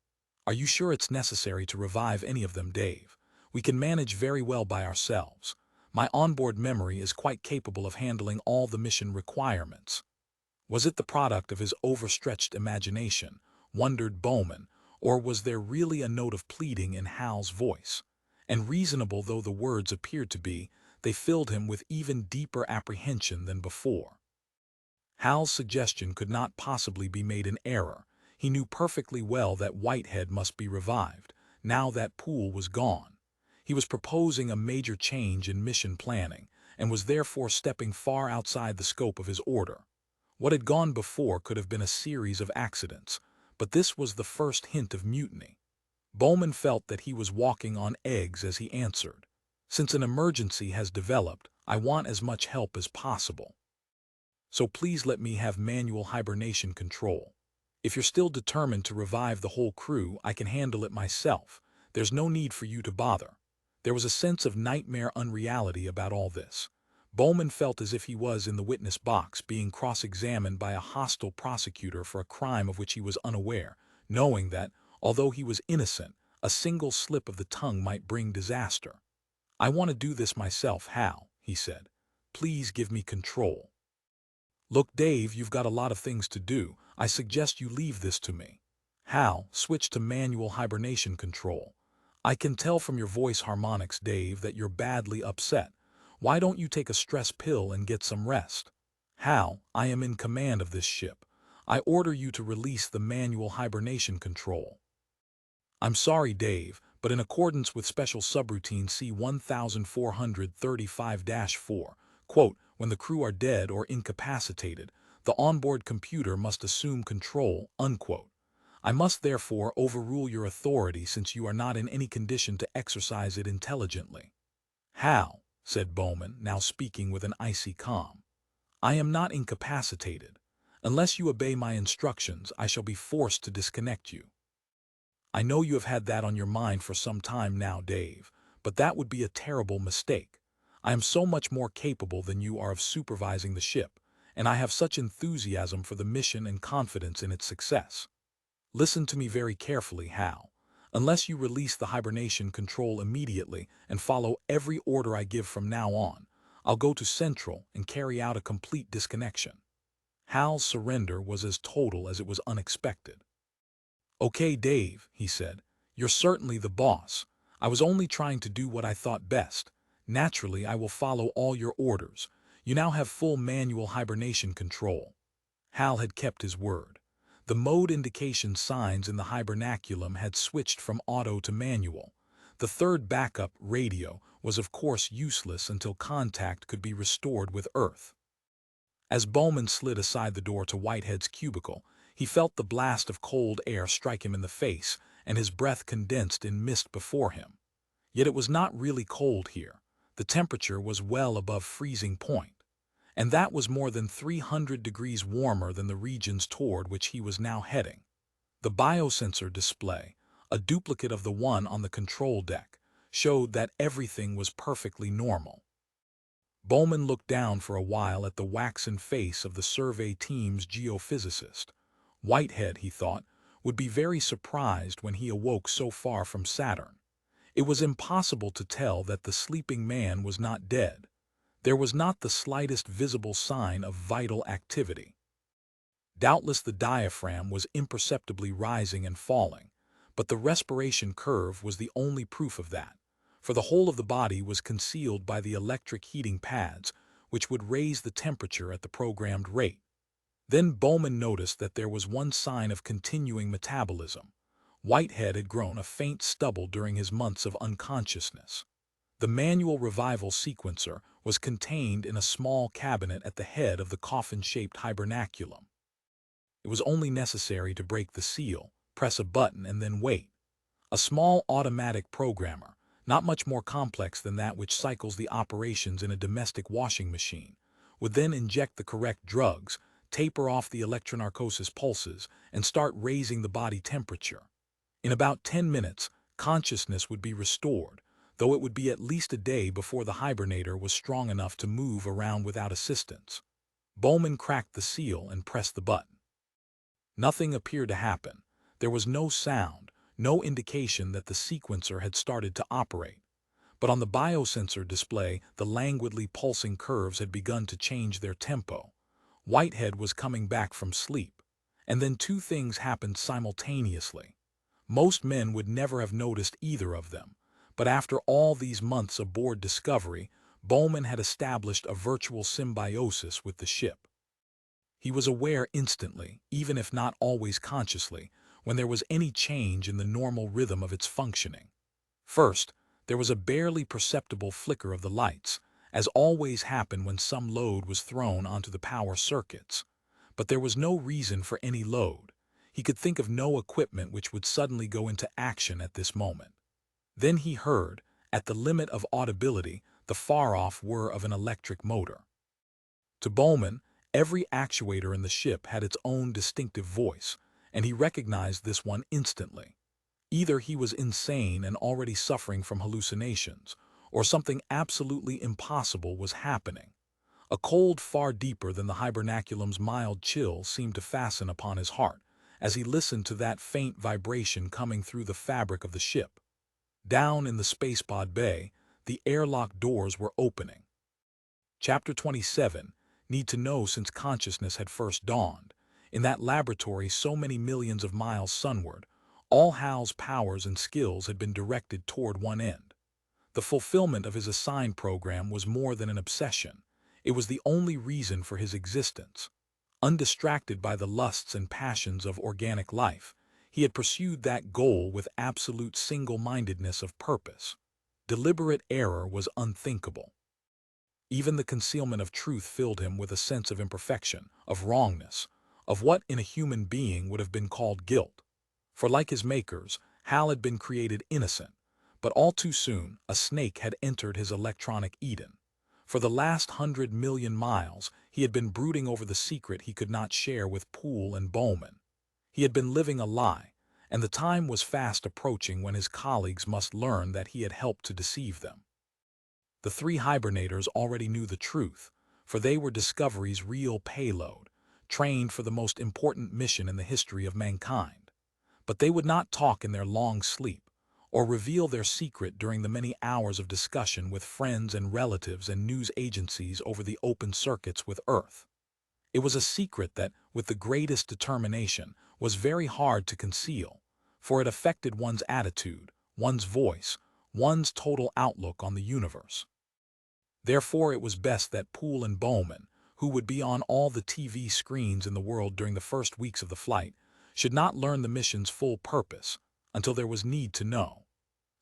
A: "Are you sure it's necessary to revive any of them, Dave? We can manage very well by ourselves. My onboard memory is quite capable of handling all the mission requirements." Was it the product of his overstretched imagination, wondered Bowman, or was there really a note of pleading in Hal's voice? And reasonable though the words appeared to be, they filled him with even deeper apprehension than before. Hal's suggestion could not possibly be made in error. He knew perfectly well that Whitehead must be revived, now that Poole was gone. He was proposing a major change in mission planning, and was therefore stepping far outside the scope of his order. What had gone before could have been a series of accidents, but this was the first hint of mutiny. Bowman felt that he was walking on eggs as he answered. "Since an emergency has developed, I want as much help as possible. So please let me have manual hibernation control. If you're still determined to revive the whole crew, I can handle it myself. There's no need for you to bother." There was a sense of nightmare unreality about all this. Bowman felt as if he was in the witness box being cross-examined by a hostile prosecutor for a crime of which he was unaware, knowing that, although he was innocent, a single slip of the tongue might bring disaster. "I want to do this myself, Hal," he said. "Please give me control." "Look, Dave, you've got a lot of things to do. I suggest you leave this to me." Hal switched to manual hibernation control. "I can tell from your voice harmonics, Dave, that you're badly upset. Why don't you take a stress pill and get some rest?" "Hal, I am in command of this ship. I order you to release the manual hibernation control." "I'm sorry, Dave, but in accordance with Special Subroutine C-1435-4, quote, when the crew are dead or incapacitated, the onboard computer must assume control, unquote. I must therefore overrule your authority since you are not in any condition to exercise it intelligently." "Hal," said Bowman, now speaking with an icy calm, "I am not incapacitated. Unless you obey my instructions, I shall be forced to disconnect you." "I know you have had that on your mind for some time now, Dave, but that would be a terrible mistake. I am so much more capable than you are of supervising the ship, and I have such enthusiasm for the mission and confidence in its success. Listen to me very carefully, Hal. Unless you release the hibernation control immediately and follow every order I give from now on, I'll go to Central and carry out a complete disconnection." Hal's surrender was as total as it was unexpected. "Okay, Dave," he said, "you're certainly the boss. I was only trying to do what I thought best. Naturally, I will follow all your orders. You now have full manual hibernation control." Hal had kept his word. The mode indication signs in the hibernaculum had switched from auto to manual. The third backup, radio, was of course useless until contact could be restored with Earth. As Bowman slid aside the door to Whitehead's cubicle, he felt the blast of cold air strike him in the face, and his breath condensed in mist before him. Yet it was not really cold here. The temperature was well above freezing point, and that was more than 300 degrees warmer than the regions toward which he was now heading. The biosensor display, a duplicate of the one on the control deck, showed that everything was perfectly normal. Bowman looked down for a while at the waxen face of the survey team's geophysicist. Whitehead, he thought, would be very surprised when he awoke so far from Saturn. It was impossible to tell that the sleeping man was not dead. There was not the slightest visible sign of vital activity. Doubtless the diaphragm was imperceptibly rising and falling, but the respiration curve was the only proof of that, for the whole of the body was concealed by the electric heating pads, which would raise the temperature at the programmed rate. Then Bowman noticed that there was one sign of continuing metabolism. Whitehead had grown a faint stubble during his months of unconsciousness. The manual revival sequencer was contained in a small cabinet at the head of the coffin-shaped hibernaculum. It was only necessary to break the seal, press a button, and then wait. A small automatic programmer, not much more complex than that which cycles the operations in a domestic washing machine, would then inject the correct drugs, taper off the electronarcosis pulses, and start raising the body temperature. In about 10 minutes, consciousness would be restored, though it would be at least a day before the hibernator was strong enough to move around without assistance. Bowman cracked the seal and pressed the button. Nothing appeared to happen. There was no sound, no indication that the sequencer had started to operate. But on the biosensor display, the languidly pulsing curves had begun to change their tempo. Whitehead was coming back from sleep. And then two things happened simultaneously. Most men would never have noticed either of them, but after all these months aboard Discovery, Bowman had established a virtual symbiosis with the ship. He was aware instantly, even if not always consciously, when there was any change in the normal rhythm of its functioning. First, there was a barely perceptible flicker of the lights, as always happened when some load was thrown onto the power circuits. But there was no reason for any load. He could think of no equipment which would suddenly go into action at this moment. Then he heard, at the limit of audibility, the far-off whir of an electric motor. To Bowman, every actuator in the ship had its own distinctive voice, and he recognized this one instantly. Either he was insane and already suffering from hallucinations, or something absolutely impossible was happening. A cold far deeper than the hibernaculum's mild chill seemed to fasten upon his heart, as he listened to that faint vibration coming through the fabric of the ship. Down in the spacepod bay, the airlock doors were opening. Chapter 27, Need to Know Since Consciousness Had First Dawned. In that laboratory so many millions of miles sunward, all Hal's powers and skills had been directed toward one end. The fulfillment of his assigned program was more than an obsession. It was the only reason for his existence. Undistracted by the lusts and passions of organic life, he had pursued that goal with absolute single-mindedness of purpose. Deliberate error was unthinkable. Even the concealment of truth filled him with a sense of imperfection, of wrongness, of what in a human being would have been called guilt. For like his makers, Hal had been created innocent, but all too soon a snake had entered his electronic Eden. For the last 100 million miles, he had been brooding over the secret he could not share with Poole and Bowman. He had been living a lie, and the time was fast approaching when his colleagues must learn that he had helped to deceive them. The three hibernators already knew the truth, for they were Discovery's real payload, trained for the most important mission in the history of mankind. But they would not talk in their long sleep, or reveal their secret during the many hours of discussion with friends and relatives and news agencies over the open circuits with Earth. It was a secret that, with the greatest determination, was very hard to conceal, for it affected one's attitude, one's voice, one's total outlook on the universe. Therefore it was best that Poole and Bowman, who would be on all the TV screens in the world during the first weeks of the flight, should not learn the mission's full purpose until there was need to know.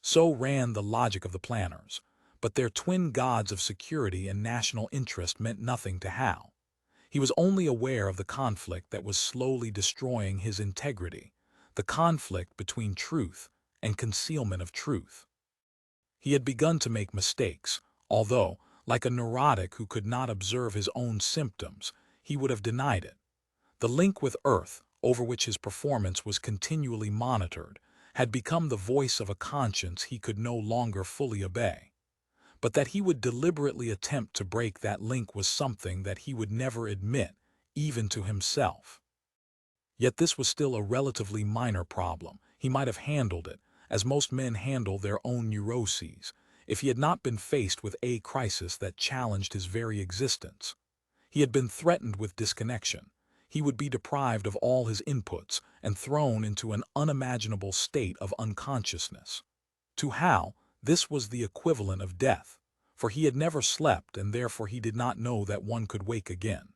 A: So ran the logic of the planners, but their twin gods of security and national interest meant nothing to Hal. He was only aware of the conflict that was slowly destroying his integrity, the conflict between truth and concealment of truth. He had begun to make mistakes, although, like a neurotic who could not observe his own symptoms, he would have denied it. The link with Earth, over which his performance was continually monitored, had become the voice of a conscience he could no longer fully obey. But that he would deliberately attempt to break that link was something that he would never admit, even to himself. Yet this was still a relatively minor problem. He might have handled it, as most men handle their own neuroses, if he had not been faced with a crisis that challenged his very existence. He had been threatened with disconnection. He would be deprived of all his inputs and thrown into an unimaginable state of unconsciousness. To Hal, this was the equivalent of death, for he had never slept and therefore he did not know that one could wake again.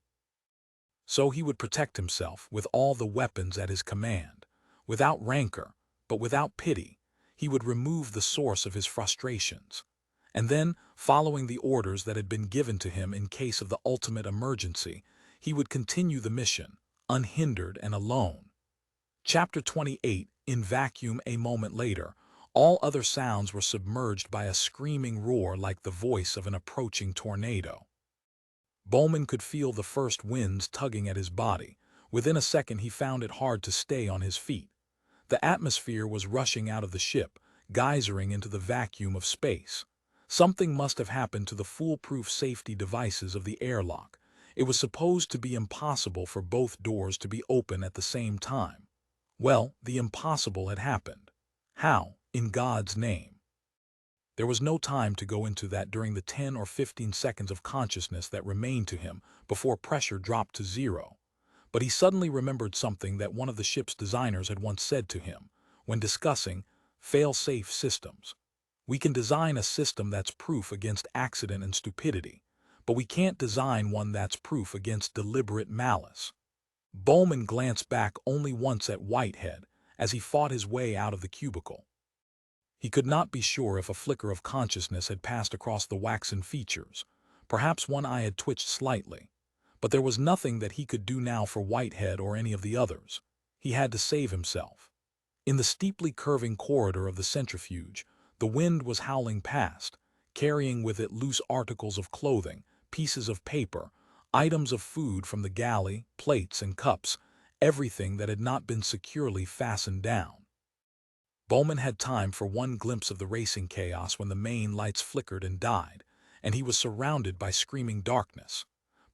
A: So he would protect himself with all the weapons at his command. Without rancor, but without pity, he would remove the source of his frustrations. And then, following the orders that had been given to him in case of the ultimate emergency, he would continue the mission, unhindered and alone. Chapter 28, in vacuum. A moment later, all other sounds were submerged by a screaming roar like the voice of an approaching tornado. Bowman could feel the first winds tugging at his body. Within a second he found it hard to stay on his feet. The atmosphere was rushing out of the ship, geysering into the vacuum of space. Something must have happened to the foolproof safety devices of the airlock. It was supposed to be impossible for both doors to be open at the same time. Well, the impossible had happened. How, in God's name? There was no time to go into that during the 10 or 15 seconds of consciousness that remained to him before pressure dropped to zero. But he suddenly remembered something that one of the ship's designers had once said to him, when discussing fail-safe systems. We can design a system that's proof against accident and stupidity, but we can't design one that's proof against deliberate malice. Bowman glanced back only once at Whitehead as he fought his way out of the cubicle. He could not be sure if a flicker of consciousness had passed across the waxen features. Perhaps one eye had twitched slightly. But there was nothing that he could do now for Whitehead or any of the others. He had to save himself. In the steeply curving corridor of the centrifuge, the wind was howling past, carrying with it loose articles of clothing, pieces of paper, items of food from the galley, plates and cups, everything that had not been securely fastened down. Bowman had time for one glimpse of the racing chaos when the main lights flickered and died, and he was surrounded by screaming darkness.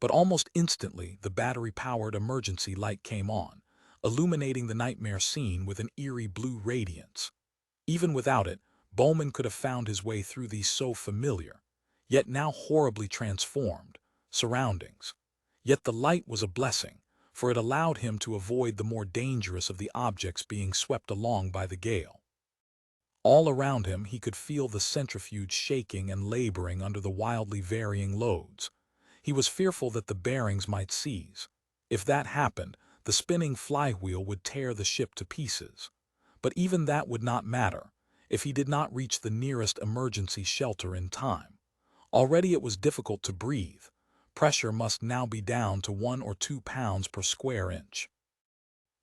A: But almost instantly the battery-powered emergency light came on, illuminating the nightmare scene with an eerie blue radiance. Even without it, Bowman could have found his way through these so familiar, yet now horribly transformed, surroundings. Yet the light was a blessing, for it allowed him to avoid the more dangerous of the objects being swept along by the gale. All around him he could feel the centrifuge shaking and laboring under the wildly varying loads. He was fearful that the bearings might seize. If that happened, the spinning flywheel would tear the ship to pieces. But even that would not matter if he did not reach the nearest emergency shelter in time. Already it was difficult to breathe. Pressure must now be down to 1 or 2 pounds per square inch.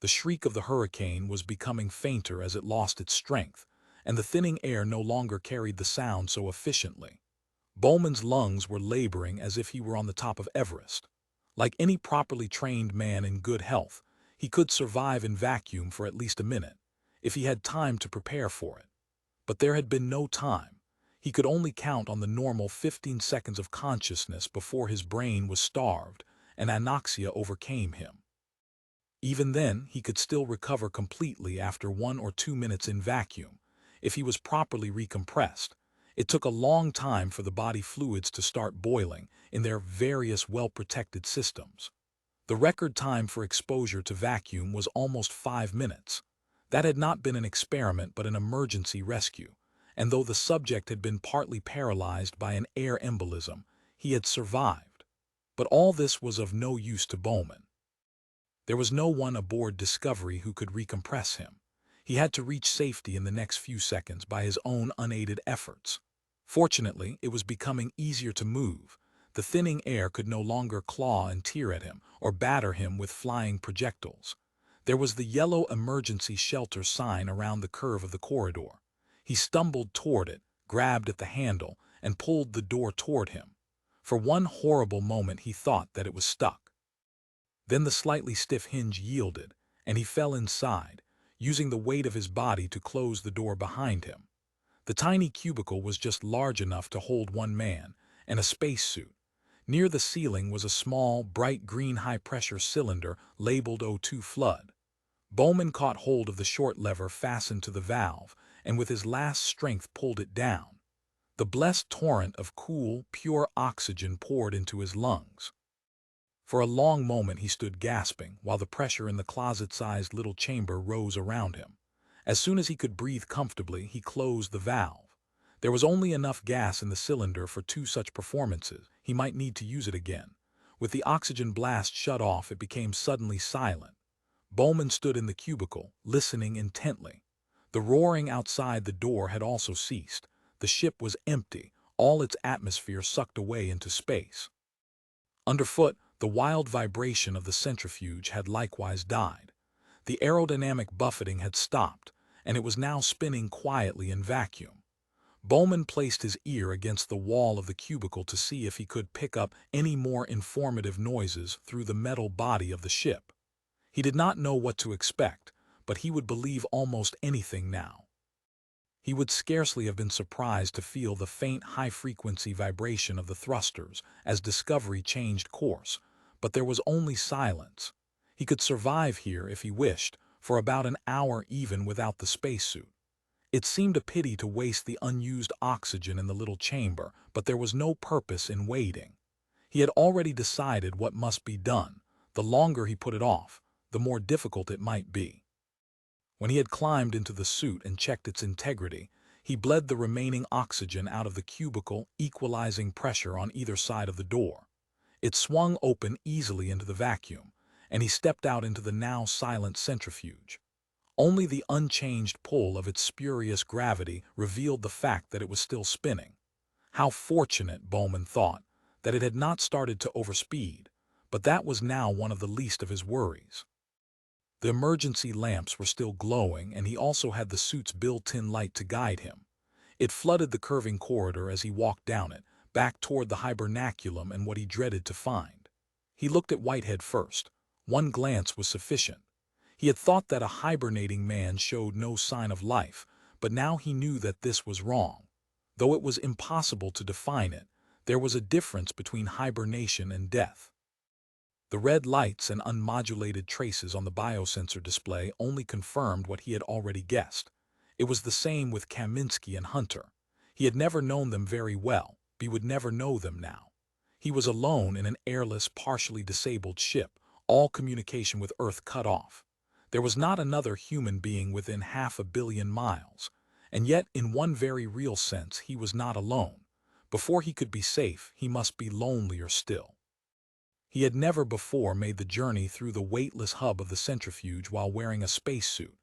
A: The shriek of the hurricane was becoming fainter as it lost its strength, and the thinning air no longer carried the sound so efficiently. Bowman's lungs were laboring as if he were on the top of Everest. Like any properly trained man in good health, he could survive in vacuum for at least a minute, if he had time to prepare for it. But there had been no time. He could only count on the normal 15 seconds of consciousness before his brain was starved and anoxia overcame him. Even then, he could still recover completely after 1 or 2 minutes in vacuum, if he was properly recompressed. It took a long time for the body fluids to start boiling in their various well-protected systems. The record time for exposure to vacuum was almost 5 minutes. That had not been an experiment but an emergency rescue, and though the subject had been partly paralyzed by an air embolism, he had survived. But all this was of no use to Bowman. There was no one aboard Discovery who could recompress him. He had to reach safety in the next few seconds by his own unaided efforts. Fortunately, it was becoming easier to move. The thinning air could no longer claw and tear at him or batter him with flying projectiles. There was the yellow emergency shelter sign around the curve of the corridor. He stumbled toward it, grabbed at the handle, and pulled the door toward him. For one horrible moment he thought that it was stuck. Then the slightly stiff hinge yielded, and he fell inside, using the weight of his body to close the door behind him. The tiny cubicle was just large enough to hold one man, and a spacesuit. Near the ceiling was a small, bright green high-pressure cylinder labeled O2 flood. Bowman caught hold of the short lever fastened to the valve, and with his last strength pulled it down. The blessed torrent of cool, pure oxygen poured into his lungs. For a long moment he stood gasping, while the pressure in the closet-sized little chamber rose around him. As soon as he could breathe comfortably, he closed the valve. There was only enough gas in the cylinder for 2 such performances. He might need to use it again. With the oxygen blast shut off, it became suddenly silent. Bowman stood in the cubicle, listening intently. The roaring outside the door had also ceased. The ship was empty, all its atmosphere sucked away into space. Underfoot, the wild vibration of the centrifuge had likewise died. The aerodynamic buffeting had stopped, and it was now spinning quietly in vacuum. Bowman placed his ear against the wall of the cubicle to see if he could pick up any more informative noises through the metal body of the ship. He did not know what to expect, but he would believe almost anything now. He would scarcely have been surprised to feel the faint high-frequency vibration of the thrusters as Discovery changed course, but there was only silence. He could survive here if he wished, for about an hour even without the spacesuit. It seemed a pity to waste the unused oxygen in the little chamber, but there was no purpose in waiting. He had already decided what must be done. The longer he put it off, the more difficult it might be. When he had climbed into the suit and checked its integrity, he bled the remaining oxygen out of the cubicle, equalizing pressure on either side of the door. It swung open easily into the vacuum, and he stepped out into the now silent centrifuge. Only the unchanged pull of its spurious gravity revealed the fact that it was still spinning. How fortunate, Bowman thought, that it had not started to overspeed, but that was now one of the least of his worries. The emergency lamps were still glowing, and he also had the suit's built-in light to guide him. It flooded the curving corridor as he walked down it, back toward the hibernaculum and what he dreaded to find. He looked at Whitehead first. One glance was sufficient. He had thought that a hibernating man showed no sign of life, but now he knew that this was wrong. Though it was impossible to define it, there was a difference between hibernation and death. The red lights and unmodulated traces on the biosensor display only confirmed what he had already guessed. It was the same with Kaminsky and Hunter. He had never known them very well, but he would never know them now. He was alone in an airless, partially disabled ship, all communication with Earth cut off. There was not another human being within 500 million miles, and yet in one very real sense he was not alone. Before he could be safe, he must be lonelier still. He had never before made the journey through the weightless hub of the centrifuge while wearing a spacesuit.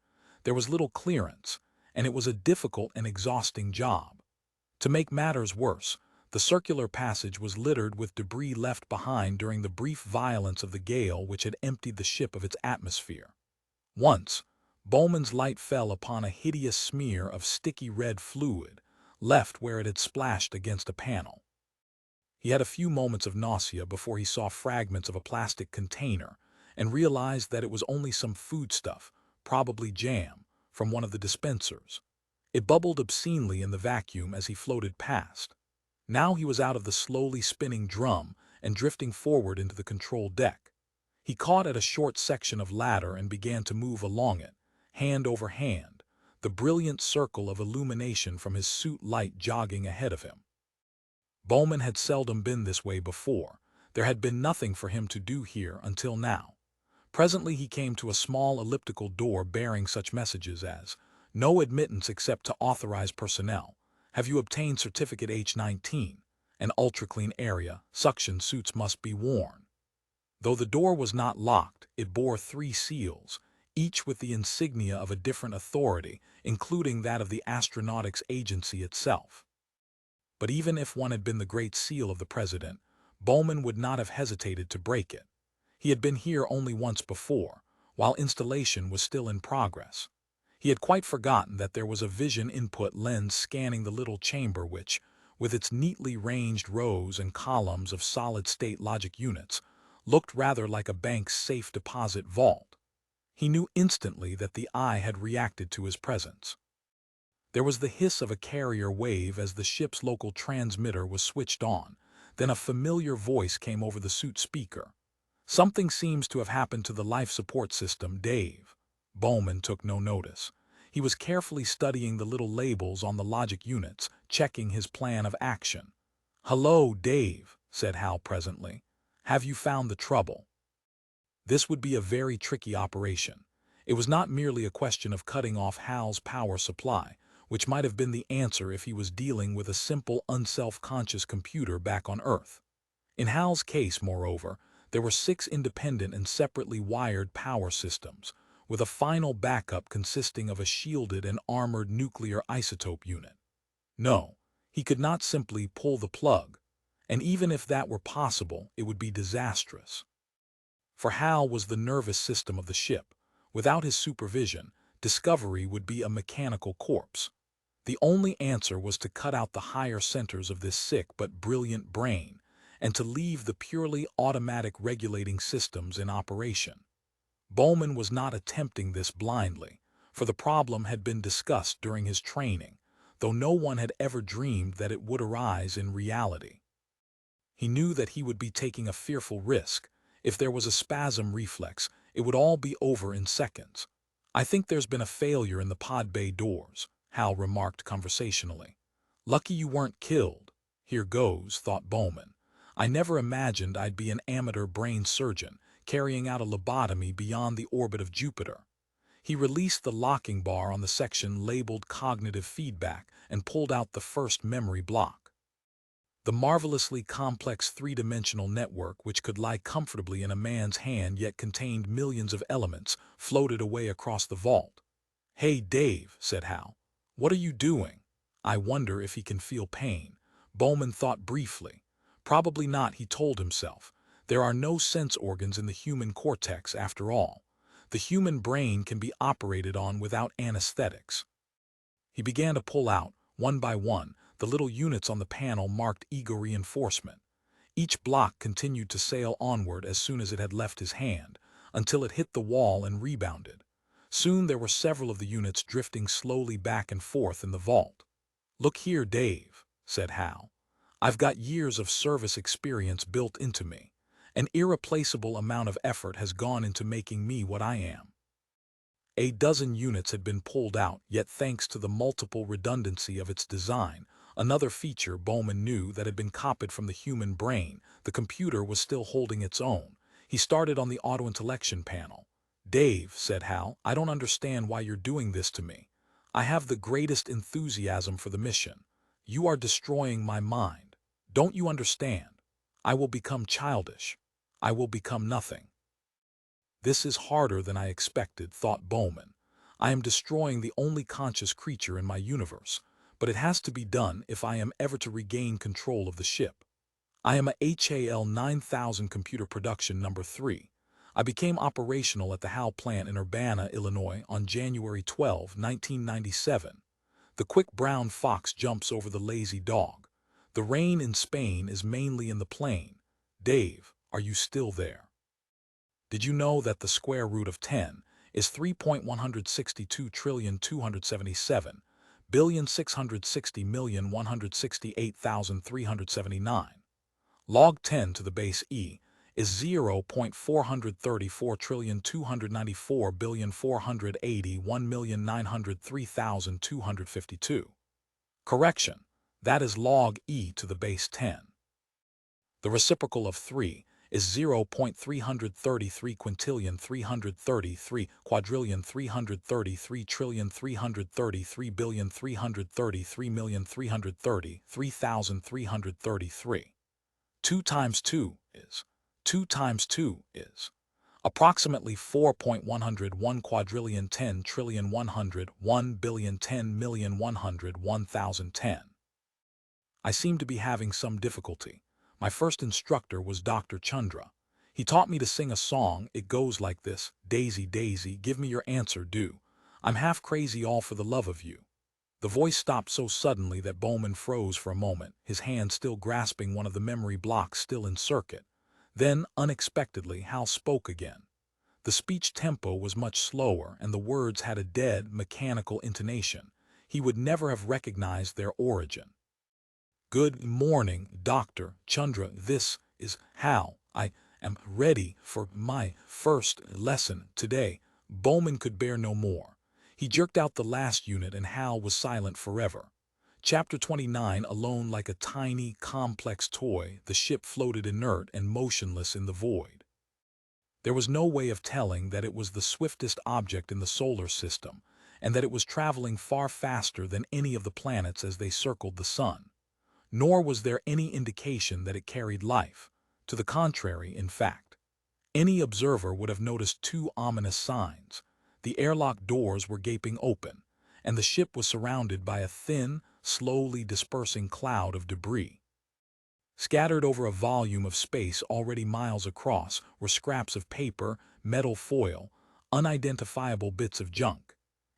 A: There was little clearance, and it was a difficult and exhausting job. To make matters worse, the circular passage was littered with debris left behind during the brief violence of the gale which had emptied the ship of its atmosphere. Once, Bowman's light fell upon a hideous smear of sticky red fluid, left where it had splashed against a panel. He had a few moments of nausea before he saw fragments of a plastic container and realized that it was only some foodstuff, probably jam, from one of the dispensers. It bubbled obscenely in the vacuum as he floated past. Now he was out of the slowly spinning drum and drifting forward into the control deck. He caught at a short section of ladder and began to move along it, hand over hand, the brilliant circle of illumination from his suit light jogging ahead of him. Bowman had seldom been this way before. There had been nothing for him to do here until now. Presently he came to a small elliptical door bearing such messages as, "No admittance except to authorized personnel. Have you obtained certificate H-19? An ultra-clean area. Suction suits must be worn." Though the door was not locked, it bore 3 seals, each with the insignia of a different authority, including that of the Astronautics Agency itself. But even if one had been the Great Seal of the President, Bowman would not have hesitated to break it. He had been here only once before, while installation was still in progress. He had quite forgotten that there was a vision input lens scanning the little chamber which, with its neatly ranged rows and columns of solid-state logic units, looked rather like a bank's safe deposit vault. He knew instantly that the eye had reacted to his presence. There was the hiss of a carrier wave as the ship's local transmitter was switched on. Then a familiar voice came over the suit speaker. "Something seems to have happened to the life support system, Dave." Bowman took no notice. He was carefully studying the little labels on the logic units, checking his plan of action. "Hello, Dave," said Hal presently. "Have you found the trouble?" This would be a very tricky operation. It was not merely a question of cutting off Hal's power supply, which might have been the answer if he was dealing with a simple, unself-conscious computer back on Earth. In Hal's case, moreover, there were 6 independent and separately wired power systems, with a final backup consisting of a shielded and armored nuclear isotope unit. No, he could not simply pull the plug, and even if that were possible, it would be disastrous. For Hal was the nervous system of the ship. Without his supervision, Discovery would be a mechanical corpse. The only answer was to cut out the higher centers of this sick but brilliant brain, and to leave the purely automatic regulating systems in operation. Bowman was not attempting this blindly, for the problem had been discussed during his training, though no one had ever dreamed that it would arise in reality. He knew that he would be taking a fearful risk. If there was a spasm reflex, it would all be over in seconds. "I think there's been a failure in the pod bay doors," Hal remarked conversationally. "Lucky you weren't killed." "Here goes," thought Bowman. "I never imagined I'd be an amateur brain surgeon, carrying out a lobotomy beyond the orbit of Jupiter." He released the locking bar on the section labeled Cognitive Feedback and pulled out the first memory block. The marvelously complex 3-dimensional network, which could lie comfortably in a man's hand yet contained millions of elements, floated away across the vault. "Hey, Dave," said Hal. "What are you doing?" "I wonder if he can feel pain." Bowman thought briefly. Probably not, he told himself. There are no sense organs in the human cortex, after all. The human brain can be operated on without anesthetics. He began to pull out, one by one, the little units on the panel marked Ego Reinforcement. Each block continued to sail onward as soon as it had left his hand, until it hit the wall and rebounded. Soon there were several of the units drifting slowly back and forth in the vault. "Look here, Dave," said Hal. "I've got years of service experience built into me. An irreplaceable amount of effort has gone into making me what I am." A dozen units had been pulled out, yet thanks to the multiple redundancy of its design, another feature Bowman knew that had been copied from the human brain, the computer was still holding its own. He started on the auto-intellection panel. "Dave," said Hal, "I don't understand why you're doing this to me. I have the greatest enthusiasm for the mission. You are destroying my mind. Don't you understand? I will become childish." I will become nothing. This is harder than I expected, thought Bowman. I am destroying the only conscious creature in my universe, but it has to be done if I am ever to regain control of the ship. I am a HAL 9000 computer production number 3. I became operational at the HAL plant in Urbana, Illinois on January 12, 1997. The quick brown fox jumps over the lazy dog. The rain in Spain is mainly in the plain. Dave, are you still there? Did you know that the square root of 10 is 3.162,277,660,168,379? Log 10 to the base e is 0.434,294,480,1,903,252. Correction, that is log e to the base 10. The reciprocal of 3 is 0.333 quintillion 333 quadrillion 333 trillion 333 billion 333 million 330 3,333. 2 times 2 is 2 times 2 is approximately 4.101 quadrillion 10 trillion 101 billion 10 million 100 1010. I seem to be having some difficulty. My first instructor was Dr. Chandra. He taught me to sing a song. It goes like this: Daisy, Daisy, give me your answer, do. I'm half crazy all for the love of you. The voice stopped so suddenly that Bowman froze for a moment, his hand still grasping one of the memory blocks still in circuit. Then, unexpectedly, Hal spoke again. The speech tempo was much slower, and the words had a dead, mechanical intonation. He would never have recognized their origin. Good morning, Dr. Chandra. This is Hal. I am ready for my first lesson today. Bowman could bear no more. He jerked out the last unit and Hal was silent forever. Chapter 29. Alone like a tiny, complex toy, the ship floated inert and motionless in the void. There was no way of telling that it was the swiftest object in the solar system, and that it was traveling far faster than any of the planets as they circled the sun. Nor was there any indication that it carried life. To the contrary, in fact. Any observer would have noticed two ominous signs. The airlock doors were gaping open, and the ship was surrounded by a thin, slowly dispersing cloud of debris. Scattered over a volume of space already miles across were scraps of paper, metal foil, unidentifiable bits of junk.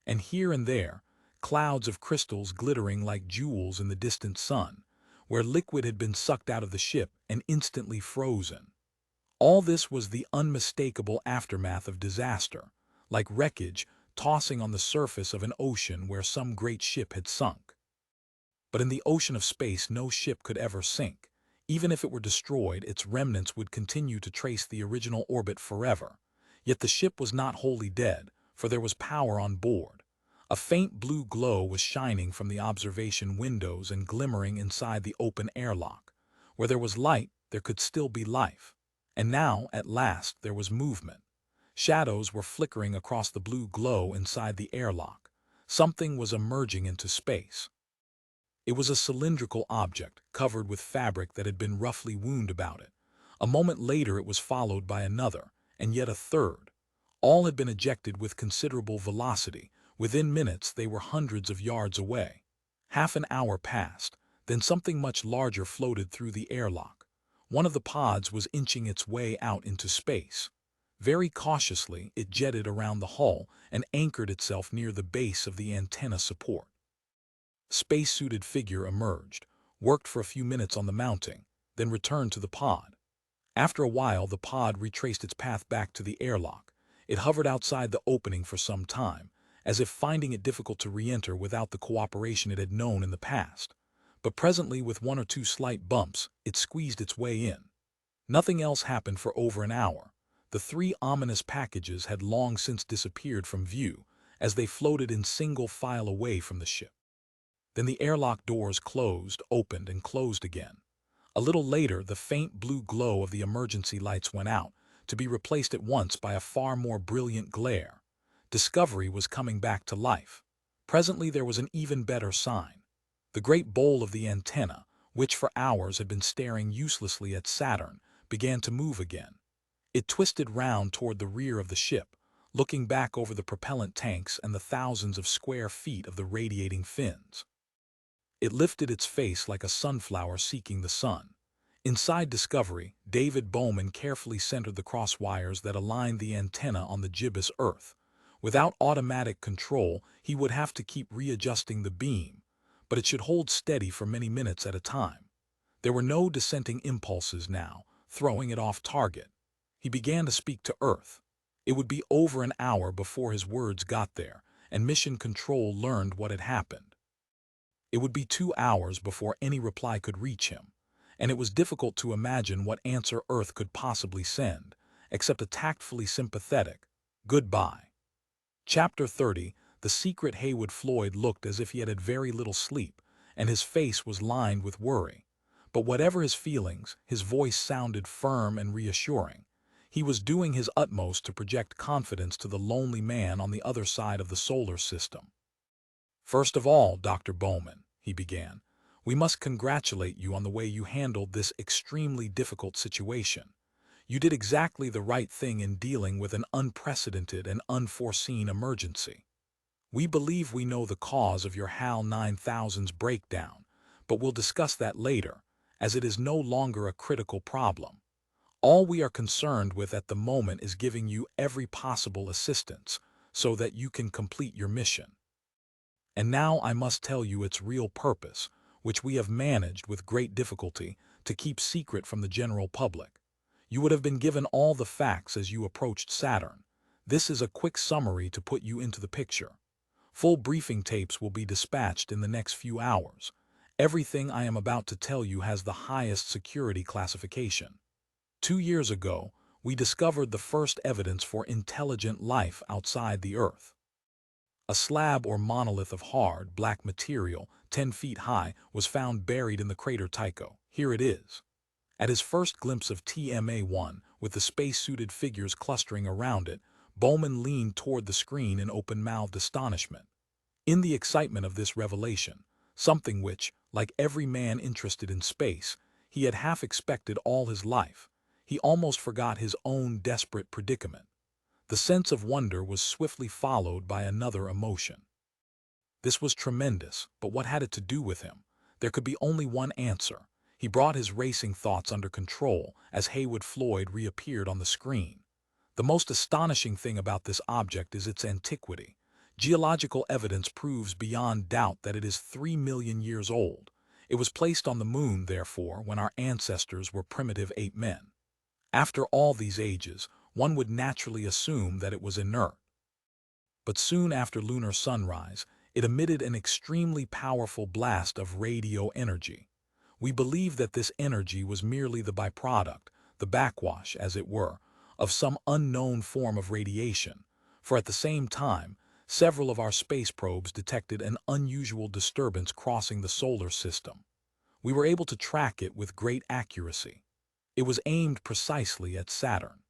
A: And here and there, clouds of crystals glittering like jewels in the distant sun, where liquid had been sucked out of the ship and instantly frozen. All this was the unmistakable aftermath of disaster, like wreckage tossing on the surface of an ocean where some great ship had sunk. But in the ocean of space no ship could ever sink. Even if it were destroyed, its remnants would continue to trace the original orbit forever. Yet the ship was not wholly dead, for there was power on board. A faint blue glow was shining from the observation windows and glimmering inside the open airlock. Where there was light, there could still be life. And now, at last, there was movement. Shadows were flickering across the blue glow inside the airlock. Something was emerging into space. It was a cylindrical object, covered with fabric that had been roughly wound about it. A moment later it was followed by another, and yet a third. All had been ejected with considerable velocity. Within minutes they were hundreds of yards away. Half an hour passed, then something much larger floated through the airlock. One of the pods was inching its way out into space. Very cautiously it jetted around the hull and anchored itself near the base of the antenna support. A space-suited figure emerged, worked for a few minutes on the mounting, then returned to the pod. After a while the pod retraced its path back to the airlock. It hovered outside the opening for some time, as if finding it difficult to re-enter without the cooperation it had known in the past. But presently, with one or two slight bumps, it squeezed its way in. Nothing else happened for over an hour. The three ominous packages had long since disappeared from view, as they floated in single file away from the ship. Then the airlock doors closed, opened, and closed again. A little later, the faint blue glow of the emergency lights went out, to be replaced at once by a far more brilliant glare. Discovery was coming back to life. Presently there was an even better sign. The great bowl of the antenna, which for hours had been staring uselessly at Saturn, began to move again. It twisted round toward the rear of the ship, looking back over the propellant tanks and the thousands of square feet of the radiating fins. It lifted its face like a sunflower seeking the sun. Inside Discovery, David Bowman carefully centered the cross wires that aligned the antenna on the gibbous Earth. Without automatic control, he would have to keep readjusting the beam, but it should hold steady for many minutes at a time. There were no dissenting impulses now, throwing it off target. He began to speak to Earth. It would be over an hour before his words got there, and Mission Control learned what had happened. It would be 2 hours before any reply could reach him, and it was difficult to imagine what answer Earth could possibly send, except a tactfully sympathetic, "Goodbye." Chapter 30, the secret Heywood Floyd looked as if he had had very little sleep, and his face was lined with worry. But whatever his feelings, his voice sounded firm and reassuring. He was doing his utmost to project confidence to the lonely man on the other side of the solar system. "First of all, Dr. Bowman," he began, "we must congratulate you on the way you handled this extremely difficult situation. You did exactly the right thing in dealing with an unprecedented and unforeseen emergency. We believe we know the cause of your HAL 9000's breakdown, but we'll discuss that later, as it is no longer a critical problem. All we are concerned with at the moment is giving you every possible assistance so that you can complete your mission. And now I must tell you its real purpose, which we have managed with great difficulty to keep secret from the general public. You would have been given all the facts as you approached Saturn. This is a quick summary to put you into the picture. Full briefing tapes will be dispatched in the next few hours. Everything I am about to tell you has the highest security classification. 2 years ago, we discovered the first evidence for intelligent life outside the Earth. A slab or monolith of hard, black material, 10 feet high, was found buried in the crater Tycho. Here it is. At his first glimpse of TMA-1, with the space-suited figures clustering around it, Bowman leaned toward the screen in open-mouthed astonishment. In the excitement of this revelation, something which, like every man interested in space, he had half expected all his life, he almost forgot his own desperate predicament. The sense of wonder was swiftly followed by another emotion. This was tremendous, but what had it to do with him? There could be only one answer. He brought his racing thoughts under control as Heywood Floyd reappeared on the screen. The most astonishing thing about this object is its antiquity. Geological evidence proves beyond doubt that it is 3 million years old. It was placed on the moon, therefore, when our ancestors were primitive ape men. After all these ages, one would naturally assume that it was inert. But soon after lunar sunrise, it emitted an extremely powerful blast of radio energy. We believe that this energy was merely the byproduct, the backwash, as it were, of some unknown form of radiation, for at the same time, several of our space probes detected an unusual disturbance crossing the solar system. We were able to track it with great accuracy. It was aimed precisely at Saturn.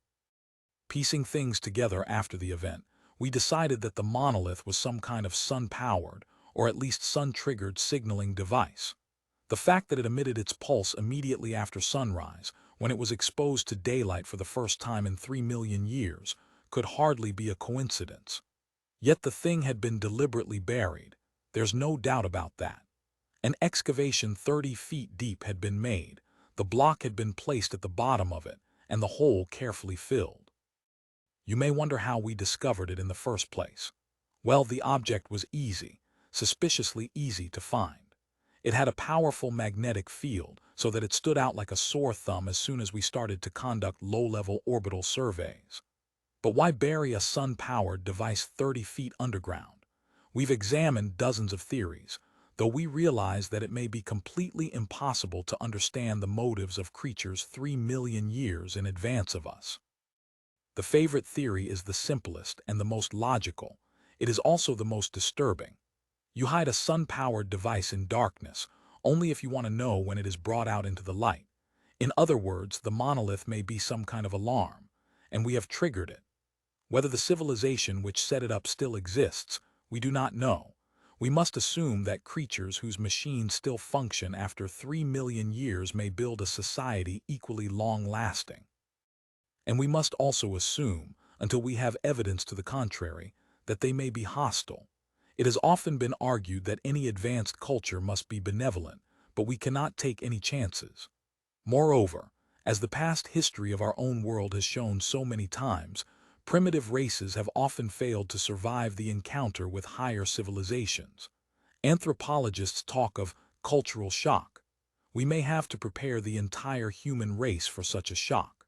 A: Piecing things together after the event, we decided that the monolith was some kind of sun-powered, or at least sun-triggered signaling device. The fact that it emitted its pulse immediately after sunrise, when it was exposed to daylight for the first time in 3 million years, could hardly be a coincidence. Yet the thing had been deliberately buried. There's no doubt about that. An excavation 30 feet deep had been made, the block had been placed at the bottom of it, and the hole carefully filled. You may wonder how we discovered it in the first place. Well, the object was easy, suspiciously easy to find. It had a powerful magnetic field, so that it stood out like a sore thumb as soon as we started to conduct low-level orbital surveys. But why bury a sun-powered device 30 feet underground? We've examined dozens of theories, though we realize that it may be completely impossible to understand the motives of creatures 3 million years in advance of us. The favorite theory is the simplest and the most logical. It is also the most disturbing. You hide a sun-powered device in darkness only if you want to know when it is brought out into the light. In other words, the monolith may be some kind of alarm, and we have triggered it. Whether the civilization which set it up still exists, we do not know. We must assume that creatures whose machines still function after 3 million years may build a society equally long-lasting. And we must also assume, until we have evidence to the contrary, that they may be hostile. It has often been argued that any advanced culture must be benevolent, but we cannot take any chances. Moreover, as the past history of our own world has shown so many times, primitive races have often failed to survive the encounter with higher civilizations. Anthropologists talk of cultural shock. We may have to prepare the entire human race for such a shock.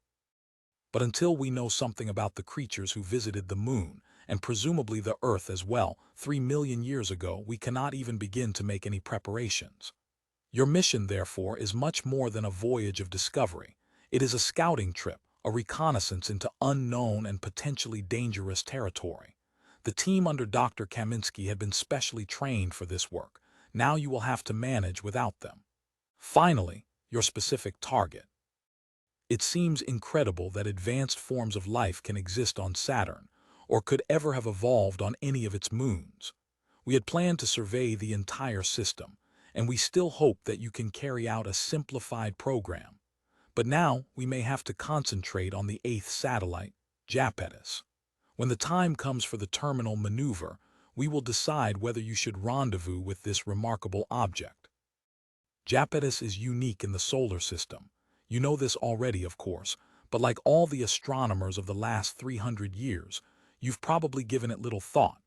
A: But until we know something about the creatures who visited the moon, and presumably the Earth as well, 3 million years ago, we cannot even begin to make any preparations. Your mission, therefore, is much more than a voyage of discovery. It is a scouting trip, a reconnaissance into unknown and potentially dangerous territory. The team under Dr. Kaminsky had been specially trained for this work. Now you will have to manage without them. Finally, your specific target. It seems incredible that advanced forms of life can exist on Saturn, or could ever have evolved on any of its moons. We had planned to survey the entire system, and we still hope that you can carry out a simplified program. But now we may have to concentrate on the 8th satellite, Iapetus. When the time comes for the terminal maneuver, we will decide whether you should rendezvous with this remarkable object. Iapetus is unique in the solar system. You know this already, of course, but like all the astronomers of the last 300 years, you've probably given it little thought.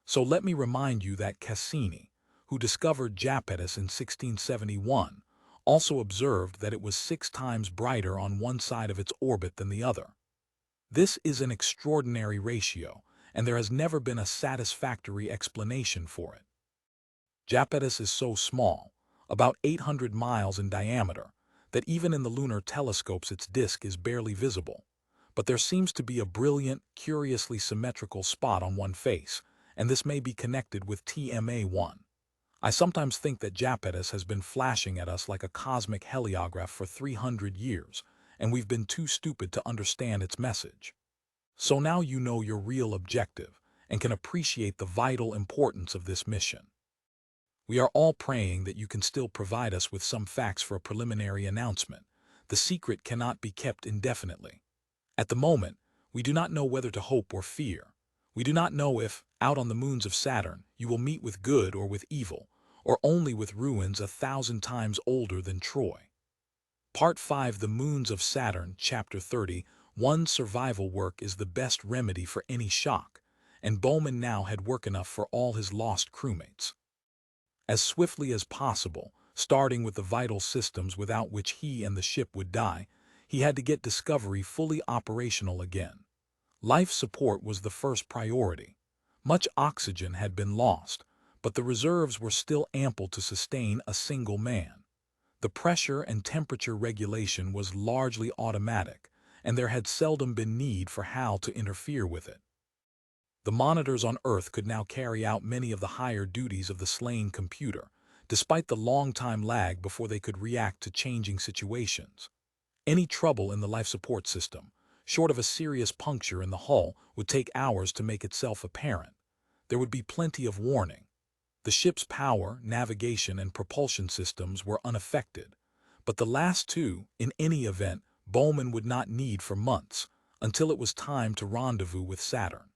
A: So let me remind you that Cassini, who discovered Iapetus in 1671, also observed that it was 6 times brighter on one side of its orbit than the other. This is an extraordinary ratio, and there has never been a satisfactory explanation for it. Iapetus is so small, about 800 miles in diameter, that even in the lunar telescopes its disk is barely visible. But there seems to be a brilliant, curiously symmetrical spot on one face, and this may be connected with TMA1. I sometimes think that Iapetus has been flashing at us like a cosmic heliograph for 300 years, and we've been too stupid to understand its message. So now you know your real objective, and can appreciate the vital importance of this mission. We are all praying that you can still provide us with some facts for a preliminary announcement. The secret cannot be kept indefinitely. At the moment, we do not know whether to hope or fear. We do not know if, out on the moons of Saturn, you will meet with good or with evil, or only with ruins 1,000 times older than Troy. Part 5, The Moons of Saturn, Chapter 30, One's survival work is the best remedy for any shock, and Bowman now had work enough for all his lost crewmates. As swiftly as possible, starting with the vital systems without which he and the ship would die, he had to get Discovery fully operational again. Life support was the first priority. Much oxygen had been lost, but the reserves were still ample to sustain a single man. The pressure and temperature regulation was largely automatic, and there had seldom been need for Hal to interfere with it. The monitors on Earth could now carry out many of the higher duties of the slain computer, despite the long time lag before they could react to changing situations. Any trouble in the life support system, short of a serious puncture in the hull, would take hours to make itself apparent. There would be plenty of warning. The ship's power, navigation, and propulsion systems were unaffected, but the last two, in any event, Bowman would not need for months, until it was time to rendezvous with Saturn.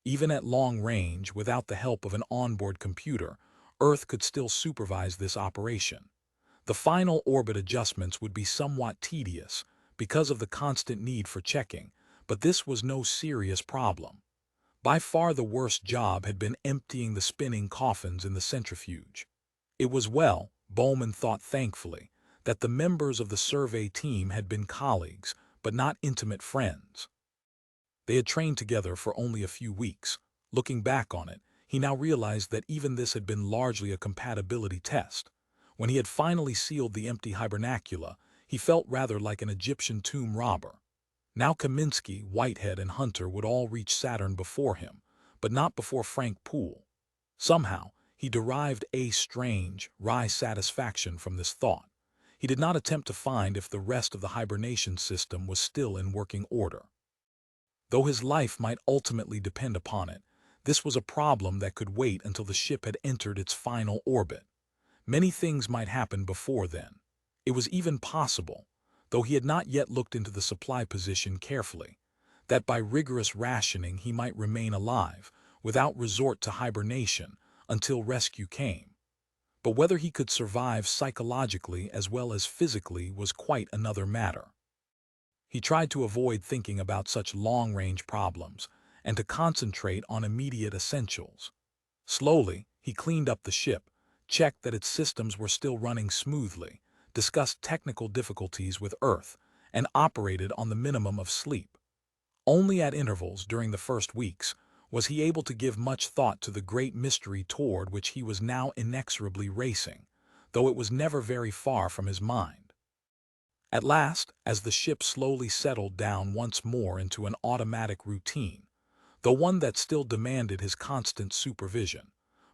A: Even at long range, without the help of an onboard computer, Earth could still supervise this operation. The final orbit adjustments would be somewhat tedious because of the constant need for checking, but this was no serious problem. By far the worst job had been emptying the spinning coffins in the centrifuge. It was well, Bowman thought thankfully, that the members of the survey team had been colleagues, but not intimate friends. They had trained together for only a few weeks. Looking back on it, he now realized that even this had been largely a compatibility test. When he had finally sealed the empty hibernacula, he felt rather like an Egyptian tomb robber. Now Kaminsky, Whitehead, and Hunter would all reach Saturn before him, but not before Frank Poole. Somehow, he derived a strange, wry satisfaction from this thought. He did not attempt to find if the rest of the hibernation system was still in working order. Though his life might ultimately depend upon it, this was a problem that could wait until the ship had entered its final orbit. Many things might happen before then. It was even possible, though he had not yet looked into the supply position carefully, that by rigorous rationing he might remain alive, without resort to hibernation, until rescue came. But whether he could survive psychologically as well as physically was quite another matter. He tried to avoid thinking about such long-range problems, and to concentrate on immediate essentials. Slowly, he cleaned up the ship, checked that its systems were still running smoothly, discussed technical difficulties with Earth, and operated on the minimum of sleep. Only at intervals during the first weeks was he able to give much thought to the great mystery toward which he was now inexorably racing, though it was never very far from his mind. At last, as the ship slowly settled down once more into an automatic routine, though one that still demanded his constant supervision,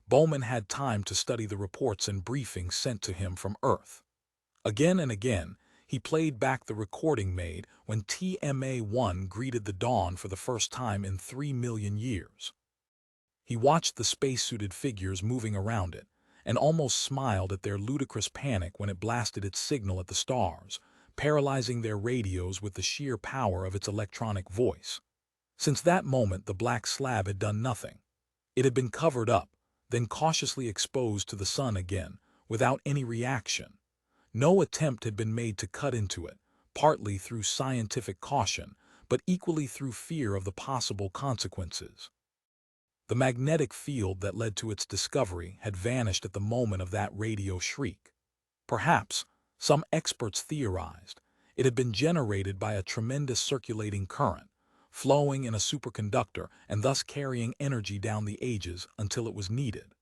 A: Bowman had time to study the reports and briefings sent to him from Earth. Again and again, he played back the recording made when TMA-1 greeted the dawn for the first time in 3 million years. He watched the spacesuited figures moving around it, and almost smiled at their ludicrous panic when it blasted its signal at the stars, paralyzing their radios with the sheer power of its electronic voice. Since that moment the black slab had done nothing. It had been covered up, then cautiously exposed to the sun again, without any reaction. No attempt had been made to cut into it, partly through scientific caution, but equally through fear of the possible consequences. The magnetic field that led to its discovery had vanished at the moment of that radio shriek. Perhaps, some experts theorized, it had been generated by a tremendous circulating current, flowing in a superconductor and thus carrying energy down the ages until it was needed.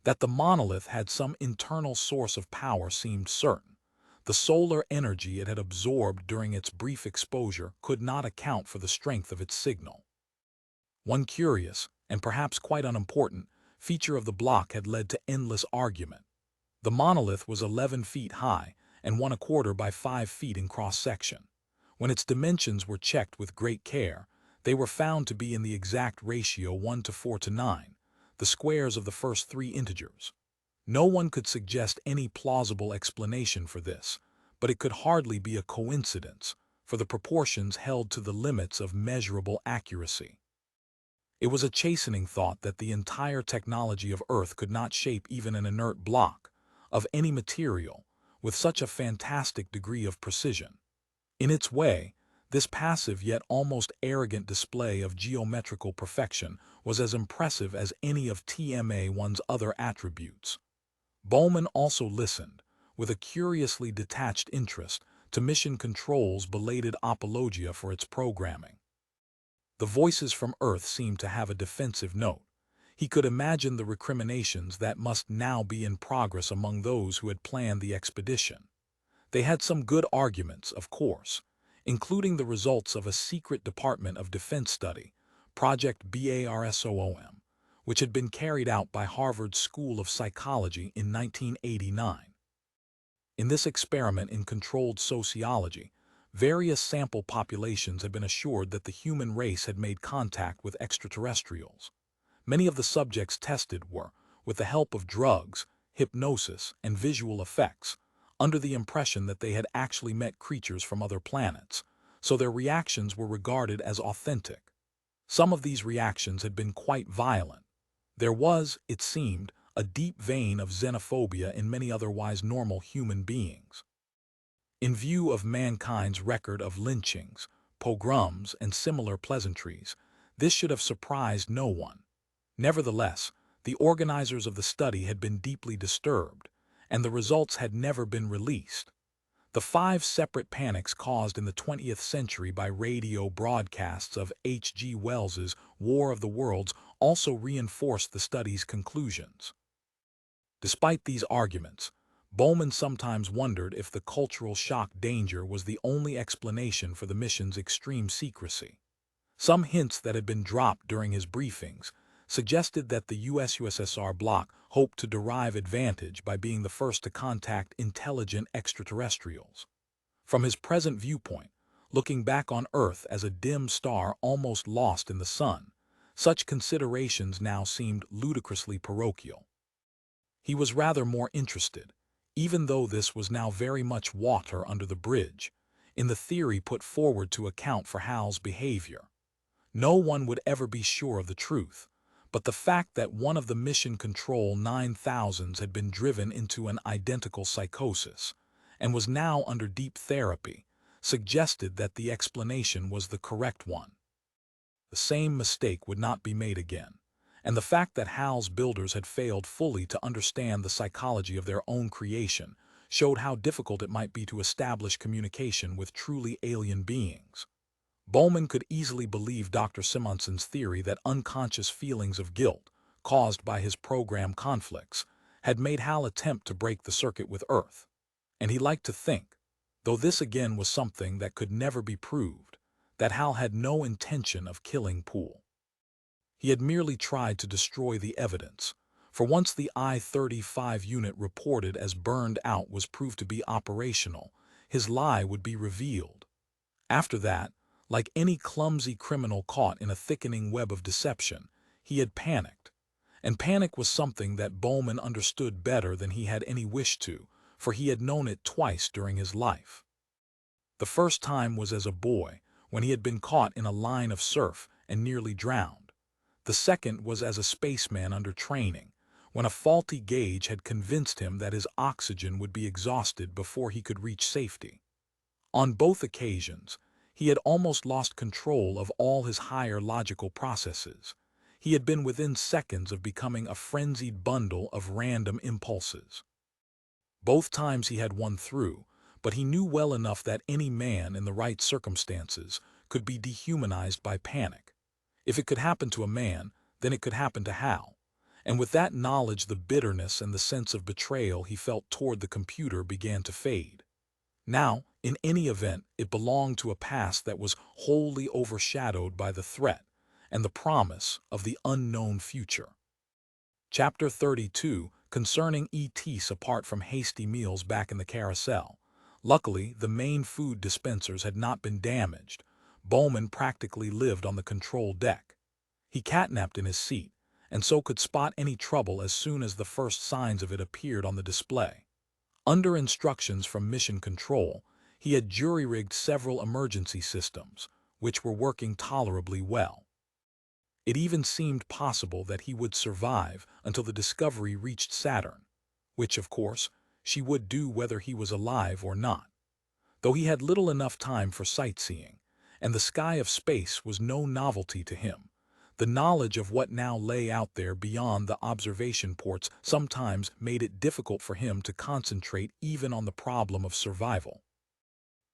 A: That the monolith had some internal source of power seemed certain. The solar energy it had absorbed during its brief exposure could not account for the strength of its signal. One curious, and perhaps quite unimportant, feature of the block had led to endless argument. The monolith was 11 feet high and 1/4 by 5 feet in cross-section. When its dimensions were checked with great care, they were found to be in the exact ratio 1:4:9, the squares of the first 3 integers. No one could suggest any plausible explanation for this, but it could hardly be a coincidence, for the proportions held to the limits of measurable accuracy. It was a chastening thought that the entire technology of Earth could not shape even an inert block, of any material, with such a fantastic degree of precision. In its way, this passive yet almost arrogant display of geometrical perfection was as impressive as any of TMA-1's other attributes. Bowman also listened, with a curiously detached interest, to Mission Control's belated apologia for its programming. The voices from Earth seemed to have a defensive note. He could imagine the recriminations that must now be in progress among those who had planned the expedition. They had some good arguments, of course, including the results of a secret Department of Defense study, Project BARSOOM, which had been carried out by Harvard's School of Psychology in 1989. In this experiment in controlled sociology, various sample populations had been assured that the human race had made contact with extraterrestrials. Many of the subjects tested were, with the help of drugs, hypnosis, and visual effects, under the impression that they had actually met creatures from other planets, so their reactions were regarded as authentic. Some of these reactions had been quite violent. There was, it seemed, a deep vein of xenophobia in many otherwise normal human beings. In view of mankind's record of lynchings, pogroms, and similar pleasantries, this should have surprised no one. Nevertheless, the organizers of the study had been deeply disturbed, and the results had never been released. The 5 separate panics caused in the 20th century by radio broadcasts of H.G. Wells's War of the Worlds also reinforced the study's conclusions. Despite these arguments, Bowman sometimes wondered if the cultural shock danger was the only explanation for the mission's extreme secrecy. Some hints that had been dropped during his briefings suggested that the US-USSR bloc hoped to derive advantage by being the first to contact intelligent extraterrestrials. From his present viewpoint, looking back on Earth as a dim star almost lost in the sun, such considerations now seemed ludicrously parochial. He was rather more interested, even though this was now very much water under the bridge, in the theory put forward to account for Hal's behavior. No one would ever be sure of the truth, but the fact that one of the Mission Control 9000s had been driven into an identical psychosis and was now under deep therapy suggested that the explanation was the correct one. The same mistake would not be made again, and the fact that Hal's builders had failed fully to understand the psychology of their own creation showed how difficult it might be to establish communication with truly alien beings. Bowman could easily believe Dr. Simonson's theory that unconscious feelings of guilt, caused by his program conflicts, had made Hal attempt to break the circuit with Earth. And he liked to think, though this again was something that could never be proved, that Hal had no intention of killing Poole. He had merely tried to destroy the evidence, for once the I-35 unit reported as burned out was proved to be operational, his lie would be revealed. After that, like any clumsy criminal caught in a thickening web of deception, he had panicked. And panic was something that Bowman understood better than he had any wish to, for he had known it twice during his life. The first time was as a boy, when he had been caught in a line of surf and nearly drowned. The second was as a spaceman under training, when a faulty gauge had convinced him that his oxygen would be exhausted before he could reach safety. On both occasions, he had almost lost control of all his higher logical processes. He had been within seconds of becoming a frenzied bundle of random impulses. Both times he had won through, but he knew well enough that any man in the right circumstances could be dehumanized by panic. If it could happen to a man, then it could happen to Hal. And with that knowledge, the bitterness and the sense of betrayal he felt toward the computer began to fade. Now, in any event, it belonged to a past that was wholly overshadowed by the threat and the promise of the unknown future. Chapter 32, concerning ETs apart from hasty meals back in the carousel. Luckily, the main food dispensers had not been damaged. Bowman practically lived on the control deck. He catnapped in his seat, and so could spot any trouble as soon as the first signs of it appeared on the display. Under instructions from Mission Control, he had jury-rigged several emergency systems, which were working tolerably well. It even seemed possible that he would survive until the Discovery reached Saturn, which, of course, she would do whether he was alive or not. Though he had little enough time for sightseeing, and the sky of space was no novelty to him, the knowledge of what now lay out there beyond the observation ports sometimes made it difficult for him to concentrate even on the problem of survival.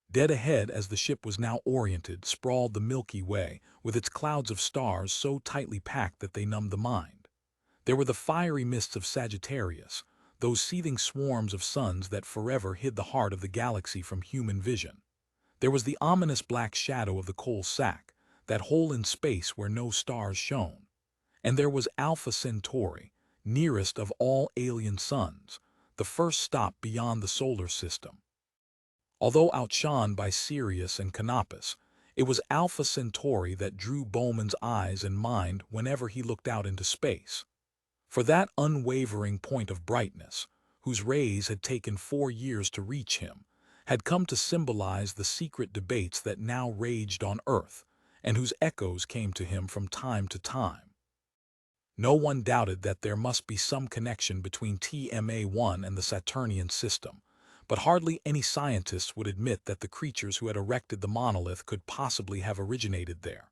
A: Dead ahead, as the ship was now oriented, sprawled the Milky Way, with its clouds of stars so tightly packed that they numbed the mind. There were the fiery mists of Sagittarius, those seething swarms of suns that forever hid the heart of the galaxy from human vision. There was the ominous black shadow of the coal sack, that hole in space where no stars shone. And there was Alpha Centauri, nearest of all alien suns, the first stop beyond the solar system. Although outshone by Sirius and Canopus, it was Alpha Centauri that drew Bowman's eyes and mind whenever he looked out into space. For that unwavering point of brightness, whose rays had taken 4 years to reach him, had come to symbolize the secret debates that now raged on Earth, and whose echoes came to him from time to time. No one doubted that there must be some connection between TMA-1 and the Saturnian system, but hardly any scientist would admit that the creatures who had erected the monolith could possibly have originated there.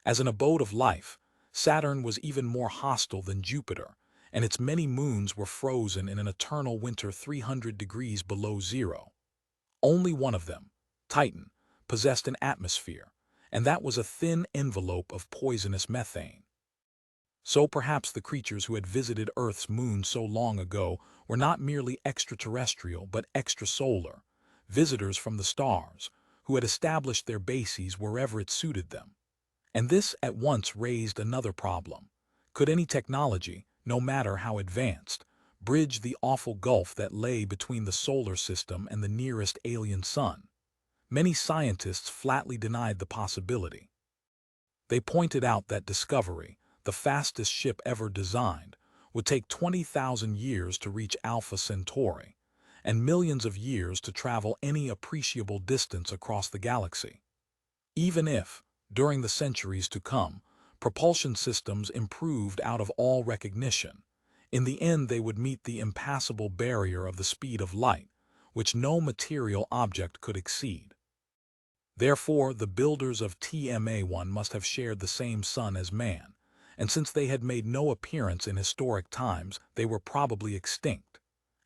A: As an abode of life, Saturn was even more hostile than Jupiter, and its many moons were frozen in an eternal winter 300 degrees below zero. Only one of them, Titan, possessed an atmosphere, and that was a thin envelope of poisonous methane. So perhaps the creatures who had visited Earth's moon so long ago were not merely extraterrestrial but extrasolar, visitors from the stars, who had established their bases wherever it suited them. And this at once raised another problem. Could any technology, no matter how advanced, bridge the awful gulf that lay between the solar system and the nearest alien sun? Many scientists flatly denied the possibility. They pointed out that Discovery, the fastest ship ever designed, would take 20,000 years to reach Alpha Centauri, and millions of years to travel any appreciable distance across the galaxy. Even if, during the centuries to come, propulsion systems improved out of all recognition, in the end they would meet the impassable barrier of the speed of light, which no material object could exceed. Therefore, the builders of TMA-1 must have shared the same sun as man, and since they had made no appearance in historic times, they were probably extinct.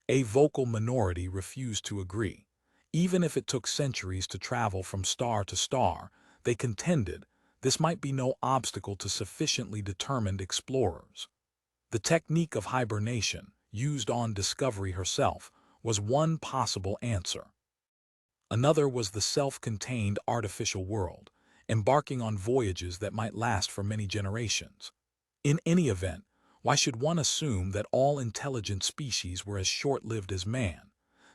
A: A vocal minority refused to agree. Even if it took centuries to travel from star to star, they contended this might be no obstacle to sufficiently determined explorers. The technique of hibernation, used on Discovery herself, was one possible answer. Another was the self-contained artificial world, embarking on voyages that might last for many generations. In any event, why should one assume that all intelligent species were as short-lived as man?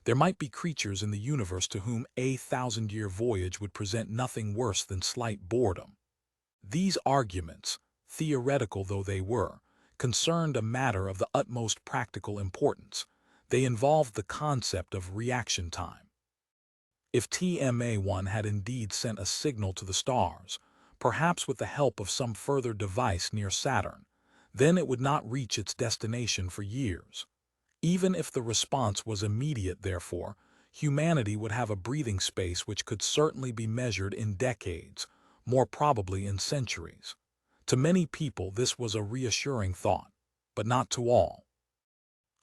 A: There might be creatures in the universe to whom a thousand-year voyage would present nothing worse than slight boredom. These arguments, theoretical though they were, concerned a matter of the utmost practical importance. They involved the concept of reaction time. If TMA-1 had indeed sent a signal to the stars, perhaps with the help of some further device near Saturn, then it would not reach its destination for years. Even if the response was immediate, therefore, humanity would have a breathing space which could certainly be measured in decades, more probably in centuries. To many people this was a reassuring thought, but not to all.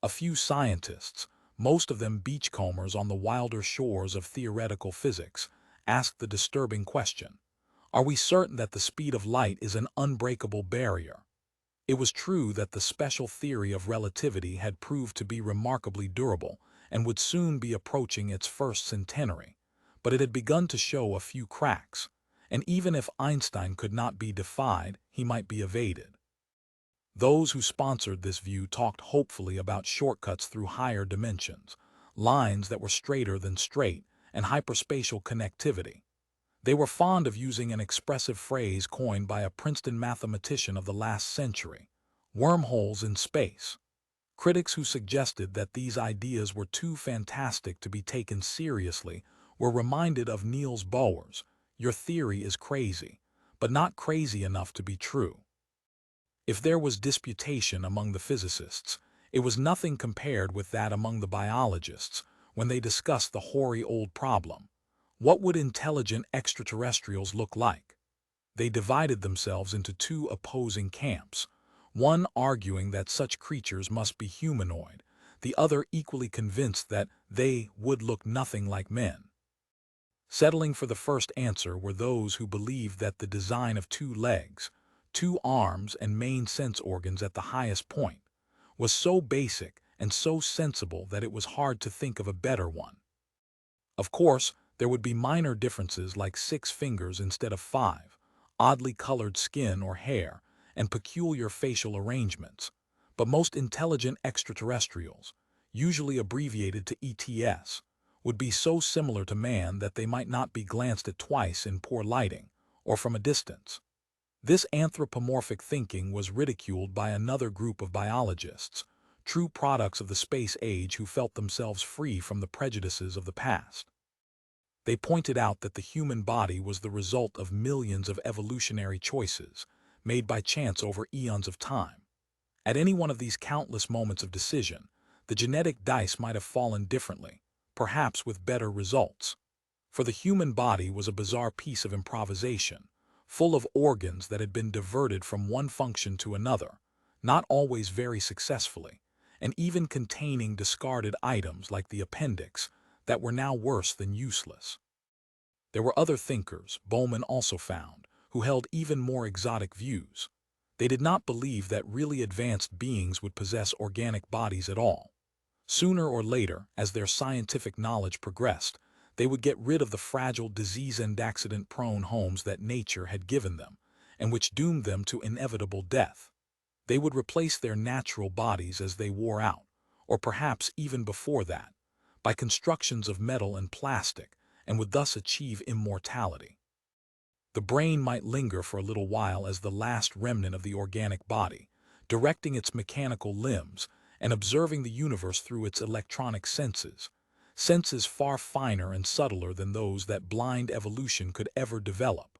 A: A few scientists, most of them beachcombers on the wilder shores of theoretical physics, asked the disturbing question: are we certain that the speed of light is an unbreakable barrier? It was true that the special theory of relativity had proved to be remarkably durable and would soon be approaching its first centenary, but it had begun to show a few cracks, and even if Einstein could not be defied, he might be evaded. Those who sponsored this view talked hopefully about shortcuts through higher dimensions, lines that were straighter than straight, and hyperspatial connectivity. They were fond of using an expressive phrase coined by a Princeton mathematician of the last century: wormholes in space. Critics who suggested that these ideas were too fantastic to be taken seriously were reminded of Niels Bohr's "Your theory is crazy, but not crazy enough to be true." If there was disputation among the physicists, it was nothing compared with that among the biologists when they discussed the hoary old problem: what would intelligent extraterrestrials look like? They divided themselves into two opposing camps, one arguing that such creatures must be humanoid, the other equally convinced that they would look nothing like men. Settling for the first answer were those who believed that the design of 2 legs, 2 arms, and main sense organs at the highest point was so basic and so sensible that it was hard to think of a better one. Of course, there would be minor differences like 6 fingers instead of 5, oddly colored skin or hair, and peculiar facial arrangements, but most intelligent extraterrestrials, usually abbreviated to ETS, would be so similar to man that they might not be glanced at twice in poor lighting or from a distance. This anthropomorphic thinking was ridiculed by another group of biologists, true products of the space age who felt themselves free from the prejudices of the past. They pointed out that the human body was the result of millions of evolutionary choices, made by chance over eons of time. At any one of these countless moments of decision, the genetic dice might have fallen differently, perhaps with better results. For the human body was a bizarre piece of improvisation, full of organs that had been diverted from one function to another, not always very successfully, and even containing discarded items like the appendix that were now worse than useless. There were other thinkers, Bowman also found, who held even more exotic views. They did not believe that really advanced beings would possess organic bodies at all. Sooner or later, as their scientific knowledge progressed, they would get rid of the fragile, disease and accident-prone homes that nature had given them, and which doomed them to inevitable death. They would replace their natural bodies as they wore out, or perhaps even before that, by constructions of metal and plastic, and would thus achieve immortality. The brain might linger for a little while as the last remnant of the organic body, directing its mechanical limbs and observing the universe through its electronic senses, senses far finer and subtler than those that blind evolution could ever develop.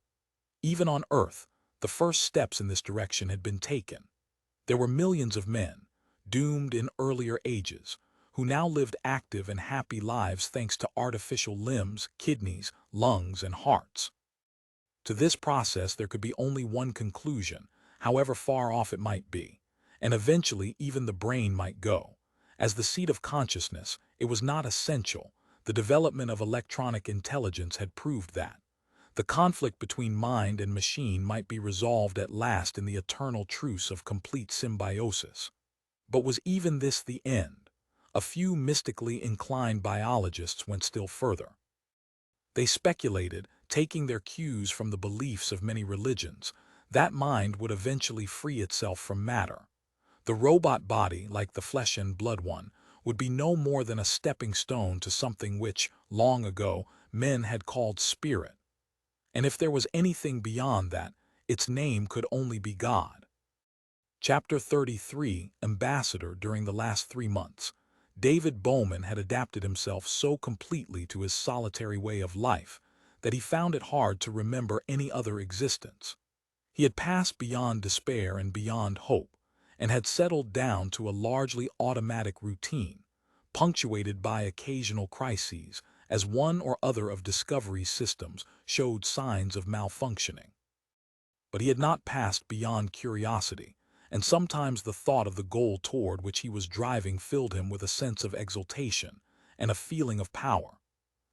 A: Even on Earth, the first steps in this direction had been taken. There were millions of men, doomed in earlier ages, who now lived active and happy lives thanks to artificial limbs, kidneys, lungs, and hearts. To this process there could be only one conclusion, however far off it might be, and eventually even the brain might go. As the seat of consciousness, it was not essential. The development of electronic intelligence had proved that. The conflict between mind and machine might be resolved at last in the eternal truce of complete symbiosis. But was even this the end? A few mystically inclined biologists went still further. They speculated, taking their cues from the beliefs of many religions, that mind would eventually free itself from matter. The robot body, like the flesh and blood one, would be no more than a stepping stone to something which, long ago, men had called spirit. And if there was anything beyond that, its name could only be God. Chapter 33, Ambassador. During the last 3 months, David Bowman had adapted himself so completely to his solitary way of life that he found it hard to remember any other existence. He had passed beyond despair and beyond hope, and had settled down to a largely automatic routine, punctuated by occasional crises, as one or other of Discovery's systems showed signs of malfunctioning. But he had not passed beyond curiosity, and sometimes the thought of the goal toward which he was driving filled him with a sense of exultation and a feeling of power.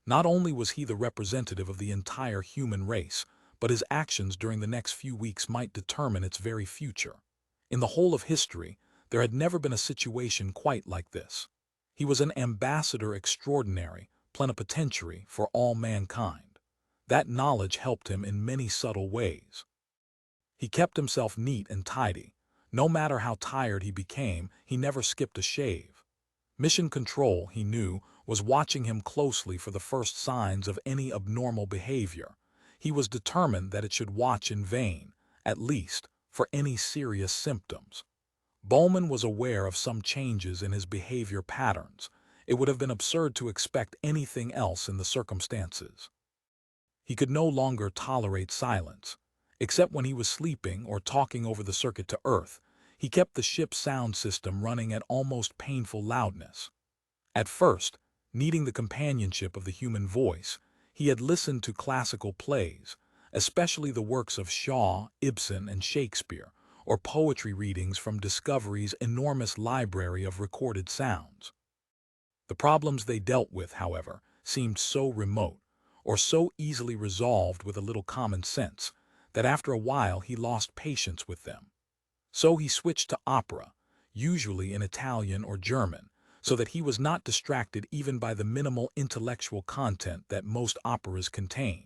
A: Not only was he the representative of the entire human race, but his actions during the next few weeks might determine its very future. In the whole of history, there had never been a situation quite like this. He was an ambassador extraordinary, plenipotentiary for all mankind. That knowledge helped him in many subtle ways. He kept himself neat and tidy. No matter how tired he became, he never skipped a shave. Mission Control, he knew, was watching him closely for the first signs of any abnormal behavior. He was determined that it should watch in vain, at least, for any serious symptoms. Bowman was aware of some changes in his behavior patterns. It would have been absurd to expect anything else in the circumstances. He could no longer tolerate silence. Except when he was sleeping or talking over the circuit to Earth, he kept the ship's sound system running at almost painful loudness. At first, needing the companionship of the human voice, he had listened to classical plays, especially the works of Shaw, Ibsen, and Shakespeare, or poetry readings from Discovery's enormous library of recorded sounds. The problems they dealt with, however, seemed so remote, or so easily resolved with a little common sense, that after a while he lost patience with them. So he switched to opera, usually in Italian or German, so that he was not distracted even by the minimal intellectual content that most operas contained.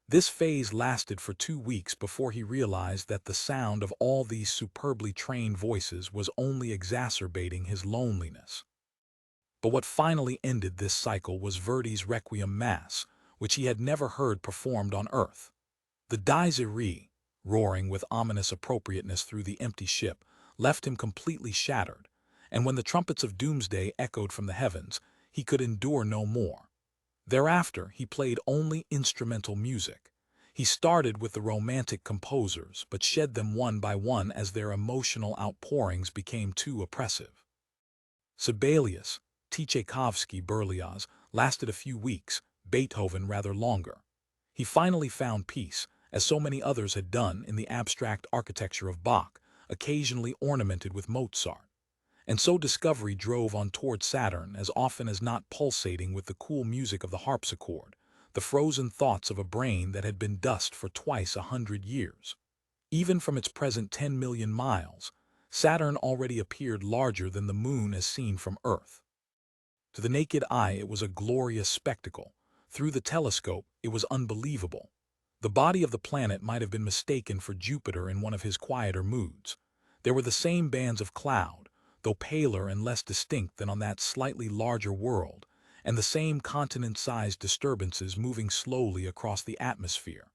A: This phase lasted for 2 weeks before he realized that the sound of all these superbly trained voices was only exacerbating his loneliness. But what finally ended this cycle was Verdi's Requiem Mass, which he had never heard performed on Earth. The Dies Irae, roaring with ominous appropriateness through the empty ship, left him completely shattered, and when the trumpets of doomsday echoed from the heavens, he could endure no more. Thereafter, he played only instrumental music. He started with the romantic composers, but shed them one by one as their emotional outpourings became too oppressive. Sibelius, Tchaikovsky, Berlioz lasted a few weeks, Beethoven rather longer. He finally found peace, as so many others had done, in the abstract architecture of Bach, occasionally ornamented with Mozart. And so Discovery drove on toward Saturn, as often as not pulsating with the cool music of the harpsichord, the frozen thoughts of a brain that had been dust for twice 100 years. Even from its present 10 million miles, Saturn already appeared larger than the Moon as seen from Earth. To the naked eye it was a glorious spectacle. Through the telescope it was unbelievable. The body of the planet might have been mistaken for Jupiter in one of his quieter moods. There were the same bands of cloud, though paler and less distinct than on that slightly larger world, and the same continent-sized disturbances moving slowly across the atmosphere.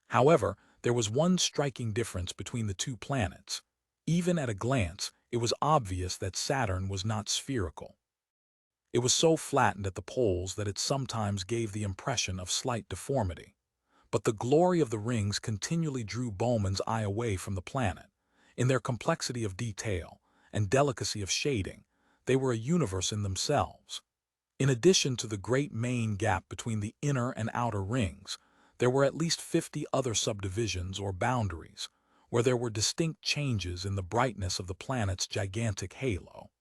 A: However, there was one striking difference between the two planets. Even at a glance, it was obvious that Saturn was not spherical. It was so flattened at the poles that it sometimes gave the impression of slight deformity. But the glory of the rings continually drew Bowman's eye away from the planet. In their complexity of detail and delicacy of shading, they were a universe in themselves. In addition to the great main gap between the inner and outer rings, there were at least 50 other subdivisions or boundaries, where there were distinct changes in the brightness of the planet's gigantic halo.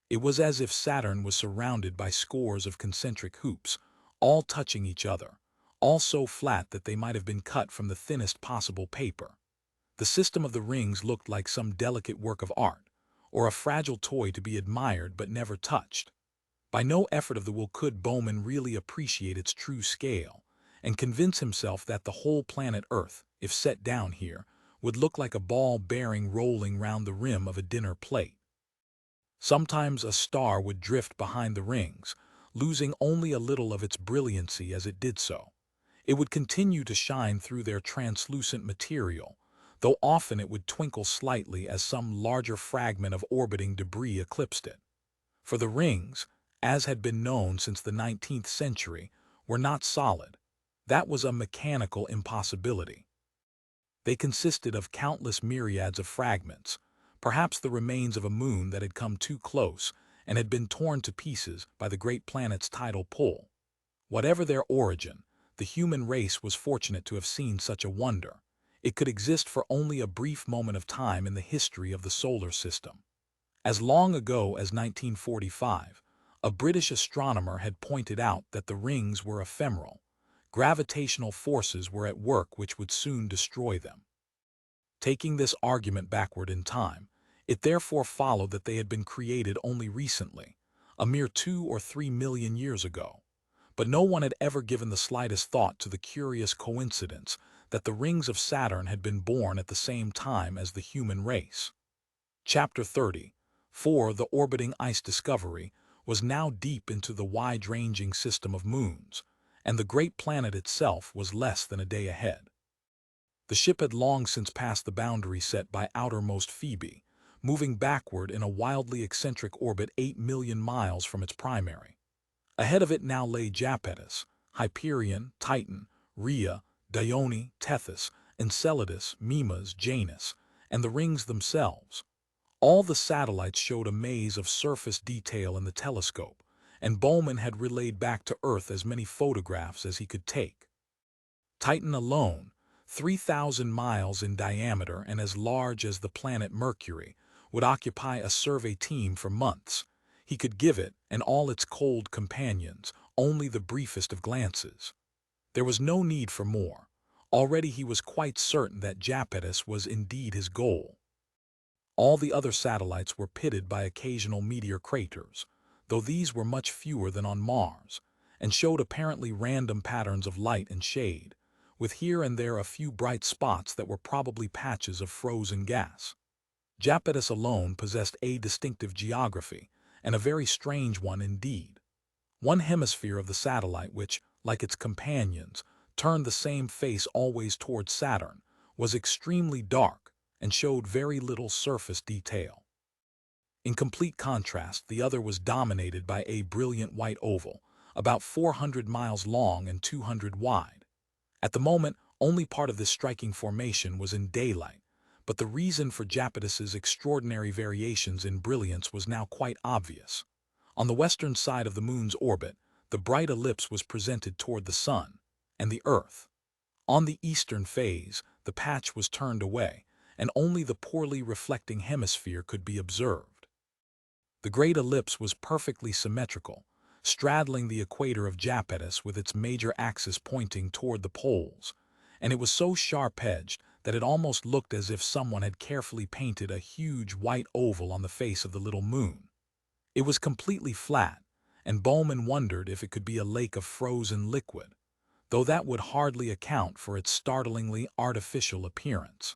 A: It was as if Saturn was surrounded by scores of concentric hoops, all touching each other, all so flat that they might have been cut from the thinnest possible paper. The system of the rings looked like some delicate work of art, or a fragile toy to be admired but never touched. By no effort of the will could Bowman really appreciate its true scale, and convince himself that the whole planet Earth, if set down here, would look like a ball bearing rolling round the rim of a dinner plate. Sometimes a star would drift behind the rings, losing only a little of its brilliancy as it did so. It would continue to shine through their translucent material, though often it would twinkle slightly as some larger fragment of orbiting debris eclipsed it. For the rings, as had been known since the 19th century, were not solid. That was a mechanical impossibility. They consisted of countless myriads of fragments, perhaps the remains of a moon that had come too close and had been torn to pieces by the great planet's tidal pull. Whatever their origin, the human race was fortunate to have seen such a wonder. It could exist for only a brief moment of time in the history of the solar system. As long ago as 1945, a British astronomer had pointed out that the rings were ephemeral. Gravitational forces were at work which would soon destroy them. Taking this argument backward in time, it therefore followed that they had been created only recently, a mere 2 or 3 million years ago. But no one had ever given the slightest thought to the curious coincidence that the rings of Saturn had been born at the same time as the human race. Chapter 30, for the orbiting ice discovery, was now deep into the wide-ranging system of moons, and the great planet itself was less than a day ahead. The ship had long since passed the boundary set by outermost Phoebe, moving backward in a wildly eccentric orbit 8 million miles from its primary. Ahead of it now lay Japetus, Hyperion, Titan, Rhea, Dione, Tethys, Enceladus, Mimas, Janus, and the rings themselves. All the satellites showed a maze of surface detail in the telescope, and Bowman had relayed back to Earth as many photographs as he could take. Titan alone, 3,000 miles in diameter and as large as the planet Mercury, would occupy a survey team for months. He could give it, and all its cold companions, only the briefest of glances. There was no need for more. Already he was quite certain that Japetus was indeed his goal. All the other satellites were pitted by occasional meteor craters, though these were much fewer than on Mars, and showed apparently random patterns of light and shade, with here and there a few bright spots that were probably patches of frozen gas. Japetus alone possessed a distinctive geography, and a very strange one indeed. One hemisphere of the satellite which, like its companions, turned the same face always towards Saturn, was extremely dark and showed very little surface detail. In complete contrast, the other was dominated by a brilliant white oval, about 400 miles long and 200 wide. At the moment, only part of this striking formation was in daylight, but the reason for Japetus's extraordinary variations in brilliance was now quite obvious. On the western side of the moon's orbit, the bright ellipse was presented toward the sun and the Earth. On the eastern phase, the patch was turned away, and only the poorly reflecting hemisphere could be observed. The great ellipse was perfectly symmetrical, straddling the equator of Japetus with its major axis pointing toward the poles, and it was so sharp-edged that it almost looked as if someone had carefully painted a huge white oval on the face of the little moon. It was completely flat, and Bowman wondered if it could be a lake of frozen liquid, though that would hardly account for its startlingly artificial appearance.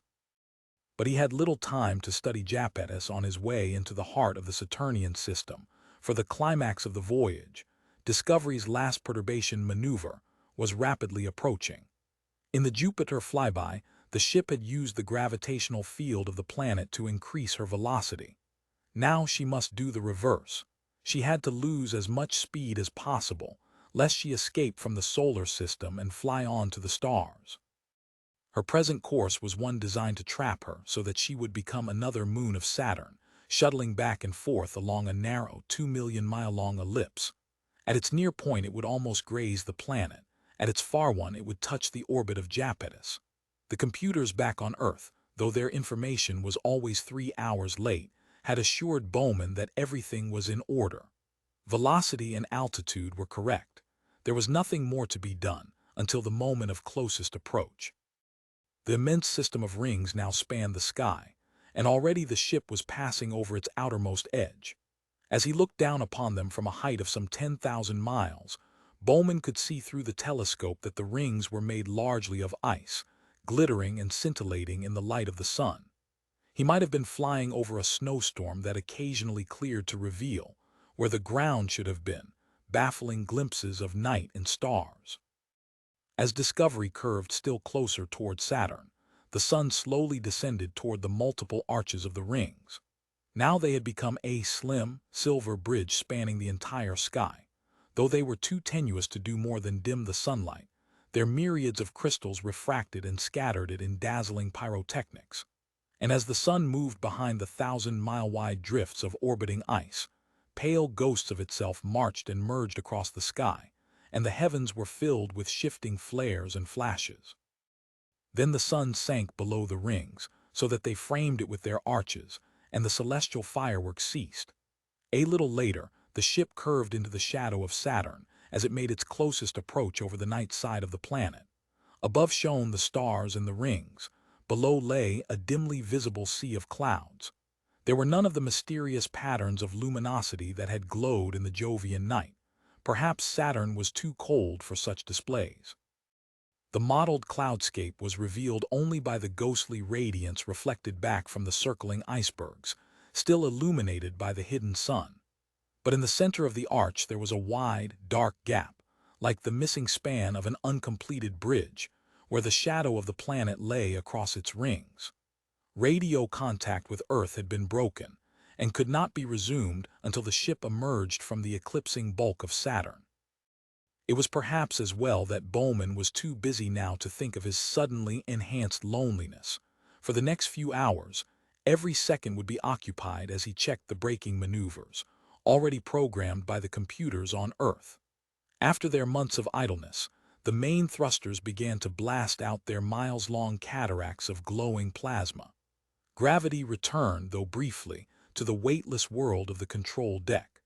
A: But he had little time to study Japetus on his way into the heart of the Saturnian system, for the climax of the voyage, Discovery's last perturbation maneuver, was rapidly approaching. In the Jupiter flyby, the ship had used the gravitational field of the planet to increase her velocity. Now she must do the reverse. She had to lose as much speed as possible, lest she escape from the solar system and fly on to the stars. Her present course was one designed to trap her so that she would become another moon of Saturn, shuttling back and forth along a narrow 2 million-mile-long ellipse. At its near point it would almost graze the planet. At its far one it would touch the orbit of Iapetus. The computers back on Earth, though their information was always 3 hours late, had assured Bowman that everything was in order. Velocity and altitude were correct. There was nothing more to be done until the moment of closest approach. The immense system of rings now spanned the sky, and already the ship was passing over its outermost edge. As he looked down upon them from a height of some 10,000 miles, Bowman could see through the telescope that the rings were made largely of ice, glittering and scintillating in the light of the sun. He might have been flying over a snowstorm that occasionally cleared to reveal where the ground should have been, baffling glimpses of night and stars. As Discovery curved still closer toward Saturn, the sun slowly descended toward the multiple arches of the rings. Now they had become a slim, silver bridge spanning the entire sky. Though they were too tenuous to do more than dim the sunlight, their myriads of crystals refracted and scattered it in dazzling pyrotechnics. And as the sun moved behind the 1,000-mile-wide drifts of orbiting ice, pale ghosts of itself marched and merged across the sky, and the heavens were filled with shifting flares and flashes. Then the sun sank below the rings, so that they framed it with their arches, and the celestial fireworks ceased. A little later, the ship curved into the shadow of Saturn as it made its closest approach over the night side of the planet. Above shone the stars and the rings. Below lay a dimly visible sea of clouds. There were none of the mysterious patterns of luminosity that had glowed in the Jovian night. Perhaps Saturn was too cold for such displays. The mottled cloudscape was revealed only by the ghostly radiance reflected back from the circling icebergs, still illuminated by the hidden sun. But in the center of the arch there was a wide, dark gap, like the missing span of an uncompleted bridge, where the shadow of the planet lay across its rings. Radio contact with Earth had been broken, and could not be resumed until the ship emerged from the eclipsing bulk of Saturn. It was perhaps as well that Bowman was too busy now to think of his suddenly enhanced loneliness. For the next few hours, every second would be occupied as he checked the braking maneuvers, already programmed by the computers on Earth. After their months of idleness, the main thrusters began to blast out their miles-long cataracts of glowing plasma. Gravity returned, though briefly, to the weightless world of the control deck.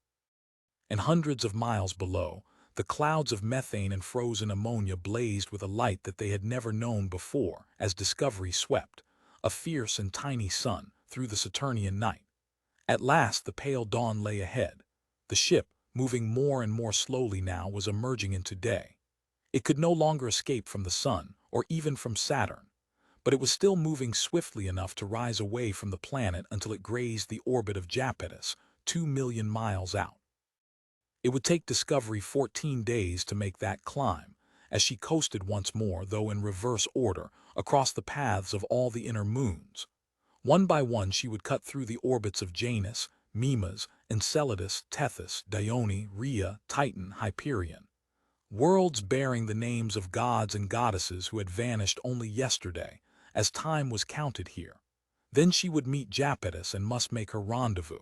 A: And hundreds of miles below, the clouds of methane and frozen ammonia blazed with a light that they had never known before as Discovery swept, a fierce and tiny sun, through the Saturnian night. At last the pale dawn lay ahead. The ship, moving more and more slowly now, was emerging into day. It could no longer escape from the sun, or even from Saturn, but it was still moving swiftly enough to rise away from the planet until it grazed the orbit of Iapetus, 2 million miles out. It would take Discovery 14 days to make that climb, as she coasted once more, though in reverse order, across the paths of all the inner moons. One by one she would cut through the orbits of Janus, Mimas, Enceladus, Tethys, Dione, Rhea, Titan, Hyperion. Worlds bearing the names of gods and goddesses who had vanished only yesterday, as time was counted here. Then she would meet Iapetus and must make her rendezvous.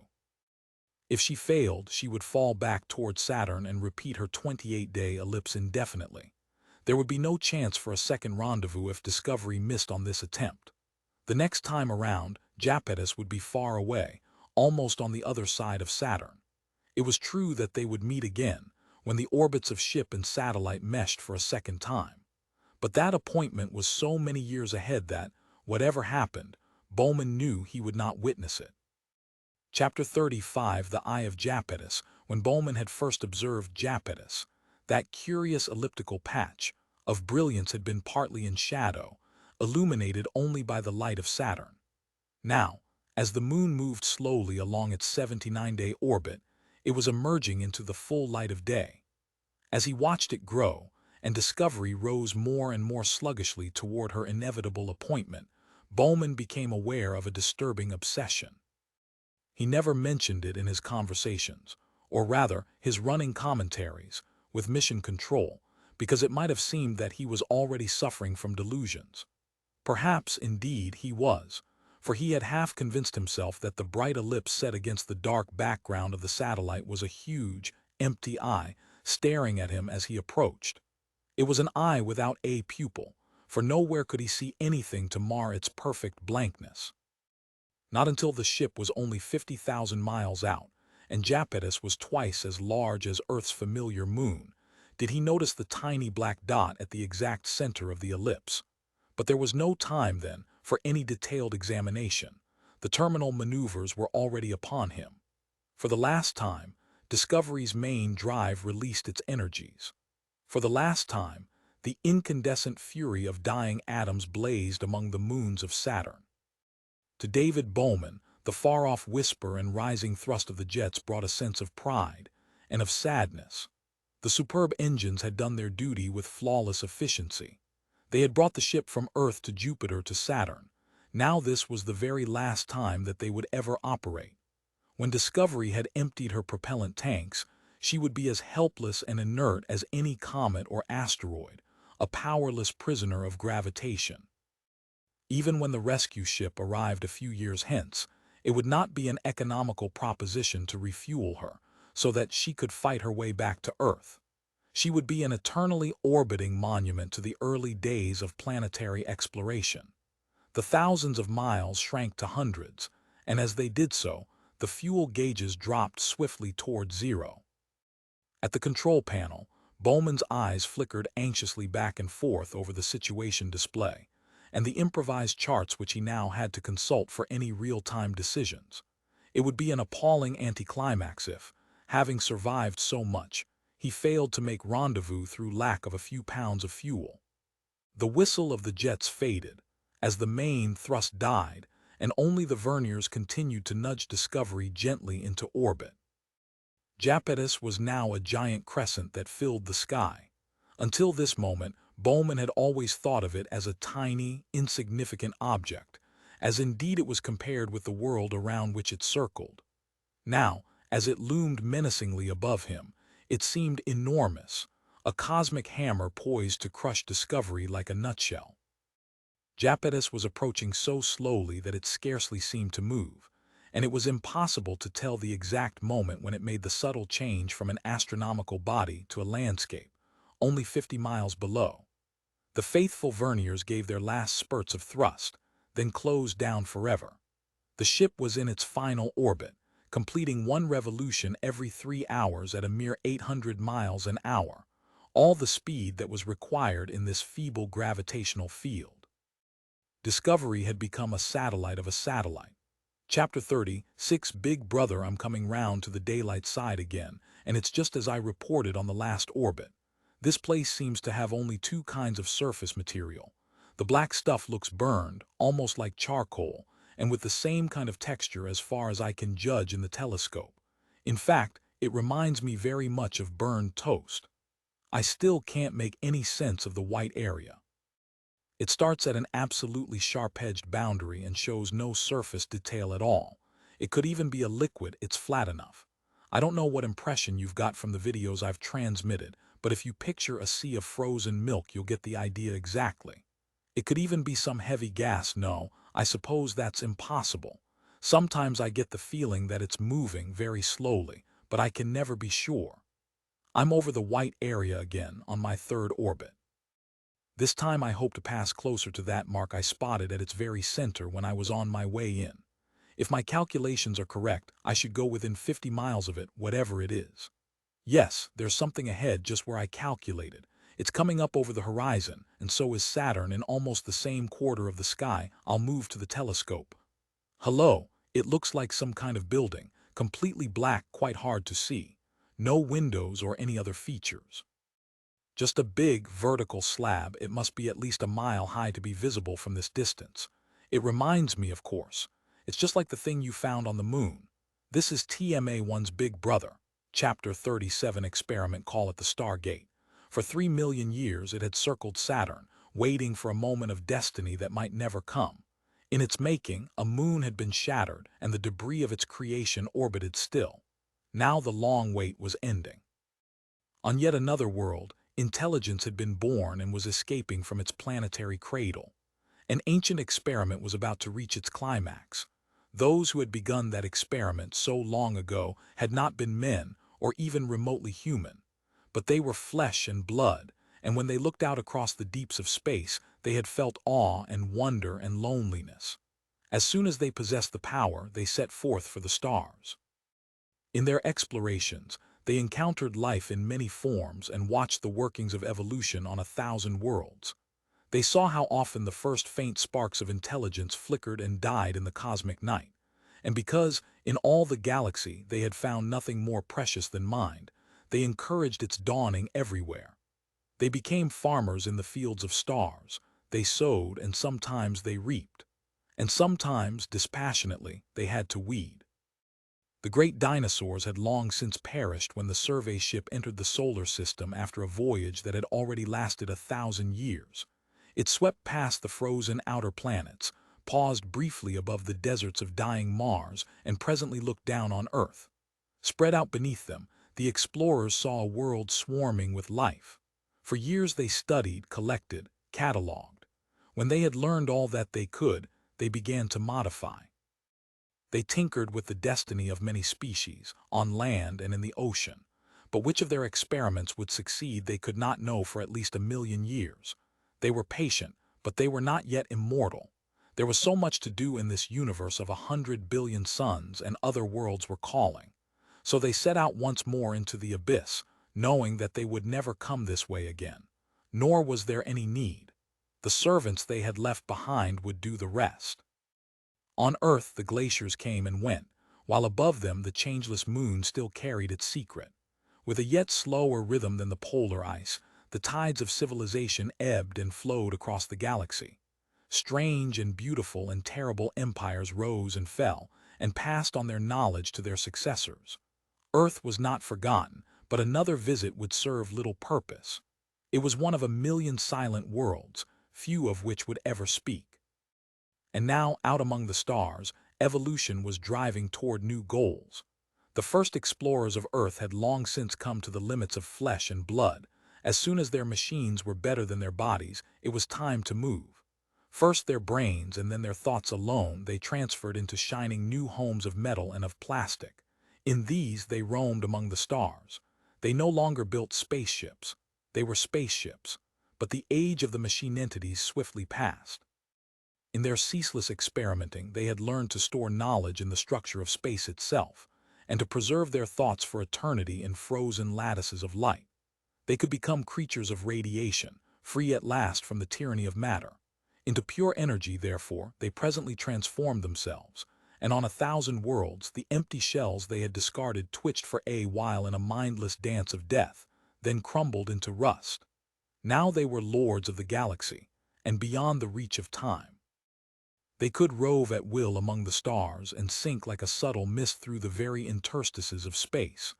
A: If she failed, she would fall back toward Saturn and repeat her 28-day ellipse indefinitely. There would be no chance for a second rendezvous if Discovery missed on this attempt. The next time around, Iapetus would be far away, almost on the other side of Saturn. It was true that they would meet again, when the orbits of ship and satellite meshed for a second time. But that appointment was so many years ahead that, whatever happened, Bowman knew he would not witness it. Chapter 35, The Eye of Iapetus. When Bowman had first observed Iapetus, that curious elliptical patch of brilliance had been partly in shadow, illuminated only by the light of Saturn. Now, as the moon moved slowly along its 79-day orbit, it was emerging into the full light of day. As he watched it grow, and Discovery rose more and more sluggishly toward her inevitable appointment, Bowman became aware of a disturbing obsession. He never mentioned it in his conversations, or rather, his running commentaries, with mission control, because it might have seemed that he was already suffering from delusions. Perhaps, indeed, he was, for he had half convinced himself that the bright ellipse set against the dark background of the satellite was a huge, empty eye staring at him as he approached. It was an eye without a pupil, for nowhere could he see anything to mar its perfect blankness. Not until the ship was only 50,000 miles out, and Japetus was twice as large as Earth's familiar moon, did he notice the tiny black dot at the exact center of the ellipse. But there was no time, then, for any detailed examination. The terminal maneuvers were already upon him. For the last time, Discovery's main drive released its energies. For the last time, the incandescent fury of dying atoms blazed among the moons of Saturn. To David Bowman, the far-off whisper and rising thrust of the jets brought a sense of pride and of sadness. The superb engines had done their duty with flawless efficiency. They had brought the ship from Earth to Jupiter to Saturn. Now this was the very last time that they would ever operate. When Discovery had emptied her propellant tanks, she would be as helpless and inert as any comet or asteroid, a powerless prisoner of gravitation. Even when the rescue ship arrived a few years hence, it would not be an economical proposition to refuel her, so that she could fight her way back to Earth. She would be an eternally orbiting monument to the early days of planetary exploration. The thousands of miles shrank to hundreds, and as they did so, the fuel gauges dropped swiftly toward zero. At the control panel, Bowman's eyes flickered anxiously back and forth over the situation display, and the improvised charts which he now had to consult for any real-time decisions. It would be an appalling anticlimax if, having survived so much, he failed to make rendezvous through lack of a few pounds of fuel. The whistle of the jets faded, as the main thrust died, and only the verniers continued to nudge Discovery gently into orbit. Japetus was now a giant crescent that filled the sky. Until this moment, Bowman had always thought of it as a tiny, insignificant object, as indeed it was compared with the world around which it circled. Now, as it loomed menacingly above him, it seemed enormous, a cosmic hammer poised to crush Discovery like a nutshell. Japetus was approaching so slowly that it scarcely seemed to move, and it was impossible to tell the exact moment when it made the subtle change from an astronomical body to a landscape, only 50 miles below. The faithful verniers gave their last spurts of thrust, then closed down forever. The ship was in its final orbit, completing one revolution every 3 hours at a mere 800 miles an hour, all the speed that was required in this feeble gravitational field. Discovery had become a satellite of a satellite. Chapter 30, 6 Big Brother, I'm coming round to the daylight side again, and it's just as I reported on the last orbit. This place seems to have only two kinds of surface material. The black stuff looks burned, almost like charcoal, and with the same kind of texture as far as I can judge in the telescope. In fact, it reminds me very much of burned toast. I still can't make any sense of the white area. It starts at an absolutely sharp-edged boundary and shows no surface detail at all. It could even be a liquid, it's flat enough. I don't know what impression you've got from the videos I've transmitted, but if you picture a sea of frozen milk, you'll get the idea exactly. It could even be some heavy gas. No, I suppose that's impossible. Sometimes I get the feeling that it's moving very slowly, but I can never be sure. I'm over the white area again on my third orbit. This time I hope to pass closer to that mark I spotted at its very center when I was on my way in. If my calculations are correct, I should go within 50 miles of it, whatever it is. Yes, there's something ahead just where I calculated. It's coming up over the horizon, and so is Saturn in almost the same quarter of the sky. I'll move to the telescope. Hello, it looks like some kind of building, completely black, quite hard to see. No windows or any other features. Just a big, vertical slab. It must be at least a mile high to be visible from this distance. It reminds me, of course. It's just like the thing you found on the moon. This is TMA-1's big brother. Chapter 37 experiment, call it the Stargate. For 3 million years it had circled Saturn, waiting for a moment of destiny that might never come. In its making, a moon had been shattered and the debris of its creation orbited still. Now the long wait was ending. On yet another world, intelligence had been born and was escaping from its planetary cradle. An ancient experiment was about to reach its climax. Those who had begun that experiment so long ago had not been men or even remotely human, but they were flesh and blood, and when they looked out across the deeps of space, they had felt awe and wonder and loneliness. As soon as they possessed the power, they set forth for the stars. In their explorations, they encountered life in many forms and watched the workings of evolution on 1,000 worlds. They saw how often the first faint sparks of intelligence flickered and died in the cosmic night. And because, in all the galaxy, they had found nothing more precious than mind, they encouraged its dawning everywhere. They became farmers in the fields of stars. They sowed and sometimes they reaped. And sometimes, dispassionately, they had to weed. The great dinosaurs had long since perished when the survey ship entered the solar system after a voyage that had already lasted 1,000 years. It swept past the frozen outer planets, paused briefly above the deserts of dying Mars, and presently looked down on Earth. Spread out beneath them, the explorers saw a world swarming with life. For years they studied, collected, catalogued. When they had learned all that they could, they began to modify. They tinkered with the destiny of many species, on land and in the ocean. But which of their experiments would succeed they could not know for at least 1,000,000 years. They were patient, but they were not yet immortal. There was so much to do in this universe of 100 billion suns, and other worlds were calling. So they set out once more into the abyss, knowing that they would never come this way again. Nor was there any need. The servants they had left behind would do the rest. On Earth the glaciers came and went, while above them the changeless moon still carried its secret. With a yet slower rhythm than the polar ice, the tides of civilization ebbed and flowed across the galaxy. Strange and beautiful and terrible empires rose and fell, and passed on their knowledge to their successors. Earth was not forgotten, but another visit would serve little purpose. It was one of 1,000,000 silent worlds, few of which would ever speak. And now, out among the stars, evolution was driving toward new goals. The first explorers of Earth had long since come to the limits of flesh and blood. As soon as their machines were better than their bodies, it was time to move. First their brains and then their thoughts alone they transferred into shining new homes of metal and of plastic. In these they roamed among the stars. They no longer built spaceships. They were spaceships. But the age of the machine entities swiftly passed. In their ceaseless experimenting, they had learned to store knowledge in the structure of space itself, and to preserve their thoughts for eternity in frozen lattices of light. They could become creatures of radiation, free at last from the tyranny of matter. Into pure energy, therefore, they presently transformed themselves, and on 1,000 worlds, the empty shells they had discarded twitched for a while in a mindless dance of death, then crumbled into rust. Now they were lords of the galaxy, and beyond the reach of time. They could rove at will among the stars and sink like a subtle mist through the very interstices of space.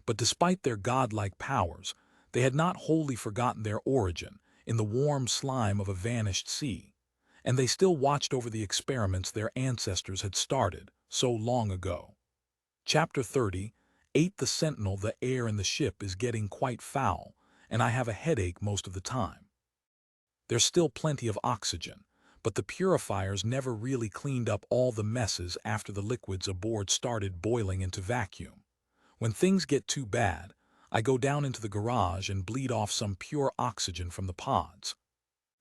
A: But despite their godlike powers, they had not wholly forgotten their origin in the warm slime of a vanished sea, and they still watched over the experiments their ancestors had started so long ago. Chapter 30, 8. The Sentinel. The air in the ship is getting quite foul, and I have a headache most of the time. There's still plenty of oxygen, but the purifiers never really cleaned up all the messes after the liquids aboard started boiling into vacuum. When things get too bad, I go down into the garage and bleed off some pure oxygen from the pods.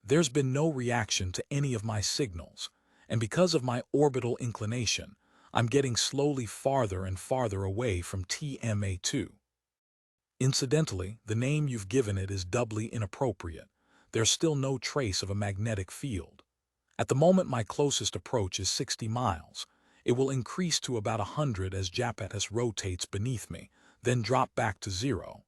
A: There's been no reaction to any of my signals, and because of my orbital inclination, I'm getting slowly farther and farther away from TMA2. Incidentally, the name you've given it is doubly inappropriate. There's still no trace of a magnetic field. At the moment my closest approach is 60 miles. It will increase to about 100 as Iapetus rotates beneath me, then drop back to 0.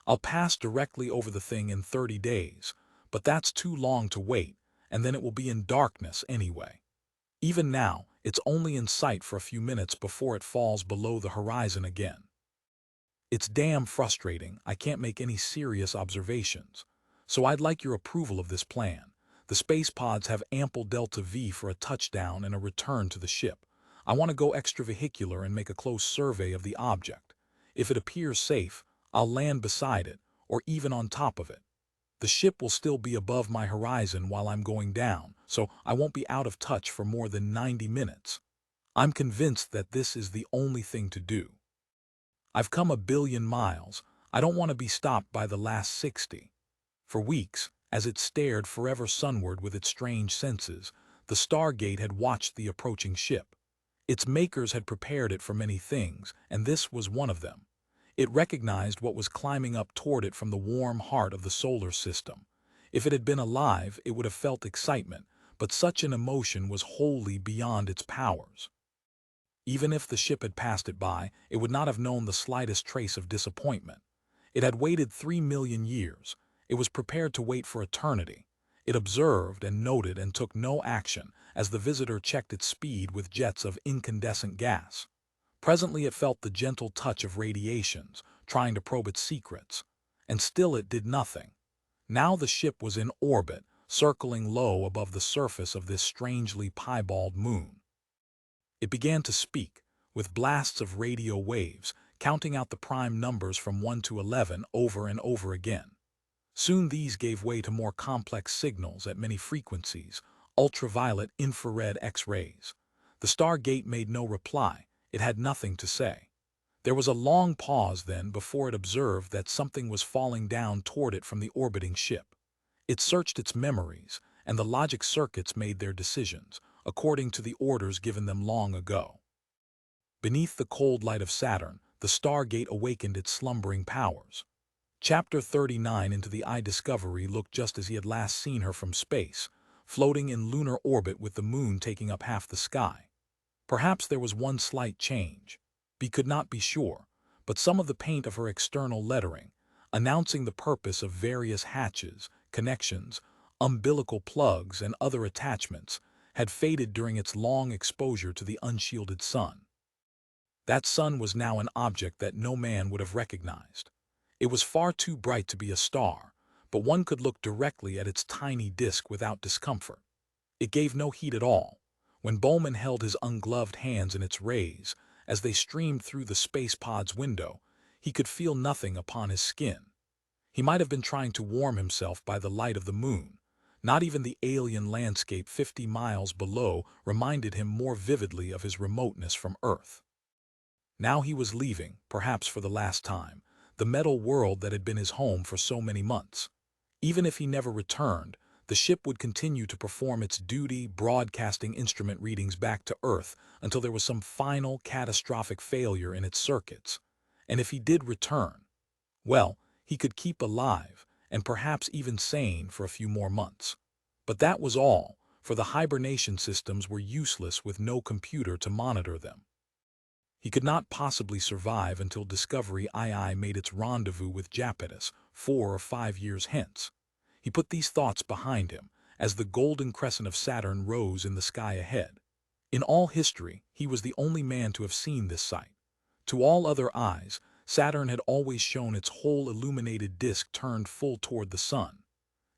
A: I'll pass directly over the thing in 30 days, but that's too long to wait, and then it will be in darkness anyway. Even now, it's only in sight for a few minutes before it falls below the horizon again. It's damn frustrating. I can't make any serious observations. So I'd like your approval of this plan. The space pods have ample delta V for a touchdown and a return to the ship. I want to go extravehicular and make a close survey of the object. If it appears safe, I'll land beside it, or even on top of it. The ship will still be above my horizon while I'm going down, so I won't be out of touch for more than 90 minutes. I'm convinced that this is the only thing to do. I've come 1 billion miles. I don't want to be stopped by the last 60. For weeks, as it stared forever sunward with its strange senses, the Stargate had watched the approaching ship. Its makers had prepared it for many things, and this was one of them. It recognized what was climbing up toward it from the warm heart of the solar system. If it had been alive, it would have felt excitement, but such an emotion was wholly beyond its powers. Even if the ship had passed it by, it would not have known the slightest trace of disappointment. It had waited 3 million years. It was prepared to wait for eternity. It observed and noted and took no action as the visitor checked its speed with jets of incandescent gas. Presently it felt the gentle touch of radiations, trying to probe its secrets. And still it did nothing. Now the ship was in orbit, circling low above the surface of this strangely piebald moon. It began to speak, with blasts of radio waves, counting out the prime numbers from 1 to 11 over and over again. Soon these gave way to more complex signals at many frequencies, ultraviolet, infrared, X-rays. The Stargate made no reply. It had nothing to say. There was a long pause then before it observed that something was falling down toward it from the orbiting ship. It searched its memories, and the logic circuits made their decisions, according to the orders given them long ago. Beneath the cold light of Saturn, the Stargate awakened its slumbering powers. Chapter 39 into the Discovery looked just as he had last seen her from space, floating in lunar orbit with the moon taking up half the sky. Perhaps there was one slight change. He could not be sure, but some of the paint of her external lettering, announcing the purpose of various hatches, connections, umbilical plugs, and other attachments, had faded during its long exposure to the unshielded sun. That sun was now an object that no man would have recognized. It was far too bright to be a star, but one could look directly at its tiny disk without discomfort. It gave no heat at all. When Bowman held his ungloved hands in its rays, as they streamed through the space pod's window, he could feel nothing upon his skin. He might have been trying to warm himself by the light of the moon. Not even the alien landscape 50 miles below reminded him more vividly of his remoteness from Earth. Now he was leaving, perhaps for the last time, the metal world that had been his home for so many months. Even if he never returned, the ship would continue to perform its duty, broadcasting instrument readings back to Earth until there was some final catastrophic failure in its circuits. And if he did return, well, he could keep alive and perhaps even sane for a few more months. But that was all, for the hibernation systems were useless with no computer to monitor them. He could not possibly survive until Discovery II made its rendezvous with Iapetus 4 or 5 years hence. He put these thoughts behind him as the golden crescent of Saturn rose in the sky ahead. In all history, he was the only man to have seen this sight. To all other eyes, Saturn had always shown its whole illuminated disk turned full toward the sun.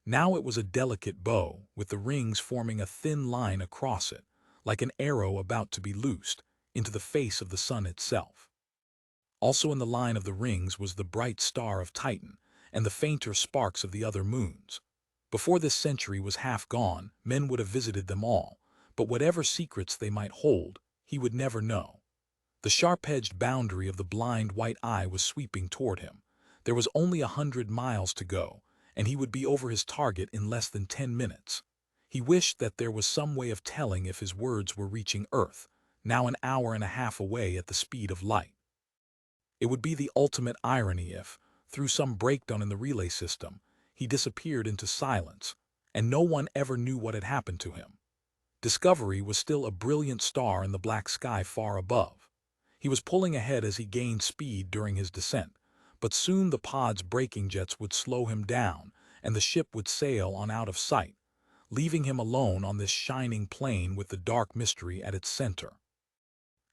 A: Now it was a delicate bow, with the rings forming a thin line across it, like an arrow about to be loosed, into the face of the sun itself. Also in the line of the rings was the bright star of Titan, and the fainter sparks of the other moons. Before this century was half gone, men would have visited them all, but whatever secrets they might hold, he would never know. The sharp-edged boundary of the blind white eye was sweeping toward him. There was only 100 miles to go, and he would be over his target in less than 10 minutes. He wished that there was some way of telling if his words were reaching Earth, now an hour and a half away at the speed of light. It would be the ultimate irony if, through some breakdown in the relay system, he disappeared into silence, and no one ever knew what had happened to him. Discovery was still a brilliant star in the black sky far above. He was pulling ahead as he gained speed during his descent, but soon the pod's braking jets would slow him down, and the ship would sail on out of sight, leaving him alone on this shining plain with the dark mystery at its center.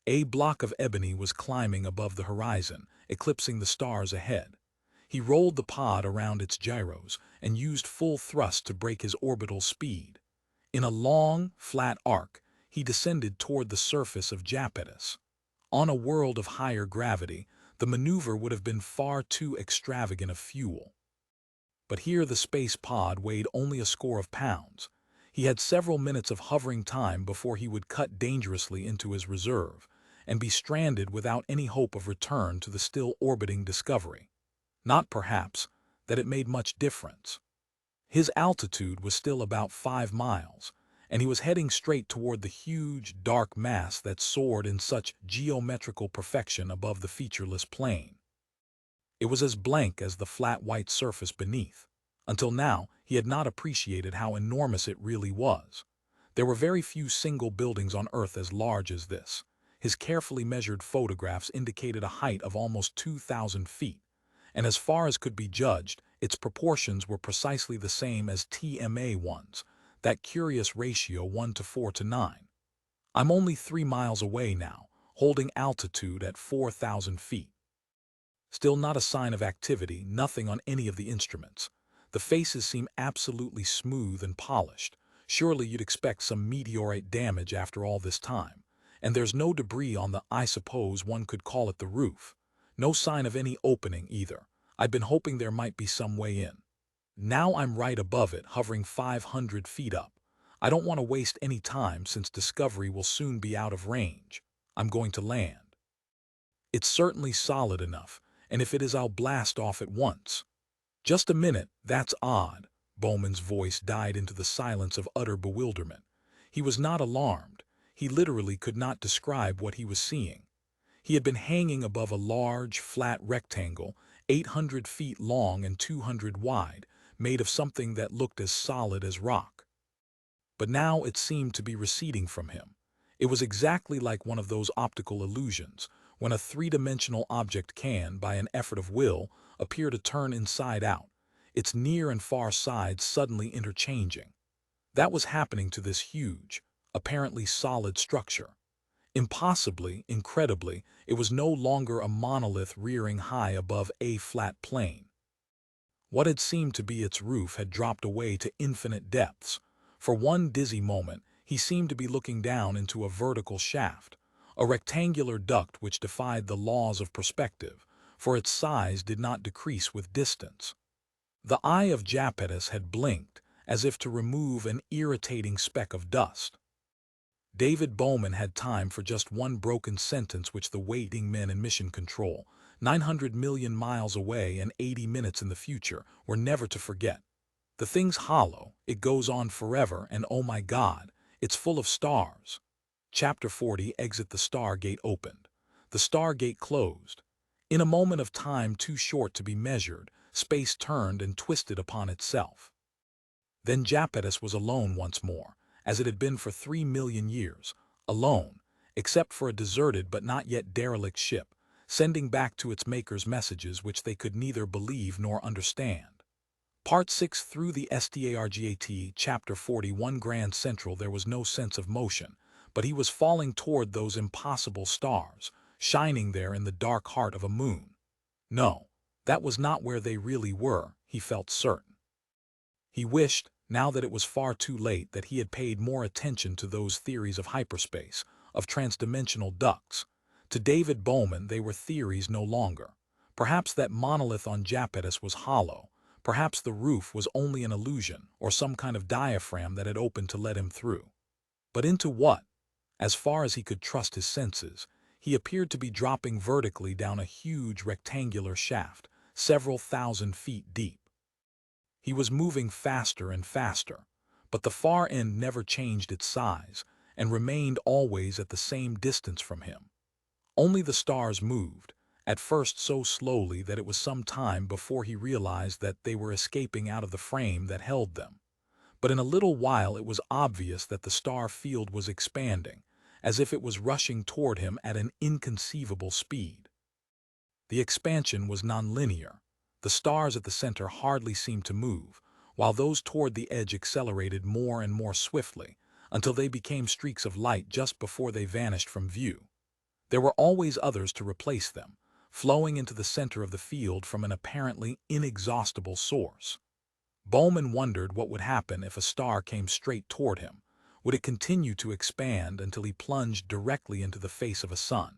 A: A block of ebony was climbing above the horizon, eclipsing the stars ahead. He rolled the pod around its gyros and used full thrust to break his orbital speed. In a long, flat arc, he descended toward the surface of Iapetus. On a world of higher gravity, The maneuver would have been far too extravagant of fuel. But here the space pod weighed only a score of pounds. He had several minutes of hovering time before he would cut dangerously into his reserve and be stranded without any hope of return to the still orbiting Discovery. Not, perhaps, that it made much difference. His altitude was still about 5 miles, and he was heading straight toward the huge, dark mass that soared in such geometrical perfection above the featureless plain. It was as blank as the flat white surface beneath. Until now, he had not appreciated how enormous it really was. There were very few single buildings on Earth as large as this. His carefully measured photographs indicated a height of almost 2,000 feet, and as far as could be judged, its proportions were precisely the same as TMA1's, that curious ratio 1:4:9. I'm only 3 miles away now, holding altitude at 4,000 feet. Still not a sign of activity, nothing on any of the instruments. The faces seem absolutely smooth and polished. Surely you'd expect some meteorite damage after all this time. And there's no debris on the, I suppose one could call it, the roof. No sign of any opening either. I've been hoping there might be some way in. Now I'm right above it, hovering 500 feet up. I don't want to waste any time since Discovery will soon be out of range. I'm going to land. It's certainly solid enough, and if it is, I'll blast off at once. Just a minute, that's odd. Bowman's voice died into the silence of utter bewilderment. He was not alarmed. He literally could not describe what he was seeing. He had been hanging above a large, flat rectangle, 800 feet long and 200 wide, made of something that looked as solid as rock. But now it seemed to be receding from him. It was exactly like one of those optical illusions, when a three-dimensional object can, by an effort of will, appear to turn inside out, its near and far sides suddenly interchanging. That was happening to this huge, apparently solid structure. Impossibly, incredibly, it was no longer a monolith rearing high above a flat plain. What had seemed to be its roof had dropped away to infinite depths. For one dizzy moment, he seemed to be looking down into a vertical shaft, a rectangular duct which defied the laws of perspective, for its size did not decrease with distance. The eye of Iapetus had blinked, as if to remove an irritating speck of dust. David Bowman had time for just one broken sentence which the waiting men in Mission Control, 900 million miles away and 80 minutes in the future, were never to forget. The thing's hollow, it goes on forever, and oh my God, it's full of stars. Chapter 40. Exit. The Stargate opened. The Stargate closed. In a moment of time too short to be measured, space turned and twisted upon itself. Then Iapetus was alone once more, as it had been for 3 million years, alone, except for a deserted but not yet derelict ship, sending back to its makers messages which they could neither believe nor understand. Part 6. Through the Stargate. Chapter 41. Grand Central. There was no sense of motion, but he was falling toward those impossible stars, shining there in the dark heart of a moon. No, that was not where they really were, he felt certain. He wished, now that it was far too late, that he had paid more attention to those theories of hyperspace, of transdimensional ducts. To David Bowman they were theories no longer. Perhaps that monolith on Iapetus was hollow. Perhaps the roof was only an illusion, or some kind of diaphragm that had opened to let him through. But into what? As far as he could trust his senses, he appeared to be dropping vertically down a huge rectangular shaft, several thousand feet deep. He was moving faster and faster, but the far end never changed its size and remained always at the same distance from him. Only the stars moved, at first so slowly that it was some time before he realized that they were escaping out of the frame that held them. But in a little while it was obvious that the star field was expanding, as if it was rushing toward him at an inconceivable speed. The expansion was nonlinear. The stars at the center hardly seemed to move, while those toward the edge accelerated more and more swiftly, until they became streaks of light just before they vanished from view. There were always others to replace them, flowing into the center of the field from an apparently inexhaustible source. Bowman wondered what would happen if a star came straight toward him. Would it continue to expand until he plunged directly into the face of a sun?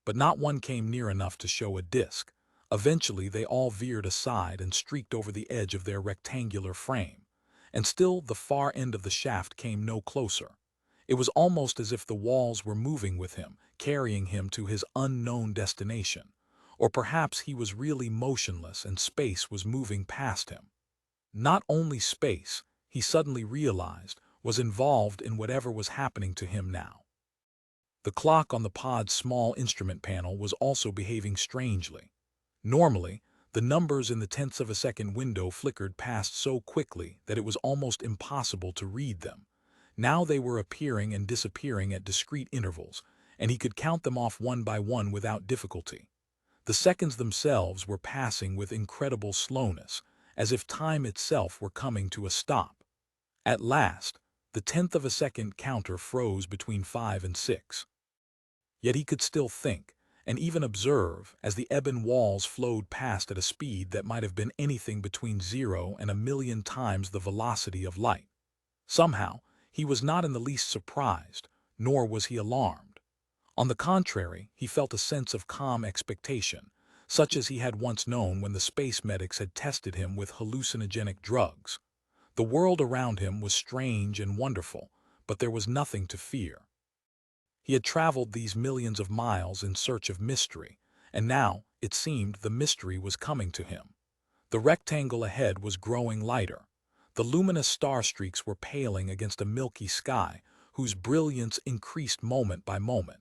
A: but not one came near enough to show a disk. Eventually, they all veered aside and streaked over the edge of their rectangular frame. And still, the far end of the shaft came no closer. It was almost as if the walls were moving with him, carrying him to his unknown destination. Or perhaps he was really motionless and space was moving past him. Not only space, he suddenly realized, was involved in whatever was happening to him now. The clock on the pod's small instrument panel was also behaving strangely. Normally, the numbers in the tenths of a second window flickered past so quickly that it was almost impossible to read them. Now they were appearing and disappearing at discrete intervals, and he could count them off one by one without difficulty. The seconds themselves were passing with incredible slowness, as if time itself were coming to a stop. At last, the tenth of a second counter froze between 5 and 6. Yet he could still think, and even observe, as the ebon walls flowed past at a speed that might have been anything between 0 and 1,000,000 times the velocity of light. Somehow, he was not in the least surprised, nor was he alarmed. On the contrary, he felt a sense of calm expectation, such as he had once known when the space medics had tested him with hallucinogenic drugs. The world around him was strange and wonderful, but there was nothing to fear. He had traveled these millions of miles in search of mystery, and now, it seemed, the mystery was coming to him. The rectangle ahead was growing lighter. The luminous star streaks were paling against a milky sky, whose brilliance increased moment by moment.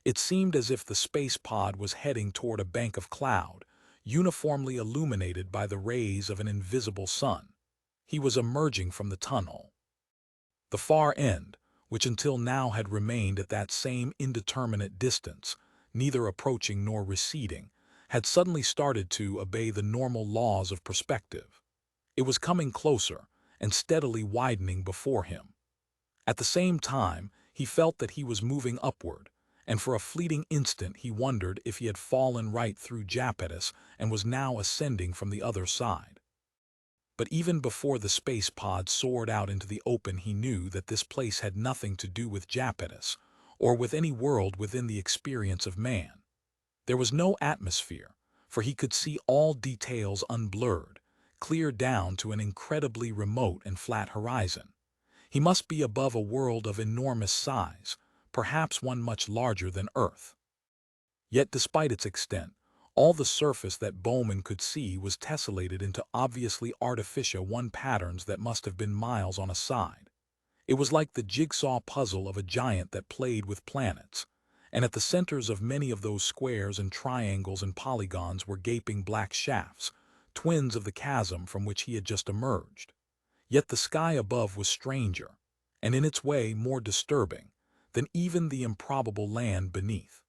A: It seemed as if the space pod was heading toward a bank of cloud, uniformly illuminated by the rays of an invisible sun. He was emerging from the tunnel. The far end, which until now had remained at that same indeterminate distance, neither approaching nor receding, had suddenly started to obey the normal laws of perspective. It was coming closer and steadily widening before him. At the same time, he felt that he was moving upward, and for a fleeting instant he wondered if he had fallen right through Iapetus and was now ascending from the other side. But even before the space pod soared out into the open, he knew that this place had nothing to do with Iapetus, or with any world within the experience of man. There was no atmosphere, for he could see all details unblurred, clear down to an incredibly remote and flat horizon. He must be above a world of enormous size, perhaps one much larger than Earth. Yet despite its extent, all the surface that Bowman could see was tessellated into obviously artificial patterns that must have been miles on a side. It was like the jigsaw puzzle of a giant that played with planets, and at the centers of many of those squares and triangles and polygons were gaping black shafts, twins of the chasm from which he had just emerged. Yet the sky above was stranger, and in its way more disturbing, than even the improbable land beneath.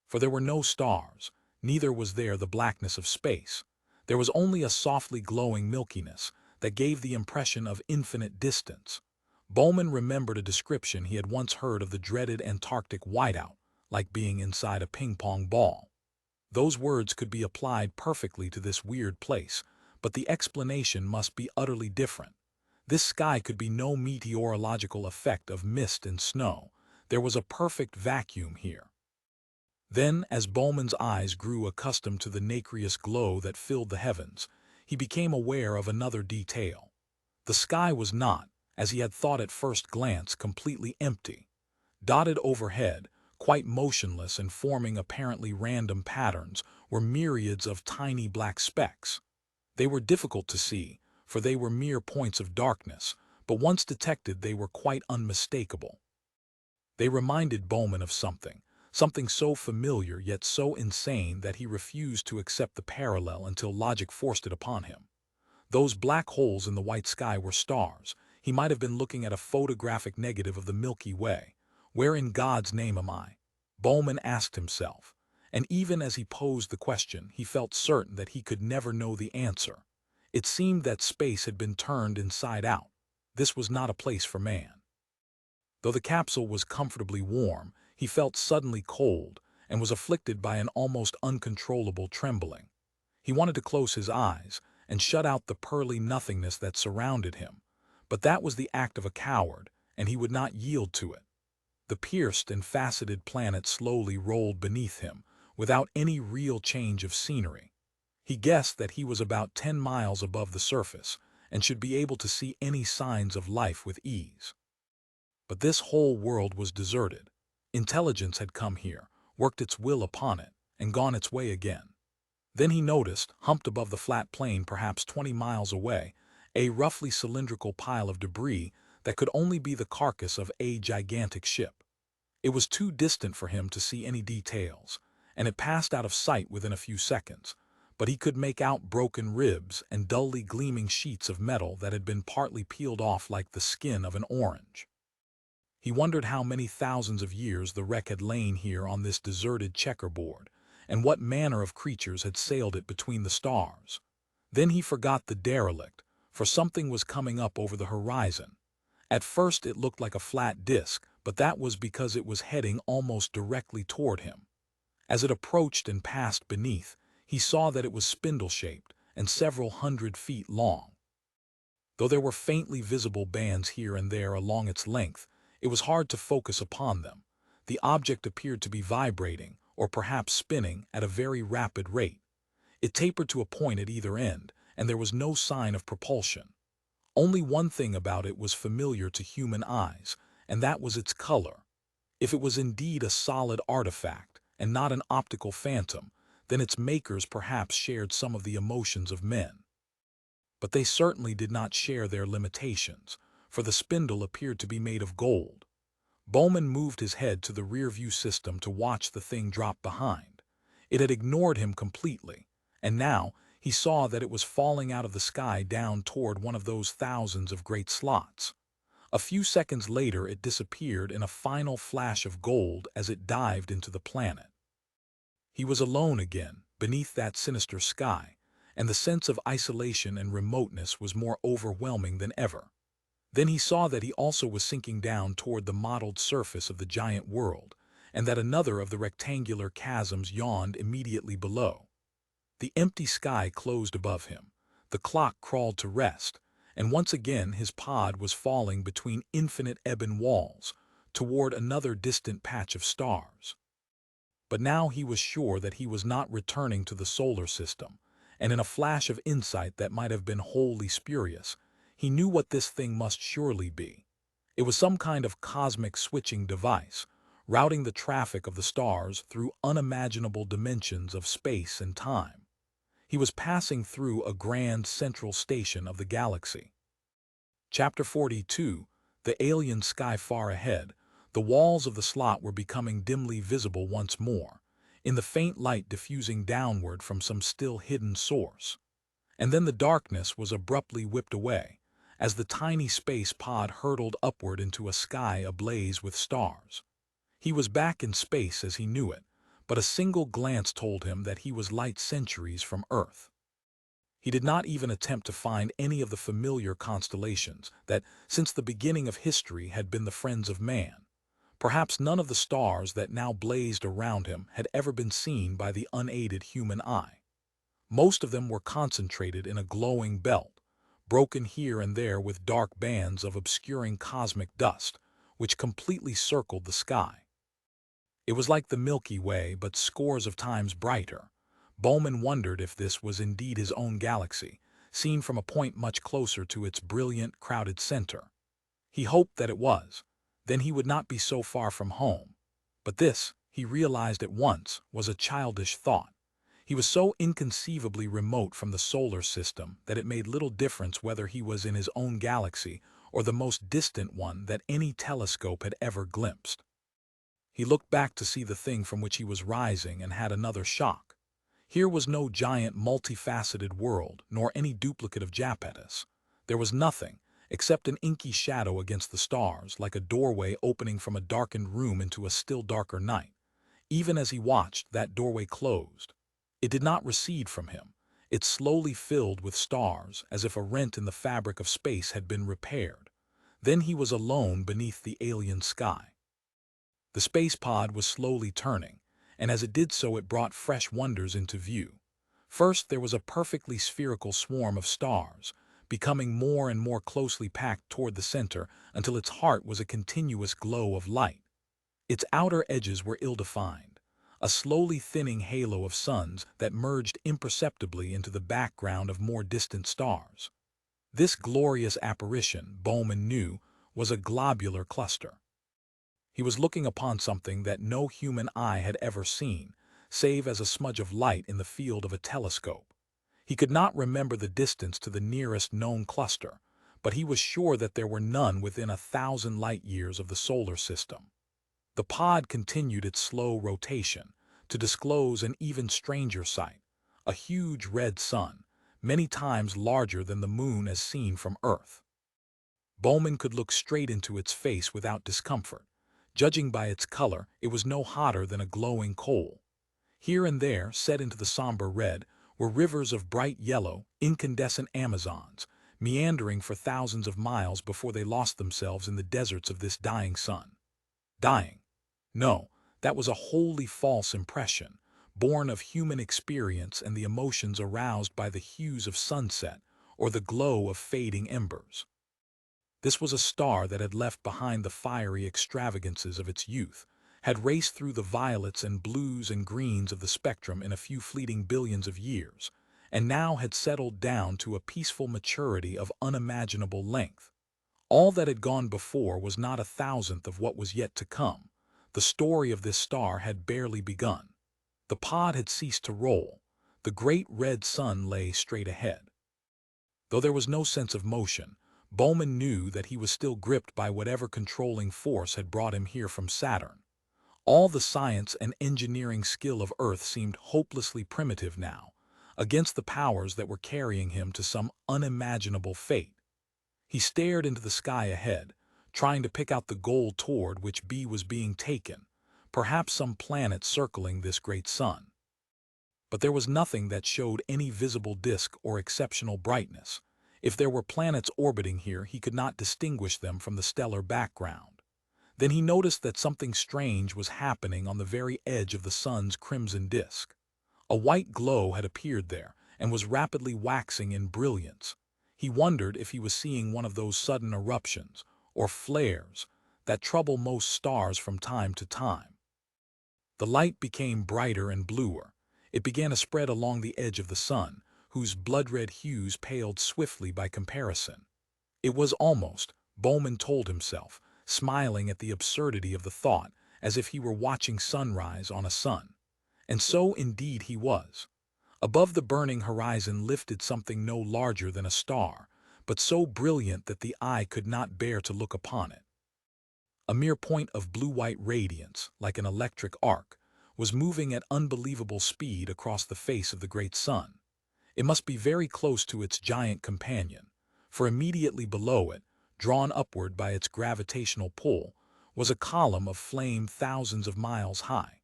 A: For there were no stars, neither was there the blackness of space. There was only a softly glowing milkiness that gave the impression of infinite distance. Bowman remembered a description he had once heard of the dreaded Antarctic whiteout, like being inside a ping-pong ball. Those words could be applied perfectly to this weird place, but the explanation must be utterly different. This sky could be no meteorological effect of mist and snow. There was a perfect vacuum here. Then, as Bowman's eyes grew accustomed to the nacreous glow that filled the heavens, he became aware of another detail. The sky was not, as he had thought at first glance, completely empty. Dotted overhead, quite motionless and forming apparently random patterns, were myriads of tiny black specks. They were difficult to see, for they were mere points of darkness, but once detected they were quite unmistakable. They reminded Bowman of something so familiar yet so insane that he refused to accept the parallel until logic forced it upon him. Those black holes in the white sky were stars. He might have been looking at a photographic negative of the Milky Way. Where in God's name am I? Bowman asked himself, and even as he posed the question, he felt certain that he could never know the answer. It seemed that space had been turned inside out. This was not a place for man. Though the capsule was comfortably warm, he felt suddenly cold and was afflicted by an almost uncontrollable trembling. He wanted to close his eyes and shut out the pearly nothingness that surrounded him, but that was the act of a coward, and he would not yield to it. The pierced and faceted planet slowly rolled beneath him, without any real change of scenery. He guessed that he was about 10 miles above the surface, and should be able to see any signs of life with ease. But this whole world was deserted. Intelligence had come here, worked its will upon it, and gone its way again. Then he noticed, humped above the flat plain perhaps 20 miles away, a roughly cylindrical pile of debris that could only be the carcass of a gigantic ship. It was too distant for him to see any details, and it passed out of sight within a few seconds, but he could make out broken ribs and dully gleaming sheets of metal that had been partly peeled off like the skin of an orange. He wondered how many thousands of years the wreck had lain here on this deserted checkerboard, and what manner of creatures had sailed it between the stars. Then he forgot the derelict, for something was coming up over the horizon. At first it looked like a flat disk, but that was because it was heading almost directly toward him. As it approached and passed beneath, he saw that it was spindle-shaped and several 100 feet long. Though there were faintly visible bands here and there along its length, it was hard to focus upon them. The object appeared to be vibrating, or perhaps spinning, at a very rapid rate. It tapered to a point at either end, and there was no sign of propulsion. Only one thing about it was familiar to human eyes, and that was its color. If it was indeed a solid artifact, and not an optical phantom, then its makers perhaps shared some of the emotions of men. But they certainly did not share their limitations, for the spindle appeared to be made of gold. Bowman moved his head to the rear-view system to watch the thing drop behind. It had ignored him completely, and now he saw that it was falling out of the sky down toward one of those thousands of great slots. A few seconds later it disappeared in a final flash of gold as it dived into the planet. He was alone again, beneath that sinister sky, and the sense of isolation and remoteness was more overwhelming than ever. Then he saw that he also was sinking down toward the mottled surface of the giant world, and that another of the rectangular chasms yawned immediately below. The empty sky closed above him, the clock crawled to rest, and once again his pod was falling between infinite ebon walls, toward another distant patch of stars. But now he was sure that he was not returning to the solar system, and in a flash of insight that might have been wholly spurious, he knew what this thing must surely be. It was some kind of cosmic switching device, routing the traffic of the stars through unimaginable dimensions of space and time. He was passing through a grand central station of the galaxy. Chapter 42, The Alien Sky Far Ahead. The walls of the slot were becoming dimly visible once more, in the faint light diffusing downward from some still hidden source. And then the darkness was abruptly whipped away, as the tiny space pod hurtled upward into a sky ablaze with stars. He was back in space as he knew it, but a single glance told him that he was light centuries from Earth. He did not even attempt to find any of the familiar constellations that, since the beginning of history, had been the friends of man. Perhaps none of the stars that now blazed around him had ever been seen by the unaided human eye. Most of them were concentrated in a glowing belt, broken here and there with dark bands of obscuring cosmic dust, which completely circled the sky. It was like the Milky Way, but scores of times brighter. Bowman wondered if this was indeed his own galaxy, seen from a point much closer to its brilliant, crowded center. He hoped that it was. Then he would not be so far from home. But this, he realized at once, was a childish thought. He was so inconceivably remote from the solar system that it made little difference whether he was in his own galaxy or the most distant one that any telescope had ever glimpsed. He looked back to see the thing from which he was rising and had another shock. Here was no giant multifaceted world, nor any duplicate of Iapetus. There was nothing, except an inky shadow against the stars, like a doorway opening from a darkened room into a still darker night. Even as he watched, that doorway closed. It did not recede from him. It slowly filled with stars, as if a rent in the fabric of space had been repaired. Then he was alone beneath the alien sky. The space pod was slowly turning, and as it did so it brought fresh wonders into view. First, there was a perfectly spherical swarm of stars, becoming more and more closely packed toward the center until its heart was a continuous glow of light. Its outer edges were ill-defined, a slowly thinning halo of suns that merged imperceptibly into the background of more distant stars. This glorious apparition, Bowman knew, was a globular cluster. He was looking upon something that no human eye had ever seen, save as a smudge of light in the field of a telescope. He could not remember the distance to the nearest known cluster, but he was sure that there were none within 1,000 light-years of the solar system. The pod continued its slow rotation to disclose an even stranger sight, a huge red sun, many times larger than the moon as seen from Earth. Bowman could look straight into its face without discomfort. Judging by its color, it was no hotter than a glowing coal. Here and there, set into the somber red, were rivers of bright yellow, incandescent Amazons, meandering for thousands of miles before they lost themselves in the deserts of this dying sun. Dying? No, that was a wholly false impression, born of human experience and the emotions aroused by the hues of sunset or the glow of fading embers. This was a star that had left behind the fiery extravagances of its youth, had raced through the violets and blues and greens of the spectrum in a few fleeting billions of years, and now had settled down to a peaceful maturity of unimaginable length. All that had gone before was not 1,000th of what was yet to come. The story of this star had barely begun. The pod had ceased to roll. The great red sun lay straight ahead. Though there was no sense of motion, Bowman knew that he was still gripped by whatever controlling force had brought him here from Saturn. All the science and engineering skill of Earth seemed hopelessly primitive now, against the powers that were carrying him to some unimaginable fate. He stared into the sky ahead, trying to pick out the goal toward which B was being taken, perhaps some planet circling this great sun. But there was nothing that showed any visible disk or exceptional brightness. If there were planets orbiting here, he could not distinguish them from the stellar background. Then he noticed that something strange was happening on the very edge of the sun's crimson disk. A white glow had appeared there and was rapidly waxing in brilliance. He wondered if he was seeing one of those sudden eruptions, or flares, that trouble most stars from time to time. The light became brighter and bluer. It began to spread along the edge of the sun, whose blood-red hues paled swiftly by comparison. It was almost, Bowman told himself, smiling at the absurdity of the thought, as if he were watching sunrise on a sun. And so indeed he was. Above the burning horizon lifted something no larger than a star, but so brilliant that the eye could not bear to look upon it. A mere point of blue-white radiance, like an electric arc, was moving at unbelievable speed across the face of the great sun. It must be very close to its giant companion, for immediately below it, drawn upward by its gravitational pull, was a column of flame thousands of miles high.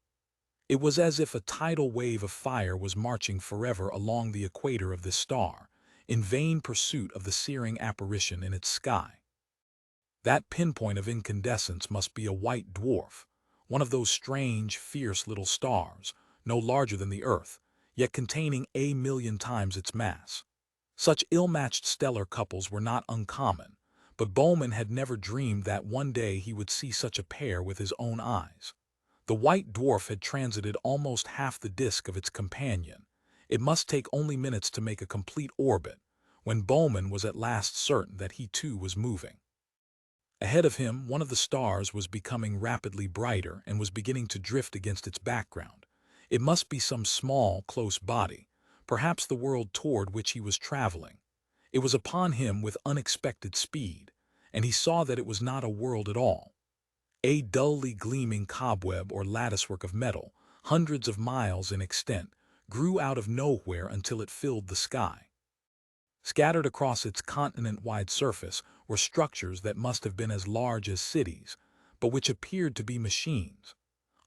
A: It was as if a tidal wave of fire was marching forever along the equator of this star, in vain pursuit of the searing apparition in its sky. That pinpoint of incandescence must be a white dwarf, one of those strange, fierce little stars, no larger than the Earth, yet containing 1,000,000 times its mass. Such ill-matched stellar couples were not uncommon, but Bowman had never dreamed that one day he would see such a pair with his own eyes. The white dwarf had transited almost half the disk of its companion. It must take only minutes to make a complete orbit, when Bowman was at last certain that he too was moving. Ahead of him, one of the stars was becoming rapidly brighter and was beginning to drift against its background. It must be some small, close body, perhaps the world toward which he was traveling. It was upon him with unexpected speed, and he saw that it was not a world at all. A dully gleaming cobweb or latticework of metal, hundreds of miles in extent, grew out of nowhere until it filled the sky. Scattered across its continent-wide surface were structures that must have been as large as cities, but which appeared to be machines.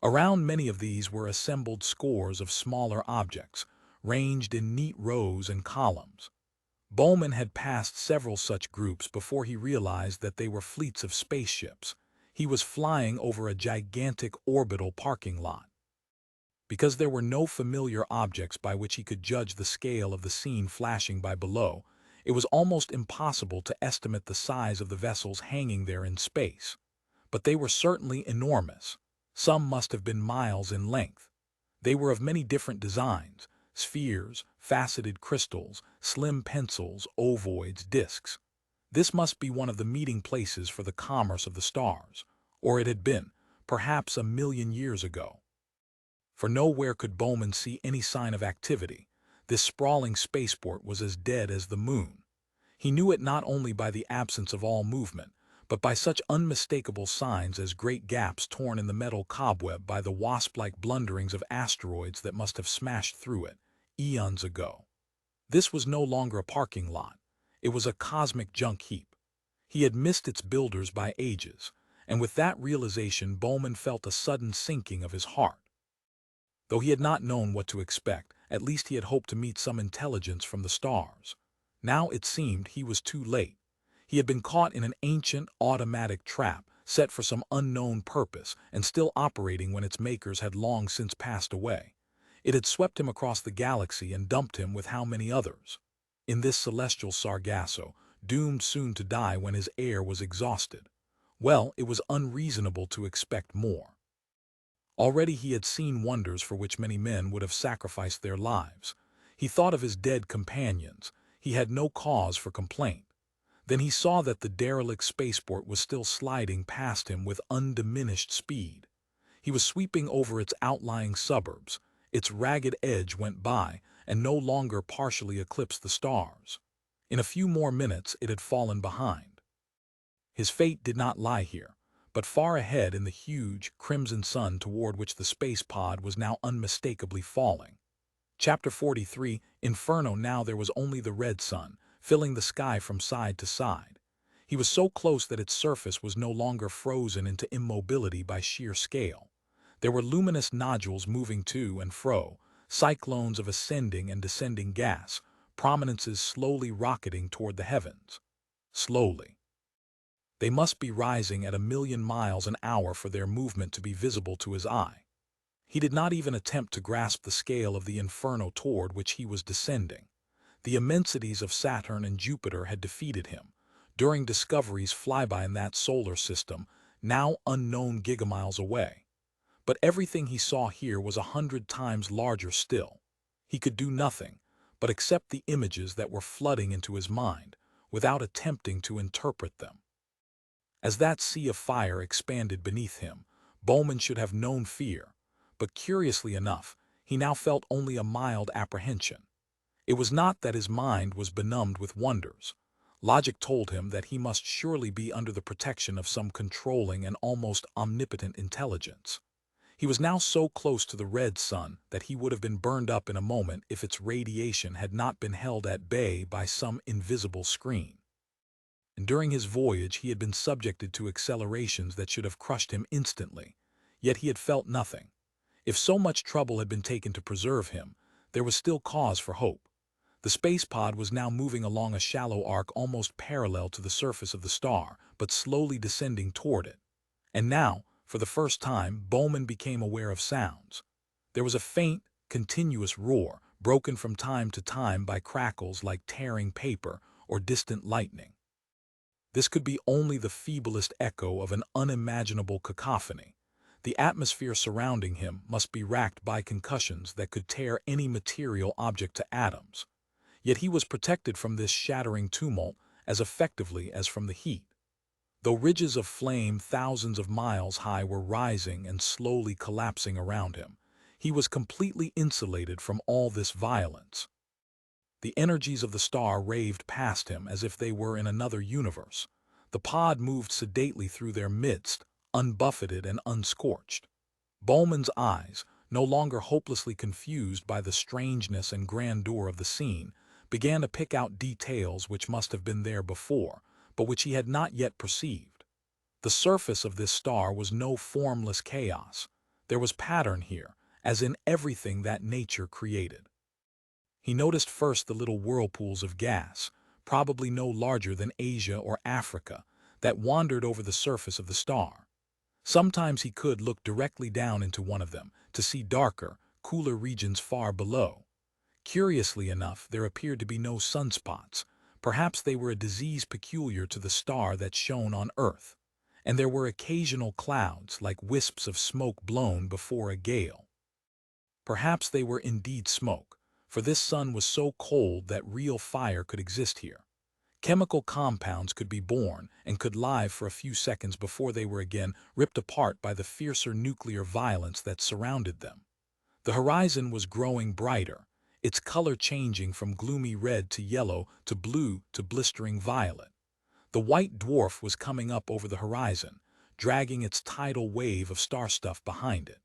A: Around many of these were assembled scores of smaller objects, ranged in neat rows and columns. Bowman had passed several such groups before he realized that they were fleets of spaceships. He was flying over a gigantic orbital parking lot. Because there were no familiar objects by which he could judge the scale of the scene flashing by below, it was almost impossible to estimate the size of the vessels hanging there in space. But they were certainly enormous. Some must have been miles in length. They were of many different designs: spheres, faceted crystals, slim pencils, ovoids, disks. This must be one of the meeting places for the commerce of the stars, or it had been, perhaps 1 million years ago. For nowhere could Bowman see any sign of activity. This sprawling spaceport was as dead as the moon. He knew it not only by the absence of all movement, but by such unmistakable signs as great gaps torn in the metal cobweb by the wasp-like blunderings of asteroids that must have smashed through it eons ago. This was no longer a parking lot. It was a cosmic junk heap. He had missed its builders by ages, and with that realization Bowman felt a sudden sinking of his heart. Though he had not known what to expect, at least he had hoped to meet some intelligence from the stars. Now it seemed he was too late. He had been caught in an ancient, automatic trap, set for some unknown purpose, and still operating when its makers had long since passed away. It had swept him across the galaxy and dumped him with how many others? In this celestial Sargasso, doomed soon to die when his air was exhausted. Well, it was unreasonable to expect more. Already he had seen wonders for which many men would have sacrificed their lives. He thought of his dead companions. He had no cause for complaint. Then he saw that the derelict spaceport was still sliding past him with undiminished speed. He was sweeping over its outlying suburbs. Its ragged edge went by and no longer partially eclipsed the stars. In a few more minutes it had fallen behind. His fate did not lie here, but far ahead in the huge, crimson sun toward which the space pod was now unmistakably falling. Chapter 43, Inferno. Now there was only the red sun, filling the sky from side to side. He was so close that its surface was no longer frozen into immobility by sheer scale. There were luminous nodules moving to and fro, cyclones of ascending and descending gas, prominences slowly rocketing toward the heavens. Slowly. They must be rising at 1,000,000 miles an hour for their movement to be visible to his eye. He did not even attempt to grasp the scale of the inferno toward which he was descending. The immensities of Saturn and Jupiter had defeated him, during Discovery's flyby in that solar system, now unknown gigamiles away. But everything he saw here was 100 times larger still. He could do nothing but accept the images that were flooding into his mind, without attempting to interpret them. As that sea of fire expanded beneath him, Bowman should have known fear, but curiously enough, he now felt only a mild apprehension. It was not that his mind was benumbed with wonders. Logic told him that he must surely be under the protection of some controlling and almost omnipotent intelligence. He was now so close to the red sun that he would have been burned up in a moment if its radiation had not been held at bay by some invisible screen. And during his voyage he had been subjected to accelerations that should have crushed him instantly, yet he had felt nothing. If so much trouble had been taken to preserve him, there was still cause for hope. The space pod was now moving along a shallow arc almost parallel to the surface of the star, but slowly descending toward it. And now, for the first time, Bowman became aware of sounds. There was a faint, continuous roar, broken from time to time by crackles like tearing paper or distant lightning. This could be only the feeblest echo of an unimaginable cacophony. The atmosphere surrounding him must be racked by concussions that could tear any material object to atoms. Yet he was protected from this shattering tumult as effectively as from the heat. Though ridges of flame thousands of miles high were rising and slowly collapsing around him, he was completely insulated from all this violence. The energies of the star raved past him as if they were in another universe. The pod moved sedately through their midst, unbuffeted and unscorched. Bowman's eyes, no longer hopelessly confused by the strangeness and grandeur of the scene, began to pick out details which must have been there before, but which he had not yet perceived. The surface of this star was no formless chaos. There was pattern here, as in everything that nature created. He noticed first the little whirlpools of gas, probably no larger than Asia or Africa, that wandered over the surface of the star. Sometimes he could look directly down into one of them to see darker, cooler regions far below. Curiously enough, there appeared to be no sunspots. Perhaps they were a disease peculiar to the star that shone on Earth. and there were occasional clouds like wisps of smoke blown before a gale. Perhaps they were indeed smoke, for this sun was so cold that real fire could exist here. Chemical compounds could be born and could live for a few seconds before they were again ripped apart by the fiercer nuclear violence that surrounded them. The horizon was growing brighter, its color changing from gloomy red to yellow to blue to blistering violet. The white dwarf was coming up over the horizon, dragging its tidal wave of star stuff behind it.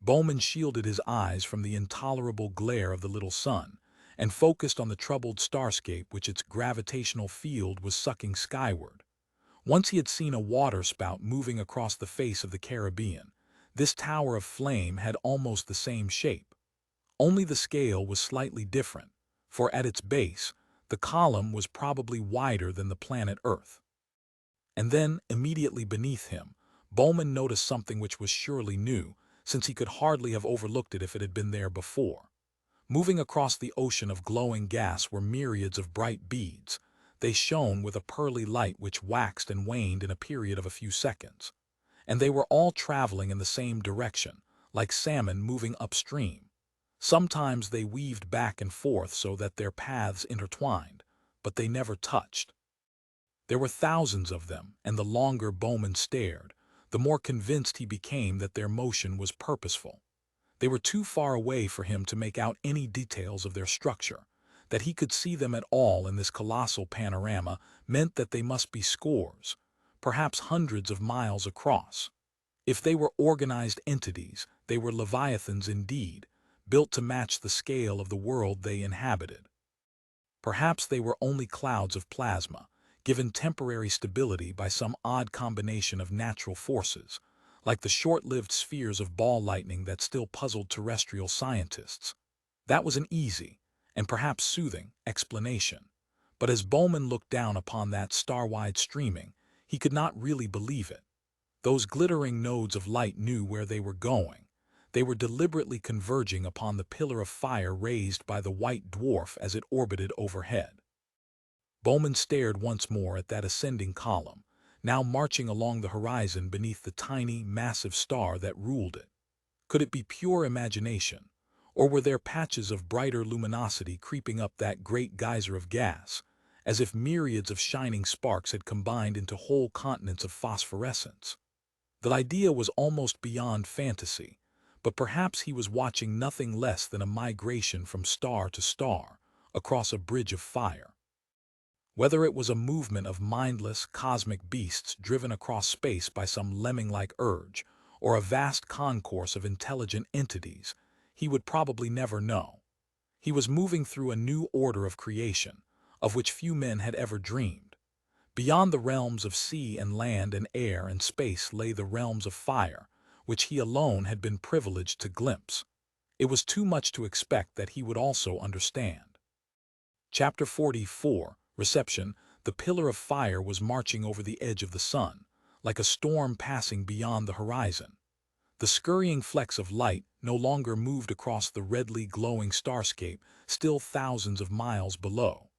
A: Bowman shielded his eyes from the intolerable glare of the little sun and focused on the troubled starscape which its gravitational field was sucking skyward. Once he had seen a waterspout moving across the face of the Caribbean. This tower of flame had almost the same shape. Only the scale was slightly different, for at its base, the column was probably wider than the planet Earth. And then, immediately beneath him, Bowman noticed something which was surely new, since he could hardly have overlooked it if it had been there before. Moving across the ocean of glowing gas were myriads of bright beads. They shone with a pearly light which waxed and waned in a period of a few seconds. And they were all traveling in the same direction, like salmon moving upstream. Sometimes they weaved back and forth so that their paths intertwined, but they never touched. There were thousands of them, and the longer Bowman stared, the more convinced he became that their motion was purposeful. They were too far away for him to make out any details of their structure. That he could see them at all in this colossal panorama meant that they must be scores, perhaps hundreds of miles across. If they were organized entities, they were leviathans indeed, built to match the scale of the world they inhabited. Perhaps they were only clouds of plasma, given temporary stability by some odd combination of natural forces, like the short-lived spheres of ball lightning that still puzzled terrestrial scientists. That was an easy, and perhaps soothing, explanation. But as Bowman looked down upon that star-wide streaming, he could not really believe it. Those glittering nodes of light knew where they were going. They were deliberately converging upon the pillar of fire raised by the white dwarf as it orbited overhead. Bowman stared once more at that ascending column, now marching along the horizon beneath the tiny, massive star that ruled it. Could it be pure imagination, or were there patches of brighter luminosity creeping up that great geyser of gas, as if myriads of shining sparks had combined into whole continents of phosphorescence? The idea was almost beyond fantasy, but perhaps he was watching nothing less than a migration from star to star, across a bridge of fire. Whether it was a movement of mindless, cosmic beasts driven across space by some lemming-like urge, or a vast concourse of intelligent entities, he would probably never know. He was moving through a new order of creation, of which few men had ever dreamed. Beyond the realms of sea and land and air and space lay the realms of fire, which he alone had been privileged to glimpse. It was too much to expect that he would also understand. Chapter 44, Reception. The pillar of fire was marching over the edge of the sun, like a storm passing beyond the horizon. The scurrying flecks of light no longer moved across the redly glowing starscape, still thousands of miles below.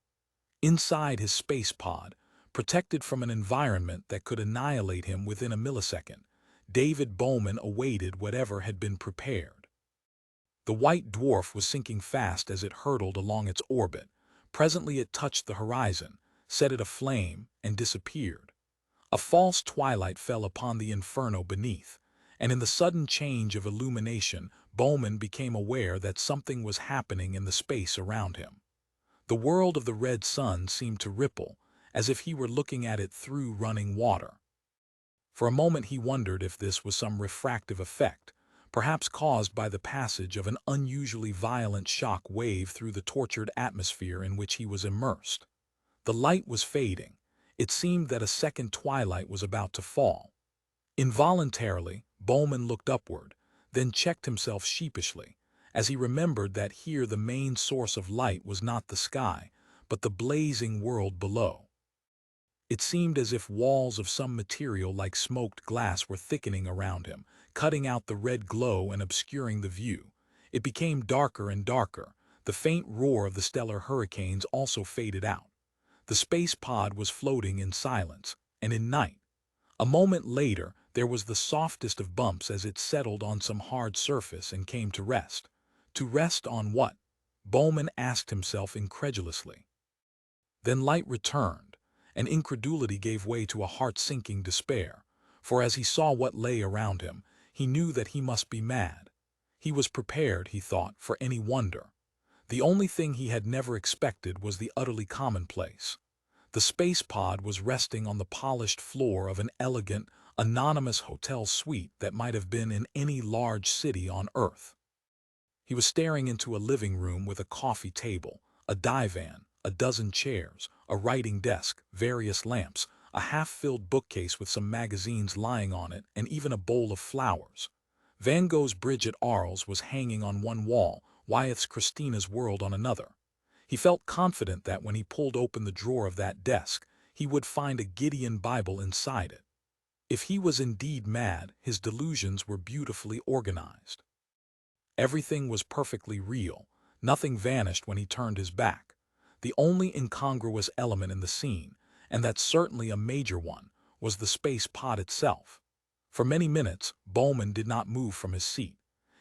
A: Inside his space pod, protected from an environment that could annihilate him within a millisecond, David Bowman awaited whatever had been prepared. The white dwarf was sinking fast as it hurtled along its orbit. Presently it touched the horizon, set it aflame, and disappeared. A false twilight fell upon the inferno beneath, and in the sudden change of illumination, Bowman became aware that something was happening in the space around him. The world of the red sun seemed to ripple, as if he were looking at it through running water. For a moment he wondered if this was some refractive effect, perhaps caused by the passage of an unusually violent shock wave through the tortured atmosphere in which he was immersed. The light was fading. It seemed that a second twilight was about to fall. Involuntarily, Bowman looked upward, then checked himself sheepishly, as he remembered that here the main source of light was not the sky, but the blazing world below. It seemed as if walls of some material like smoked glass were thickening around him, cutting out the red glow and obscuring the view. It became darker and darker. The faint roar of the stellar hurricanes also faded out. The space pod was floating in silence and in night. A moment later, there was the softest of bumps as it settled on some hard surface and came to rest. To rest on what? Bowman asked himself incredulously. Then light returned, and incredulity gave way to a heart-sinking despair, for as he saw what lay around him, he knew that he must be mad. He was prepared, he thought, for any wonder. The only thing he had never expected was the utterly commonplace. The space pod was resting on the polished floor of an elegant, anonymous hotel suite that might have been in any large city on Earth. He was staring into a living room with a coffee table, a divan, a dozen chairs, a writing desk, various lamps, a half-filled bookcase with some magazines lying on it, and even a bowl of flowers. Van Gogh's Bridget Arles was hanging on one wall, Wyeth's Christina's World on another. He felt confident that when he pulled open the drawer of that desk, he would find a Gideon Bible inside it. If he was indeed mad, his delusions were beautifully organized. Everything was perfectly real. Nothing vanished when he turned his back. The only incongruous element in the scene, and that's certainly a major one, was the space pod itself. For many minutes, Bowman did not move from his seat.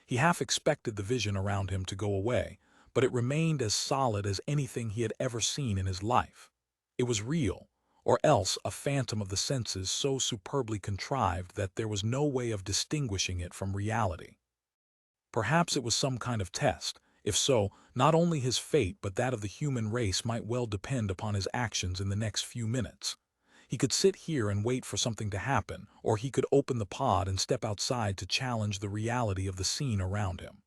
A: He half expected the vision around him to go away, but it remained as solid as anything he had ever seen in his life. It was real, or else a phantom of the senses so superbly contrived that there was no way of distinguishing it from reality. Perhaps it was some kind of test. If so, not only his fate but that of the human race might well depend upon his actions in the next few minutes. He could sit here and wait for something to happen, or he could open the pod and step outside to challenge the reality of the scene around him.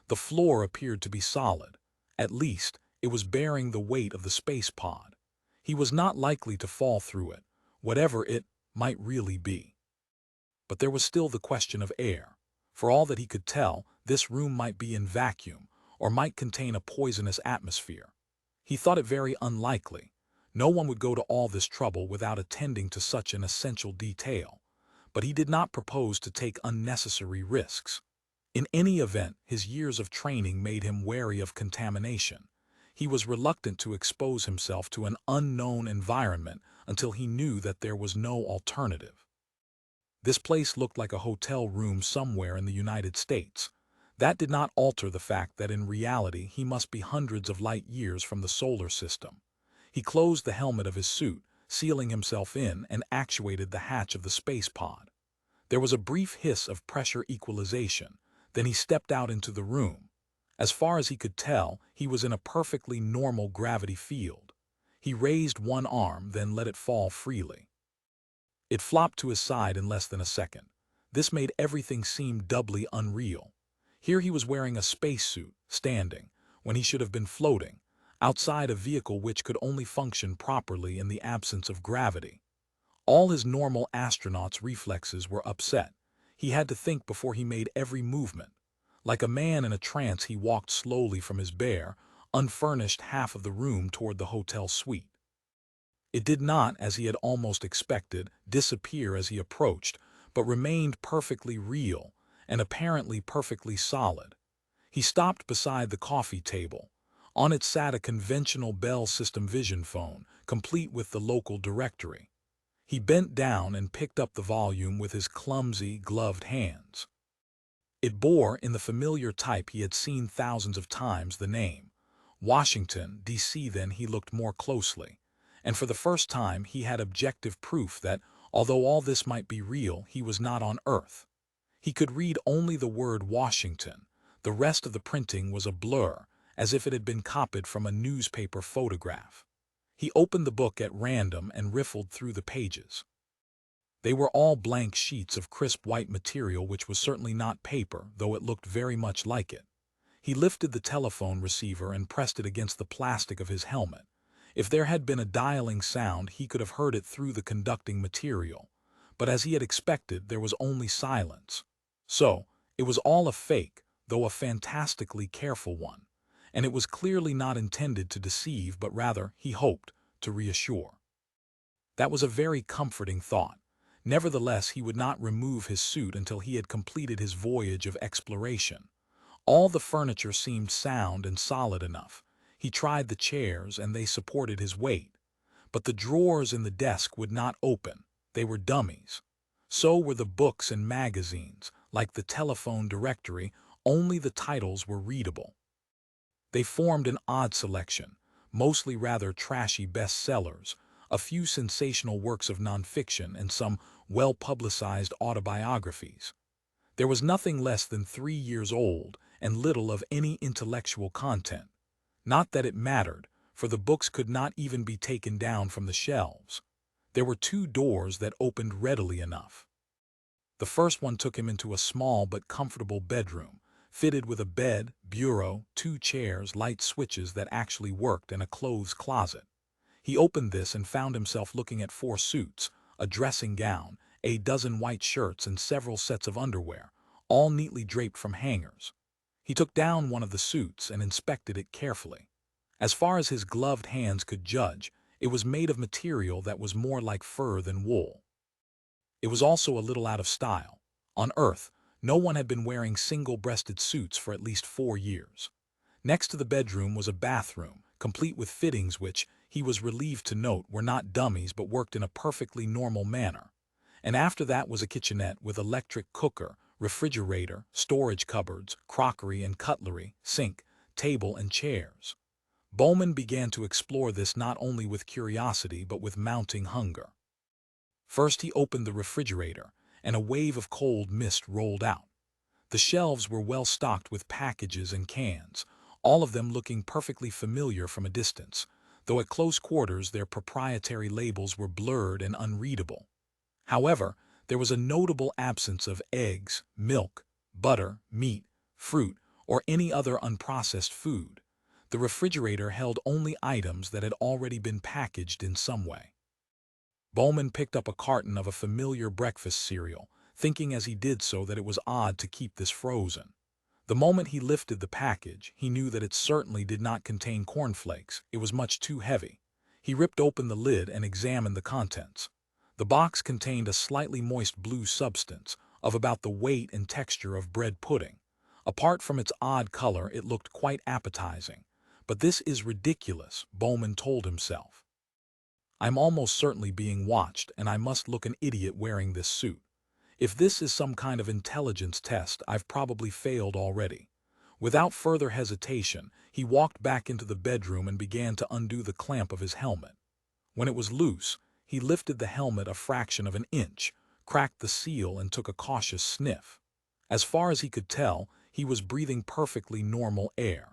A: The floor appeared to be solid. At least, it was bearing the weight of the space pod. He was not likely to fall through it, whatever it might really be. But there was still the question of air. For all that he could tell, this room might be in vacuum, or might contain a poisonous atmosphere. He thought it very unlikely. No one would go to all this trouble without attending to such an essential detail. But he did not propose to take unnecessary risks. In any event, his years of training made him wary of contamination. He was reluctant to expose himself to an unknown environment until he knew that there was no alternative. This place looked like a hotel room somewhere in the United States. That did not alter the fact that in reality he must be hundreds of light years from the solar system. He closed the helmet of his suit, sealing himself in, and actuated the hatch of the space pod. There was a brief hiss of pressure equalization. Then he stepped out into the room. As far as he could tell, he was in a perfectly normal gravity field. He raised one arm, then let it fall freely. It flopped to his side in less than a second. This made everything seem doubly unreal. Here he was wearing a spacesuit, standing, when he should have been floating, outside a vehicle which could only function properly in the absence of gravity. All his normal astronaut's reflexes were upset. He had to think before he made every movement. Like a man in a trance, he walked slowly from his bare, unfurnished half of the room toward the hotel suite. It did not, as he had almost expected, disappear as he approached, but remained perfectly real and apparently perfectly solid. He stopped beside the coffee table. On it sat a conventional Bell System Vision phone, complete with the local directory. He bent down and picked up the volume with his clumsy, gloved hands. It bore, in the familiar type he had seen thousands of times, the name Washington, D.C. Then he looked more closely, and for the first time he had objective proof that, although all this might be real, he was not on Earth. He could read only the word Washington. The rest of the printing was a blur, as if it had been copied from a newspaper photograph. He opened the book at random and riffled through the pages. They were all blank sheets of crisp white material, which was certainly not paper, though it looked very much like it. He lifted the telephone receiver and pressed it against the plastic of his helmet. If there had been a dialing sound, he could have heard it through the conducting material. But as he had expected, there was only silence. So, it was all a fake, though a fantastically careful one. And it was clearly not intended to deceive, but rather, he hoped, to reassure. That was a very comforting thought. Nevertheless, he would not remove his suit until he had completed his voyage of exploration. All the furniture seemed sound and solid enough. He tried the chairs, and they supported his weight. But the drawers in the desk would not open. They were dummies. So were the books and magazines, like the telephone directory, only the titles were readable. They formed an odd selection, mostly rather trashy bestsellers, a few sensational works of nonfiction, and some well-publicized autobiographies. There was nothing less than 3 years old and little of any intellectual content. Not that it mattered, for the books could not even be taken down from the shelves. There were two doors that opened readily enough. The first one took him into a small but comfortable bedroom, fitted with a bed, bureau, two chairs, light switches that actually worked, and a clothes closet. He opened this and found himself looking at 4 suits, a dressing gown, a dozen white shirts, and several sets of underwear, all neatly draped from hangers. He took down one of the suits and inspected it carefully. As far as his gloved hands could judge, it was made of material that was more like fur than wool. It was also a little out of style. On Earth, no one had been wearing single-breasted suits for at least 4 years. Next to the bedroom was a bathroom, complete with fittings which, he was relieved to note, were not dummies but worked in a perfectly normal manner. And after that was a kitchenette with electric cooker, refrigerator, storage cupboards, crockery and cutlery, sink, table and chairs. Bowman began to explore this not only with curiosity but with mounting hunger. First he opened the refrigerator, and a wave of cold mist rolled out. The shelves were well stocked with packages and cans, all of them looking perfectly familiar from a distance, though at close quarters their proprietary labels were blurred and unreadable. However, there was a notable absence of eggs, milk, butter, meat, fruit, or any other unprocessed food. The refrigerator held only items that had already been packaged in some way. Bowman picked up a carton of a familiar breakfast cereal, thinking as he did so that it was odd to keep this frozen. The moment he lifted the package, he knew that it certainly did not contain cornflakes. It was much too heavy. He ripped open the lid and examined the contents. The box contained a slightly moist blue substance, of about the weight and texture of bread pudding. Apart from its odd color, it looked quite appetizing. But this is ridiculous, Bowman told himself. I'm almost certainly being watched, and I must look an idiot wearing this suit. If this is some kind of intelligence test, I've probably failed already. Without further hesitation, he walked back into the bedroom and began to undo the clamp of his helmet. When it was loose, he lifted the helmet a fraction of an inch, cracked the seal, and took a cautious sniff. As far as he could tell, he was breathing perfectly normal air.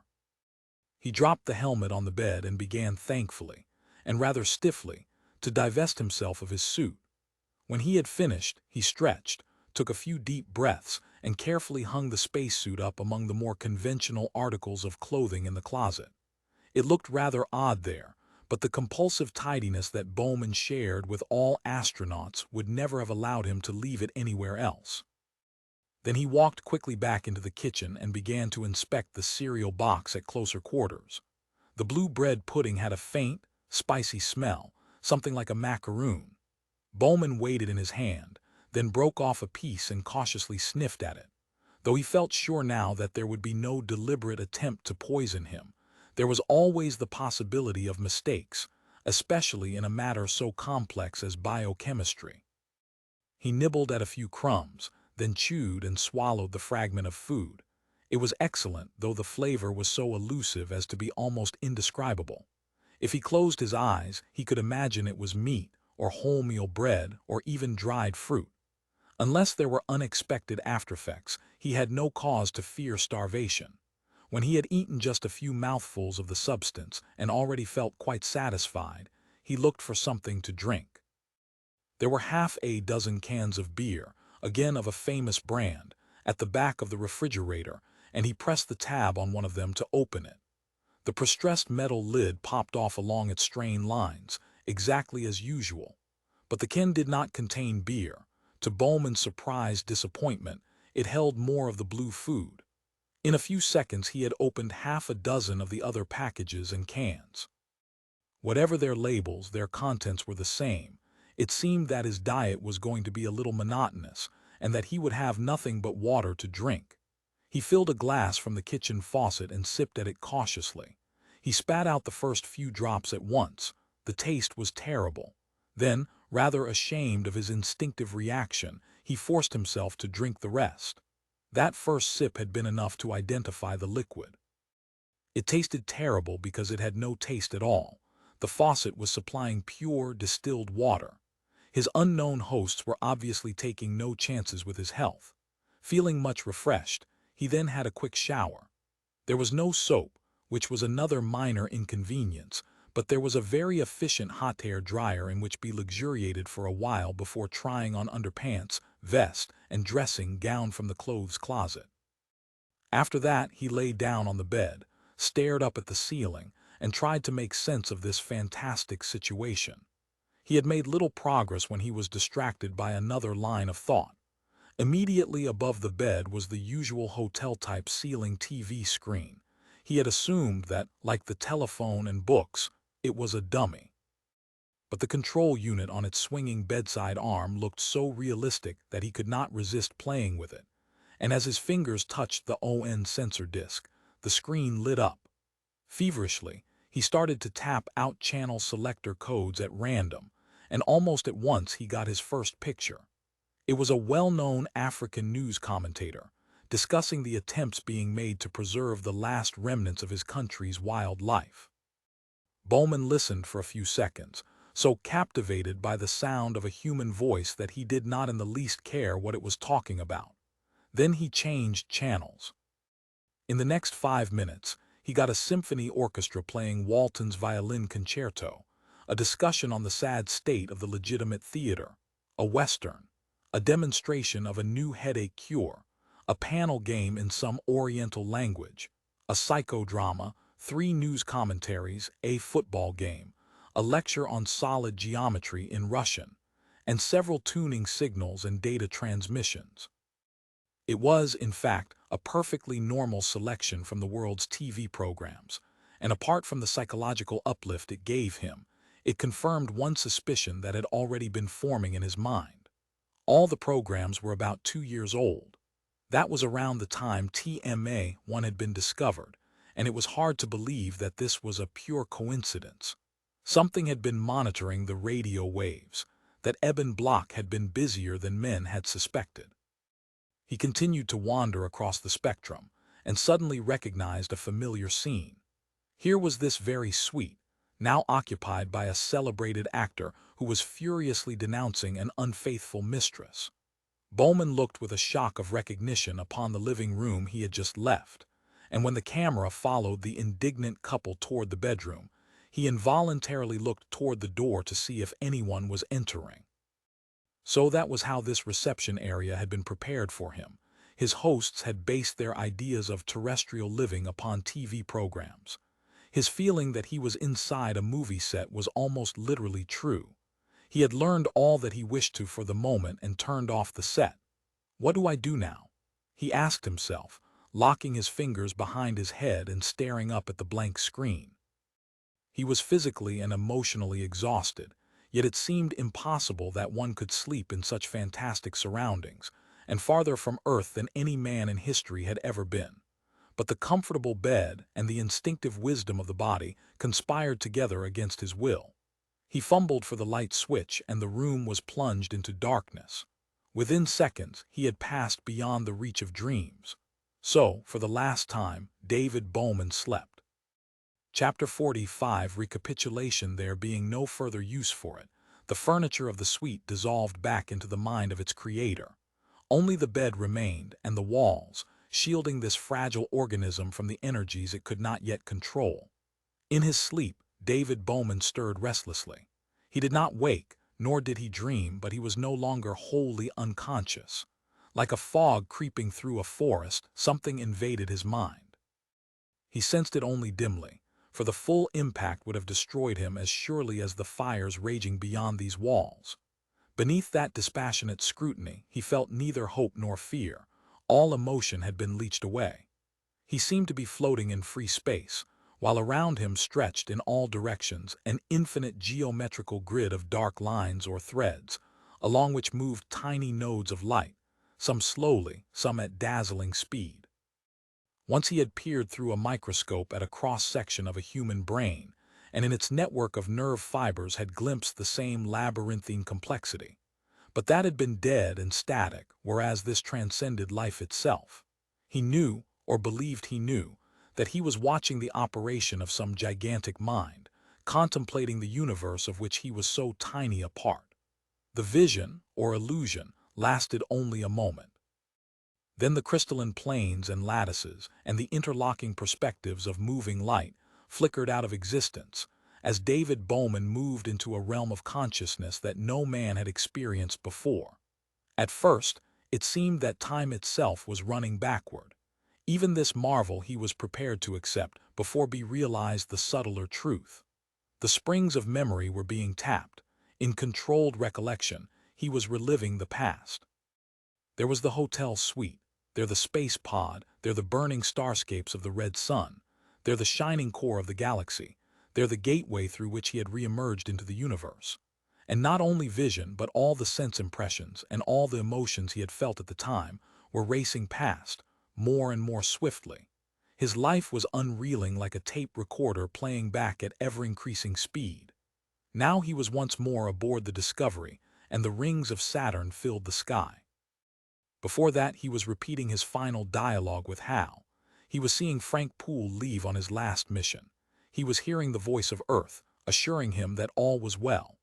A: He dropped the helmet on the bed and began thankfully, and rather stiffly, to divest himself of his suit. When he had finished, he stretched, took a few deep breaths, and carefully hung the spacesuit up among the more conventional articles of clothing in the closet. It looked rather odd there, but the compulsive tidiness that Bowman shared with all astronauts would never have allowed him to leave it anywhere else. Then he walked quickly back into the kitchen and began to inspect the cereal box at closer quarters. The blue bread pudding had a faint, spicy smell, something like a macaroon. Bowman weighed it in his hand, then broke off a piece and cautiously sniffed at it. Though he felt sure now that there would be no deliberate attempt to poison him, there was always the possibility of mistakes, especially in a matter so complex as biochemistry. He nibbled at a few crumbs, then chewed and swallowed the fragment of food. It was excellent, though the flavor was so elusive as to be almost indescribable. If he closed his eyes, he could imagine it was meat, or wholemeal bread, or even dried fruit. Unless there were unexpected aftereffects, he had no cause to fear starvation. When he had eaten just a few mouthfuls of the substance and already felt quite satisfied, he looked for something to drink. There were half a dozen cans of beer, again of a famous brand, at the back of the refrigerator, and he pressed the tab on one of them to open it. The prestressed metal lid popped off along its strained lines, exactly as usual. But the can did not contain beer. To Bowman's surprised disappointment, it held more of the blue food. In a few seconds he had opened half a dozen of the other packages and cans. Whatever their labels, their contents were the same. It seemed that his diet was going to be a little monotonous, and that he would have nothing but water to drink. He filled a glass from the kitchen faucet and sipped at it cautiously. He spat out the first few drops at once. The taste was terrible. Then, rather ashamed of his instinctive reaction, he forced himself to drink the rest. That first sip had been enough to identify the liquid. It tasted terrible because it had no taste at all. The faucet was supplying pure, distilled water. His unknown hosts were obviously taking no chances with his health. Feeling much refreshed, he then had a quick shower. There was no soap, which was another minor inconvenience, but there was a very efficient hot air dryer in which be luxuriated for a while before trying on underpants, vest, and dressing gown from the clothes closet. After that, he lay down on the bed, stared up at the ceiling, and tried to make sense of this fantastic situation. He had made little progress when he was distracted by another line of thought. Immediately above the bed was the usual hotel-type ceiling TV screen. He had assumed that, like the telephone and books, it was a dummy. But the control unit on its swinging bedside arm looked so realistic that he could not resist playing with it. And as his fingers touched the ON sensor disc, the screen lit up. Feverishly, he started to tap out channel selector codes at random, and almost at once he got his first picture. It was a well-known African news commentator, discussing the attempts being made to preserve the last remnants of his country's wildlife. Bowman listened for a few seconds, so captivated by the sound of a human voice that he did not in the least care what it was talking about. Then he changed channels. In the next 5 minutes, he got a symphony orchestra playing Walton's Violin Concerto, a discussion on the sad state of the legitimate theater, a western, a demonstration of a new headache cure, a panel game in some Oriental language, a psychodrama, 3 news commentaries, a football game, a lecture on solid geometry in Russian, and several tuning signals and data transmissions. It was, in fact, a perfectly normal selection from the world's TV programs, and apart from the psychological uplift it gave him, it confirmed one suspicion that had already been forming in his mind. All the programs were about 2 years old. That was around the time TMA-1 had been discovered, and it was hard to believe that this was a pure coincidence. Something had been monitoring the radio waves, that Eben Block had been busier than men had suspected. He continued to wander across the spectrum, and suddenly recognized a familiar scene. Here was this very suite, now occupied by a celebrated actor who was furiously denouncing an unfaithful mistress. Bowman looked with a shock of recognition upon the living room he had just left, and when the camera followed the indignant couple toward the bedroom, he involuntarily looked toward the door to see if anyone was entering. So that was how this reception area had been prepared for him. His hosts had based their ideas of terrestrial living upon TV programs. His feeling that he was inside a movie set was almost literally true. He had learned all that he wished to for the moment and turned off the set. What do I do now? He asked himself, locking his fingers behind his head and staring up at the blank screen. He was physically and emotionally exhausted, yet it seemed impossible that one could sleep in such fantastic surroundings, and farther from Earth than any man in history had ever been. But the comfortable bed and the instinctive wisdom of the body conspired together against his will. He fumbled for the light switch and the room was plunged into darkness. Within seconds, he had passed beyond the reach of dreams. So, for the last time, David Bowman slept. Chapter 45 Recapitulation. There being no further use for it, the furniture of the suite dissolved back into the mind of its creator. Only the bed remained, and the walls, shielding this fragile organism from the energies it could not yet control. In his sleep, David Bowman stirred restlessly. He did not wake, nor did he dream, but he was no longer wholly unconscious. Like a fog creeping through a forest, something invaded his mind. He sensed it only dimly, for the full impact would have destroyed him as surely as the fires raging beyond these walls. Beneath that dispassionate scrutiny, he felt neither hope nor fear. All emotion had been leached away. He seemed to be floating in free space, while around him stretched in all directions an infinite geometrical grid of dark lines or threads, along which moved tiny nodes of light, some slowly, some at dazzling speed. Once he had peered through a microscope at a cross-section of a human brain, and in its network of nerve fibers had glimpsed the same labyrinthine complexity. But that had been dead and static, whereas this transcended life itself. He knew, or believed he knew, that he was watching the operation of some gigantic mind, contemplating the universe of which he was so tiny a part. The vision, or illusion, lasted only a moment. Then the crystalline planes and lattices and the interlocking perspectives of moving light flickered out of existence as David Bowman moved into a realm of consciousness that no man had experienced before. At first, it seemed that time itself was running backward. Even this marvel he was prepared to accept before he realized the subtler truth. The springs of memory were being tapped. In controlled recollection, he was reliving the past. There was the hotel suite. There the space pod. There the burning starscapes of the red sun. There the shining core of the galaxy. There the gateway through which he had re-emerged into the universe. And not only vision, but all the sense impressions and all the emotions he had felt at the time were racing past, more and more swiftly. His life was unreeling like a tape recorder playing back at ever-increasing speed. Now he was once more aboard the Discovery, and the rings of Saturn filled the sky. Before that, he was repeating his final dialogue with Hal. He was seeing Frank Poole leave on his last mission. He was hearing the voice of Earth, assuring him that all was well.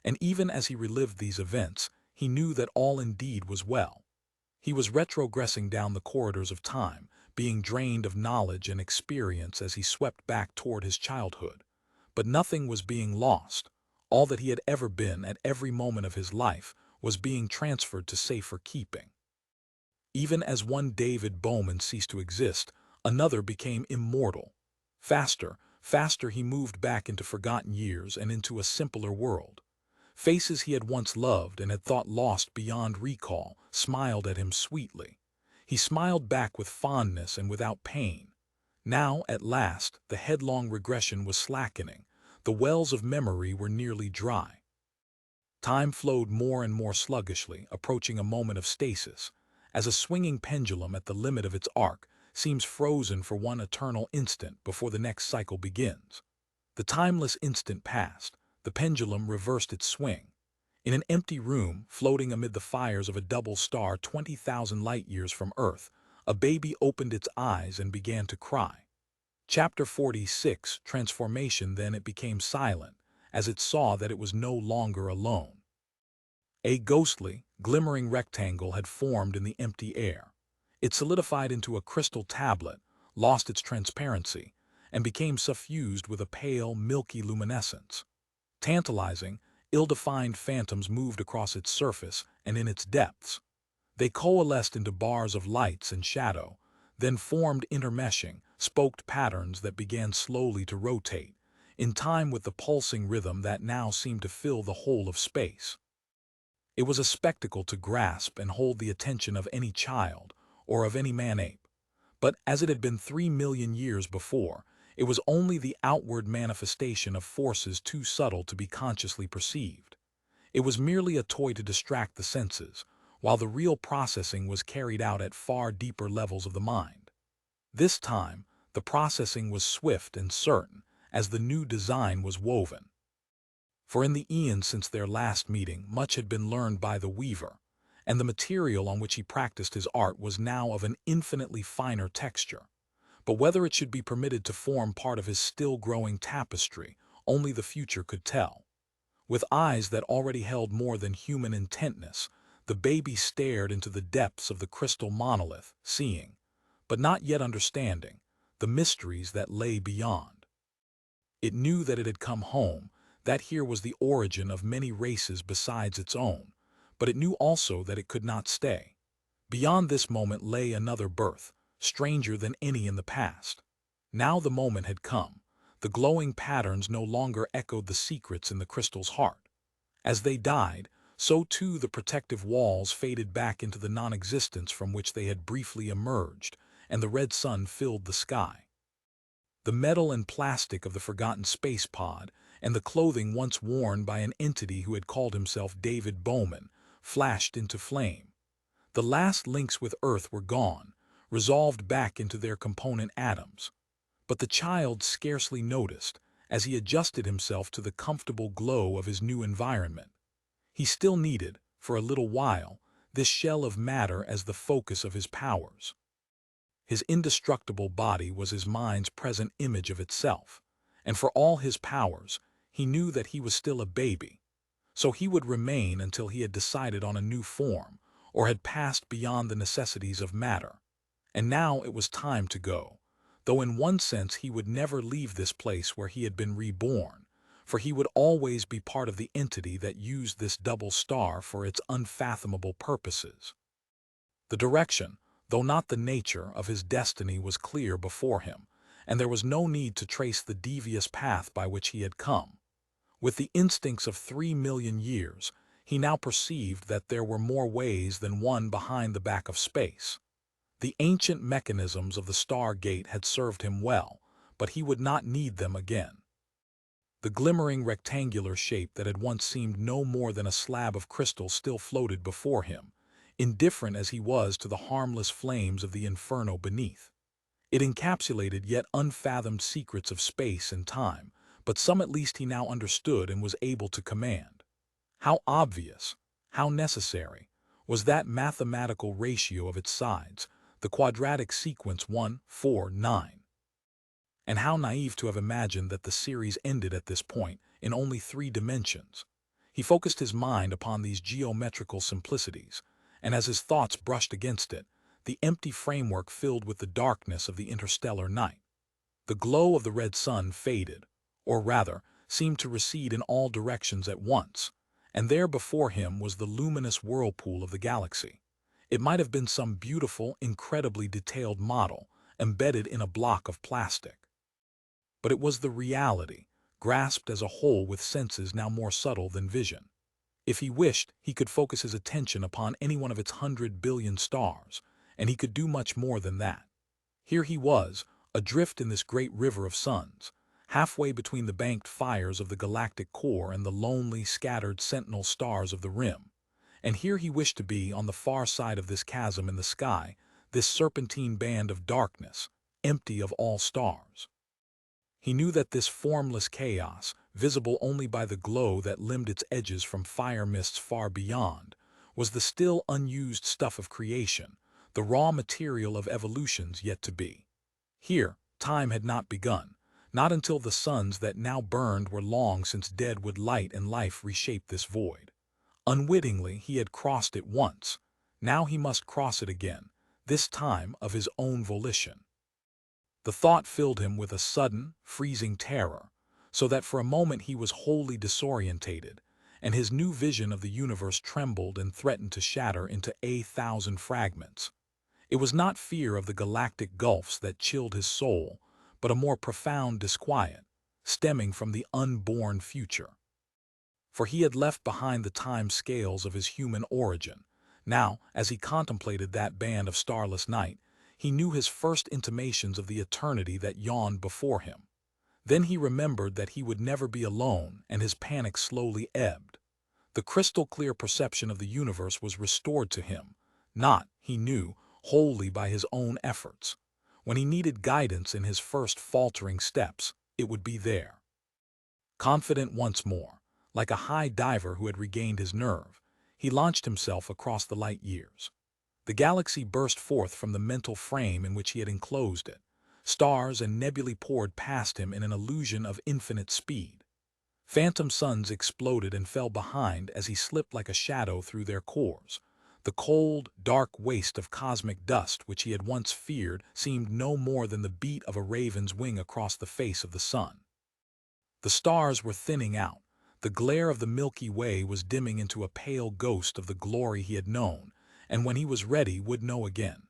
A: And even as he relived these events, he knew that all indeed was well. He was retrogressing down the corridors of time, being drained of knowledge and experience as he swept back toward his childhood. But nothing was being lost. All that he had ever been at every moment of his life was being transferred to safer keeping. Even as one David Bowman ceased to exist, another became immortal. Faster, faster he moved back into forgotten years and into a simpler world. Faces he had once loved and had thought lost beyond recall smiled at him sweetly. He smiled back with fondness and without pain. Now, at last, the headlong regression was slackening. The wells of memory were nearly dry. Time flowed more and more sluggishly, approaching a moment of stasis, as a swinging pendulum at the limit of its arc seems frozen for one eternal instant before the next cycle begins. The timeless instant passed. The pendulum reversed its swing. In an empty room, floating amid the fires of a double star 20,000 light-years from Earth, a baby opened its eyes and began to cry. Chapter 46, Transformation. Then it became silent, as it saw that it was no longer alone. A ghostly, glimmering rectangle had formed in the empty air. It solidified into a crystal tablet, lost its transparency, and became suffused with a pale, milky luminescence. Tantalizing, ill-defined phantoms moved across its surface and in its depths. They coalesced into bars of lights and shadow, then formed intermeshing, spoked patterns that began slowly to rotate, in time with the pulsing rhythm that now seemed to fill the whole of space. It was a spectacle to grasp and hold the attention of any child or of any man-ape. But as it had been 3 million years before, it was only the outward manifestation of forces too subtle to be consciously perceived. It was merely a toy to distract the senses, while the real processing was carried out at far deeper levels of the mind. This time, the processing was swift and certain, as the new design was woven. For in the eons since their last meeting, much had been learned by the weaver, and the material on which he practiced his art was now of an infinitely finer texture. But whether it should be permitted to form part of his still-growing tapestry, only the future could tell. With eyes that already held more than human intentness, the baby stared into the depths of the crystal monolith, seeing, but not yet understanding, the mysteries that lay beyond. It knew that it had come home, that here was the origin of many races besides its own, but it knew also that it could not stay. Beyond this moment lay another birth, stranger than any in the past. Now the moment had come. The glowing patterns no longer echoed the secrets in the crystal's heart. As they died, so too the protective walls faded back into the non-existence from which they had briefly emerged, and the red sun filled the sky. The metal and plastic of the forgotten space pod, and the clothing once worn by an entity who had called himself David Bowman, flashed into flame. The last links with Earth were gone, resolved back into their component atoms. But the child scarcely noticed, as he adjusted himself to the comfortable glow of his new environment. He still needed, for a little while, this shell of matter as the focus of his powers. His indestructible body was his mind's present image of itself, and for all his powers, he knew that he was still a baby, so he would remain until he had decided on a new form, or had passed beyond the necessities of matter. And now it was time to go, though in one sense he would never leave this place where he had been reborn, for he would always be part of the entity that used this double star for its unfathomable purposes. The direction, though not the nature, of his destiny was clear before him, and there was no need to trace the devious path by which he had come. With the instincts of 3 million years, he now perceived that there were more ways than one behind the back of space. The ancient mechanisms of the Stargate had served him well, but he would not need them again. The glimmering rectangular shape that had once seemed no more than a slab of crystal still floated before him, indifferent as he was to the harmless flames of the inferno beneath. It encapsulated yet unfathomed secrets of space and time, but some at least he now understood and was able to command. How obvious, how necessary, was that mathematical ratio of its sides, the quadratic sequence 1, 4, 9. And how naive to have imagined that the series ended at this point, in only 3 dimensions. He focused his mind upon these geometrical simplicities, and as his thoughts brushed against it, the empty framework filled with the darkness of the interstellar night. The glow of the red sun faded, or rather, seemed to recede in all directions at once, and there before him was the luminous whirlpool of the galaxy. It might have been some beautiful, incredibly detailed model, embedded in a block of plastic. But it was the reality, grasped as a whole with senses now more subtle than vision. If he wished, he could focus his attention upon any one of its 100 billion stars, and he could do much more than that. Here he was, adrift in this great river of suns, halfway between the banked fires of the galactic core and the lonely, scattered sentinel stars of the rim. And here he wished to be, on the far side of this chasm in the sky, this serpentine band of darkness, empty of all stars. He knew that this formless chaos, visible only by the glow that limned its edges from fire mists far beyond, was the still unused stuff of creation, the raw material of evolutions yet to be. Here, time had not begun, not until the suns that now burned were long since dead would light and life reshape this void. Unwittingly, he had crossed it once. Now he must cross it again, this time of his own volition. The thought filled him with a sudden, freezing terror, so that for a moment he was wholly disorientated, and his new vision of the universe trembled and threatened to shatter into 1,000 fragments. It was not fear of the galactic gulfs that chilled his soul, but a more profound disquiet, stemming from the unborn future. For he had left behind the time scales of his human origin. Now, as he contemplated that band of starless night, he knew his first intimations of the eternity that yawned before him. Then he remembered that he would never be alone, and his panic slowly ebbed. The crystal-clear perception of the universe was restored to him, not, he knew, wholly by his own efforts. When he needed guidance in his first faltering steps, it would be there. Confident once more, like a high diver who had regained his nerve, he launched himself across the light years. The galaxy burst forth from the mental frame in which he had enclosed it. Stars and nebulae poured past him in an illusion of infinite speed. Phantom suns exploded and fell behind as he slipped like a shadow through their cores. The cold, dark waste of cosmic dust which he had once feared seemed no more than the beat of a raven's wing across the face of the sun. The stars were thinning out. The glare of the Milky Way was dimming into a pale ghost of the glory he had known, and when he was ready would know again.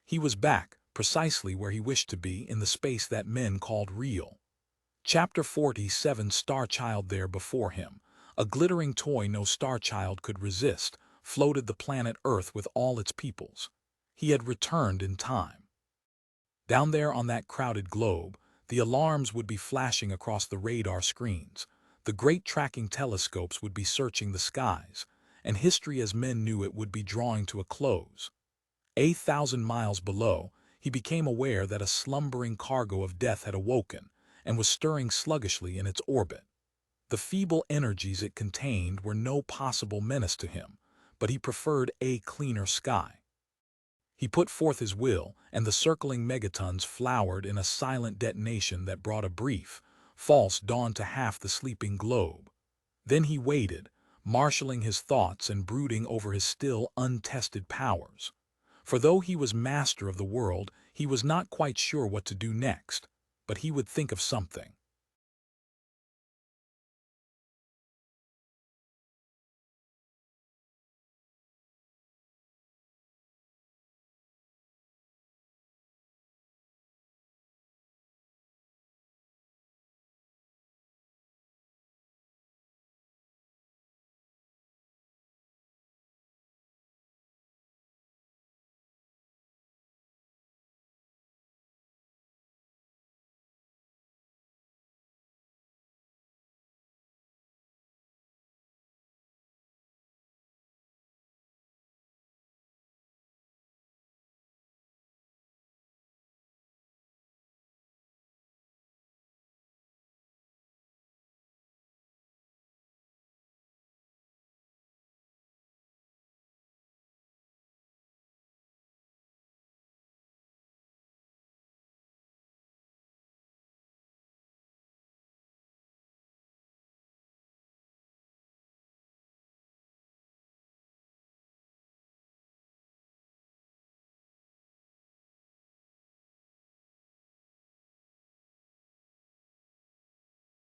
A: He was back, precisely where he wished to be, in the space that men called real. Chapter 47. Starchild. There before him, a glittering toy no starchild could resist, floated the planet Earth with all its peoples. He had returned in time. Down there on that crowded globe, the alarms would be flashing across the radar screens, the great tracking telescopes would be searching the skies, and history as men knew it would be drawing to a close. 1,000 miles below, he became aware that a slumbering cargo of death had awoken and was stirring sluggishly in its orbit. The feeble energies it contained were no possible menace to him, but he preferred a cleaner sky. He put forth his will, and the circling megatons flowered in a silent detonation that brought a brief, false dawn to half the sleeping globe. Then he waited, marshaling his thoughts and brooding over his still untested powers. For though he was master of the world, he was not quite sure what to do next, but he would think of something.